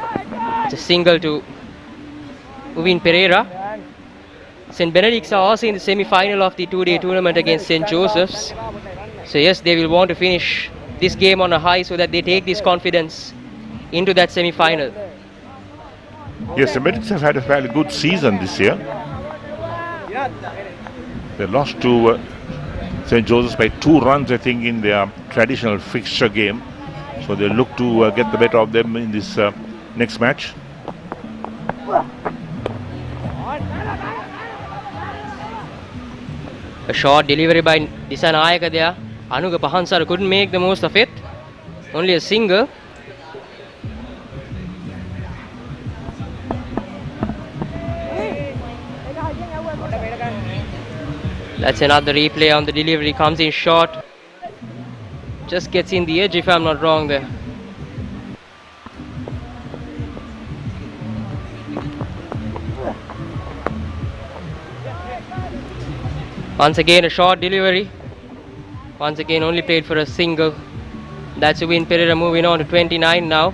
It's a single to Uvin Perera. St. Benedict's are also in the semi-final of the 2-day tournament against St. Joseph's. So yes, they will want to finish this game on a high so that they take this confidence into that semi-final. Yes, the Benedicts have had a fairly good season this year. They lost to St. Joseph's by 2 runs, I think, in their traditional fixture game. So they look to get the better of them in this next match. A short delivery by Disanayaka there. Anuga Pahansara couldn't make the most of it. Only a single. That's another replay on the delivery. Comes in short. Just gets in the edge if I'm not wrong there. Once again a short delivery. Once again only played for a single. That's Uvin Perera moving on to 29 now.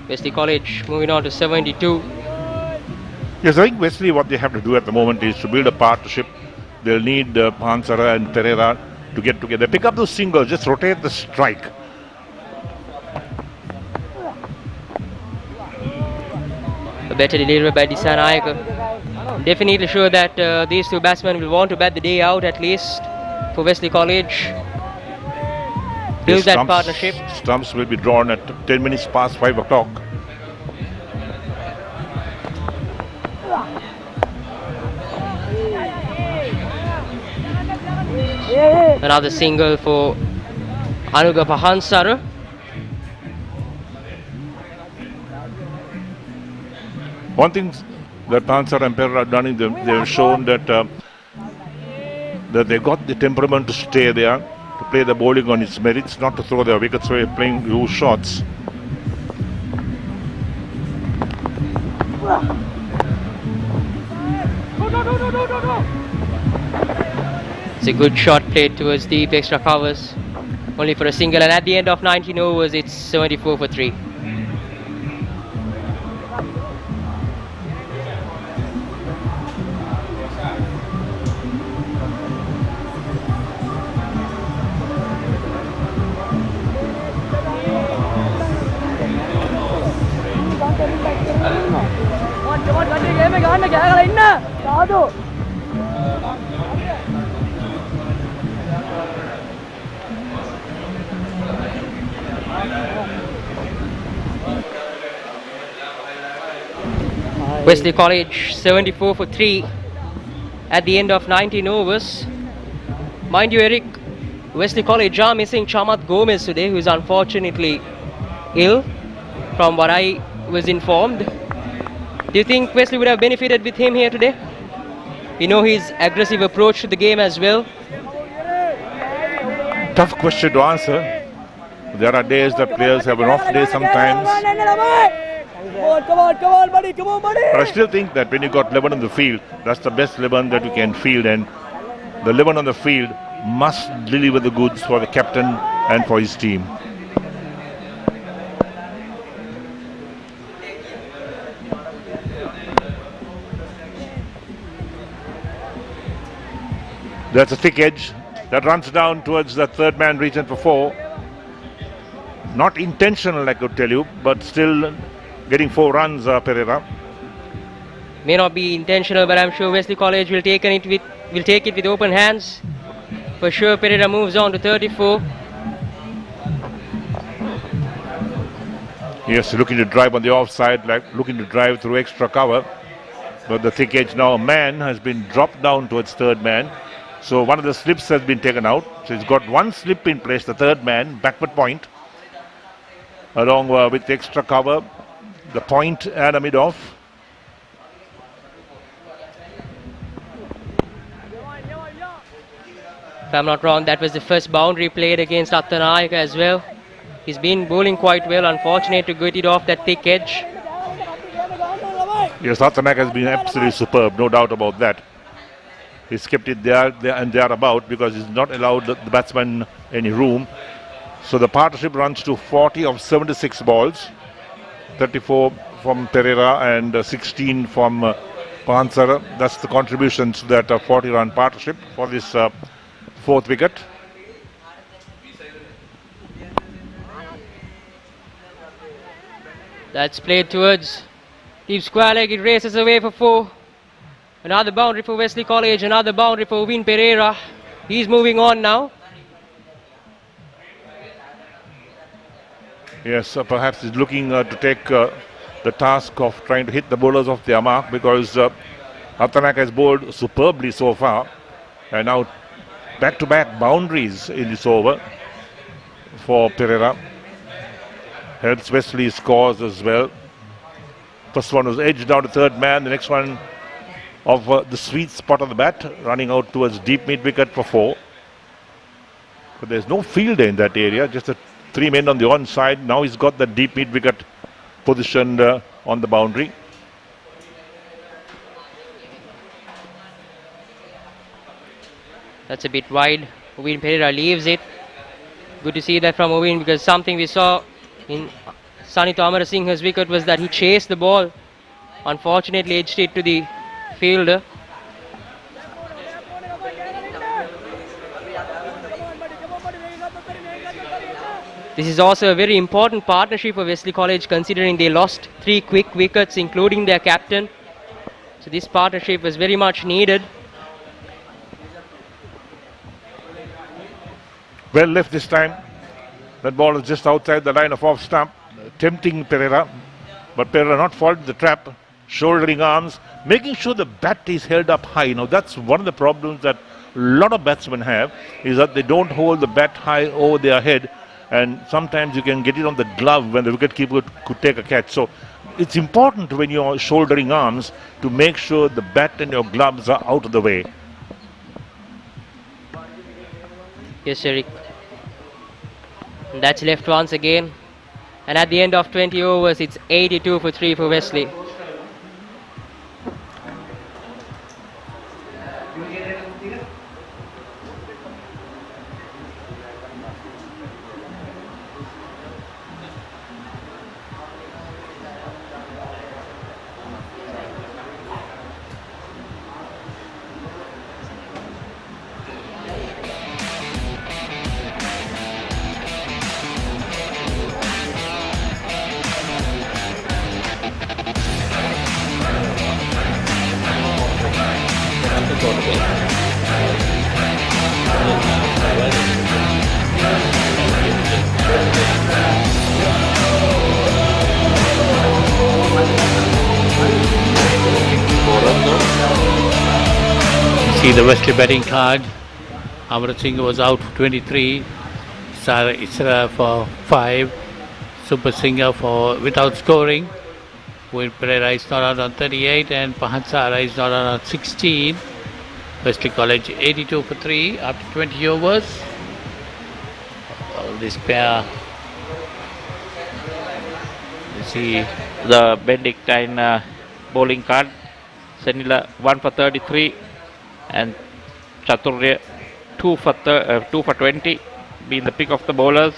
Wesley College moving on to 72. Yes, I think Wesley, what they have to do at the moment is to build a partnership. They'll need Pahansara and Perera to get together. Pick up those singles, just rotate the strike. A better delivery by Disanayaka. Definitely sure that these two batsmen will want to bat the day out at least for Wesley College. build that partnership. Stumps will be drawn at 10 minutes past 5 o'clock. Another single for Anuga Pahansara. One thing that Pahansara and Perera have done, they've shown that that they got the temperament to stay there, to play the bowling on its merits, not to throw their wickets away playing loose shots. It's a good shot played towards deep extra covers, only for a single, and at the end of 19 overs it's 74 for 3. Wesley College 74 for 3 at the end of 19 overs. Mind you, Eric, Wesley College are missing Chamath Gomez today, who is unfortunately ill, from what I was informed. Do you think Wesley would have benefited with him here today? You know his aggressive approach to the game as well. Tough question to answer. There are days that players have an off day sometimes. Come on, buddy, come on, buddy. But I still think that when you got 11 on the field, that's the best 11 that you can field, and the 11 on the field must deliver the goods for the captain and for his team. That's a thick edge that runs down towards the third man region for 4. Not intentional, I could tell you, but still getting 4 runs, Perera. May not be intentional, but I'm sure Wesley College will take it with open hands. For sure, Perera moves on to 34. Yes, looking to drive on the offside, like looking to drive through extra cover. But the thick edge now, a man has been dropped down towards third man. So one of the slips has been taken out. So he's got one slip in place, the third man, backward point. Along with extra cover, the point and a mid-off. If I'm not wrong, that was the first boundary played against Attanayaka as well. He's been bowling quite well, unfortunate to get it off that thick edge. Yes, Attanayaka has been absolutely superb, no doubt about that. He's kept it there and thereabout because he's not allowed the batsman any room. So the partnership runs to 40 of 76 balls. 34 from Perera and 16 from Pahansara. That's the contributions to that 40-run partnership for this fourth wicket. That's played towards deep square leg. It races away for 4. Another boundary for Wesley College. Another boundary for Uvin Perera. He's moving on now. Yes, perhaps he's looking to take the task of trying to hit the bowlers off their mark, because Attanayaka has bowled superbly so far, and now back-to-back boundaries in this over for Perera. Helps Wesley scores as well. First one was edged down to third man, the next one of the sweet spot of the bat, running out towards deep mid-wicket for 4. But there's no fielder in that area, just the 3 men on the one side. Now he's got the deep mid-wicket positioned on the boundary. That's a bit wide. Uvin Perera leaves it. Good to see that from Uvin, because something we saw in Sanithu Amarasinghe's wicket was that he chased the ball. Unfortunately, edged it to the fielder. This is also a very important partnership for Wesley College, considering they lost 3 quick wickets, including their captain. So this partnership was very much needed. Well left this time. That ball is just outside the line of off stump, tempting Perera. But Perera not falling into the trap, shouldering arms, making sure the bat is held up high. Now that's one of the problems that a lot of batsmen have, is that they don't hold the bat high over their head, and sometimes you can get it on the glove when the wicketkeeper could take a catch. So it's important when you're shouldering arms to make sure the bat and your gloves are out of the way. Yes, Eric. That's left once again. And at the end of 20 overs, it's 82 for 3 for Wesley. See the Wesley batting card. Amarasinghe was out for 23. Sara Isira for 5. Subasinghe for without scoring. Perera is not out on 38 and Pahansara is not out on 16. Wesley College 82 for 3 after 20 overs. Well, this pair. You see the Benedict bowling card. Senila 1 for 33 and Chathurya 2 for 20, being the pick of the bowlers.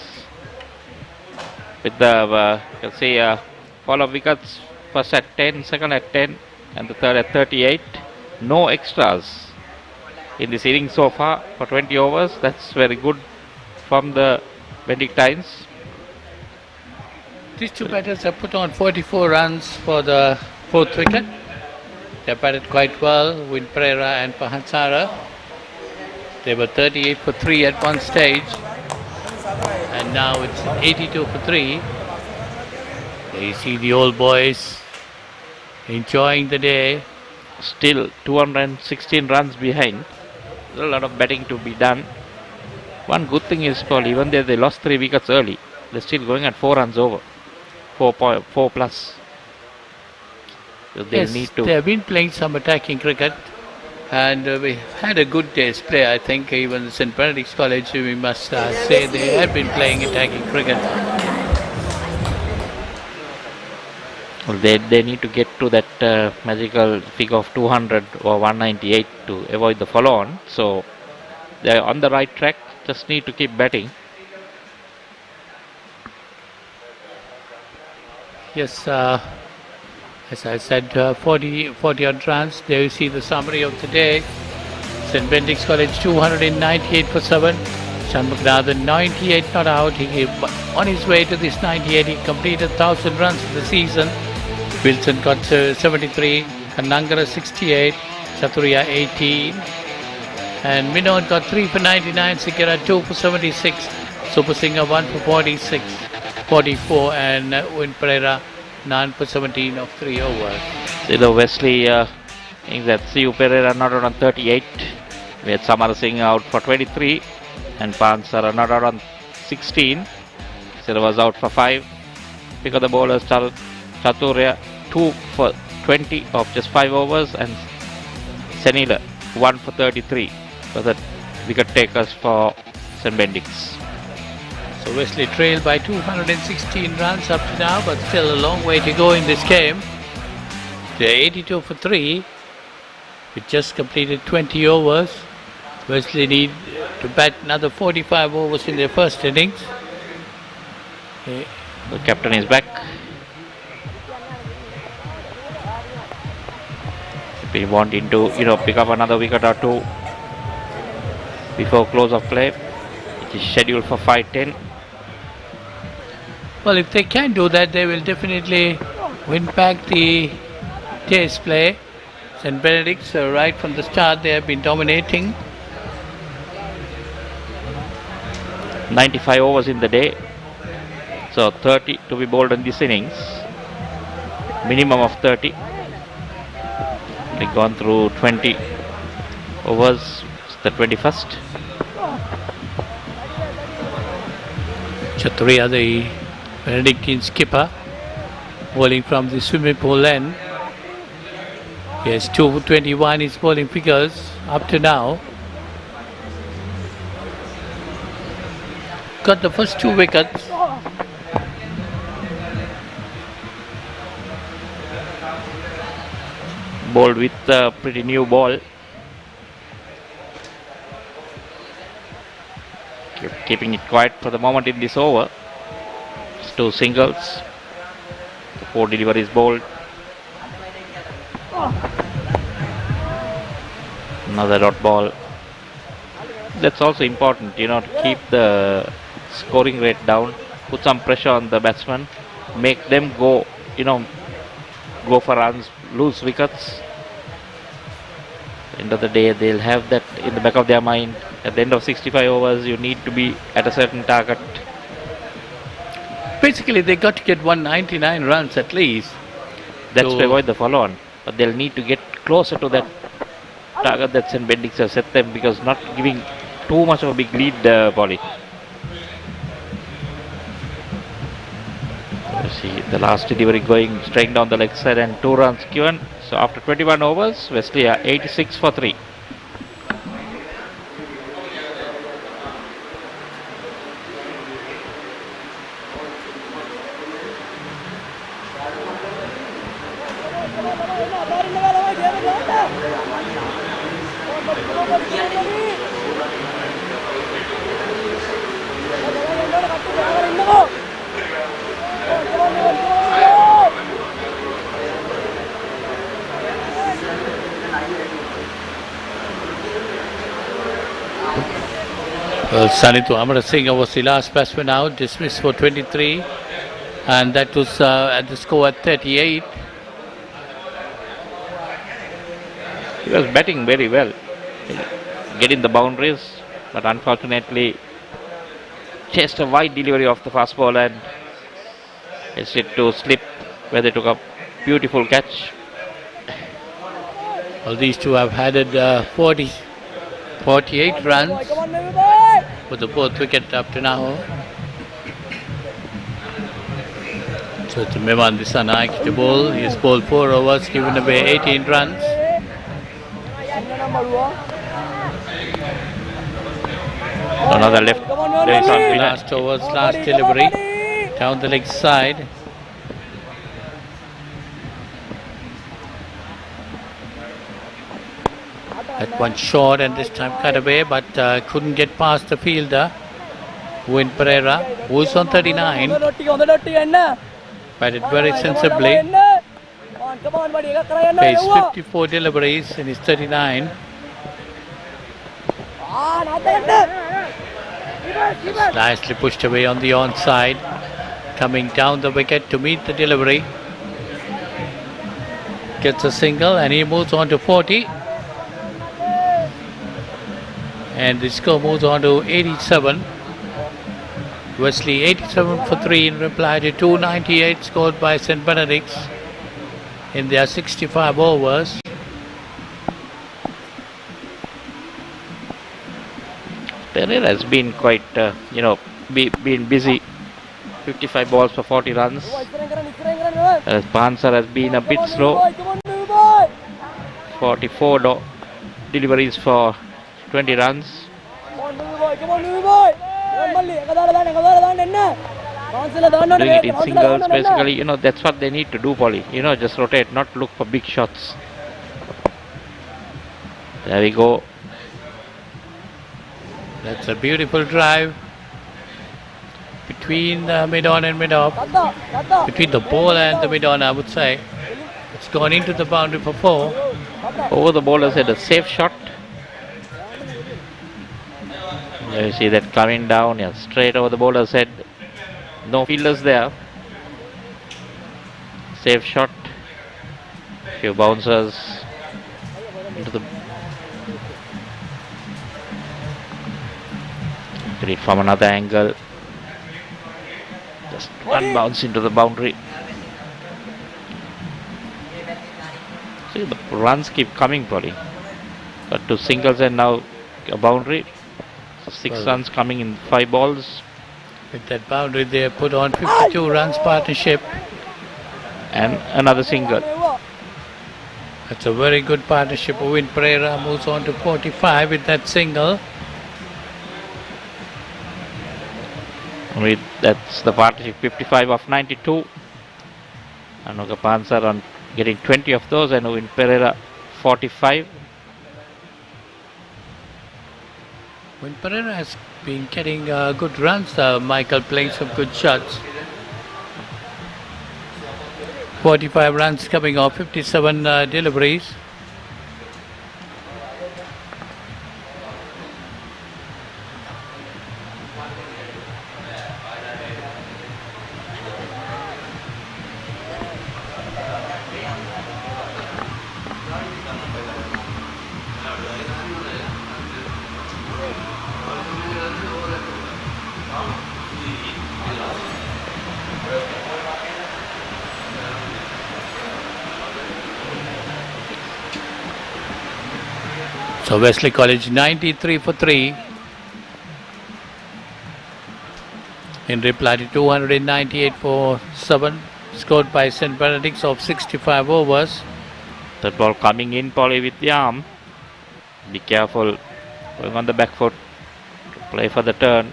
With the you can say follow wickets, first at 10, second at 10 and the third at 38. No extras in this inning so far for 20 overs. That's very good from the Benedictines. These two batters have put on 44 runs for the 4th wicket. They batted quite well with Perera and Pahansara. They were 38 for 3 at one stage. And now it's 82 for 3. You see the old boys enjoying the day. Still 216 runs behind. There's a lot of batting to be done. One good thing is, Paul, even though they lost 3 wickets early, they're still going at 4 runs over. 4 plus. So they need to. They have been playing some attacking cricket, and we had a good day's play. I think even St. Benedict's College, we must say they have been playing attacking cricket. Well, they need to get to that magical figure of 200 or 198 to avoid the follow-on. So they're on the right track. Just need to keep batting. Yes. As I said, 40 odd runs. There you see the summary of the day. St. Benedict's College 298 for 7. Shanmughnathan 98 not out. He on his way to this 98. He completed 1,000 runs in the season. Wilson got 73. Kanangara 68. Chathurya 18. And Minon got 3 for 99. Sigera 2 for 76. Subasinghe 1 for 44. And Perera 9 for 17 of 3 overs. See the Wesley innings that Perera not out on 38. We had Amarasinghe out for 23 and Pahansara not out on 16. Sara was out for 5. Pick of the bowlers Chathurya 2 for 20 of just 5 overs and Senila 1 for 33 for the wicket takers for St. Benedict's. So Wesley trailed by 216 runs up to now, but still a long way to go in this game. They're 82 for 3. We just completed 20 overs. Wesley need to bat another 45 overs in their first innings. The captain is back. We wanting to, pick up another wicket or 2 before close of play. It is scheduled for 5:10. Well, if they can do that, they will definitely win back the day's play. St. Benedict's, right from the start, they have been dominating. 95 overs in the day. So 30 to be bowled in this innings. Minimum of 30. They've gone through 20 overs. It's the 21st. Chathurya, the Benedictine skipper, bowling from the swimming pool end. He has 221 his bowling figures up to now. Got the first 2 wickets. Bowled with a pretty new ball. Keeping it quiet for the moment in this over. It's 2 singles. 4 deliveries bowled. Another dot ball. That's also important, to keep the scoring rate down, put some pressure on the batsman, make them go, go for runs, lose wickets. At the end of the day, they'll have that in the back of their mind. At the end of 65 overs, you need to be at a certain target. Basically, they got to get 199 runs at least. That's to avoid the follow-on. But they'll need to get closer to that target that St. Benedict have set them, because not giving too much of a big lead, Polly. You see the last delivery going straight down the leg side and 2 runs given. So after 21 overs, Wesley are 86 for 3. Well, Sanithu Amarasinghe was the last batsman out, dismissed for 23, and that was at the score at 38. He was batting very well, getting the boundaries, but unfortunately chased a wide delivery of the fast ball and it's it to slip, where they took a beautiful catch. Well, these two have added 48 runs with the 4th wicket up to now. So it's Minon to bowl. He has bowled 4 overs, given away 18 runs. Another left. Last overs, last delivery down the leg side. That one short and this time cut away, but couldn't get past the fielder. Uvin Perera, who's on 39, batted very sensibly. Faced 54 deliveries in his 39. Nicely pushed away on the onside, coming down the wicket to meet the delivery. Gets a single and he moves on to 40. And the score moves on to 87. Wesley 87 for 3 in reply to 298 scored by St. Benedict's in their 65 overs. Perera has been quite, been busy. 55 balls for 40 runs. As Pahansara has been a bit slow. 44 deliveries for 20 runs. Doing it in singles, basically, that's what they need to do, Polly. Just rotate, not look for big shots. There we go. That's a beautiful drive between the mid-on and mid-off. Between the ball and the mid-on, I would say. It's gone into the boundary for 4. Over the bowler's head, a safe shot. There you see that coming down, straight over the bowler's head. No fielders there. Safe shot. Few bouncers into the. Get it from another angle. Just one bounce into the boundary. See, the runs keep coming, Polly. Got 2 singles and now a boundary. So 6 runs coming in 5 balls. With that boundary, they put on 52 runs partnership. And another single. That's a very good partnership. Uvin Perera moves on to 45 with that single. That's the partnership, 55 of 92. Anuga Pahansara on getting 20 of those, and Uvin Perera 45. Uvin Perera has been getting good runs. Michael playing some good shots. 45 runs coming off 57 deliveries. So Wesley College 93 for 3 in reply to 298 for 7 scored by St. Benedict's of 65 overs. That ball coming in, Polly, with the arm. Be careful going on the back foot to play for the turn.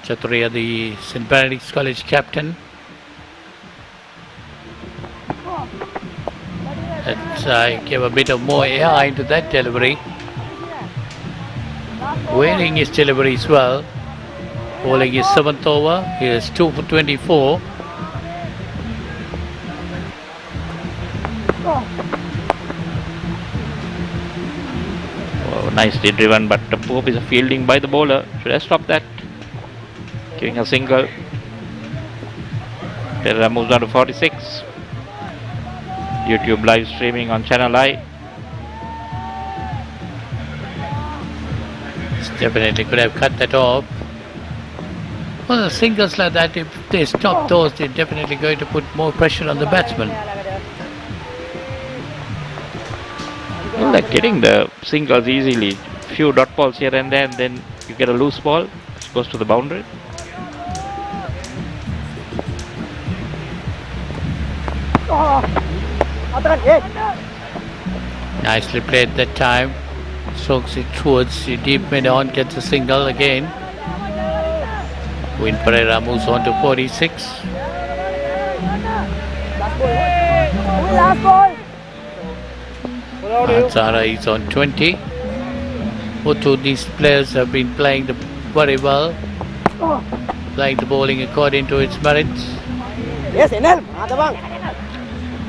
Chathurya, the St. Benedict's College captain. Let's give a bit of more air into that delivery. Wearing his delivery as well. Bowling his 7th over. He is 2 for 24. Oh, nicely driven, but the poor piece of fielding by the bowler. Should have stopped that. Giving a single. Perera moves on to 46. YouTube live streaming on ChannelEye. Definitely could have cut that off. Well, singles like that, if they stop those, they're definitely going to put more pressure on the batsman. Well, they're getting the singles easily. Few dot balls here and there, and then you get a loose ball, which goes to the boundary. Nicely played that time. Strokes it towards the deep Minon, gets a single again. Uvin Perera moves on to 46. Sara is on 20. Both of these players have been playing very well. Playing the bowling according to its merits.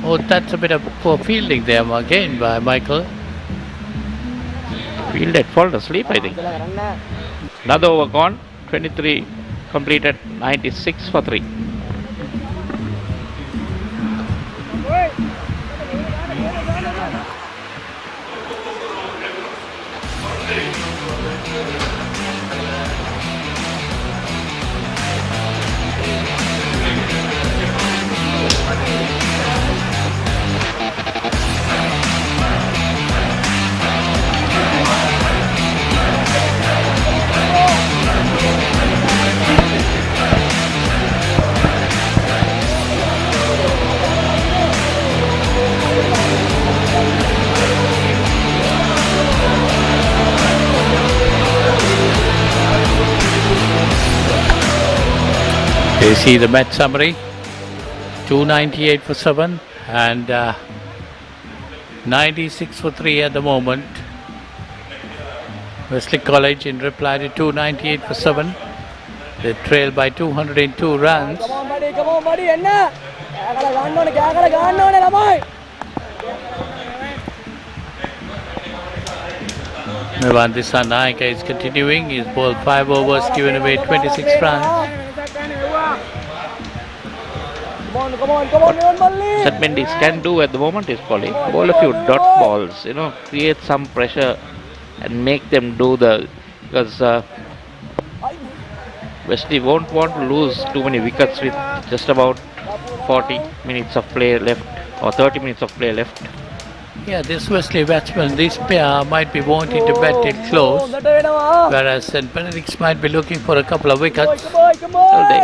Oh, that's a bit of poor fielding there again by Michael. Fielded, fallen asleep, I think. Another over gone. 23 completed, 96 for 3. You see the match summary. 298 for 7 and 96 for 3 at the moment. Wesley College in reply to 298 for 7. They trail by 202 runs. Come on, buddy. Enna? Nirvandisa Naika is continuing. He's bowled 5 overs, given away 26 runs. St. Benedict's can do at the moment is Polly. Bowl a few dot balls, create some pressure and make them do because Wesley won't want to lose too many wickets with just about 40 minutes of play left or 30 minutes of play left. Yeah, this Wesley batsman, this pair might be wanting to bat it close, whereas St. Benedict's might be looking for a couple of wickets. So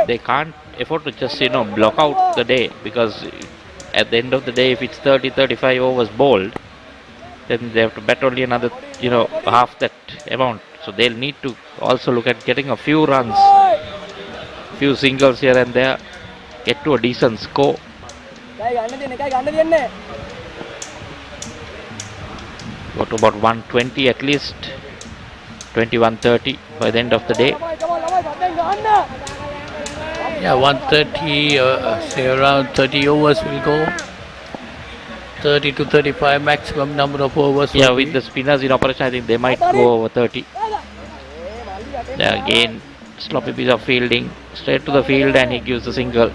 they can't afford to just, block out the day, because at the end of the day, if it's 30-35 overs bowled, then they have to bat only another, half that amount. So they'll need to also look at getting a few runs, few singles here and there, get to a decent score. Go to about 120 at least, 21-30 by the end of the day. Yeah, 130, say around 30 overs will go. 30 to 35 maximum number of overs. Yeah, with the spinners in operation, I think they might go over 30. There again, sloppy piece of fielding, straight to the field, and he gives the single.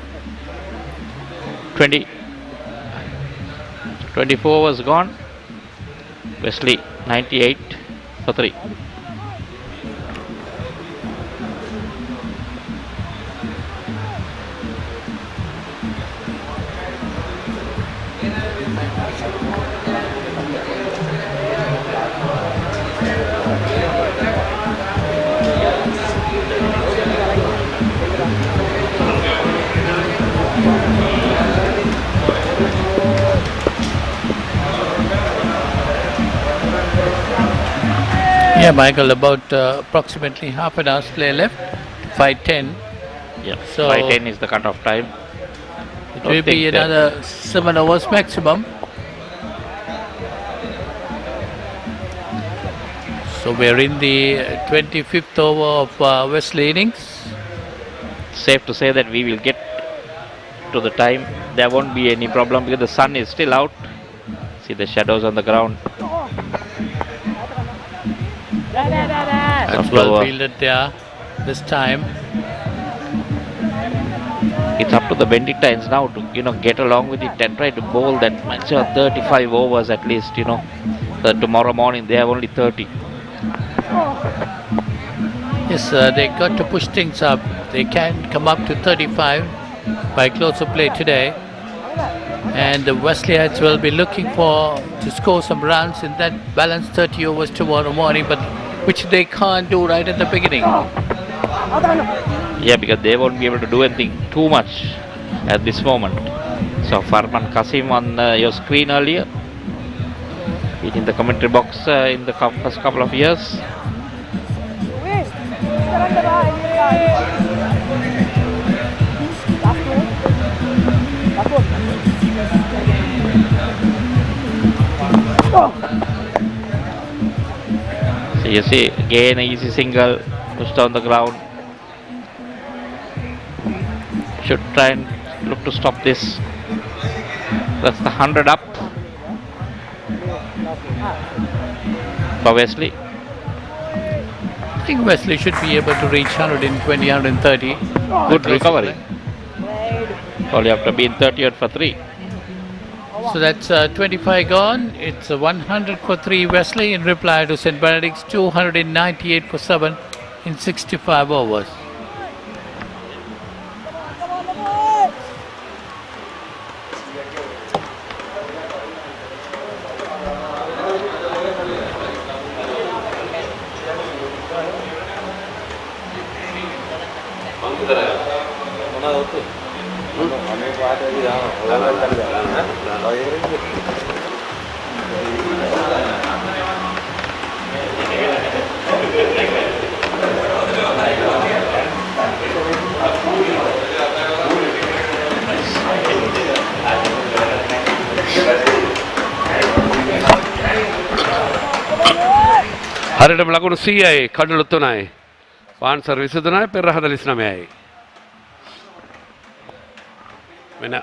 24 overs gone. Wesley 98 for 3. Yeah, Michael, about approximately half an hour's play left, 5:10. Yeah, so 5:10 is the cut-off time. It will be another 7 overs maximum. So we're in the 25th over of Wesley innings. Safe to say that we will get to the time. There won't be any problem because the sun is still out. See the shadows on the ground. That's well fielded there this time. It's up to the Benedictines now to get along with it and try to bowl that much 35 overs at least. Tomorrow morning they have only 30. Yes, they got to push things up. They can come up to 35 by close of play today. And the Wesleyites will be looking to score some runs in that balanced 30 overs tomorrow morning, but which they can't do right at the beginning. Yeah, because they won't be able to do anything too much at this moment. So Farman Kasim on your screen earlier, been in the commentary box in the first couple of years. So you see again an easy single pushed on the ground. Should try and look to stop this. That's the 100 up for Wesley. I think Wesley should be able to reach 120, 130. Good recovery. Only after being 30 for 3. So that's 25 gone. It's 100 for 3 Wesley in reply to St. Benedict's 298 for 7 in 65 overs. හරියටම ලකුණු 100යි කඩලු 3යි පාන්සර් 23යි පෙරේරා 49යි මෙන්න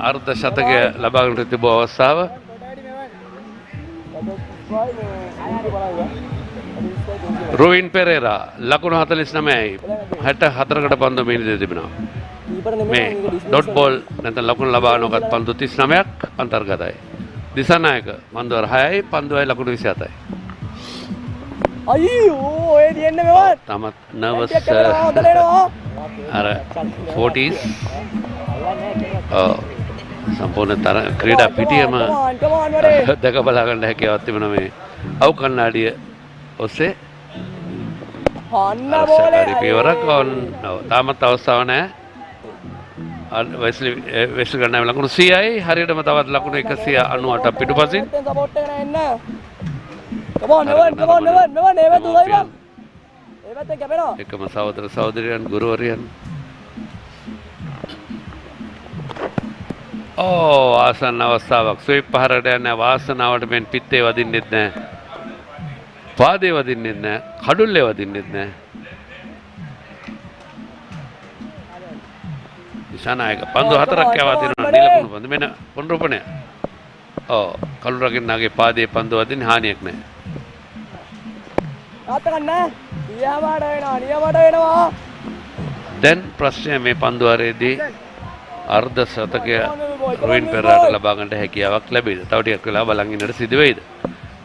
අර්ධ ශතකය ලබාගෙන තිබූ අවස්ථාව රුවින් පෙරේරා ලකුණු 49යි 64කට පන්දු මිනිදේ තිබෙනවා මේ ඩොට් බෝල් නැත්නම් ලකුණු ලබාගෙනකත් පන්දු 39ක් අන්තර්ගතයි දිසානායක පන්දුවර 6යි පන්දුවයි ලකුණු 27යි අයියෝ ඔය තියෙන්නේ මෙවත්. තමත් නර්වස් අර 40s සම්පූර්ණ ක්‍රීඩා පිටියම දැක බලා ගන්න හැකියාවක් තිබෙනවා මේ අවු කණ්ණාඩිය ඔස්සේ. හරි පියවරක් තාමත් අවස්ථාව නැහැ. වෙස්ලි ගන්න ලකුණු 100යි. හරියටම තවත් ලකුණු 198ක් පිටුපසින්. එකම සහෝදර සහෝදරියන් ගුරුවරියන්. ආසන්න අවස්ථාවක්. ස්වීප් පහරට යන්නේ වාසනාවට මෙන් පිත්තේ වදින්නෙත් නැහැ. පාදේ වදින්නෙත් නැහැ. කඩුල්ලේ වදින්නෙත් නැහැ. දිසානායක පන්දු 4ක් යවා දෙනවා නිලකුණු පන්දු. මෙන්න පොන්රූපණය. කලුරගෙන් නාගේ පාදේ පන්දු වදින්නේ හානියක් නැහැ. තාත්ත ගන්න. නියමඩ වෙනවා. දැන් ප්‍රශ්නය මේ පන්දු ආරයේදී අර්ධ ශතකය රොයින් පෙරේරාට ලබා ගන්නට හැකියාවක් ලැබෙයිද? තව ටිකක් වෙලා බලන් ඉන්නට සිදු වෙයිද?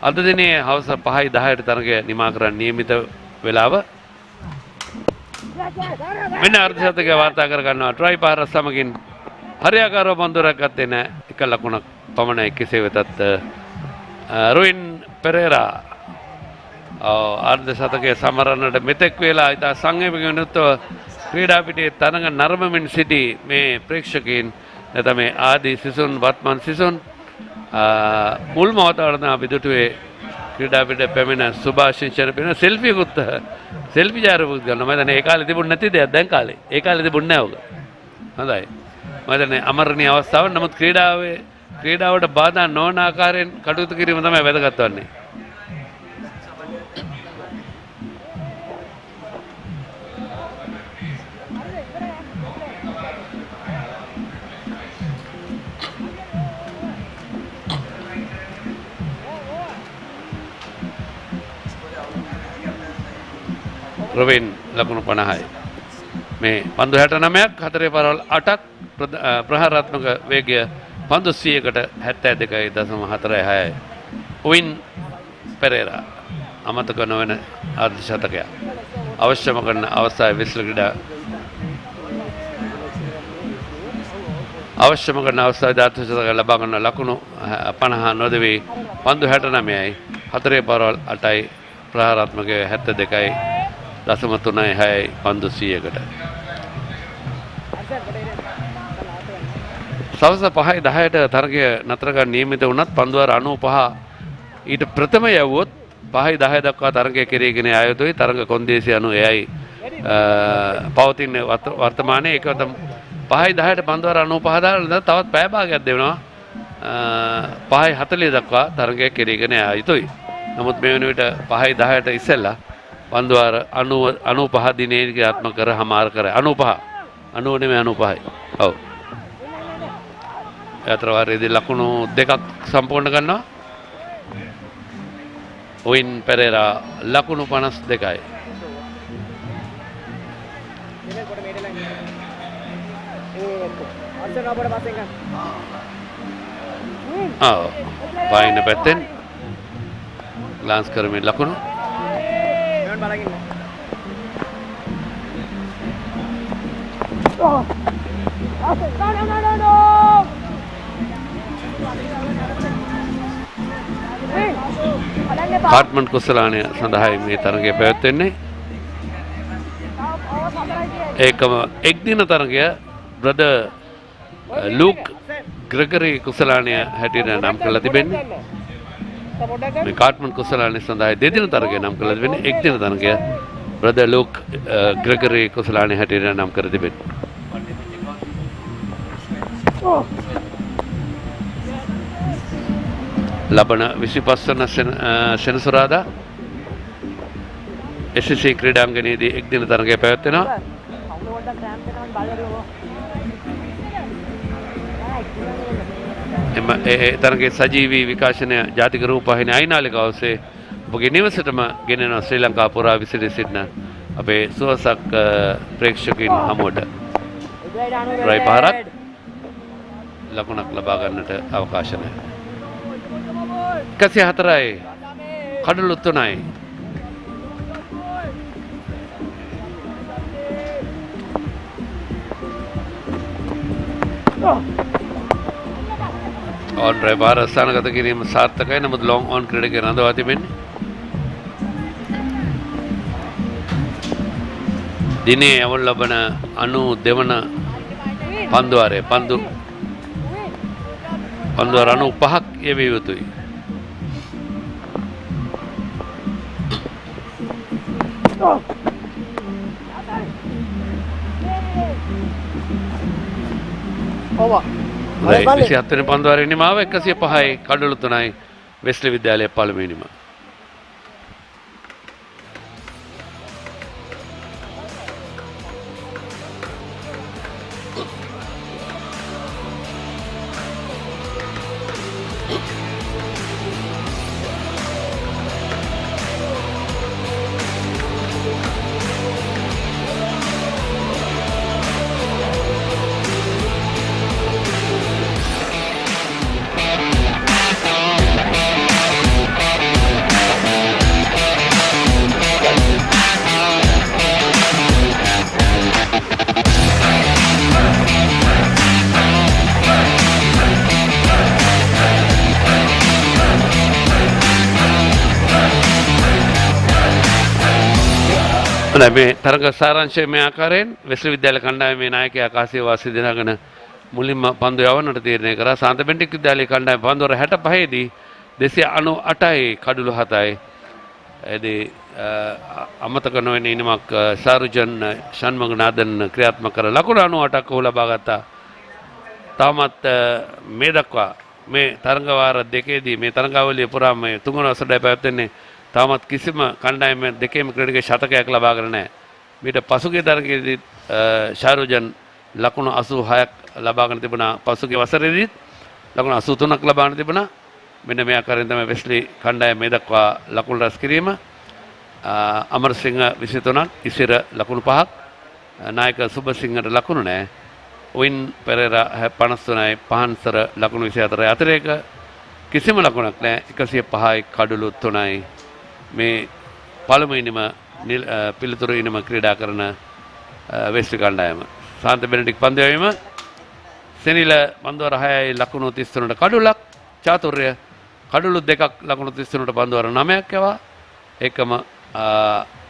අද දිනේ හවස 5:10ට තරගය නිමා කරන්න නියමිත වෙලාව. මෙන්න අර්ධ ශතකය වාර්තා කර ගන්නවා. ට්‍රයි පාර සමගින් හරියාකාරව පන්දුරක් ගත්තේ නැහැ. එක ලකුණක් පමණයි කෙසේ වෙතත් රොයින් පෙරේරා අර්ධ ශතකය සමරන්නට මෙතෙක් වේලා ඉතා සංයමයෙන් යුක්තව ක්‍රීඩා පිටියේ තරඟ නරඹමින් සිටි මේ ප්‍රේක්ෂකයන් නැත්නම් මේ ආදී සිසුන් වත්මන් සිසුන් මුල්ම අවතාරණ අපි දුටුවේ ක්‍රීඩා පිටියේ පැමිණ සුභාශිංසන පින සෙල්ෆි ජාරුවක් ගන්නවා. මම දන්නේ ඒ කාලේ තිබුණ නැති දෙයක් දැන් කාලේ. ඒ කාලේ තිබුණ නැහැ ඔක. හොඳයි. මම දන්නේ අමරණීය අවස්ථාවක්. නමුත් ක්‍රීඩාවට බාධා නොවන ආකාරයෙන් කටයුතු කිරීම තමයි වැදගත් වන්නේ. රොවින් ලකුණු 50යි. මේ පන්දු 69ක් 4 පාරවල් 8ක් ප්‍රහාරාත්මක වේගය පන්දු 100කට 72.46යි. උවින් පෙරේරා අමතක නොවන අර්ධ ශතකය. අවශ්‍යම කරන අවස්ථාවේ විශ්ල ක්‍රීඩා අවශ්‍යම කරන අවස්ථාවේ අර්ධ ශතකය ලබා ගන්න ලකුණු 50 නොදෙවි පන්දු 69යි 4 පාරවල් 8යි ප්‍රහාරාත්මකය 72යි. දශම 3.6යි පන්දු 100කට. සවස 5:10ට තරගය නතර කරන්න නියමිත වුණත් පන්දු වාර 95 ඊට ප්‍රථම යවුවොත් 5:10 දක්වා තරගය කෙරෙගෙන ආ යුතුයි. තරග කොන්දේසි 96යි පවතින වර්තමානයේ ඒක 5:10ට පන්දු වාර 95 දාලා තවත් පැය භාගයක් දෙනවා. 5:40 දක්වා තරගය කෙරෙගෙන ආ යුතුයි. නමුත් මේ වෙන විට 5:10ට ඉස්සෙල්ලා පන්දු වාර 95 දිනේ ක්‍රියාත්මක කර හමාර කර 90 නෙමෙයි 95යි. ඔව්. යතර වාරයේදී ලකුණු 2ක් සම්පූර්ණ කරනවා. උවින් පෙරේරා ලකුණු 52යි. පයින් පැත්තෙන් ග්ලාන්ස් කරමින් ලකුණු කාට්මන් කුසලානය සඳහායි මේ තරගය පැවැත්වෙන්නේ. ඒකම එක් දින තරගය බ්‍රදර් ලූක් ග්‍රෙගරි කුසලානය හැටියට නම් කරලා තිබෙන්නේ. මේ කාට්මන් කුසලානය සඳහා දෙදින තරගය නම් කරලා තිබෙන්නේ. එක් දින තරගය බ්‍රදර් ලූක් ග්‍රෙගරි කුසලානය හැටියට නම් කර තිබෙන්නේ. ලබන 25 වන සෙනසුරාදා SSC ක්‍රීඩාංගණයේදී එක් දින තරගය පැවැත්වෙනවා. ඒ තරගයේ සජීවී විකාශනය ජාතික රූපවාහිනී අයිනාලිකාව ඔස්සේ ඔබගේ නිවසටම ගෙනෙනවා ශ්‍රී ලංකා පුරා විසිරී සිටින අපේ සුවසක් ප්‍රේක්ෂකයන් හමුවට. රයි පාරක් ලකුණක් ලබා ගන්නට අවකාශ නැහැ. 104යි කඩලු 3යි on drive ආරස්සානගත කිරීම සාර්ථකයි. නමුත් long on ක්‍රීඩකයන් රඳවා තිබෙන්නේ. දිනේ යවන ලබන 92 වන පන්දුවාරය පන්දුවාර 95ක් යෙවිය යුතුයි. ඕවා 27 වෙනි පන්දුවාරේ නිමාව 105යි කඩලු 3යි වෙස්ලි විද්‍යාලයේ පළමුවෙනි නිමාව. මේ තරඟ සාරාංශය මේ ආකාරයෙන් වෙස්ලි විද්‍යාල කණ්ඩායමේ නායකයා ආකාශයේ වාසී දිනගෙන මුලින්ම පන්දු යවන්නට තීරණය කරා. සාන්ත බෙන්ඩික් විද්‍යාලයේ කණ්ඩායම පන්දුවර 65 දී 298යි කඩලු 7යි. එදී අමතක නොවන ඉනිමක් සාරුජන් ෂන්මගනාදන් ක්‍රියාත්මක කර ලකුණු 98ක් ඔහු ලබා ගත්තා. තාමත් මේ දක්වා මේ තරඟ වාර දෙකේදී මේ තරඟාවලිය පුරාම මේ තුන්වන වසරේ පැවැත්වෙන්නේ තාමත් කිසිම කණ්ඩායම දෙකේම ක්‍රීඩකයෙක් ශතකයක් ලබාගෙන නැහැ. මීට පසුගිය තරගයේදී ශාරුජන් ලකුණු 86ක් ලබාගෙන තිබුණා. පසුගිය වසරේදී ලකුණු 83ක් ලබාගෙන තිබුණා. මෙන්න මේ ආකාරයෙන් තමයි වෙස්ලි කණ්ඩායම මේ දක්වා ලකුණු රැස් කිරීම. අමරසිංහ 23ක්, ඉසිර ලකුණු 5ක්, නායක සුබසිංහට ලකුණු නැහැ. උවින් පෙරේරා 53යි, පහන්සර ලකුණු 24යි. අතරේක කිසිම ලකුණක් නැහැ. 105යි කඩලු 3යි. මේ පළමුවෙනිම පිළිතුරු ඉනම ක්‍රීඩා කරන වෙස්ලි කණ්ඩායම. සාන්ත බෙනඩික් පන්දු යැවීම සෙනිල පන්දුවර 6යි ලකුණු 33ට කඩුලක්. චාතුර්ය කඩුලු 2ක් ලකුණු 33ට පන්දුවර 9ක් යවා. ඒකම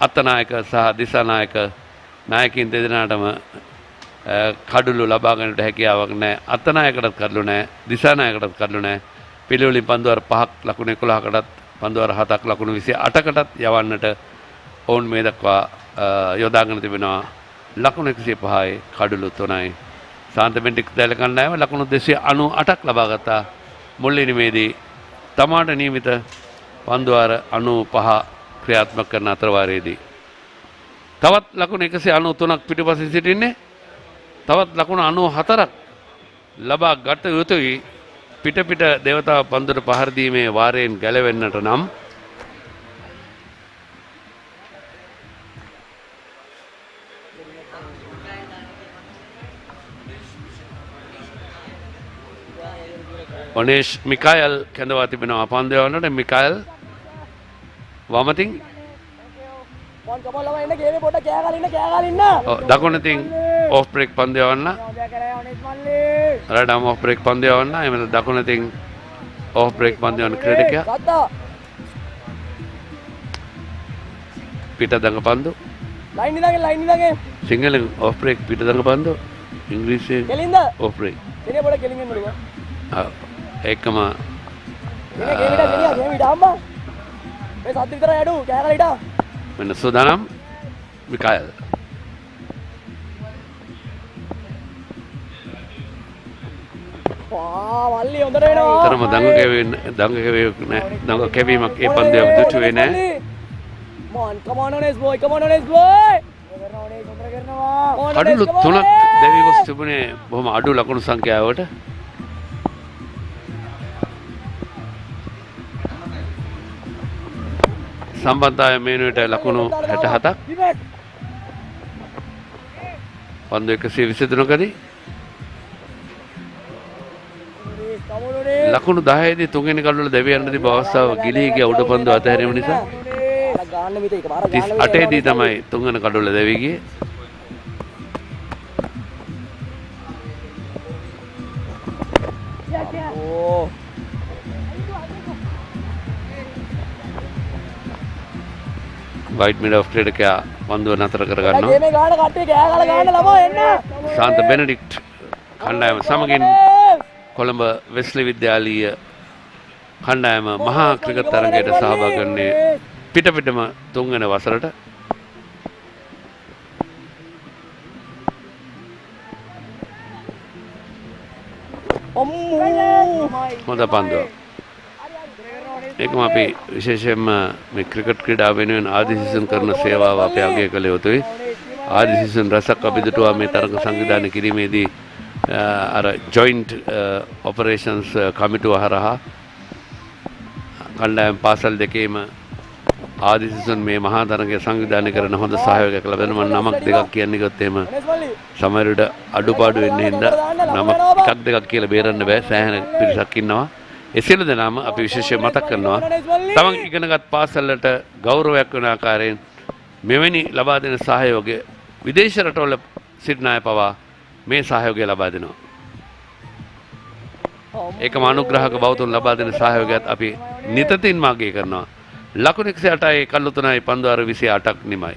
අත්තනායක සහ දිසානායක නායකින් දෙදෙනාටම කඩුලු ලබා ගන්නට හැකියාවක් නැහැ. අත්තනායකටත් කඩලු නැහැ. දිසානායකටත් කඩලු නැහැ. පිළිවෙලින් පන්දුවර 5ක් ලකුණු 11කටත් පන්දුවර 7ක් ලකුණු 28කටත් යවන්නට ඔවුන් මේ දක්වා යොදාගෙන තිබෙනවා. ලකුණු 105යි කඩලු 3යි. සාන්ත බෙන්ඩික් විද්‍යාල කණ්ඩායම ලකුණු 298ක් ලබා ගත්තා. මුල් ඉනිමේදී තමාට නියමිත පන්දුවර 95 ක්‍රියාත්මක කරන අතරවාරයේදී තවත් ලකුණු 193ක් පිටුපසින් සිටින්නේ. තවත් ලකුණු 94ක් ලබා ගත යුතුයි. පිට දේවතාව පන්දුර පහර දීමේ වාරයෙන් ගැලවෙන්නට නම් ඔනේෂ් මිකායල් කැඳවා තිබෙනවා පන්දු යවන්නට. මිකායල් වමතින් දකුණතින් ඕෆ් බ්‍රේක් පන්දු යවන්න. රඩම් ඕෆ් බ්‍රේක් පන්දු යවන්න. එමෙන්න දකුණතින් ඕෆ් බ්‍රේක් පන්දු යවන ක්‍රීඩකයා පිට දඟ පන්දු සිංහලෙන් ඕෆ් බ්‍රේක් පිට දඟ පන්දු ඉංග්‍රීසියෙන් ඕෆ් බ්‍රේක් ඒකම මෙන්න සූදානම් මිකායල් තරම දඟ කැවීමක් ඒ පන්දුවක් දුටුවේ නැහැ. කඩලු 3ක් දැවී ගොස් තිබුණේ බොහොම අඩු ලකුණු සංඛ්‍යාවට. සම්බන්ධය මේනුවට ලකුණු 67ක්. පන්දු 123කදී ලකුණු 10 දී තුන්වෙනි කඩුවල දැවී යන්න තිබු අවස්ථාව ගිලී ගිය උඩ පන්දු අතහැරීම නිසා 38 දී තමයි තුන්වෙනි කඩුවල දැවී ගියේ. වයිට් මිඩ් ඔෆ් ක්‍රීඩකයා පන්දුව නතර කරගන්නවා. සාන්ත බෙනඩික්ට් කණ්ඩායම සමගින් කොළඹ වෙස්ලි විද්‍යාලීය කණ්ඩායම මහා ක්‍රිකට් තරගයට සහභාගී වන්නේ පිටම තුන්වෙනි වසරට. හොඳ පන්දුවක්. ඒකම අපි විශේෂයෙන්ම මේ ක්‍රිකට් ක්‍රීඩාව වෙනුවෙන් ආදිසිසන් කරන සේවාව අපි අගය කළ යුතුයි. ආදිසිසන් රසක් අපි දුටුවා මේ තරග සංවිධානය කිරීමේදී අර ජොයින්ට් ඔපරේෂන්ස් කමිටුව හරහා කණ්ඩායම් පාසල් දෙකේම ආදිසිසන් මේ මහා තරගය සංවිධානය කරන හොඳ සහයෝගයක් ලැබෙනවා. මම නමක් දෙකක් කියන්නේ ගොත් එහෙම සමහර විට අඩුපාඩු වෙන්නේ හින්දා නම එකක් දෙකක් කියලා බේරන්න බෑ. සෑහෙන පිරිසක් ඉන්නවා. ඒ සියලු දෙනාම අපි විශේෂයෙන් මතක් කරනවා තමන් ඉගෙනගත් පාසලට ගෞරවයක් වෙන ආකාරයෙන් මෙවැනි ලබා දෙන සහයෝගය විදේශ රටවල සිටින අය පවා මේ සහයෝගය ලබා දෙනවා. ඒකම අනුග්‍රහක බෞතුන් ලබා දෙන සහයෝගයත් අපි නිතින්ම අගය කරනවා. ලකුණු 108යි කල්ලු 3යි පන්දු අර 28ක් නිමයි.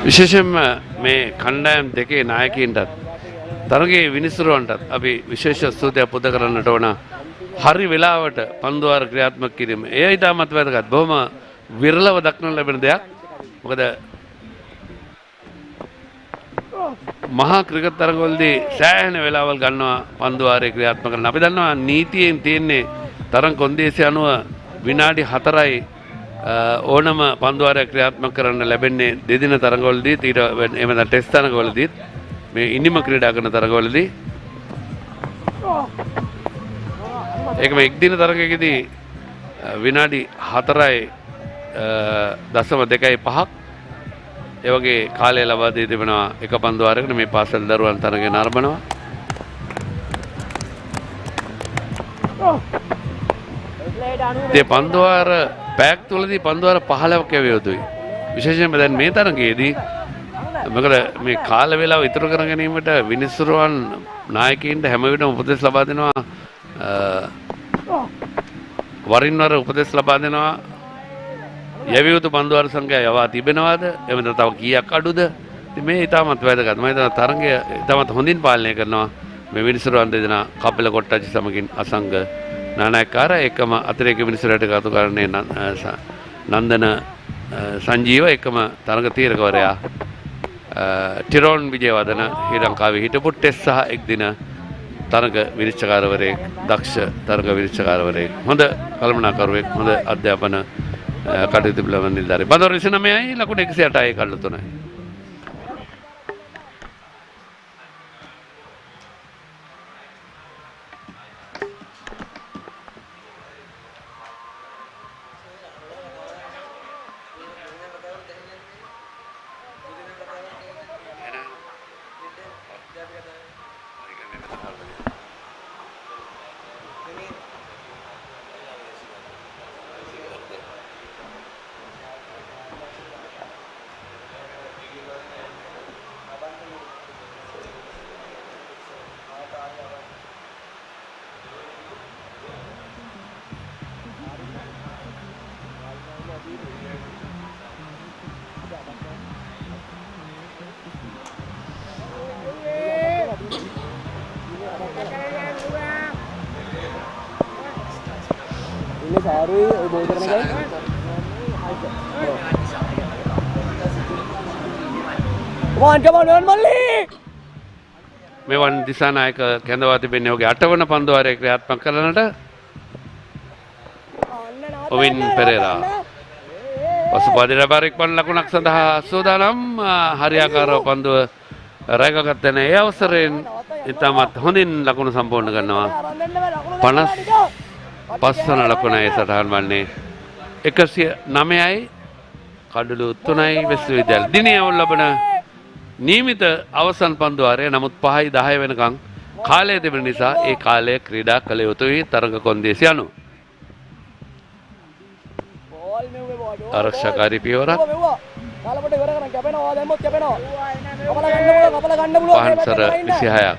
විශේෂයෙන්ම මේ කණ්ඩායම් දෙකේ නායකයින්ටත් තරගයේ විනිසුරුවන්ටත් අපි විශේෂ ස්තුතියක් පුද කරන්නට ඕන. හරි වෙලාවට පන්දුවාර ක්‍රියාත්මක කිරීම. එය ඊටමත් වැදගත්. බොහොම විරලව දක්නට ලැබෙන දෙයක්. මොකද මහා ක්‍රිකට් තරගවලදී සෑහෙන වෙලාවල් ගන්නවා පන්දුවාරේ ක්‍රියාත්මක කරන. අපි දන්නවා නීතියෙන් තියෙන්නේ තරග කොන්දේසි අනුව විනාඩි 4යි ඕනම පන්දුවාරයක් ක්‍රියාත්මක කරන්න ලැබෙන්නේ දෙදින තරගවලදී ඊට එහෙම නැත්නම් ටෙස්ට් තරගවලදී මේ ඉනිම ක්‍රීඩා කරන තරගවලදී ඒකම එක් දින තරගයකදී විනාඩි 4යි 0.25ක් ඒ වගේ කාලය ලබා දී තිබෙනවා එක පන්දුවාරයකට මේ පාසල් දරුවන් තරගය නරඹනවා. ඒ පන්දුවාර පැක් තුලදී පන්දුවාර 15ක් යවිය යුතුයි. විශේෂයෙන්ම දැන් මේ තරගයේදී මොකද මේ කාල වේලාව ඉතුරු කර ගැනීමට විනිසුරුවන් නායකයින්ට හැම විටම උපදෙස් ලබා දෙනවා. වරින් වර උපදෙස් ලබා දෙනවා. යවිය යුතු පන්දුවාර සංඛ්‍යාව යවා තිබෙනවද? එහෙම නැත්නම් තව කීයක් අඩුද? ඉතින් මේ ඊටමත් වැදගත්. මම හිතනවා තරගය ඊටමත් හොඳින් පාලනය කරනවා. මේ විනිසුරුවන් දෙදෙනා කපිල කොට්ටාචි සමගින් අසංග නානායකාර එකම අතිරේක මිනිසුරට කතුකරණේ නන්දන සංජීව එකම තරග තීරකවරයා ටිරෝන් විජේවර්ධන ශ්‍රී ලංකාවේ හිටපු ටෙස්ට් සහ එක් දින තරග විනිශ්චයකාරවරයෙක් දක්ෂ තරග විනිශ්චයකාරවරයෙක් හොඳ කළමනාකරුවෙක් හොඳ අධ්‍යාපන කටයුතු පිළිබඳ නිලධාරී බඳවර 29යි ලකුණු 108යි කල්ලු 3යි. Come on, Malli! මෙවන් දිසානායක කැඳවා තිබෙන්නේ ඔහුගේ 8 වන පන්දුවාරය ක්‍රියාත්මක කරනට ඔවින් පෙරේරා පසුපදින බාරක් පන් ලකුණක් සඳහා සූදානම් හරියාකාරව පන්දුව රැකගත් වෙන ඒ අවසරයෙන් ඉතාමත් හොඳින් ලකුණු සම්පූර්ණ කරනවා 55 වන ලකුණයි සටහන් වන්නේ 109යි කඩලු 3යි විශ්වවිද්‍යාල දිනේ ලැබෙන නියමිත අවසන් පන්දුවාරය නමුත් 5යි 10 වෙනකන් කාලය තිබෙන නිසා ඒ කාලය ක්‍රීඩා කළ යුතුයි තරඟ කොන්දේසි අනුව. ආරක්ෂාකාරී පියවරක් පහන්සර 26ක්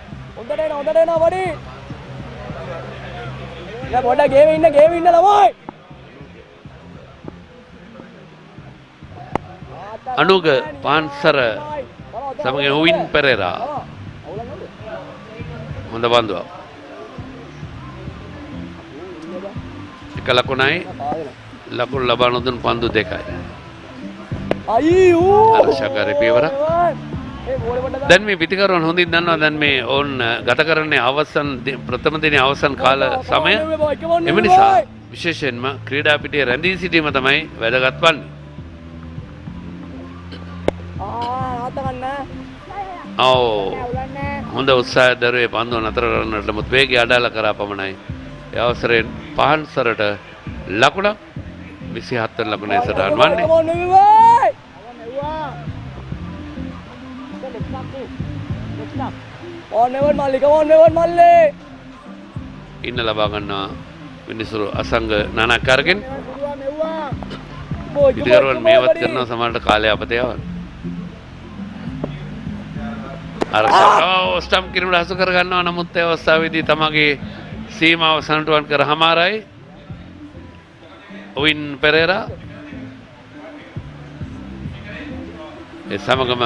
අනුග පහන්සර සමග උවින් පෙරේරා හොඳ බන්දුවක් එක ලකුණයි ලකුණු ලබා නොදුන් පන්දු දෙකයි ආරක්ෂාකාරී පියවරක් දැන් මේ පිටිකරුවන් හොඳින් දන්නවා දැන් මේ ඕන් ගත කරන්නේ අවසන් ප්‍රථම දිනේ අවසන් කාල සමය එම නිසා විශේෂයෙන්ම ක්‍රීඩා පිටියේ රැඳී සිටීම තමයි වැදගත් වන්නේ හොඳ උත්සාහය දරුවේ පන්දුව නතර කරන්නට නමුත් වේගය අඩාල කරා පමණයි ඒ අවසරයෙන් පහන්සරට ලකුණක් 27 වන ලකුණේ සටහන් වන්නේ ඉන්න ලබා ගන්නවා මිනිසුරු අසංග නානාකාරගෙන් පිටිකරුවන් මේවත් කරනවා සමහරට කාලය අපතේ යවන ස්ටම්ප් කිරීමට හසු කර ගන්නවා නමුත් ඒ අවස්ථාවේදී තමගේ සීමාව සනටුවන් කර හමාරයි ඔවින් පෙරේරා ඒ සමගම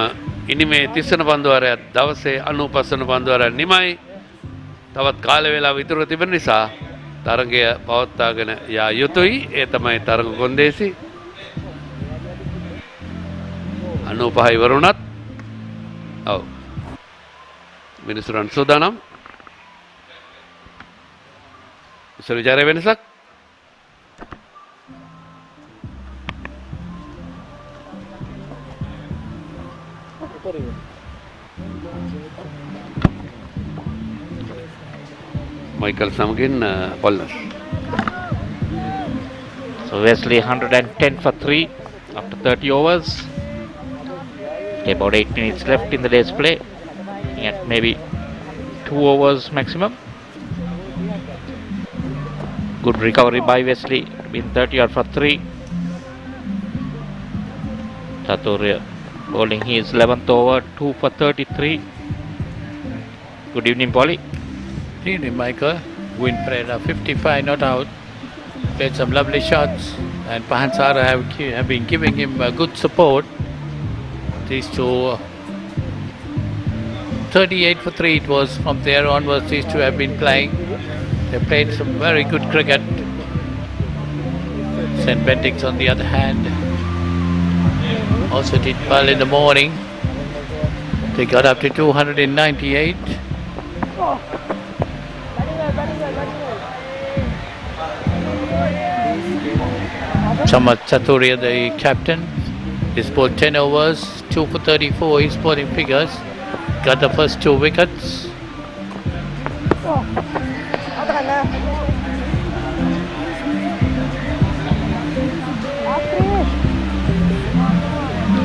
ඉනිමේ 30 වන පන්දුවාරය දවසේ 95 වන පන්දුවාරය නිමයි තවත් කාල වේලාව ඉතුරු තිබෙන නිසා තරගය පවත්වාගෙන යා යුතුයි ඒ තමයි තරග කොන්දේසි 95 ඉවරුණත් ඔව් මිනිසුරන් සූදානම් ඉස්සර විචාරය වෙනසක් Michael Samgin Polnas. So Wesley 110 for 3 after 30 overs. About 8 minutes left in the day's play. At maybe 2 overs maximum. Good recovery by Wesley. Been 30 odd for 3. Chathurya bowling his 11th over, 2 for 33. Good evening, Polly. Good evening, Michael. Win Perera 55 not out. Played some lovely shots, and Pahansara have been giving him good support. These two 38 for 3 it was. From there onwards these two have been playing. They played some very good cricket. St. Benedict on the other hand also did well in the morning. They got up to 298. Chamath Chathurya, the captain, he's bowled 10 overs, 2 for 34, he's bowling figures. Got the first 2 wickets.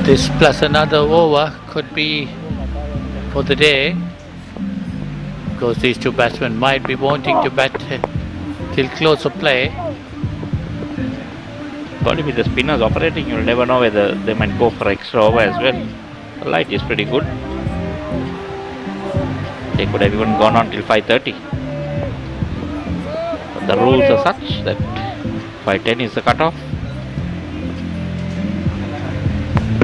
This plus another over could be for the day, because these two batsmen might be wanting to bat till close of play. Probably with the spinners operating, you'll never know whether they might go for extra over as well. The light is pretty good. They could have even gone on till 5:30. But the rules are such that 5:10 is the cutoff.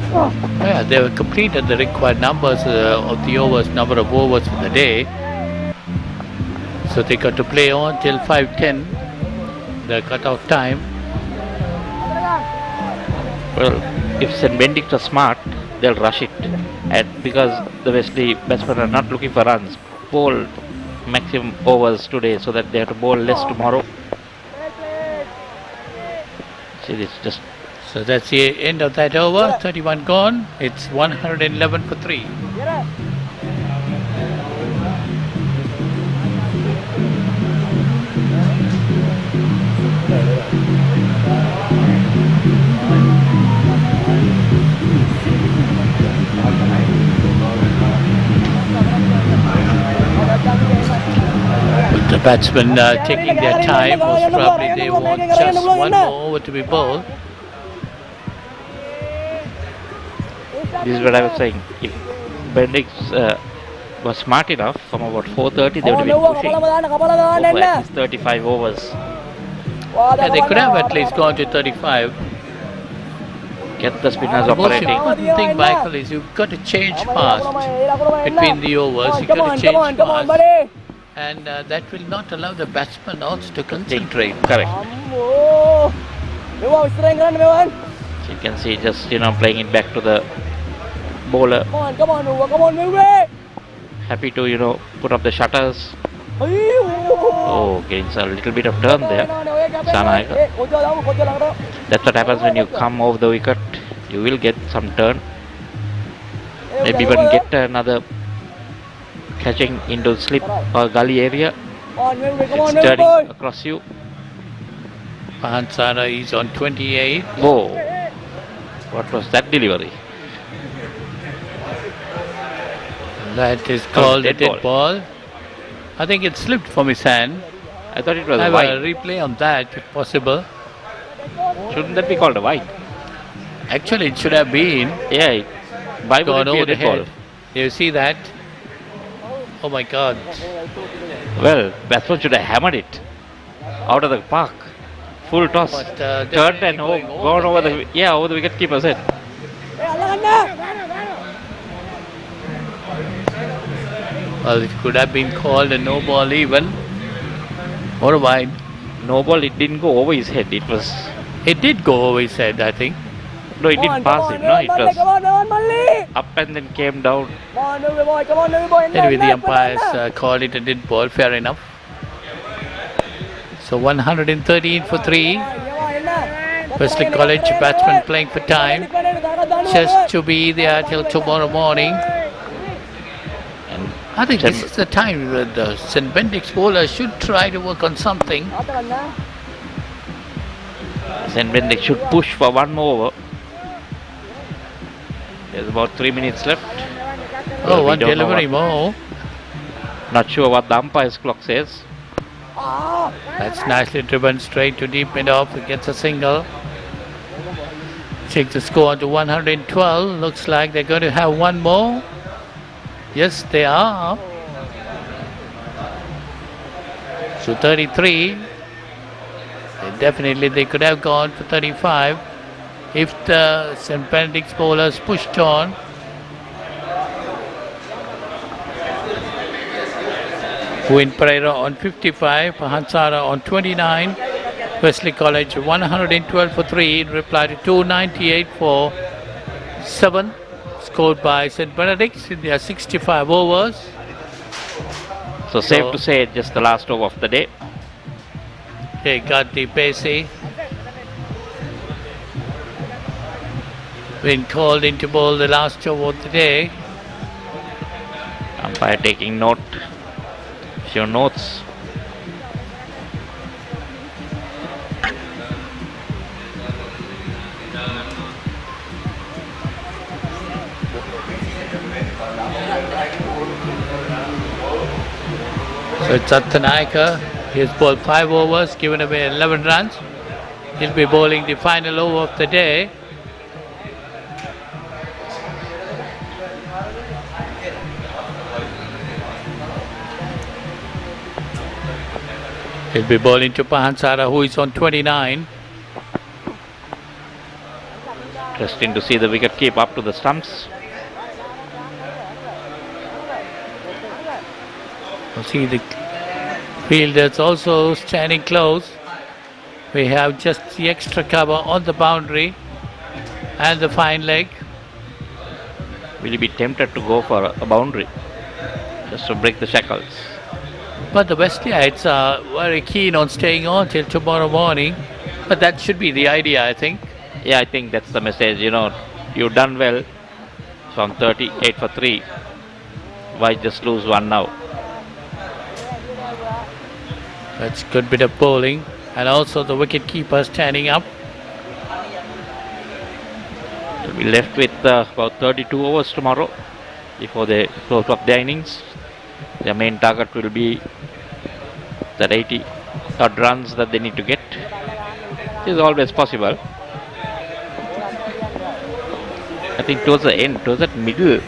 Yeah, they have completed the required numbers of the overs, number of overs for the day. So they got to play on till 5:10. the cut-off time. Well, if St. Benedict are smart, they'll rush it. And because the Wesley batsmen are not looking for runs, bowl maximum overs today so that they have to bowl less tomorrow. See, it's just. So that's the end of that over. 31 gone. It's 111 for 3. The batsmen taking their time. Most probably they want just one more over to be bowled. This is what I was saying. If Benedict was smart enough, from about 4:30 they would have been pushing over at least 35 overs. Yeah, they could have at least gone to 35. Get the spinners The most operating. important thing, Michael, is you've got to change fast between the overs. You've got to change fast. And that will not allow the batsman also to concentrate. Correct. So you can see just, playing it back to the bowler. Happy to, put up the shutters. Oh, getting a little bit of turn there. That's what happens when you come off the wicket. You will get some turn. Maybe even get another catching into slip or gully area. It's turning across you. Pahansara is on 28. Whoa. What was that delivery? That is called a dead ball. I think it slipped from his hand. I thought it was have wide. A replay on that if possible. Shouldn't that be called a wide? Actually, it should have been. Yeah. Why would gone it be over a the dead ball? head. You see that? Oh my God. Well, batsman should have hammered it out of the park. Full toss. But, turned and gone over the over the wicket keeper's head. Well, it could have been called a no ball even. Or a wide. No ball, it didn't go over his head. It did go over his head, I think. No, it didn't pass him. No, it was up and then came down. Anyway, the umpires called it a dead ball. Fair enough. So 113 for 3. Wesley College batsman playing for time. Just to be there till tomorrow morning. And I think this is the time where the St. Benedict's bowler should try to work on something. St. Benedict should push for one more over. There's about 3 minutes left. Oh, one delivery more. Not sure what the umpire's clock says. That's nicely driven straight to deep mid off. It gets a single. Check the score to 112. Looks like they're going to have one more. Yes, they are. So 33. Definitely they could have gone for 35 if the St. Benedict's bowlers pushed on. Uvin Perera on 55, Pahansara on 29, Wesley College 112 for 3 in reply to 298 for 7 scored by St. Benedict's in their 65 overs. So safe to say just the last over of the day. They got the pacey. Been called into bowl the last over of the day. Umpire taking note. Your notes. So it's Sathanayaka. He's bowled 5 overs, given away 11 runs. He'll be bowling the final over of the day. He'll be bowling to Pahansara, who is on 29. Interesting to see the wicket keep up to the stumps. You see the fielders also standing close. We have just the extra cover on the boundary and the fine leg. Will he be tempted to go for a boundary just to break the shackles? But the Wesleyites are very keen on staying on till tomorrow morning. But that should be the idea, I think. Yeah, I think that's the message. You know, you've done well from 38 for 3. Why just lose one now? That's a good bit of bowling. And also the wicket keeper standing up. They'll be left with about 32 overs tomorrow before they close up their innings. Their main target will be that 80 odd runs that they need to get. It is always possible. I think towards the end, towards that middle,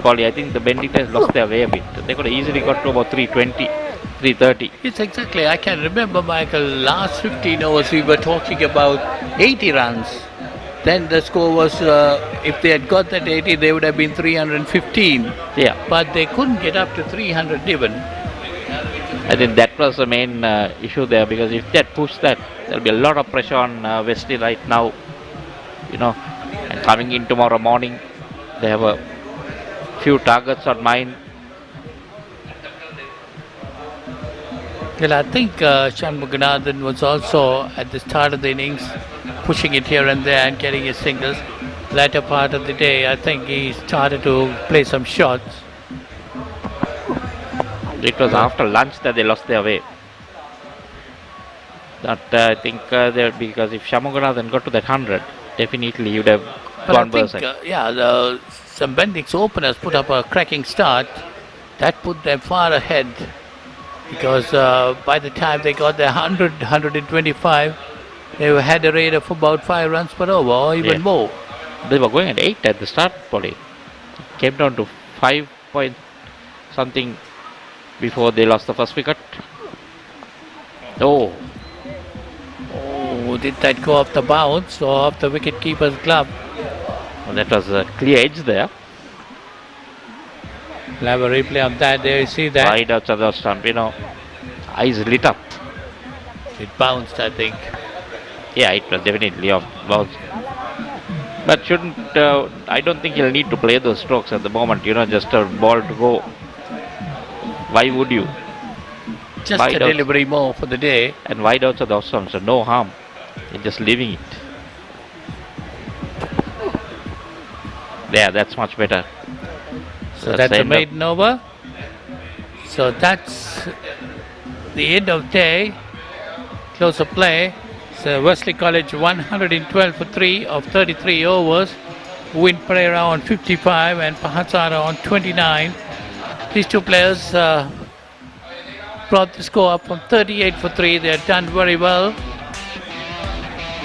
Polly, I think the Benedict has lost their way a bit. They could have easily got to about 320, 330. It's exactly. I can remember, Michael, last 15 overs we were talking about 80 runs. Then the score was, if they had got that 80, they would have been 315. Yeah. But they couldn't get up to 300 even. I think that was the main issue there, because if they had pushed that, there will be a lot of pressure on Wesley right now. You know, and coming in tomorrow morning, they have a few targets on mind. Well, I think Shanmuganathan was also at the start of the innings pushing it here and there and getting his singles. Latter part of the day, I think he started to play some shots. It was after lunch that they lost their way. That I think because if Shanmuganathan got to that 100, definitely he would have gone berserk. Some Benedict's openers put up a cracking start. That put them far ahead. Because by the time they got their 100, 125, they had a rate of about 5 runs per over or even more. They were going at 8 at the start, Polly. Came down to 5 point something before they lost the first wicket. Oh, did that go off the bounce or off the wicket keeper's glove? Well, that was a clear edge there. We'll have a replay of that. There you see that. Wide outside the stump, you know. Eyes lit up. It bounced, I think. Yeah, it was definitely off bounce. But shouldn't, I don't think he'll need to play those strokes at the moment, you know, just a ball to go. Why would you? Just wide a delivery more for the day. And wide outside the stump, so no harm. You're just leaving it. There, that's much better. So that's a maiden over. So that's the end of day. Close of play. So Wesley College 112 for 3 of 33 overs. Uvin Perera on 55 and Pahansara on 29. These two players brought the score up from 38 for 3. They have done very well.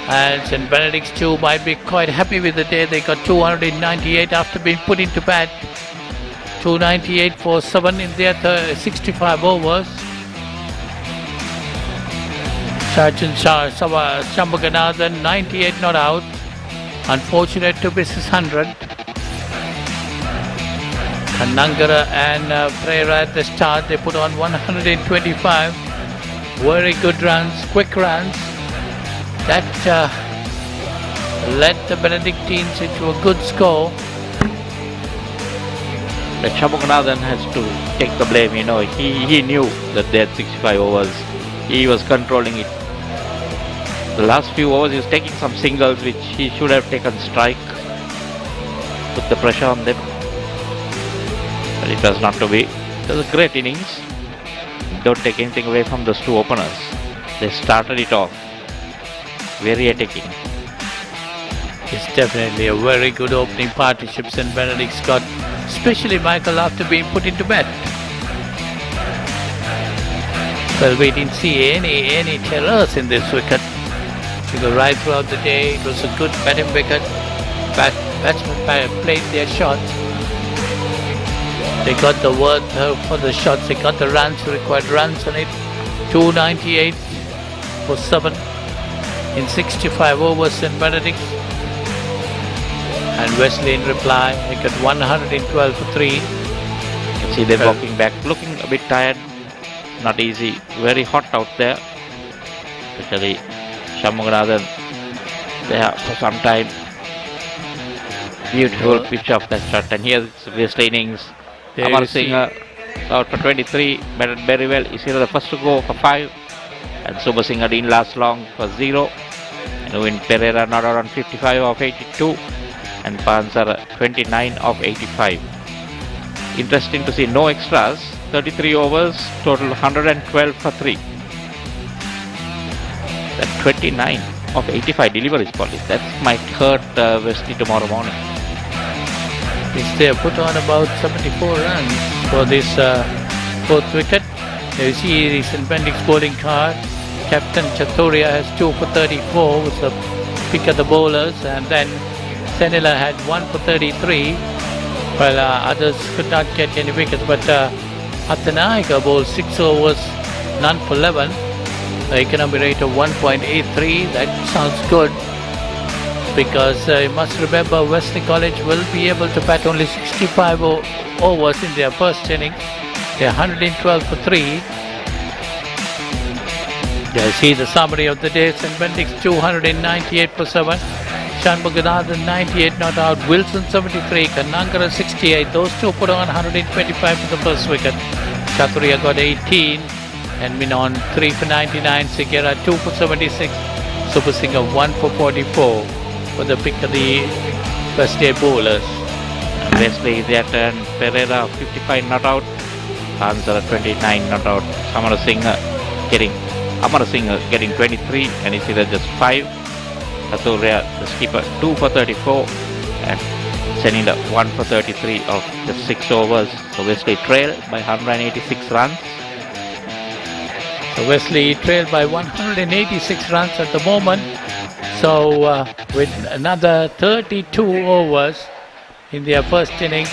And St. Benedict's too might be quite happy with the day. They got 298 after being put into bat. 298 for 7 in their 65 overs. Shanmuganathan 98 not out. Unfortunate to miss his 100. Kanangara and Perera at the start, they put on 125. Very good runs, quick runs. That led the Benedictines into a good score. But Shanmuganathan has to take the blame, you know. He knew that they had 65 overs. He was controlling it. The last few overs he was taking some singles which he should have taken strike. Put the pressure on them. But it was not to be. It was a great innings. Don't take anything away from those two openers. They started it off very attacking. It's definitely a very good opening partnership St. Benedict's got, especially Michael after being put into bat. Well, we didn't see any terrors in this wicket. Because right throughout the day it was a good batting wicket. Batsmen played their shots. They got the worth for the shots. They got the runs, required runs on it. 298 for 7 in 65 overs St. Benedict's. And Wesley in reply, they got 112 for 3. You can see them walking back, looking a bit tired. Not easy. Very hot out there. especially Shanmuganathan there for some time. Beautiful pitch of that shot, and here's Wesley innings. Amarasinghe out for 23, batted very well. Isira the first to go for 5, and Subasinghe didn't last long for 0. And Uvin Perera not out on 55 of 82, and Pahansara 29 of 85. Interesting to see no extras. 33 overs, total 112 for 3. That 29 of 85 deliveries, police. That might hurt Wesley tomorrow morning. They have put on about 74 runs for this fourth wicket. You see recent Bendict's bowling card. Captain Chathurya has 2 for 34 with the pick of the bowlers, and then Senila had 1 for 33. Well, others could not get any wickets, but Athanayaka bowled 6 overs, none for 11. The economy rate of 1.83. That sounds good, because you must remember Wesley College will be able to bat only 65 overs in their first inning. They're 112 for 3. You see the summary of the day. St. Benedict's 298 for 7. Shanmuganathan 98 not out. Wilson 73. Kanangara 68. Those two put on 125 for the first wicket. Chathurya got 18. And Minon 3 for 99. Sigera 2 for 76. Subasinghe 1 for 44. For the pick of the first day bowlers. Wesley their turn. Perera 55 not out. Pahansara 29 not out. Amarasinghe getting 23, and Isira just 5. Chathurya, the skipper, 2 for 34, and Senila 1 for 33 of just 6 overs. So Wesley trailed by 186 runs. So Wesley trailed by 186 runs at the moment. So with another 32 overs in their first innings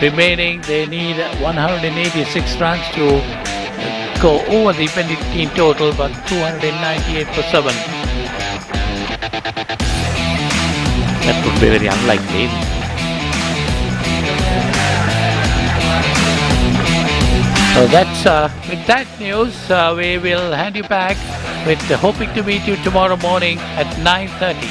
remaining, they need 186 runs to go over the Benedict total, but 298 for 7. That would be very unlikely. So that's with that news, we will hand you back with hoping to meet you tomorrow morning at 9:30.